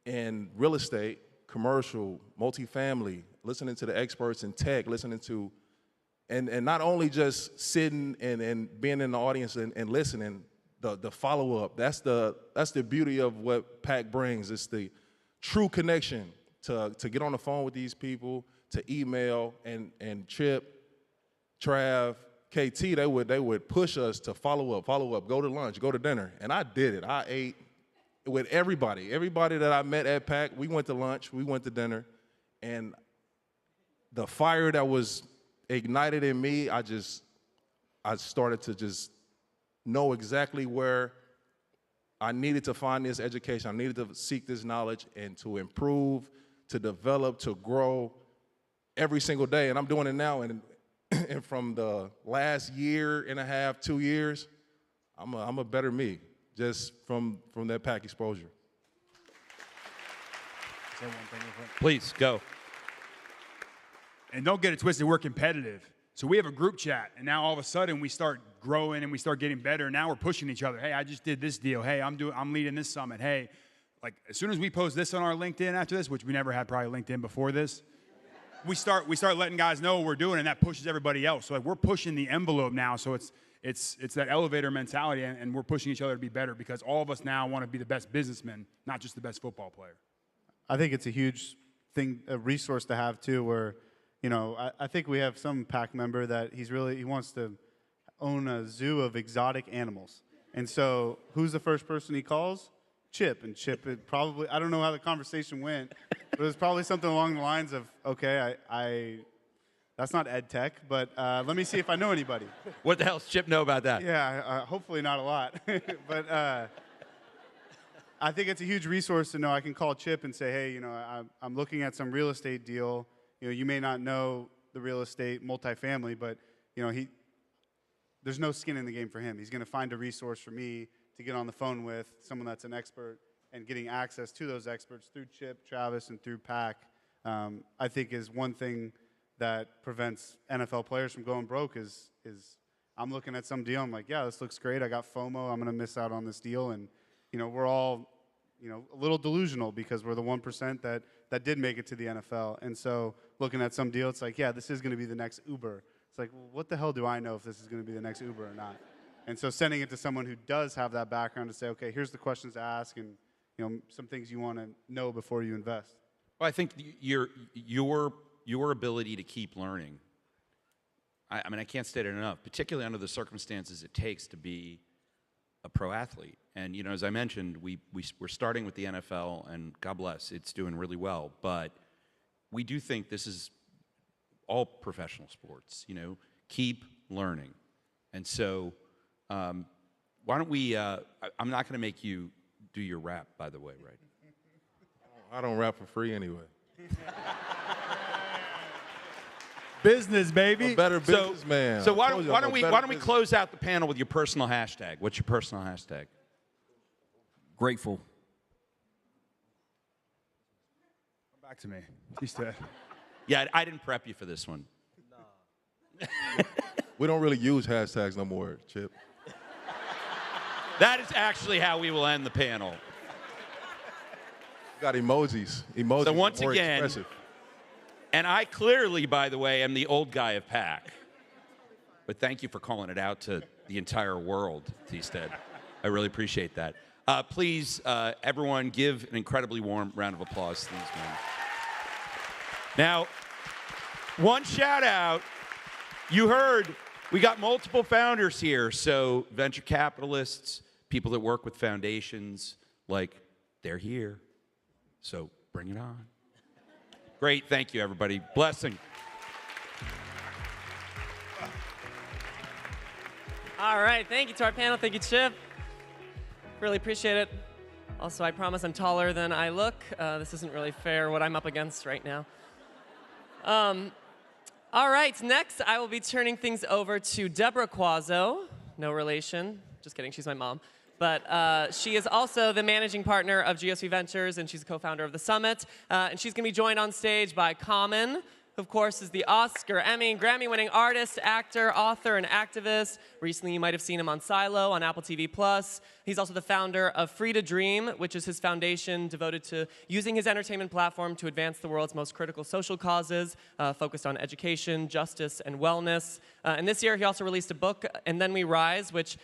in real estate, commercial, multifamily, listening to the experts in tech, listening to, and not only just sitting and being in the audience and listening, the follow-up, that's the beauty of what PAC brings. It's the true connection to get on the phone with these people, to email, and Chip, Trav, KT, they would push us to follow up, go to lunch, go to dinner. And I did it. I ate with everybody. Everybody that I met at PAC, we went to lunch, we went to dinner. And the fire that was ignited in me, I started to just know exactly where I needed to find this education. I needed to seek this knowledge and to improve, to develop, to grow every single day. And I'm doing it now. And from the last year and a half, 2 years, I'm a better me, just from that PAC exposure. Please, go. And don't get it twisted, we're competitive. So we have a group chat, and now all of a sudden we start growing and we start getting better. Now we're pushing each other. Hey, I just did this deal. Hey, I'm leading this summit. Hey, like as soon as we post this on our LinkedIn after this, which we never had probably LinkedIn before this, we start letting guys know what we're doing, and that pushes everybody else. So like we're pushing the envelope now. So it's that elevator mentality, and we're pushing each other to be better because all of us now want to be the best businessmen, not just the best football player. I think it's a huge thing, a resource to have too, where, you know, I think we have some PAC member that he wants to own a zoo of exotic animals. And so who's the first person he calls? Chip. And Chip, I don't know how the conversation went, but it was probably something along the lines of, okay, That's not ed tech, but let me see if I know anybody. What the hell does Chip know about that? Yeah, hopefully not a lot. But I think it's a huge resource to know. I can call Chip and say, hey, I'm looking at some real estate deal. You may not know the real estate multifamily, but there's no skin in the game for him. He's going to find a resource for me to get on the phone with, someone that's an expert, and getting access to those experts through Chip, Travis, and through PAC, I think is one thing that prevents NFL players from going broke is I'm looking at some deal, I'm like, yeah, this looks great. I got FOMO. I'm going to miss out on this deal. And, we're all, a little delusional because we're the 1% that did make it to the NFL. And so looking at some deal, it's like, yeah, this is going to be the next Uber. It's like, well, what the hell do I know if this is going to be the next Uber or not? And so sending it to someone who does have that background to say, okay, here's the questions to ask and, some things you want to know before you invest. Well, I think your ability to keep learning, I mean, I can't state it enough, particularly under the circumstances it takes to be a pro athlete. And, as I mentioned, we're starting with the NFL, and God bless, it's doing really well. But we do think this is all professional sports, keep learning. And so why don't we, I'm not going to make you do your rap, by the way, right? I don't rap for free anyway. Business, baby. A better businessman. So why don't we close out the panel with your personal hashtag? What's your personal hashtag? Grateful. Come back to me. He said. Yeah, I didn't prep you for this one. We don't really use hashtags no more, Chip. That is actually how we will end the panel. We got emojis. So once more again, expressive. And I clearly, by the way, am the old guy of PAC. But thank you for calling it out to the entire world, T-Stead. I really appreciate that. Please, everyone, give an incredibly warm round of applause to these men. Now, one shout out. You heard we got multiple founders here. So venture capitalists, people that work with foundations, they're here. So bring it on. Great. Thank you, everybody. Blessing. All right. Thank you to our panel. Thank you, Chip. Really appreciate it. Also, I promise I'm taller than I look. This isn't really fair what I'm up against right now. All right. Next, I will be turning things over to Deborah Quazzo. No relation. Just kidding. She's my mom. But she is also the managing partner of GSV Ventures, and she's a co-founder of the Summit. And she's going to be joined on stage by Common, who, of course, is the Oscar, Emmy, and Grammy-winning artist, actor, author, and activist. Recently, you might have seen him on Silo on Apple TV+. He's also the founder of Free to Dream, which is his foundation devoted to using his entertainment platform to advance the world's most critical social causes, focused on education, justice, and wellness. And this year, he also released a book, And Then We Rise, which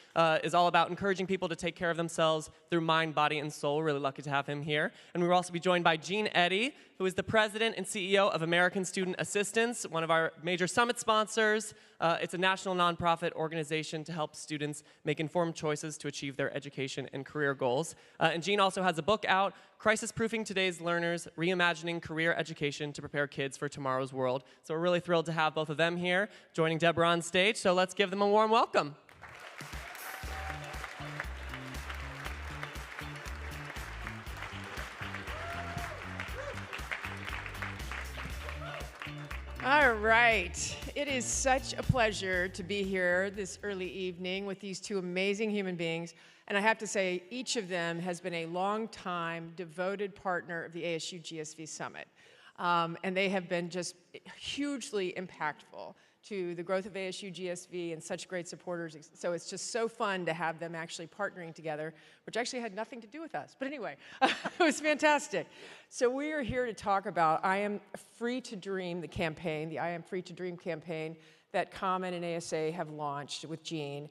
is all about encouraging people to take care of themselves through mind, body, and soul. Really lucky to have him here. And we will also be joined by Gene Eddy, who is the president and CEO of American Student Assistance, one of our major summit sponsors. It's a national nonprofit organization to help students make informed choices to achieve their education and career goals. And Gene also has a book out, Crisis-Proofing Today's Learners, Reimagining Career Education to Prepare Kids for Tomorrow's World. So we're really thrilled to have both of them here, joining Deborah on stage. So let's give them a warm welcome. All right. It is such a pleasure to be here this early evening with these two amazing human beings. And I have to say, each of them has been a long-time devoted partner of the ASU GSV Summit. And they have been just hugely impactful to the growth of ASU GSV and such great supporters. So it's just so fun to have them actually partnering together, which actually had nothing to do with us. But anyway, it was fantastic. So we are here to talk about I Am Free to Dream, the campaign, the I Am Free to Dream campaign that Common and ASA have launched with Gene.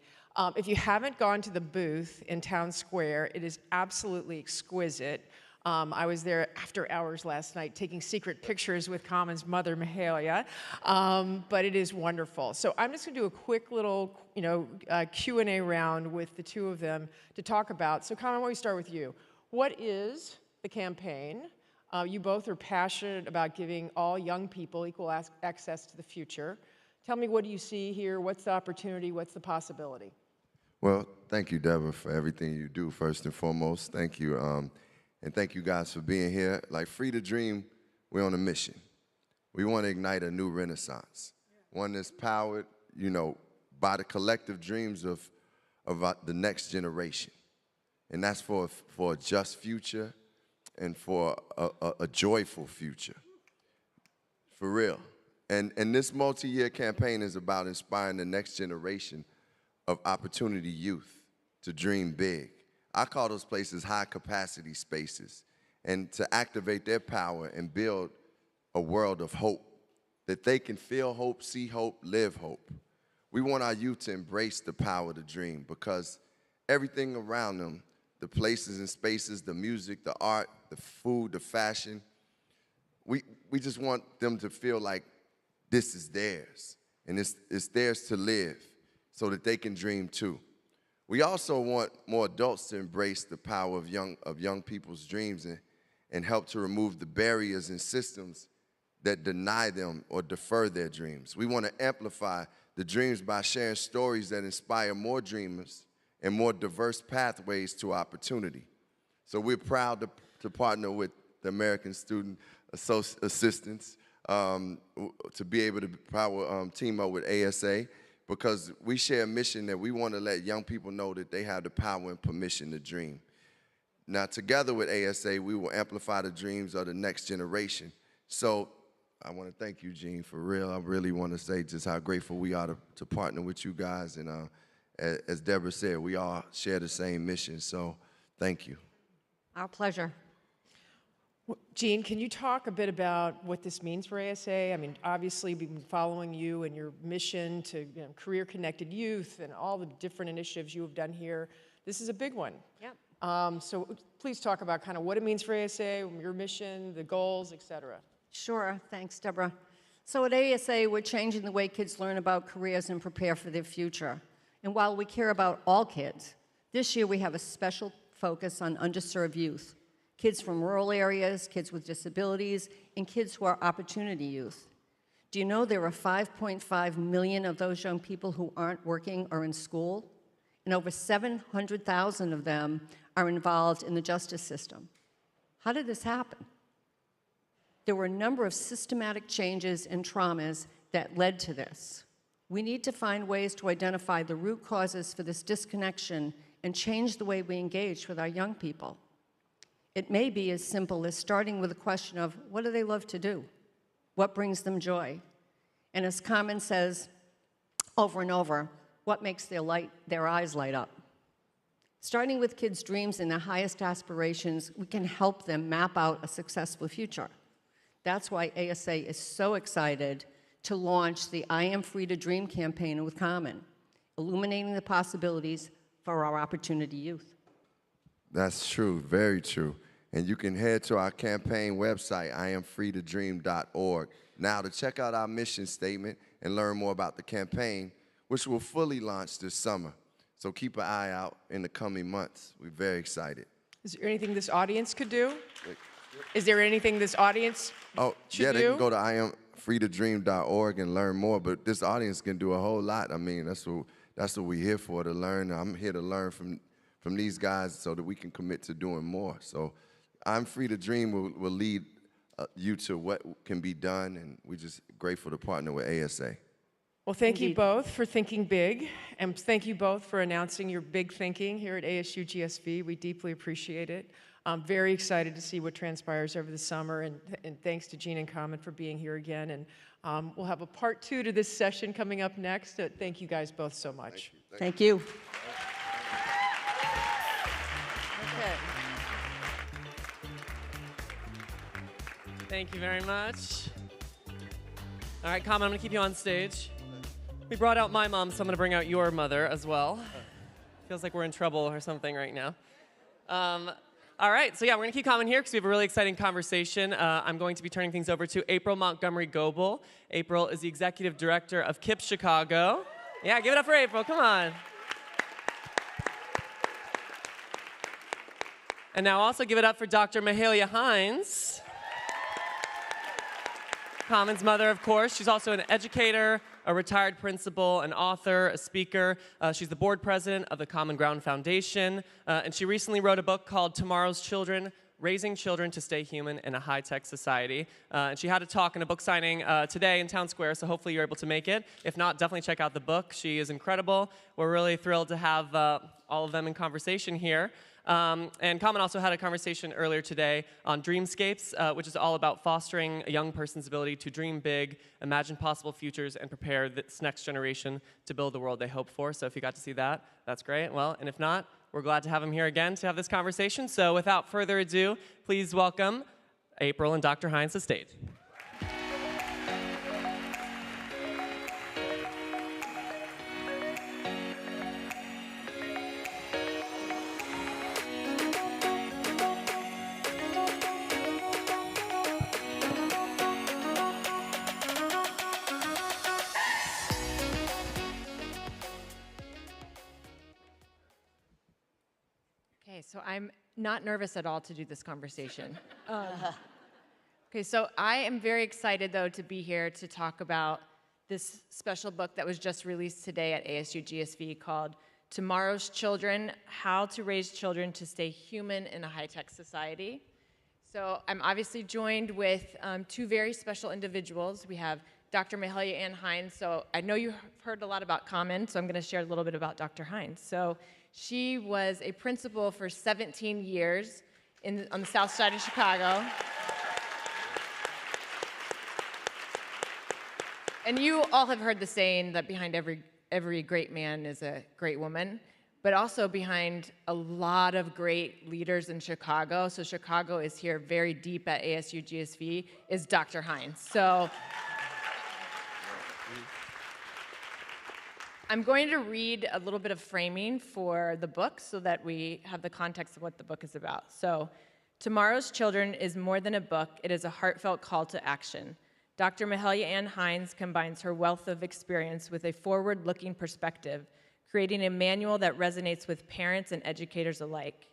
If you haven't gone to the booth in Town Square, it is absolutely exquisite. I was there after hours last night taking secret pictures with Common's mother, Mahalia, but it is wonderful. So I'm just going to do a quick little, Q&A round with the two of them to talk about. So Common, why don't we start with you? What is the campaign? You both are passionate about giving all young people equal access to the future. Tell me, what do you see here? What's the opportunity? What's the possibility? Well, thank you, Deborah, for everything you do, first and foremost. Thank you. And thank you guys for being here. Like Free to Dream, we're on a mission. We want to ignite a new renaissance, one that's powered, you know, by the collective dreams of the next generation. And that's for a just future and for a joyful future, for real. And this multi-year campaign is about inspiring the next generation of opportunity youth to dream big. I call those places high-capacity spaces, and to activate their power and build a world of hope, that they can feel hope, see hope, live hope. We want our youth to embrace the power to dream, because everything around them, the places and spaces, the music, the art, the food, the fashion, we just want them to feel like this is theirs, and it's theirs to live so that they can dream too. We also want more adults to embrace the power of young people's dreams and help to remove the barriers and systems that deny them or defer their dreams. We want to amplify the dreams by sharing stories that inspire more dreamers and more diverse pathways to opportunity. So we're proud to partner with the American Student Assistance to be able to team up with ASA, because we share a mission that we want to let young people know that they have the power and permission to dream. Now, together with ASA, we will amplify the dreams of the next generation. So I want to thank you, Gene, for real. I really want to say just how grateful we are to partner with you guys. And as Deborah said, we all share the same mission, so thank you. Our pleasure. Gene, can you talk a bit about what this means for ASA? I mean, obviously, we've been following you and your mission to career-connected youth and all the different initiatives you have done here. This is a big one. Yep. So please talk about kind of what it means for ASA, your mission, the goals, et cetera. Sure, thanks, Deborah. So at ASA, we're changing the way kids learn about careers and prepare for their future. And while we care about all kids, this year we have a special focus on underserved youth. Kids from rural areas, kids with disabilities, and kids who are opportunity youth. Do you know there are 5.5 million of those young people who aren't working or in school? And over 700,000 of them are involved in the justice system. How did this happen? There were a number of systematic changes and traumas that led to this. We need to find ways to identify the root causes for this disconnection and change the way we engage with our young people. It may be as simple as starting with a question of, what do they love to do? What brings them joy? And as Carmen says over and over, what makes their eyes light up? Starting with kids' dreams and their highest aspirations, we can help them map out a successful future. That's why ASA is so excited to launch the I Am Free to Dream campaign with Carmen, illuminating the possibilities for our opportunity youth. That's true, very true. And you can head to our campaign website, IamFreeToDream.org, now to check out our mission statement and learn more about the campaign, which will fully launch this summer. So keep an eye out in the coming months. We're very excited. Is there anything this audience could do? Is there anything this audience should yeah, do? they can go to IamFreeToDream.org and learn more, but this audience can do a whole lot. I mean, that's what we're here for, to learn. I'm here to learn from these guys so that we can commit to doing more. So I'm Free to Dream will lead you to what can be done, and we're just grateful to partner with ASA. Well, thank you both for thinking big, and thank you both for announcing your big thinking here at ASU GSV. We deeply appreciate it. I'm very excited to see what transpires over the summer, and thanks to Gene and Carmen for being here again. And we'll have a part 2 to this session coming up next. Thank you guys both so much. Thank you. Okay. Thank you very much. All right, Carmen, I'm going to keep you on stage. We brought out my mom, so I'm going to bring out your mother as well. Feels like we're in trouble or something right now. All right, so yeah, we're going to keep Carmen here because we have a really exciting conversation. I'm going to be turning things over to April Montgomery Goebel. April is the executive director of KIPP Chicago. Yeah, give it up for April, come on. And now also give it up for Dr. Mahalia Hines. Common's mother, of course. She's also an educator, a retired principal, an author, a speaker. She's the board president of the Common Ground Foundation, and she recently wrote a book called Tomorrow's Children, Raising Children to Stay Human in a High-Tech Society. And she had a talk and a book signing today in Town Square, so hopefully you're able to make it. If not, definitely check out the book. She is incredible. We're really thrilled to have all of them in conversation here. And Common also had a conversation earlier today on Dreamscapes, which is all about fostering a young person's ability to dream big, imagine possible futures, and prepare this next generation to build the world they hope for. So if you got to see that, that's great. Well, and if not, we're glad to have him here again to have this conversation. So without further ado, please welcome April and Dr. Hines to the stage. So I'm not nervous at all to do this conversation. Okay, so I am very excited, though, to be here to talk about this special book that was just released today at ASU GSV called Tomorrow's Children, How to Raise Children to Stay Human in a High-Tech Society. So I'm obviously joined with two very special individuals. We have Dr. Mahalia Ann Hines. So I know you've heard a lot about Common, so I'm going to share a little bit about Dr. Hines. So she was a principal for 17 years on the south side of Chicago. And you all have heard the saying that behind every great man is a great woman, but also behind a lot of great leaders in Chicago. So Chicago is here very deep at ASU GSV, is Dr. Hines. So I'm going to read a little bit of framing for the book so that we have the context of what the book is about. So, Tomorrow's Children is more than a book, it is a heartfelt call to action. Dr. Mahalia Ann Hines combines her wealth of experience with a forward-looking perspective, creating a manual that resonates with parents and educators alike.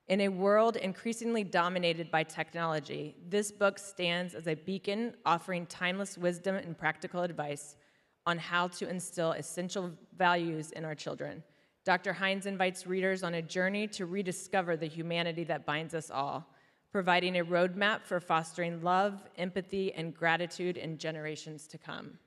In a world increasingly dominated by technology, this book stands as a beacon offering timeless wisdom and practical advice on how to instill essential values in our children. Dr. Hines invites readers on a journey to rediscover the humanity that binds us all, providing a roadmap for fostering love, empathy, and gratitude in generations to come.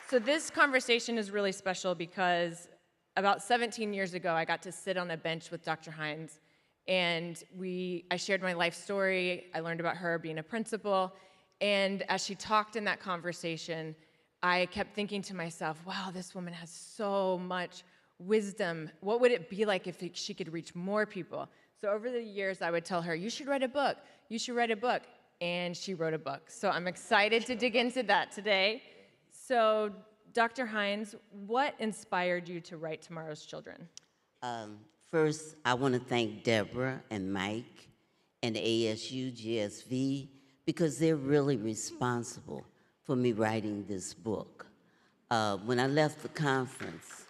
So this conversation is really special because about 17 years ago, I got to sit on a bench with Dr. Hines, and I shared my life story. I learned about her being a principal, and as she talked in that conversation, I kept thinking to myself, wow, this woman has so much wisdom. What would it be like if she could reach more people? So over the years, I would tell her, you should write a book. You should write a book. And she wrote a book. So I'm excited to dig into that today. So Dr. Hines, what inspired you to write Tomorrow's Children? First, I want to thank Deborah and Mike and ASU GSV because they're really responsible for me writing this book. When I left the conference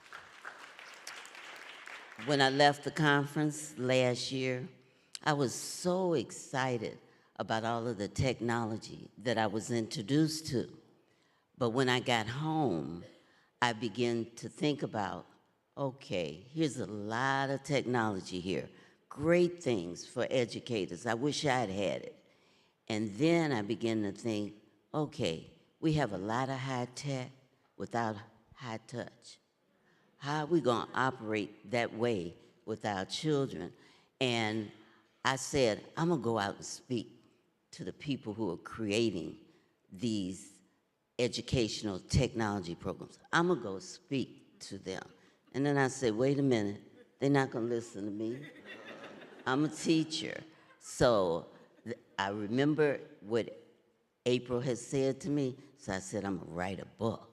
last year, I was so excited about all of the technology that I was introduced to. But when I got home, I began to think about, okay, here's a lot of technology here. Great things for educators. I wish I'd had it. And then I began to think, okay, we have a lot of high tech without high touch. How are we going to operate that way with our children? And I said, I'm going to go out and speak to the people who are creating these educational technology programs. I'm going to go speak to them. And then I said, wait a minute, they're not going to listen to me. I'm a teacher. So I remember what April had said to me, so I said, I'm going to write a book.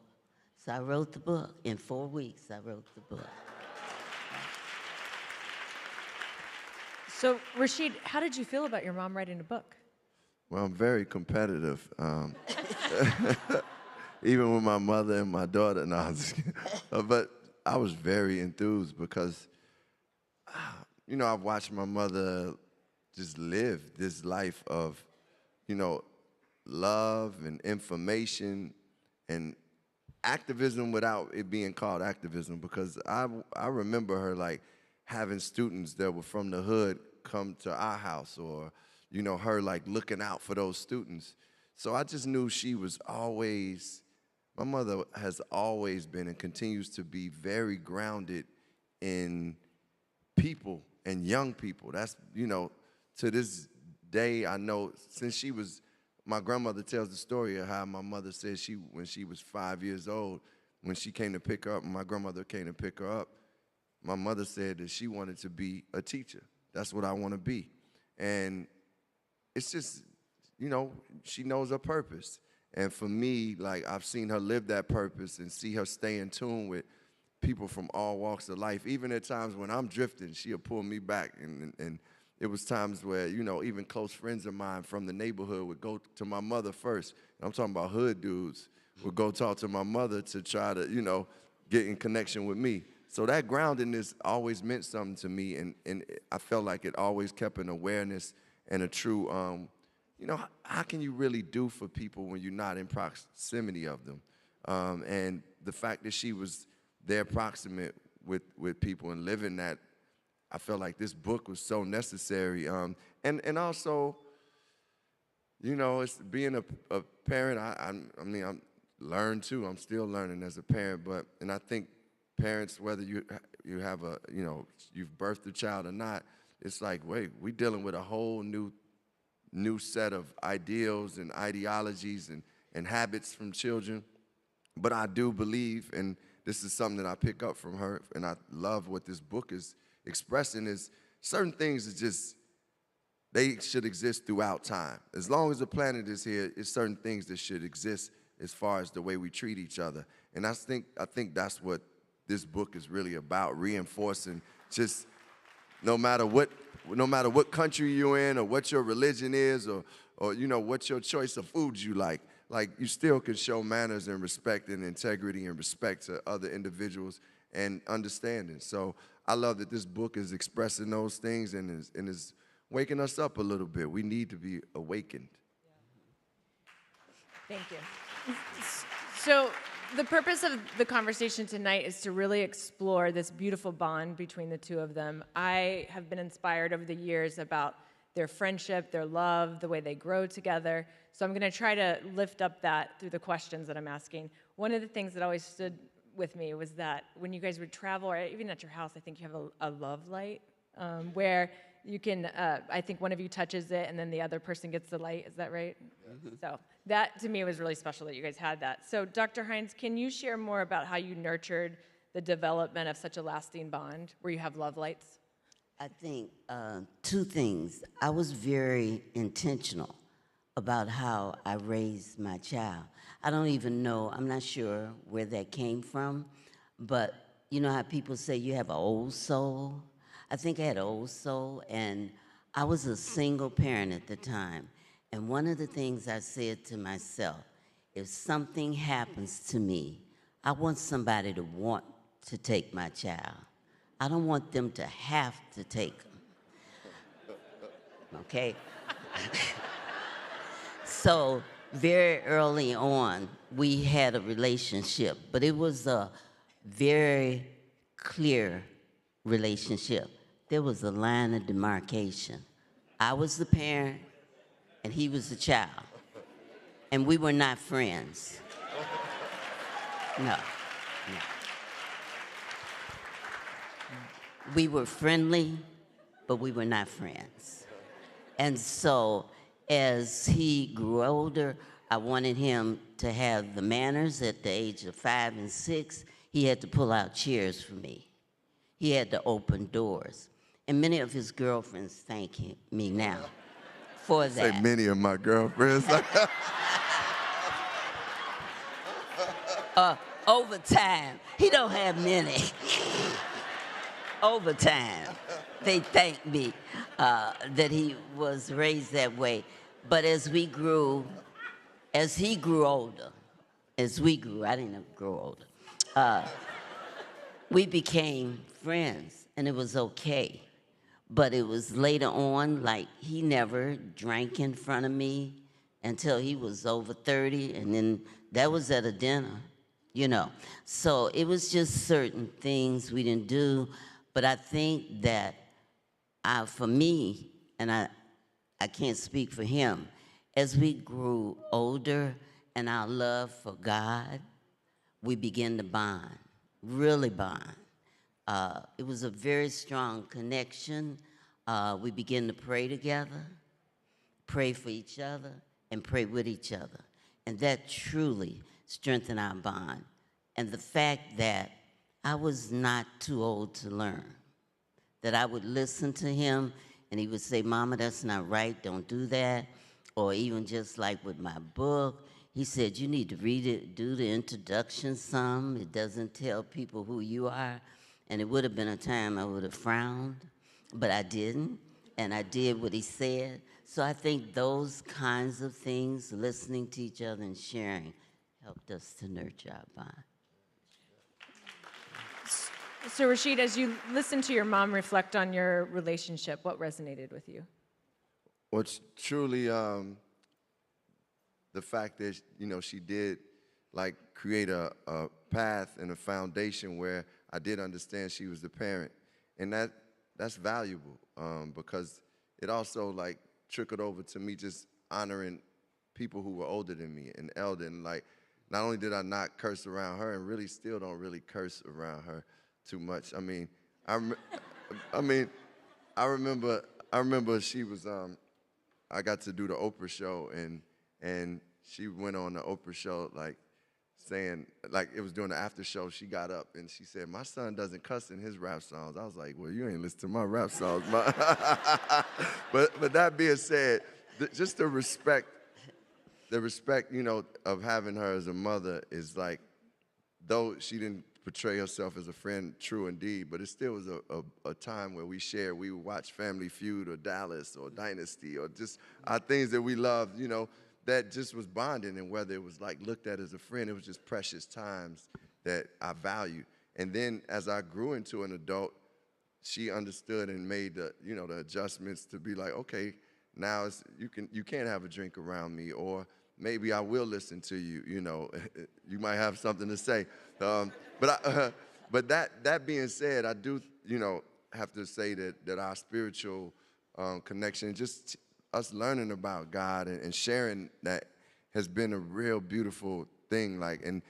So I wrote the book. In 4 weeks, I wrote the book. So Rashid, how did you feel about your mom writing a book? Well, I'm very competitive. Even with my mother and my daughter. No, I'm just kidding. But I was very enthused because, you know, I've watched my mother just live this life of, you know, love and information and activism without it being called activism, because I remember her like having students that were from the hood come to our house, or, you know, her like looking out for those students. So I just knew she was always, my mother has always been and continues to be very grounded in people and young people. That's, you know, to this day, I know since she was, my grandmother tells the story of how my mother said when she was 5 years old, when she came to pick her up, my grandmother came to pick her up, my mother said that she wanted to be a teacher. That's what I want to be. And it's just, you know, she knows her purpose. And for me, like, I've seen her live that purpose and see her stay in tune with people from all walks of life. Even at times when I'm drifting, she'll pull me back. And it was times where, you know, even close friends of mine from the neighborhood would go to my mother first. I'm talking about hood dudes would go talk to my mother to try to, you know, get in connection with me. So that groundedness always meant something to me, and I felt like it always kept an awareness and a true, you know, how can you really do for people when you're not in proximity of them? And the fact that she was there proximate with people and living that, I felt like this book was so necessary. And also, you know, it's being a parent, I mean, I'm learned too. I'm still learning as a parent, and I think parents, whether you have a, you know, you've birthed a child or not, it's like, wait, we're dealing with a whole new set of ideals and ideologies and habits from children. But I do believe, and this is something that I pick up from her, and I love what this book is expressing, is certain things is just, they should exist throughout time. As long as the planet is here, it's certain things that should exist as far as the way we treat each other. And I think that's what this book is really about, reinforcing just no matter what country you're in or what your religion is or you know, what your choice of foods you like you still can show manners and respect and integrity and respect to other individuals and understanding. So I love that this book is expressing those things and is waking us up a little bit. We need to be awakened. Thank you. So the purpose of the conversation tonight is to really explore this beautiful bond between the two of them. I have been inspired over the years about their friendship, their love, the way they grow together. So I'm going to try to lift up that through the questions that I'm asking. One of the things that always stood with me was that when you guys would travel, or even at your house, I think you have a love light where you can, I think one of you touches it and then the other person gets the light. Is that right? Mm-hmm. So that, to me, was really special that you guys had that. So Dr. Hines, can you share more about how you nurtured the development of such a lasting bond where you have love lights? I think two things. I was very intentional about how I raised my child. I don't even know, I'm not sure where that came from, but you know how people say you have an old soul? I think I had an old soul, and I was a single parent at the time. And one of the things I said to myself, if something happens to me, I want somebody to want to take my child. I don't want them to have to take them. Okay? So very early on, we had a relationship, but it was a very clear relationship. There was a line of demarcation. I was the parent, and he was the child. And we were not friends. No. We were friendly, but we were not friends. And so as he grew older, I wanted him to have the manners. At the age of 5 and 6, he had to pull out chairs for me. He had to open doors. And many of his girlfriends thank me now for that. Say many of my girlfriends. Over time, he don't have many. Over time, they thank me that he was raised that way. But as he grew older, I didn't grow older, we became friends, and it was okay. But it was later on, like he never drank in front of me until he was over 30, and then that was at a dinner, you know. So it was just certain things we didn't do, but I think that for me, and I can't speak for him, as we grew older and our love for God, we began to bond, really bond. It was a very strong connection. We began to pray together, pray for each other, and pray with each other. And that truly strengthened our bond. And the fact that I was not too old to learn, that I would listen to him and he would say, Mama, that's not right, don't do that. Or even just like with my book, he said, you need to read it, do the introduction some. It doesn't tell people who you are. And it would have been a time I would have frowned, but I didn't. And I did what he said. So I think those kinds of things, listening to each other and sharing, helped us to nurture our bond. So Rashid, as you listen to your mom reflect on your relationship, what resonated with you? What's truly the fact that, you know, she did like create a path and a foundation where I did understand she was the parent. And that's valuable because it also like trickled over to me just honoring people who were older than me and elder. And like, not only did I not curse around her, and really still don't really curse around her too much. I mean, I remember she was, I got to do the Oprah show, and she went on the Oprah show like saying, like it was during the after show, she got up and she said, my son doesn't cuss in his rap songs. I was like, well, you ain't listen to my rap songs. But that being said, just the respect, you know, of having her as a mother is like, though she didn't portray herself as a friend, true indeed, but it still was a time where we shared. We would watch Family Feud or Dallas or Dynasty or just our things that we loved, you know, that just was bonding. And whether it was like looked at as a friend, it was just precious times that I valued. And then as I grew into an adult, she understood and made the, you know, the adjustments to be like, okay, now it's, you can't have a drink around me, or maybe I will listen to you, you know, you might have something to say. But that being said, I do, you know, have to say that our spiritual connection, just us learning about God and sharing that has been a real beautiful thing. Like, and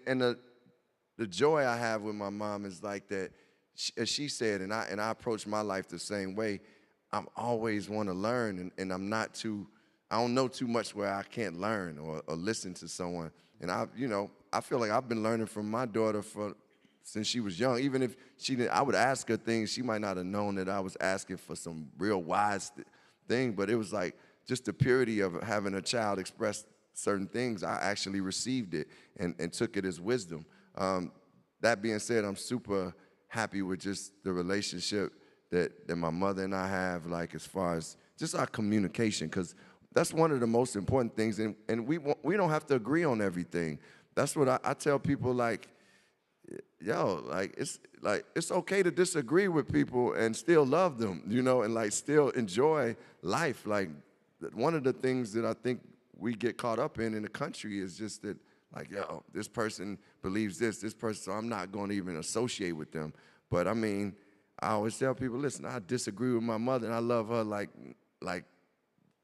the joy I have with my mom is like that, as she said, and I approach my life the same way. I'm always want to learn, and I'm not too, I don't know too much where I can't learn or listen to someone. And you know, I feel like I've been learning from my daughter since she was young. Even if she didn't, I would ask her things, she might not have known that I was asking for some real wise thing, but it was like just the purity of having a child express certain things. I actually received it and took it as wisdom. That being said, I'm super happy with just the relationship that my mother and I have, like as far as just our communication, because that's one of the most important things, and we don't have to agree on everything. That's what I tell people, like, yo, like it's okay to disagree with people and still love them, you know, and like still enjoy life. Like one of the things that I think we get caught up in the country is just that, like, yo, this person believes this person, so I'm not going to even associate with them. But I mean, I always tell people, listen, I disagree with my mother, and I love her like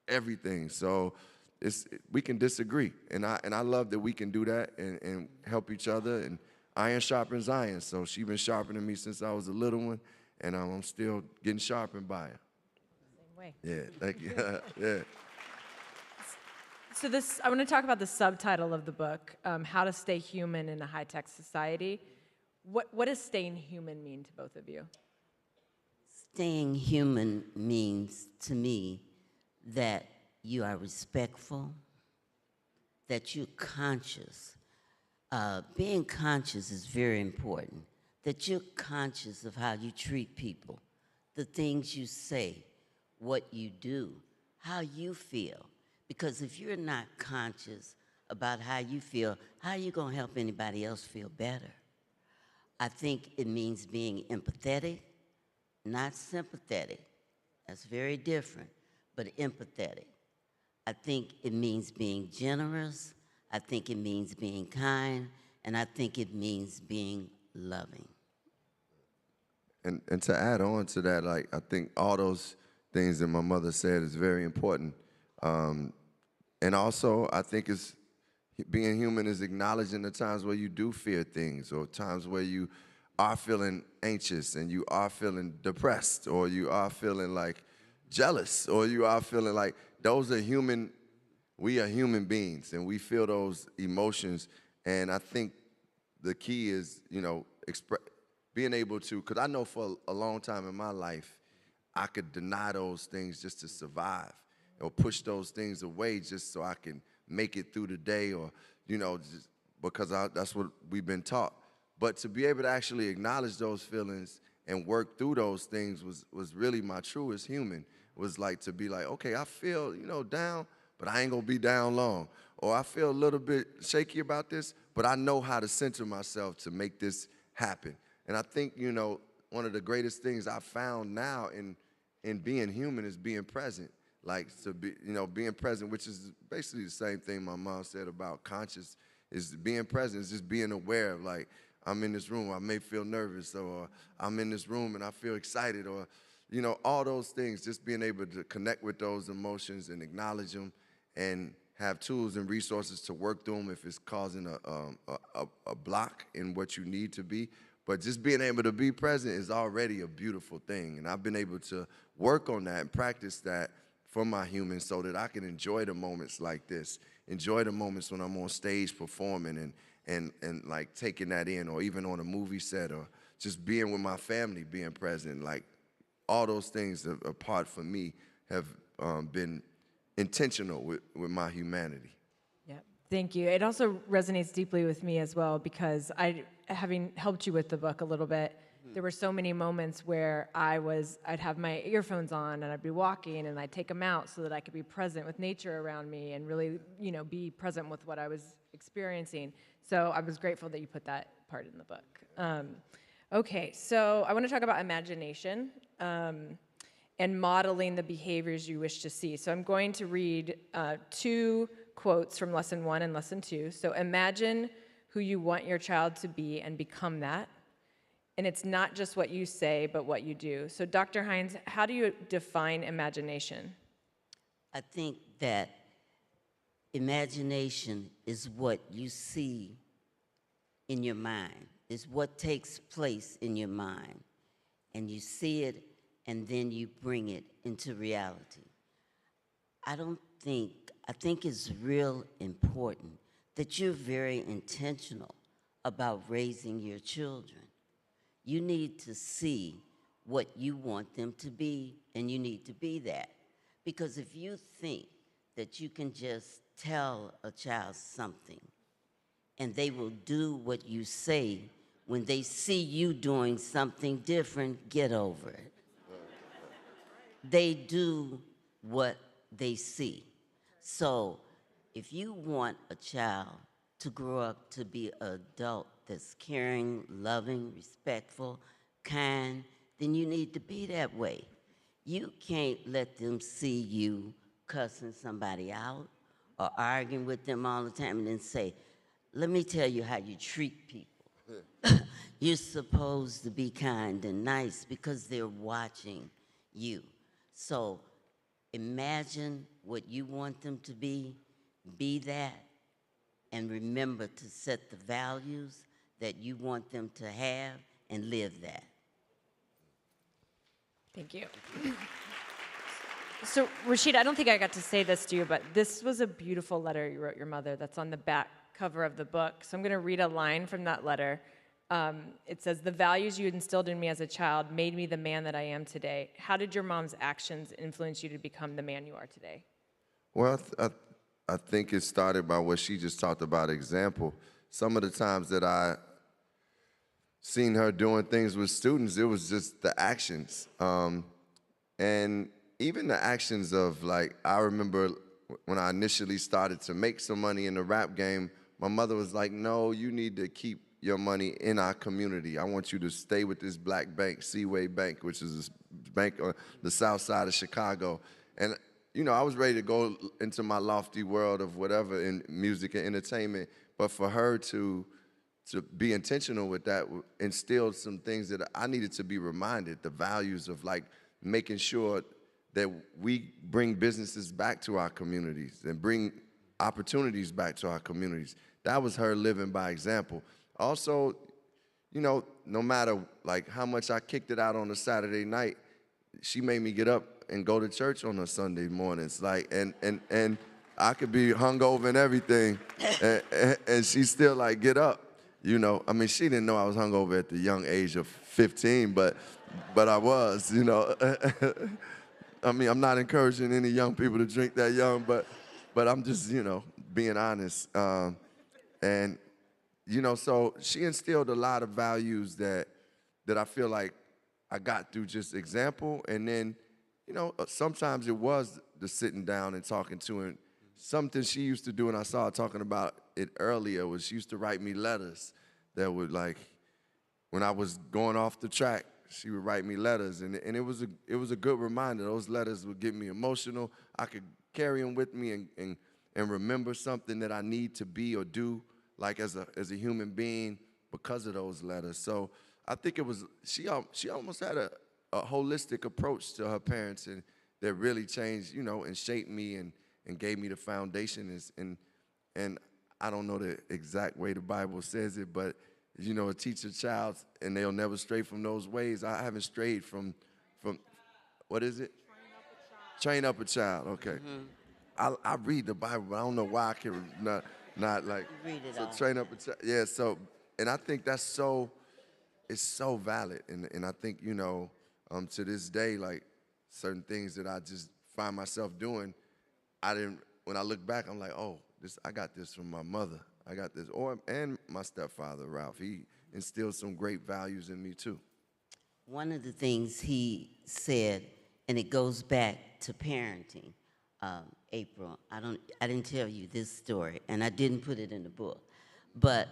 everything. So we can disagree, and I love that we can do that and help each other. And iron sharpens iron. So she's been sharpening me since I was a little one, and I'm still getting sharpened by her. Same way. Yeah, thank you. Yeah. So I want to talk about the subtitle of the book, How to Stay Human in a High-Tech Society. What does staying human mean to both of you? Staying human means to me that you are respectful, that you're conscious. Being conscious is very important, that you're conscious of how you treat people, the things you say, what you do, how you feel. Because if you're not conscious about how you feel, how are you going to help anybody else feel better? I think it means being empathetic, not sympathetic, That's very different, but empathetic. I think it means being generous. I think it means being kind. And I think it means being loving. And to add on to that, like, I think all those things that my mother said is very important. And also, I think it's being human is acknowledging the times where you do fear things, or times where you are feeling anxious and you are feeling depressed, or you are feeling like jealous, or you are feeling like those are human. We are human beings and we feel those emotions. And I think the key is, you know, being able to, because I know for a long time in my life, I could deny those things just to survive, or push those things away just so I can make it through the day, or, you know, just because that's what we've been taught. But to be able to actually acknowledge those feelings and work through those things was really my truest human, was like to be like, okay, I feel, you know, down, but I ain't gonna be down long. Or I feel a little bit shaky about this, but I know how to center myself to make this happen. And I think, you know, one of the greatest things I found now in being human is being present. Like, to be, you know, being present, which is basically the same thing my mom said about conscious, is being present, is just being aware of, like, I'm in this room, I may feel nervous, or I'm in this room and I feel excited, or, you know, all those things, just being able to connect with those emotions and acknowledge them and have tools and resources to work through them if it's causing a block in what you need to be. But just being able to be present is already a beautiful thing. And I've been able to work on that and practice that for my humans so that I can enjoy the moments like this, enjoy the moments when I'm on stage performing and like taking that in, or even on a movie set, or just being with my family, being present. Like, all those things apart from me have been intentional with my humanity. Yeah, thank you. It also resonates deeply with me as well, because having helped you with the book a little bit, there were so many moments where I'd have my earphones on and I'd be walking and I'd take them out so that I could be present with nature around me and really, you know, be present with what I was experiencing. So I was grateful that you put that part in the book. Okay, so I want to talk about imagination and modeling the behaviors you wish to see. So I'm going to read 2 quotes from lesson 1 and lesson 2. So imagine who you want your child to be and become that. And it's not just what you say, but what you do. So Dr. Hines, how do you define imagination? I think that imagination is what you see in your mind. It's what takes place in your mind. And you see it, and then you bring it into reality. I think it's real important that you're very intentional about raising your children. You need to see what you want them to be, and you need to be that. Because if you think that you can just tell a child something and they will do what you say, when they see you doing something different, get over it. They do what they see. So if you want a child to grow up to be an adult that's caring, loving, respectful, kind, then you need to be that way. You can't let them see you cussing somebody out or arguing with them all the time and then say, let me tell you how you treat people. You're supposed to be kind and nice because they're watching you. So imagine what you want them to be that, and remember to set the values that you want them to have and live that. Thank you. So Rashida, I don't think I got to say this to you, but this was a beautiful letter you wrote your mother that's on the back cover of the book. So I'm going to read a line from that letter. It says, "The values you instilled in me as a child made me the man that I am today. How did your mom's actions influence you to become the man you are today?" Well, I think it started by what she just talked about, example. Some of the times that I seen her doing things with students, it was just the actions. And even the actions of, like, I remember when I initially started to make some money in the rap game, my mother was like, no, you need to keep your money in our community. I want you to stay with this black bank, Seaway Bank, which is a bank on the south side of Chicago. And, you know, I was ready to go into my lofty world of whatever in music and entertainment, but for her to be intentional with that instilled some things that I needed to be reminded, the values of like making sure that we bring businesses back to our communities and bring opportunities back to our communities. That was her living by example. Also, you know, no matter like how much I kicked it out on a Saturday night, she made me get up and go to church on a Sunday mornings. Like, and I could be hungover and everything, and she still like, get up. You know, I mean, she didn't know I was hungover at the young age of 15, but I was, you know. I mean, I'm not encouraging any young people to drink that young, but I'm just, you know, being honest. And, you know, so she instilled a lot of values that I feel like I got through just example. And then, you know, sometimes it was the sitting down and talking to her. Something she used to do, and I saw her talking about it earlier, was she used to write me letters that would, like, when I was going off the track, she would write me letters, and it was a good reminder. Those letters would get me emotional. I could carry them with me and remember something that I need to be or do, like as a human being, because of those letters. So I think it was she almost had a holistic approach to her parents, and that really changed, you know, and shaped me and gave me the foundation. And I don't know the exact way the Bible says it, but, you know, teach a child and they'll never stray from those ways. I haven't strayed from what is it? Train up a child. Okay. I read the Bible, but I don't know why I can not like. Read it so all. train up a child. Yeah. So, and I think that's it's so valid. And I think, you know, to this day, like certain things that I just find myself doing, when I look back, I'm like, oh, I got this from my mother. I got this, and my stepfather, Ralph. He instilled some great values in me too. One of the things he said, and it goes back to parenting, April. I didn't tell you this story, and I didn't put it in the book. But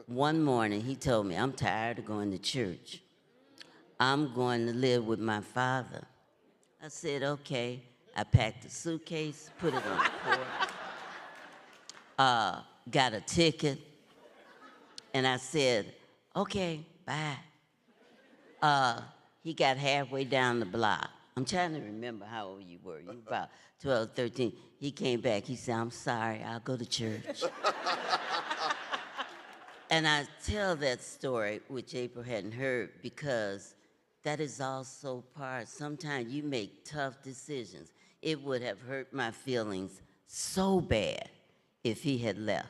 one morning he told me, I'm tired of going to church. I'm going to live with my father. I said, okay. I packed a suitcase, put it on the porch, got a ticket, and I said, okay, bye. He got halfway down the block. I'm trying to remember how old you were. You were about 12, 13. He came back. He said, I'm sorry, I'll go to church. And I tell that story, which April hadn't heard, because that is also part. Sometimes you make tough decisions. It would have hurt my feelings so bad if he had left,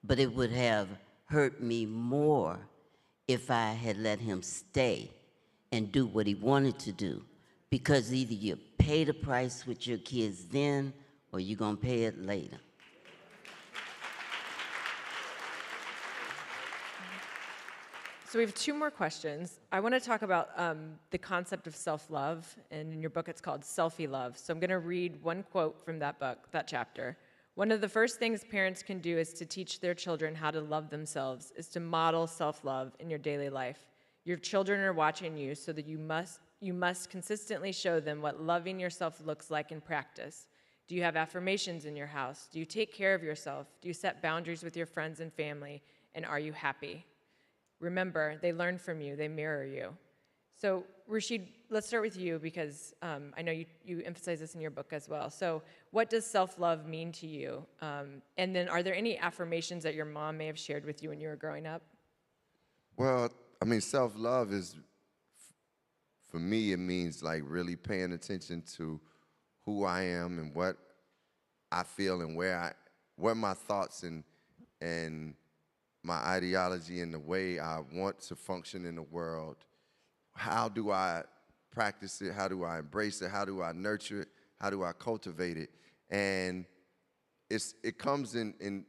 but it would have hurt me more if I had let him stay and do what he wanted to do, because either you pay the price with your kids then or you're going to pay it later. So we have two more questions. I want to talk about the concept of self-love, and in your book it's called Selfie Love. So I'm going to read one quote from that book, that chapter. One of the first things parents can do is to teach their children how to love themselves, is to model self-love in your daily life. Your children are watching you, so that you must consistently show them what loving yourself looks like in practice. Do you have affirmations in your house? Do you take care of yourself? Do you set boundaries with your friends and family? And are you happy? Remember, they learn from you, they mirror you. So Rashid, let's start with you, because I know you emphasize this in your book as well. So what does self-love mean to you? And then are there any affirmations that your mom may have shared with you when you were growing up? Well, I mean, self-love is, for me, it means like really paying attention to who I am and what I feel and where my thoughts and my ideology and the way I want to function in the world. How do I practice it? How do I embrace it? How do I nurture it? How do I cultivate it? And it comes in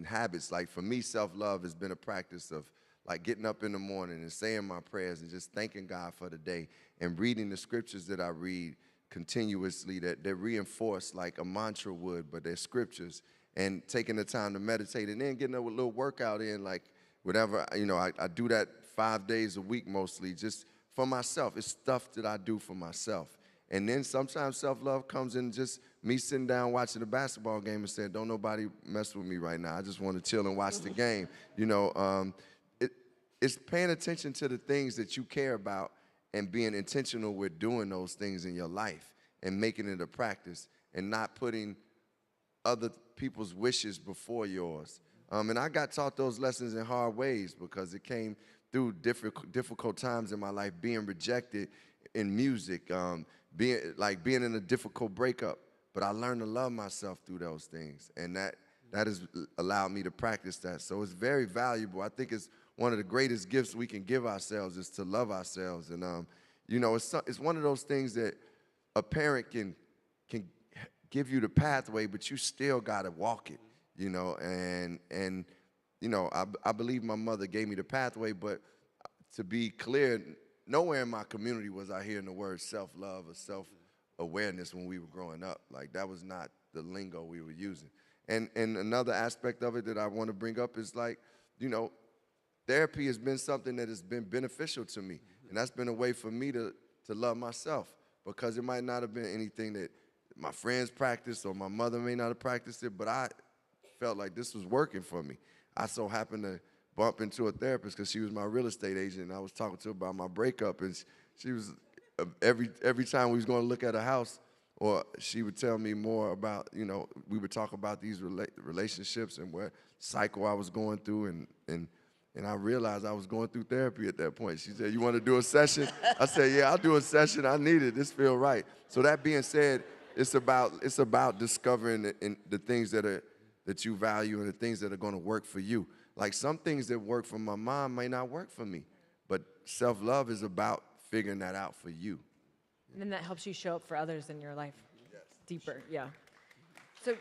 habits. Like for me, self-love has been a practice of like getting up in the morning and saying my prayers and just thanking God for the day and reading the scriptures that I read continuously that reinforce like a mantra would, but they're scriptures, and taking the time to meditate and then getting a little workout in like whatever, you know, I do that 5 days a week mostly, just for myself. It's stuff that I do for myself. And then sometimes self-love comes in just me sitting down watching a basketball game and saying, don't nobody mess with me right now. I just want to chill and watch the game. You know, it's paying attention to the things that you care about and being intentional with doing those things in your life and making it a practice and not putting other people's wishes before yours. And I got taught those lessons in hard ways because it came through difficult times in my life, being rejected in music, being in a difficult breakup. But I learned to love myself through those things, and that has allowed me to practice that. So it's very valuable. I think it's one of the greatest gifts we can give ourselves is to love ourselves. And you know, it's one of those things that a parent can give you the pathway, but you still gotta walk it. You know, and you know, I believe my mother gave me the pathway, but to be clear, nowhere in my community was I hearing the word self-love or self-awareness when we were growing up. Like, that was not the lingo we were using. And another aspect of it that I want to bring up is, like, you know, therapy has been something that has been beneficial to me. And that's been a way for me to love myself, because it might not have been anything that my friends practiced or my mother may not have practiced it, but I felt like this was working for me. I so happened to bump into a therapist because she was my real estate agent, and I was talking to her about my breakup, and she was, every time we was going to look at a house, or she would tell me more about, you know, we would talk about these relationships and what cycle I was going through, and I realized I was going through therapy at that point. She said, you want to do a session? I said, yeah, I'll do a session. I need it. This feel right. So that being said, it's about discovering the things that you value and the things that are going to work for you. Like, some things that work for my mom may not work for me, but self-love is about figuring that out for you. And then that helps you show up for others in your life deeper, yeah. So,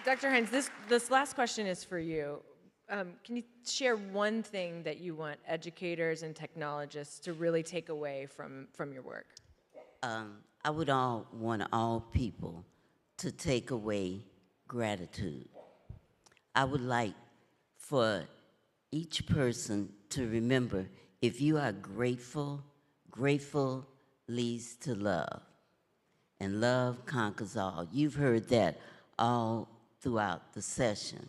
Dr. Hines, this last question is for you. Can you share one thing that you want educators and technologists to really take away from your work? I would want all people to take away gratitude. I would like for each person to remember, if you are grateful, grateful leads to love, and love conquers all. You've heard that all throughout the session.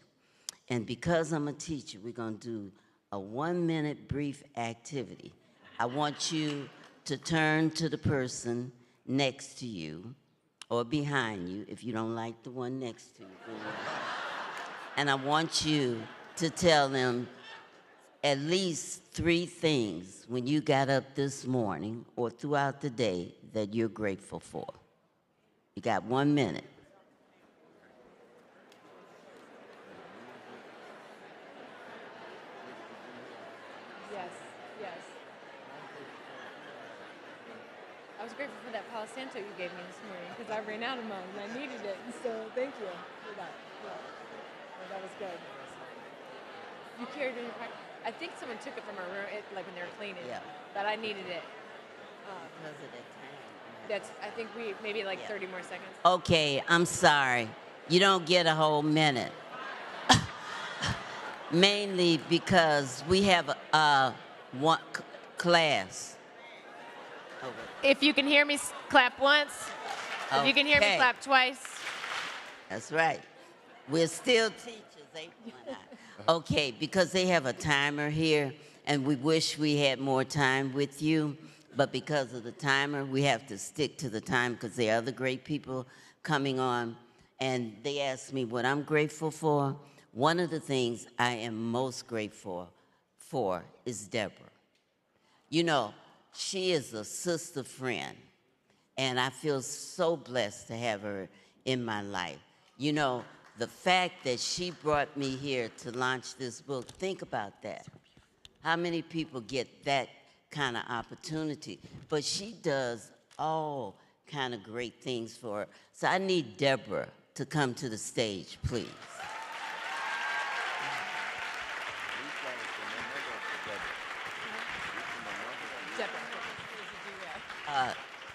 And because I'm a teacher, we're going to do a 1-minute brief activity. I want you to turn to the person next to you or behind you, if you don't like the one next to you. And I want you to tell them at least 3 things when you got up this morning or throughout the day that you're grateful for. You got 1 minute. Yes. I was grateful for that Palo Santo you gave me this morning because I ran out of mine and I needed it. So thank you for that. Yeah. Well, that was good. You carried it in your pocket. I think someone took it from our room, like when they were cleaning. Yeah. But I needed it. Because of that time. That's. I think we maybe like 30 more seconds. Okay, I'm sorry. You don't get a whole minute. Mainly because we have one class. If you can hear me, clap once. Okay. If you can hear me, clap twice. That's right. We're still teachers, ain't we? Okay, because they have a timer here, and we wish we had more time with you, but because of the timer, we have to stick to the time because there are other great people coming on, and they asked me what I'm grateful for. One of the things I am most grateful for is Deborah. You know, she is a sister friend, and I feel so blessed to have her in my life. You know, the fact that she brought me here to launch this book, think about that. How many people get that kind of opportunity? But she does all kind of great things for her. So I need Deborah to come to the stage, please.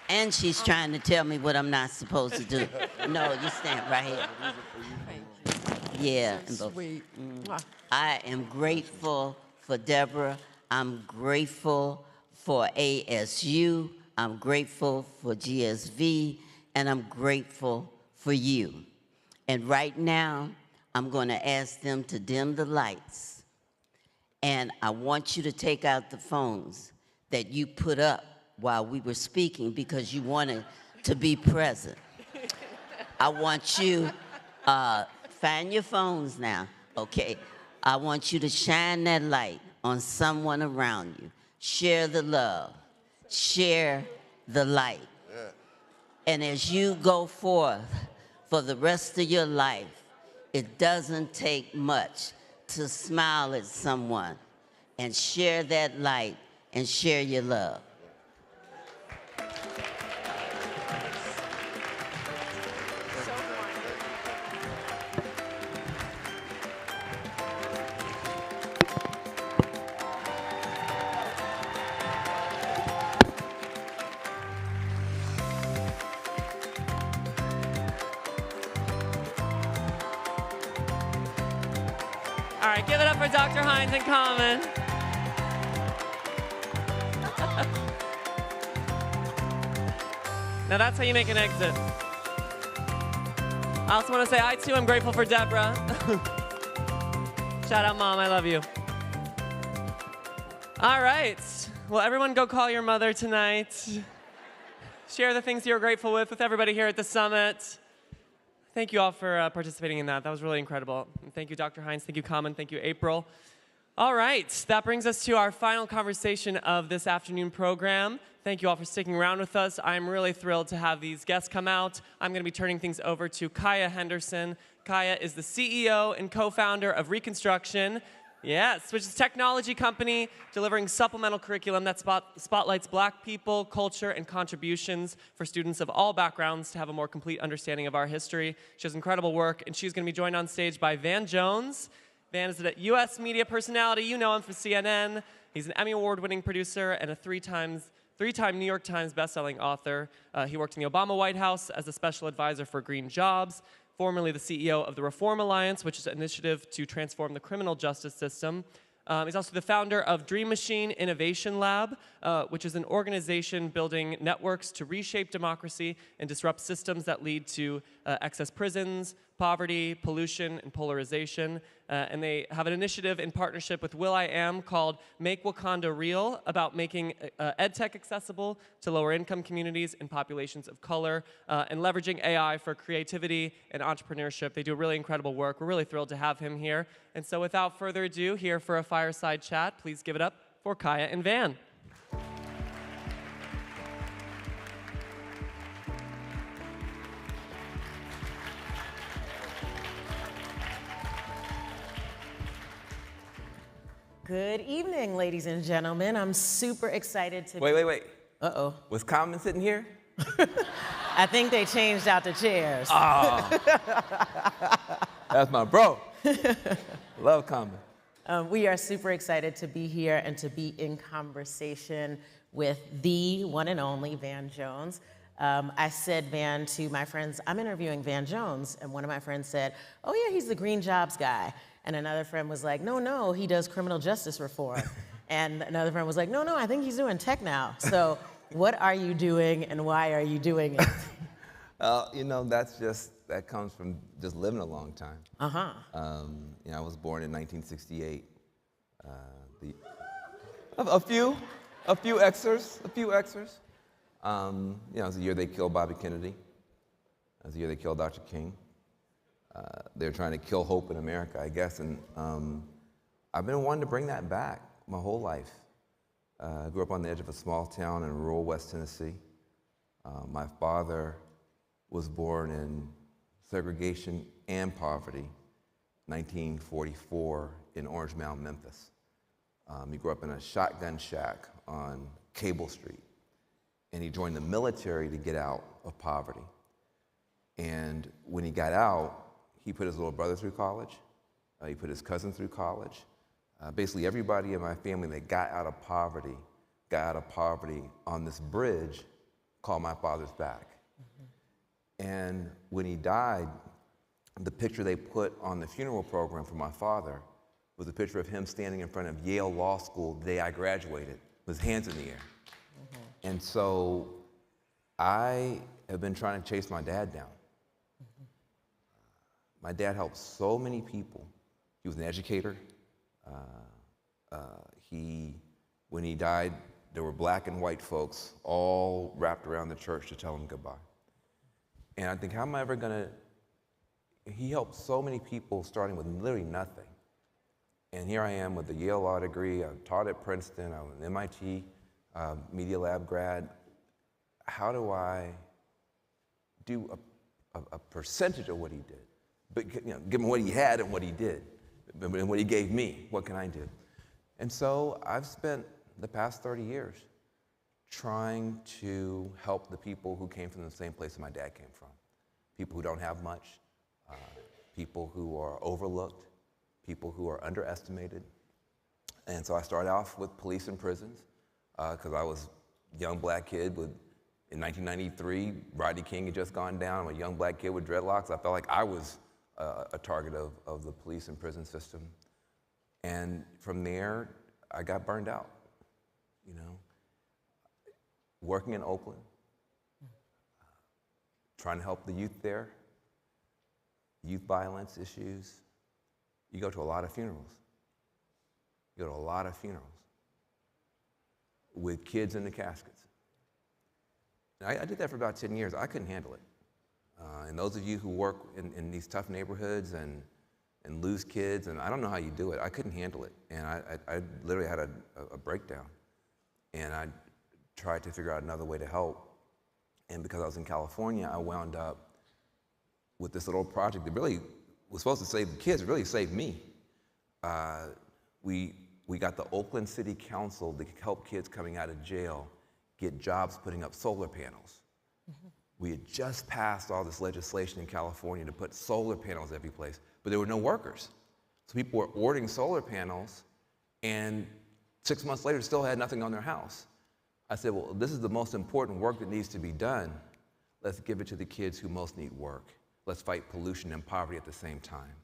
And she's trying to tell me what I'm not supposed to do. No, you stand right here. Yeah. Sweet. Mwah. I am grateful for Deborah. I'm grateful for ASU. I'm grateful for GSV. And I'm grateful for you. And right now, I'm going to ask them to dim the lights. And I want you to take out the phones that you put up while we were speaking because you wanted to be present. I want you, find your phones now, okay? I want you to shine that light on someone around you. Share the love. Share the light. And as you go forth for the rest of your life, it doesn't take much to smile at someone and share that light and share your love. All right, give it up for Dr. Hines and Common. Now that's how you make an exit. I also want to say I too am grateful for Deborah. Shout out, Mom, I love you. All right, well, everyone go call your mother tonight. Share the things you're grateful with everybody here at the summit. Thank you all for participating in that. That was really incredible. And thank you, Dr. Hines. Thank you, Common. Thank you, April. All right, that brings us to our final conversation of this afternoon program. Thank you all for sticking around with us. I'm really thrilled to have these guests come out. I'm going to be turning things over to Kaya Henderson. Kaya is the CEO and co-founder of Reconstruction. Yes, which is a technology company delivering supplemental curriculum that spotlights Black people, culture, and contributions for students of all backgrounds to have a more complete understanding of our history. She does incredible work, and she's going to be joined on stage by Van Jones. Van is a U.S. media personality. You know him from CNN. He's an Emmy Award-winning producer and a three-time New York Times bestselling author. He worked in the Obama White House as a special advisor for green jobs, formerly the CEO of the Reform Alliance, which is an initiative to transform the criminal justice system. He's also the founder of Dream Machine Innovation Lab, which is an organization building networks to reshape democracy and disrupt systems that lead to excess prisons, poverty, pollution, and polarization. And they have an initiative in partnership with Limayem called Make Wakanda Real, about making EdTech accessible to lower income communities and populations of color, and leveraging AI for creativity and entrepreneurship. They do really incredible work. We're really thrilled to have him here. And so without further ado, here for a fireside chat, please give it up for Kaya and Van. Good evening, ladies and gentlemen. I'm super excited to Wait. Uh-oh. Was Common sitting here? I think they changed out the chairs. Oh. That's my bro. Love Common. We are super excited to be here and to be in conversation with the one and only Van Jones. I said, Van, to my friends, I'm interviewing Van Jones. And one of my friends said, oh yeah, he's the green jobs guy. And another friend was like, no, he does criminal justice reform. And another friend was like, no, I think he's doing tech now. So what are you doing and why are you doing it? That comes from just living a long time. Uh-huh. I was born in 1968. A few Xers. It was the year they killed Bobby Kennedy. It was the year they killed Dr. King. They were trying to kill hope in America, I guess, and I've been wanting to bring that back my whole life. I grew up on the edge of a small town in rural West Tennessee. My father was born in segregation and poverty, 1944 in Orange Mound, Memphis. He grew up in a shotgun shack on Cable Street, and he joined the military to get out of poverty. And when he got out, he put his little brother through college. He put his cousin through college. Basically, everybody in my family that got out of poverty on this bridge called my father's back. Mm-hmm. And when he died, the picture they put on the funeral program for my father was a picture of him standing in front of Yale Law School the day I graduated, with his hands in the air. And so I have been trying to chase my dad down. My dad helped so many people. He was an educator. When he died, there were black and white folks all wrapped around the church to tell him goodbye. And I think, how am I ever gonna, he helped so many people starting with literally nothing. And here I am with a Yale Law degree, I taught at Princeton, I'm an MIT Media Lab grad. How do I do a percentage of what he did? But given what he had and what he did, and what he gave me, what can I do? And so I've spent the past 30 years trying to help the people who came from the same place that my dad came from. People who don't have much, people who are overlooked, people who are underestimated. And so I started off with police and prisons, because I was a young black kid in 1993, Rodney King had just gone down. I'm a young black kid with dreadlocks. I felt like I was a target of the police and prison system. And from there, I got burned out, working in Oakland, trying to help the youth there, youth violence issues. You go to a lot of funerals. You go to a lot of funerals with kids in the caskets. I did that for about 10 years. I couldn't handle it. And those of you who work in these tough neighborhoods and lose kids, and I don't know how you do it. I couldn't handle it. And I literally had a breakdown. And I tried to figure out another way to help. And because I was in California, I wound up with this little project that really was supposed to save the kids. It really saved me. We got the Oakland City Council to help kids coming out of jail get jobs putting up solar panels. We had just passed all this legislation in California to put solar panels every place, but there were no workers. So people were ordering solar panels, and 6 months later still had nothing on their house. I said, well, this is the most important work that needs to be done. Let's give it to the kids who most need work. Let's fight pollution and poverty at the same time.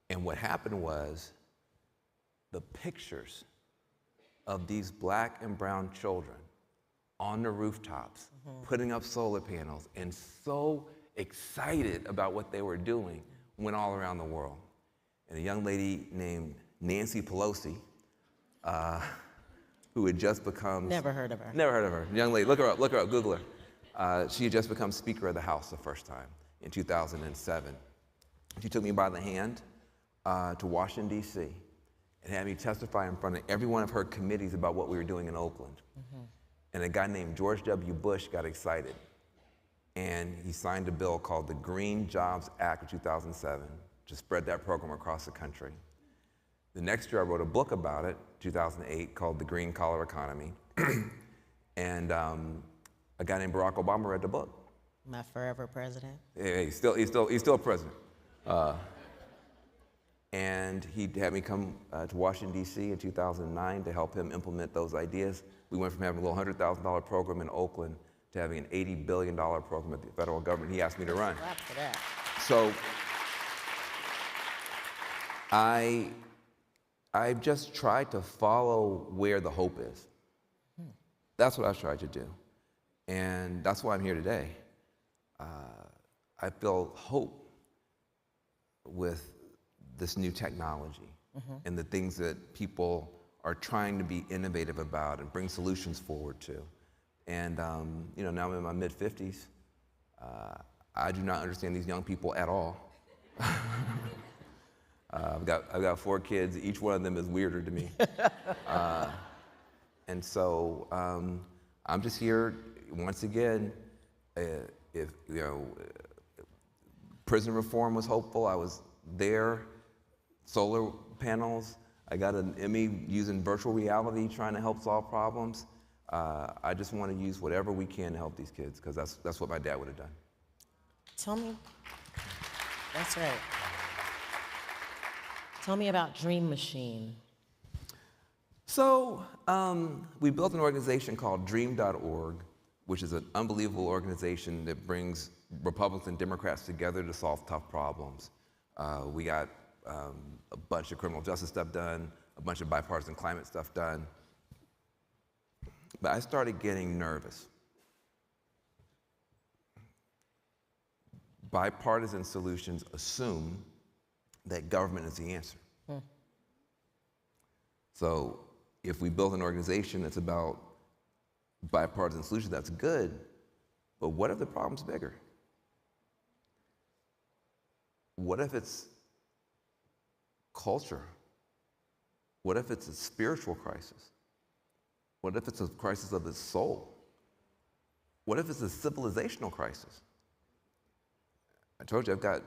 And what happened was the pictures of these black and brown children on the rooftops, putting up solar panels, and so excited about what they were doing, went all around the world. And a young lady named Nancy Pelosi, who had just become— Never heard of her. Never heard of her. Young lady, look her up, Google her. She had just become Speaker of the House the first time in 2007. She took me by the hand to Washington, D.C., and had me testify in front of every one of her committees about what we were doing in Oakland. And a guy named George W. Bush got excited, and he signed a bill called the Green Jobs Act of 2007 to spread that program across the country. The next year, I wrote a book about it, 2008, called The Green Collar Economy. And a guy named Barack Obama read the book. My forever president. Yeah, he's still president. And he had me come to Washington, D.C. in 2009 to help him implement those ideas. We went from having a little $100,000 program in Oakland to having an $80 billion program at the federal government he asked me to run. Clap for that. So I've just tried to follow where the hope is. That's what I've tried to do. And that's why I'm here today. I feel hope with this new technology and the things that people are trying to be innovative about and bring solutions forward to. And now I'm in my mid-50s. I do not understand these young people at all. I've got 4 kids. Each one of them is weirder to me. And so I'm just here once again. If prison reform was hopeful, I was there. Solar panels. I got an Aimee using virtual reality, trying to help solve problems. I just want to use whatever we can to help these kids, because that's what my dad would have done. Tell me, that's right. Tell me about Dream Machine. So we built an organization called Dream.org, which is an unbelievable organization that brings Republicans and Democrats together to solve tough problems. We got a bunch of criminal justice stuff done, a bunch of bipartisan climate stuff done. But I started getting nervous. Bipartisan solutions assume that government is the answer. So if we build an organization that's about bipartisan solutions, that's good, but what if the problem's bigger? What if it's culture? What if it's a spiritual crisis? What if it's a crisis of the soul? What if it's a civilizational crisis? I told you I've got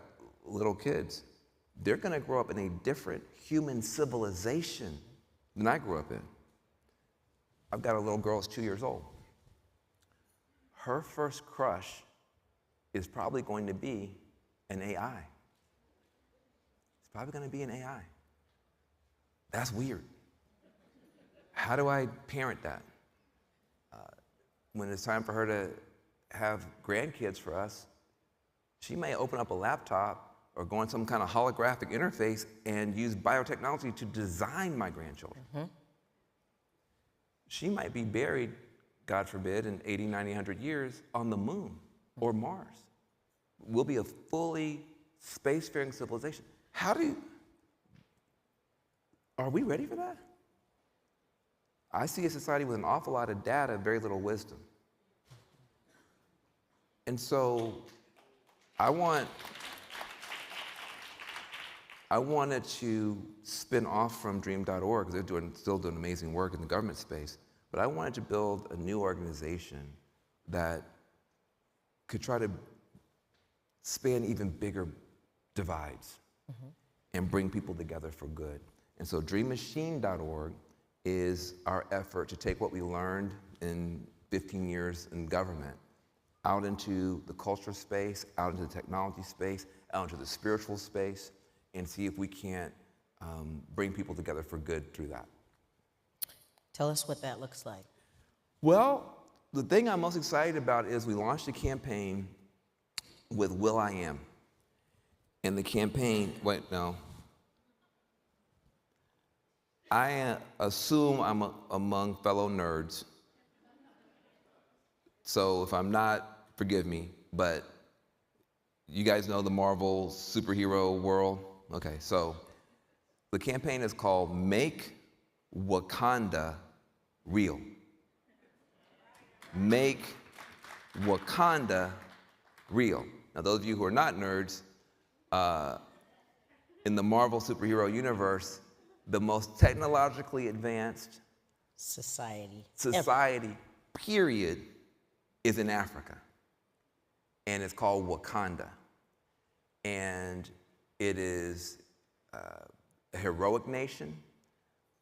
little kids. They're gonna grow up in a different human civilization than I grew up in. I've got a little girl who's 2 years old. Her first crush is probably going to be an AI. It's probably gonna be an AI. That's weird. How do I parent that? When it's time for her to have grandkids for us, she may open up a laptop or go on some kind of holographic interface and use biotechnology to design my grandchildren. She might be buried, God forbid, in 80, 90, 100 years on the moon or Mars. We'll be a fully spacefaring civilization. Are we ready for that? I see a society with an awful lot of data, very little wisdom. And so I wanted to spin off from Dream.org, because they're still doing amazing work in the government space, but I wanted to build a new organization that could try to span even bigger divides and bring people together for good. And so DreamMachine.org is our effort to take what we learned in 15 years in government out into the cultural space, out into the technology space, out into the spiritual space, and see if we can't bring people together for good through that. Tell us what that looks like. Well, the thing I'm most excited about is we launched a campaign with Will.i.am. And the campaign, I assume I'm among fellow nerds. So if I'm not, forgive me, but you guys know the Marvel superhero world? Okay, so the campaign is called Make Wakanda Real. Make Wakanda Real. Now, those of you who are not nerds, in the Marvel superhero universe, the most technologically advanced society, period, is in Africa. And it's called Wakanda. And it is a heroic nation.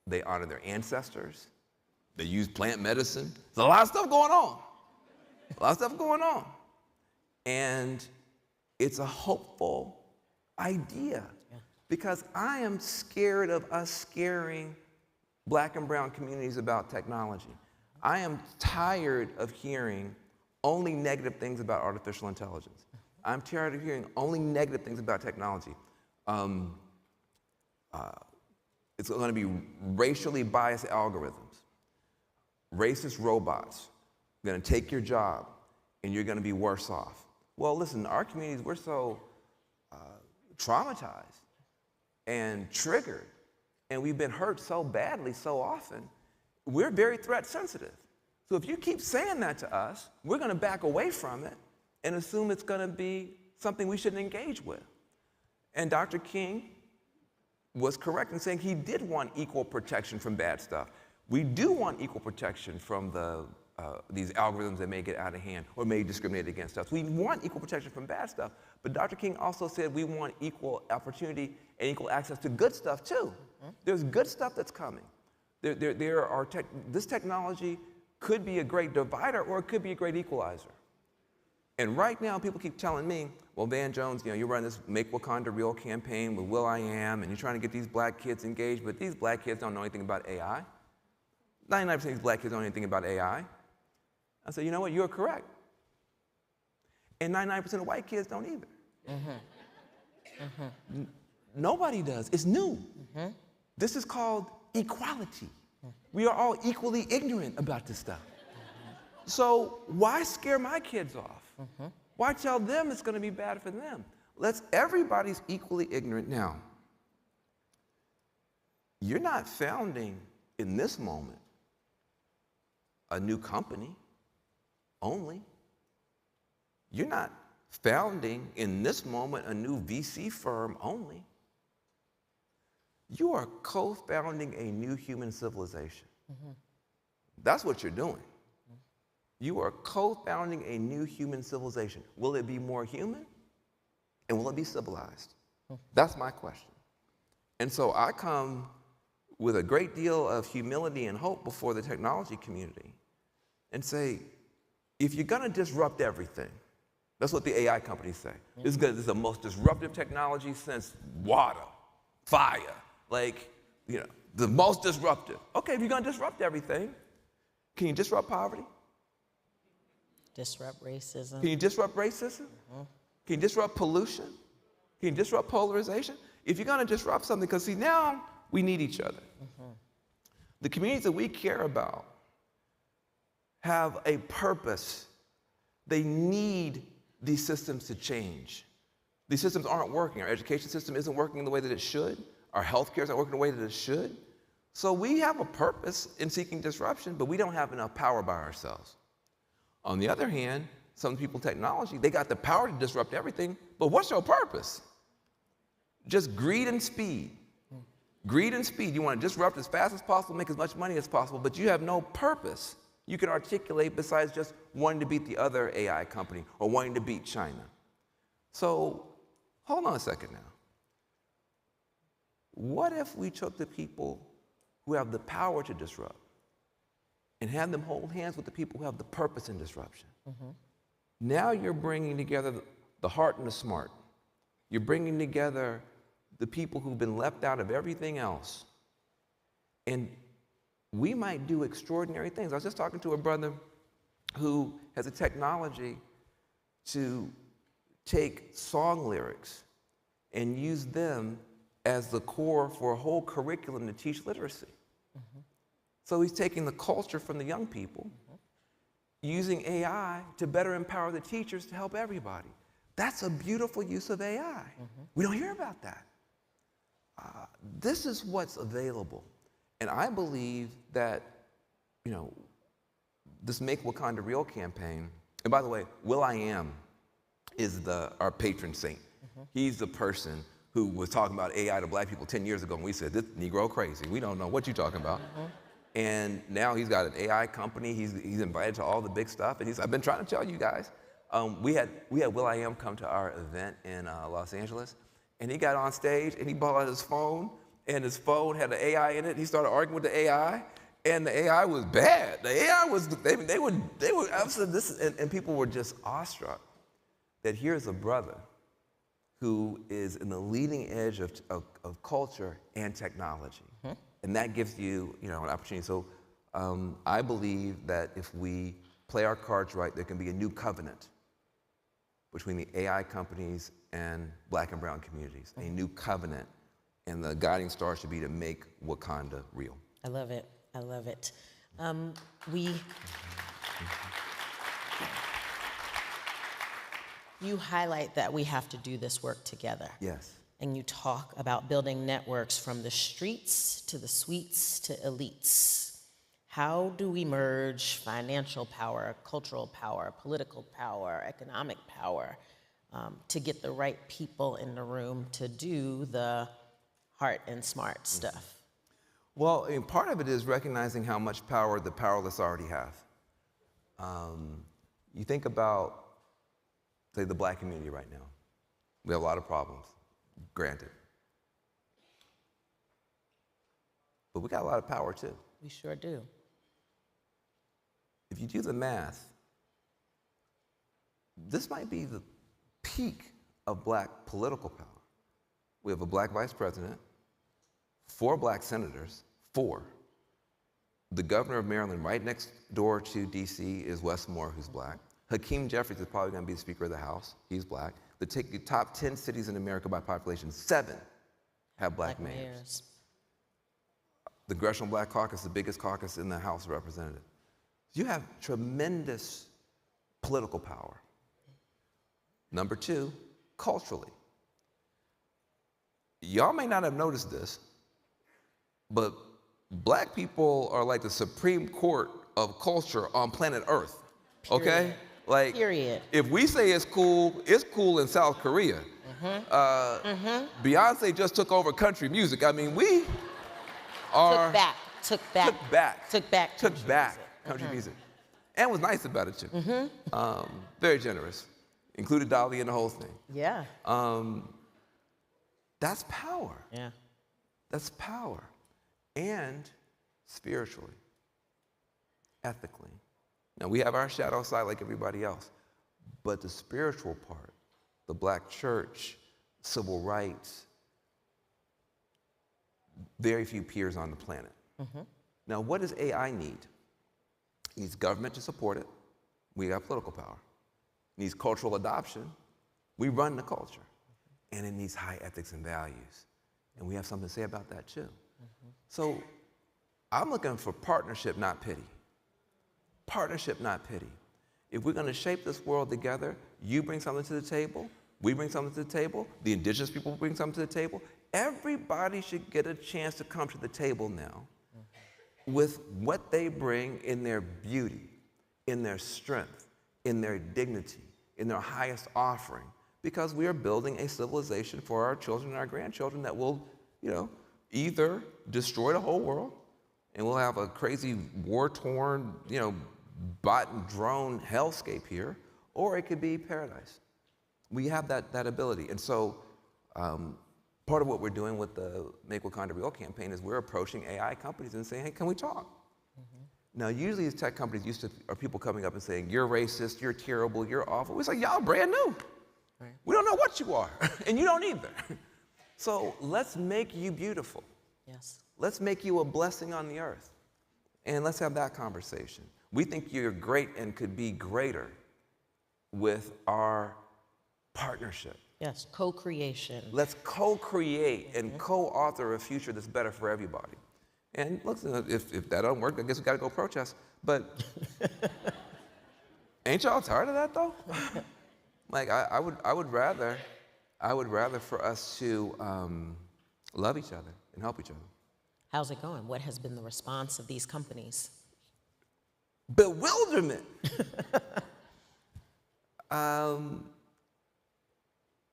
They honor their ancestors. They use plant medicine. There's a lot of stuff going on. And it's a hopeful idea. Because I am scared of us scaring Black and brown communities about technology. I am tired of hearing only negative things about artificial intelligence. I'm tired of hearing only negative things about technology. It's going to be racially biased algorithms, racist robots, going to take your job, and you're going to be worse off. Well, listen, our communities, we're so traumatized and triggered, and we've been hurt so badly so often, we're very threat sensitive. So if you keep saying that to us, we're going to back away from it and assume it's going to be something we shouldn't engage with. And Dr. King was correct in saying he did want equal protection from bad stuff. We do want equal protection from these algorithms that may get out of hand or may discriminate against us. We want equal protection from bad stuff. But Dr. King also said we want equal opportunity and equal access to good stuff too. There's good stuff that's coming. This technology could be a great divider or it could be a great equalizer. And right now, people keep telling me, well, Van Jones, you run this Make Wakanda Real campaign with Will.i.am, and you're trying to get these Black kids engaged, but these Black kids don't know anything about AI. 99% of these Black kids don't know anything about AI. I said, you know what, you're correct. And 99% of white kids don't either. Nobody does. It's new. This is called equality. We are all equally ignorant about this stuff. So why scare my kids off? Why tell them it's going to be bad for them? Everybody's equally ignorant now. You're not founding in this moment a new company only. You're not founding in this moment a new VC firm only. You are co-founding a new human civilization. That's what you're doing. You are co-founding a new human civilization. Will it be more human? And will it be civilized? That's my question. And so I come with a great deal of humility and hope before the technology community and say, if you're going to disrupt everything, that's what the AI companies say. This is the most disruptive technology since water, fire, the most disruptive. Okay, if you're going to disrupt everything, can you disrupt poverty? Disrupt racism. Can you disrupt racism? Can you disrupt pollution? Can you disrupt polarization? If you're going to disrupt something, because see, now we need each other. The communities that we care about have a purpose. They need these systems to change. These systems aren't working. Our education system isn't working the way that it should. Our healthcare isn't working the way that it should. So we have a purpose in seeking disruption, but we don't have enough power by ourselves. On the other hand, some people in technology, they got the power to disrupt everything, but what's your purpose? Just greed and speed. Greed and speed. You want to disrupt as fast as possible, make as much money as possible, but you have no purpose you can articulate besides just wanting to beat the other AI company or wanting to beat China. So hold on a second now. What if we took the people who have the power to disrupt and had them hold hands with the people who have the purpose in disruption? Now you're bringing together the heart and the smart. You're bringing together the people who've been left out of everything else. And we might do extraordinary things. I was just talking to a brother who has a technology to take song lyrics and use them as the core for a whole curriculum to teach literacy. So he's taking the culture from the young people, using AI to better empower the teachers to help everybody. That's a beautiful use of AI. We don't hear about that. This is what's available. And I believe that, this Make Wakanda Real campaign, and by the way, Limayem is our patron saint. He's the person who was talking about AI to black people 10 years ago, and we said, this Negro crazy. We don't know what you're talking about. And now he's got an AI company. He's invited to all the big stuff. And I've been trying to tell you guys. We had Limayem come to our event in Los Angeles, and he got on stage and he brought out his phone, and his phone had an AI in it. He started arguing with the AI, and the AI was bad. The AI was, they were absolutely, and people were just awestruck that here's a brother who is in the leading edge of culture and technology. And that gives you, an opportunity. So I believe that if we play our cards right, there can be a new covenant between the AI companies and black and brown communities, a new covenant. And the guiding star should be to make Wakanda real. I love it. I love it. You highlight that we have to do this work together. Yes. And you talk about building networks from the streets to the suites to elites. How do we merge financial power, cultural power, political power, economic power to get the right people in the room to do the heart and smart stuff? Well, part of it is recognizing how much power the powerless already have. You think about, say, the black community right now. We have a lot of problems, granted. But we got a lot of power, too. We sure do. If you do the math, this might be the peak of black political power. We have a black vice president, 4 black senators, 4. The governor of Maryland, right next door to DC, is Wes Moore, who's black. Hakeem Jeffries is probably going to be the Speaker of the House. He's black. The top 10 cities in America by population, 7 have black mayors. The Congressional Black Caucus, the biggest caucus in the House of Representatives. You have tremendous political power. Number 2, culturally. Y'all may not have noticed this, but black people are like the Supreme Court of culture on planet Earth, okay? Like, if we say it's cool in South Korea. Beyonce just took over country music. I mean, we are... Took back country music. And was nice about it, too. Very generous. Included Dolly in the whole thing. Yeah. That's power. Yeah. That's power. And spiritually, ethically. Now, we have our shadow side like everybody else, but the spiritual part, the black church, civil rights, very few peers on the planet. Now, what does AI need? It needs government to support it. We got political power. It needs cultural adoption. We run the culture. And it needs high ethics and values. And we have something to say about that, too. So I'm looking for partnership, not pity. Partnership, not pity. If we're going to shape this world together, you bring something to the table, we bring something to the table, the indigenous people bring something to the table. Everybody should get a chance to come to the table now with what they bring in their beauty, in their strength, in their dignity, in their highest offering, because we are building a civilization for our children and our grandchildren that will, either destroy the whole world, and we'll have a crazy war-torn, bot and drone hellscape here, or it could be paradise. We have that ability. And so part of what we're doing with the Make Wakanda Real campaign is we're approaching AI companies and saying, hey, can we talk? Now, usually these tech companies are people coming up and saying, you're racist, you're terrible, you're awful. We say, y'all brand new. We don't know what you are, and you don't either. So let's make you beautiful. Yes. Let's make you a blessing on the earth. And let's have that conversation. We think you're great and could be greater with our partnership. Yes, co-creation. Let's co-create and co-author a future that's better for everybody. And look, if that doesn't work, I guess we gotta go protest. But ain't y'all tired of that though? Like I would rather for us to love each other and help each other. How's it going? What has been the response of these companies? Bewilderment.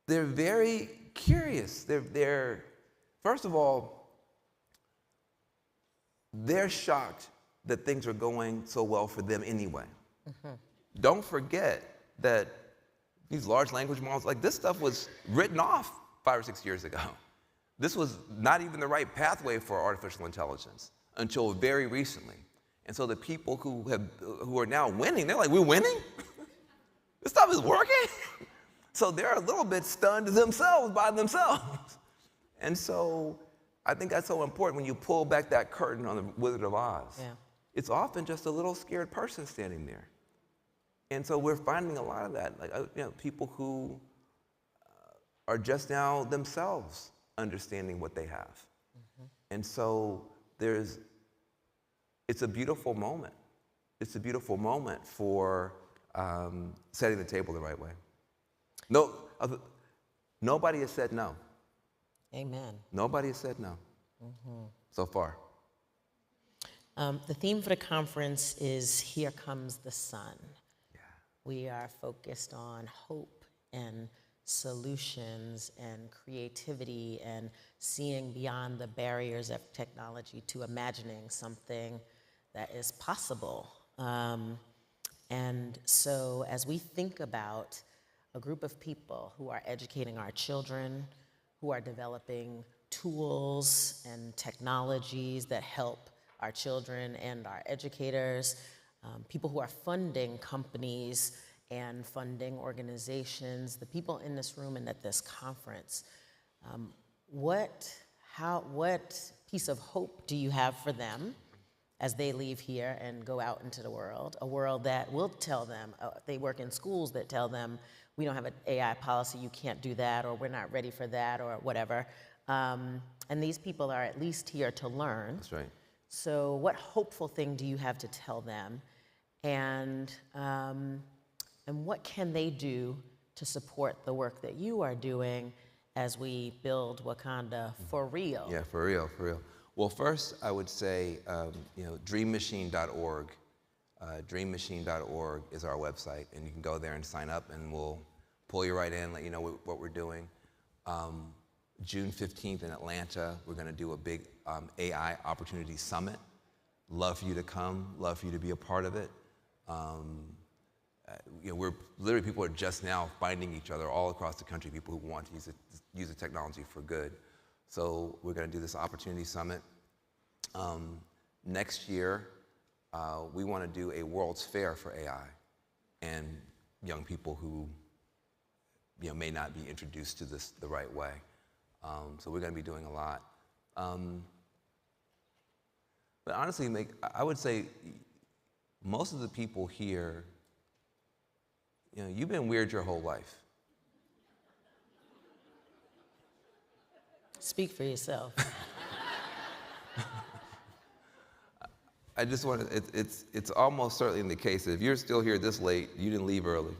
They're very curious. They're first of all, they're shocked that things are going so well for them anyway. Don't forget that these large language models, like this stuff was written off 5 or 6 years ago. This was not even the right pathway for artificial intelligence until very recently. And so the people who are now winning, they're like, we're winning? This stuff is working? So they're a little bit stunned themselves by themselves. And so I think that's so important when you pull back that curtain on the Wizard of Oz. Yeah. It's often just a little scared person standing there. And so we're finding a lot of that, like people who are just now themselves understanding what they have. And so it's a beautiful moment. It's a beautiful moment for setting the table the right way. No, nobody has said no. Amen. Nobody has said no so far. The theme for the conference is Here Comes the Sun. Yeah. We are focused on hope and solutions and creativity and seeing beyond the barriers of technology to imagining something that is possible. And so as we think about a group of people who are educating our children, who are developing tools and technologies that help our children and our educators, people who are funding companies and funding organizations, the people in this room and at this conference, what piece of hope do you have for them? as they leave here and go out into the world, a world that will tell them, they work in schools that tell them, we don't have an AI policy, you can't do that, or we're not ready for that, or whatever. And these people are at least here to learn. That's right. So what hopeful thing do you have to tell them? And what can they do to support the work that you are doing as we build Wakanda for real? Yeah, for real, for real. Well, first, I would say, dreammachine.org. Dreammachine.org is our website, and you can go there and sign up, and we'll pull you right in, let you know what we're doing. June 15th in Atlanta, we're going to do a big AI Opportunity Summit. Love for you to come, love for you to be a part of it. We're literally, people are just now finding each other all across the country, people who want to use the technology for good. So we're going to do this Opportunity Summit. Next year, we want to do a World's Fair for AI and young people who may not be introduced to this the right way. So we're going to be doing a lot. But honestly, I would say most of the people here, you've been weird your whole life. Speak for yourself. I just want to, it's almost certainly the case that if you're still here this late, you didn't leave early.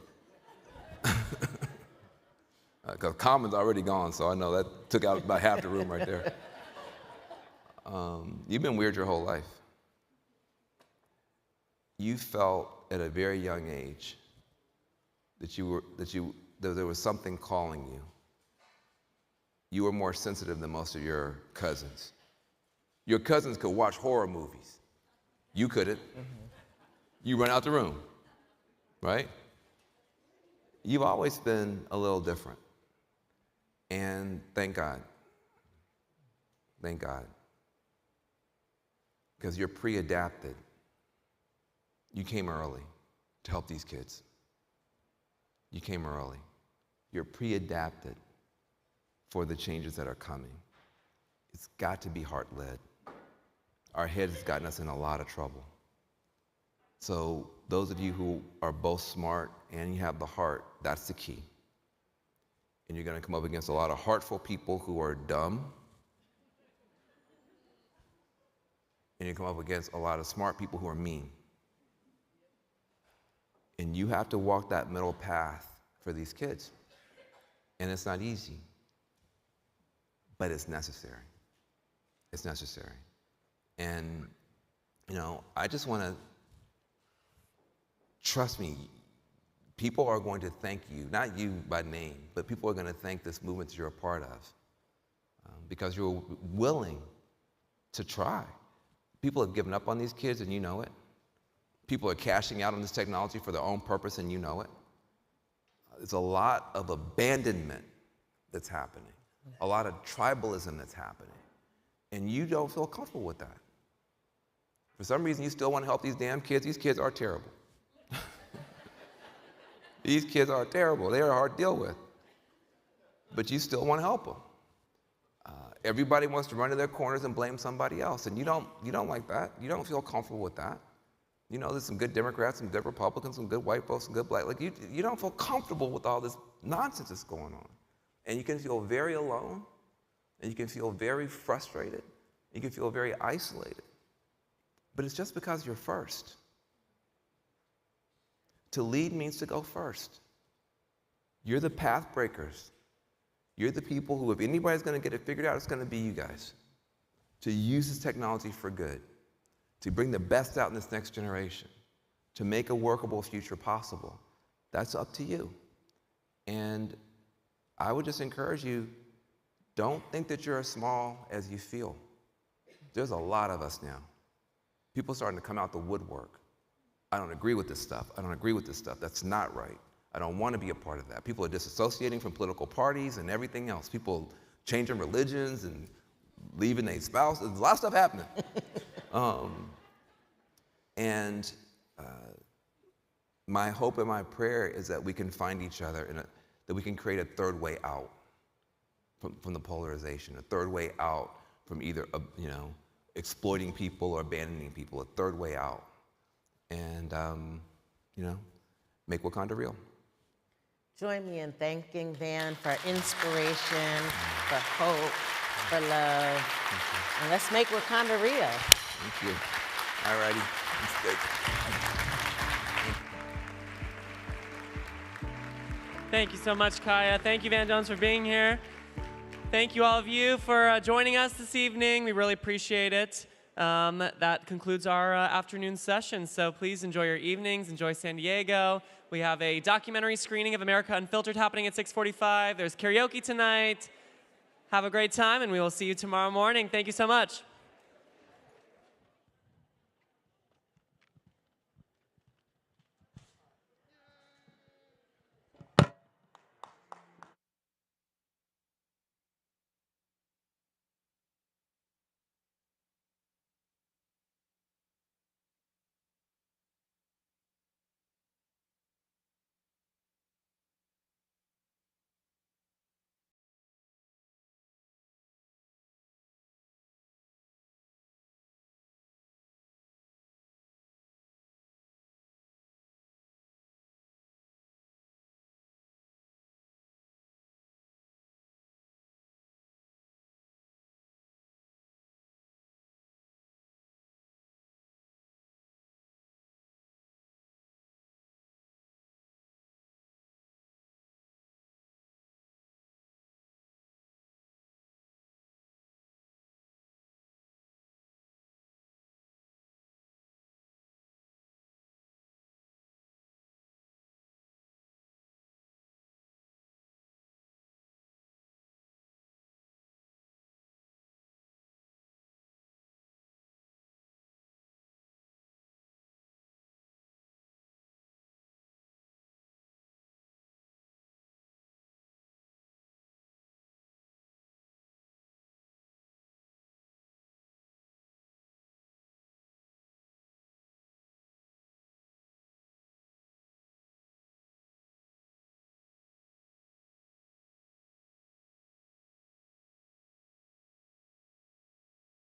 Because Common's already gone, so I know that took out about half the room right there. You've been weird your whole life. You felt at a very young age that there was something calling you. You were more sensitive than most of your cousins. Your cousins could watch horror movies. You couldn't. Mm-hmm. You run out the room, right? You've always been a little different. And thank God. Thank God. Because you're pre-adapted. You came early to help these kids. You came early. You're pre-adapted for the changes that are coming. It's got to be heart-led. Our head has gotten us in a lot of trouble. So those of you who are both smart and you have the heart, that's the key. And you're going to come up against a lot of heartful people who are dumb. And you come up against a lot of smart people who are mean. And you have to walk that middle path for these kids. And it's not easy, but it's necessary. It's necessary. And, I just want to, trust me, people are going to thank you, not you by name, but people are going to thank this movement that you're a part of because you're willing to try. People have given up on these kids, and you know it. People are cashing out on this technology for their own purpose, and you know it. There's a lot of abandonment that's happening, a lot of tribalism that's happening, and you don't feel comfortable with that. For some reason, you still want to help these damn kids. These kids are terrible. These kids are terrible. They are hard to deal with. But you still want to help them. Everybody wants to run to their corners and blame somebody else, and you don't like that. You don't feel comfortable with that. There's some good Democrats, some good Republicans, some good white folks, some good black. You don't feel comfortable with all this nonsense that's going on. And you can feel very alone, and you can feel very frustrated, you can feel very isolated. But it's just because you're first. To lead means to go first. You're the path breakers. You're the people who, if anybody's going to get it figured out, it's going to be you guys. To use this technology for good. To bring the best out in this next generation. To make a workable future possible. That's up to you. And I would just encourage you, don't think that you're as small as you feel. There's a lot of us now. People are starting to come out the woodwork. I don't agree with this stuff. I don't agree with this stuff. That's not right. I don't want to be a part of that. People are disassociating from political parties and everything else. People changing religions and leaving their spouse. There's a lot of stuff happening. My hope and my prayer is that we can find each other, that we can create a third way out from the polarization, a third way out from either exploiting people or abandoning people, a third way out, and you know, make Wakanda real. Join me in thanking Van for inspiration, for hope, for love. And let's make Wakanda real. Thank you. All righty. That's good. Thank you so much, Kaya. Thank you, Van Jones, for being here. Thank you, all of you, for joining us this evening. We really appreciate it. That concludes our afternoon session. So please enjoy your evenings. Enjoy San Diego. We have a documentary screening of America Unfiltered happening at 6:45. There's karaoke tonight. Have a great time, and we will see you tomorrow morning. Thank you so much.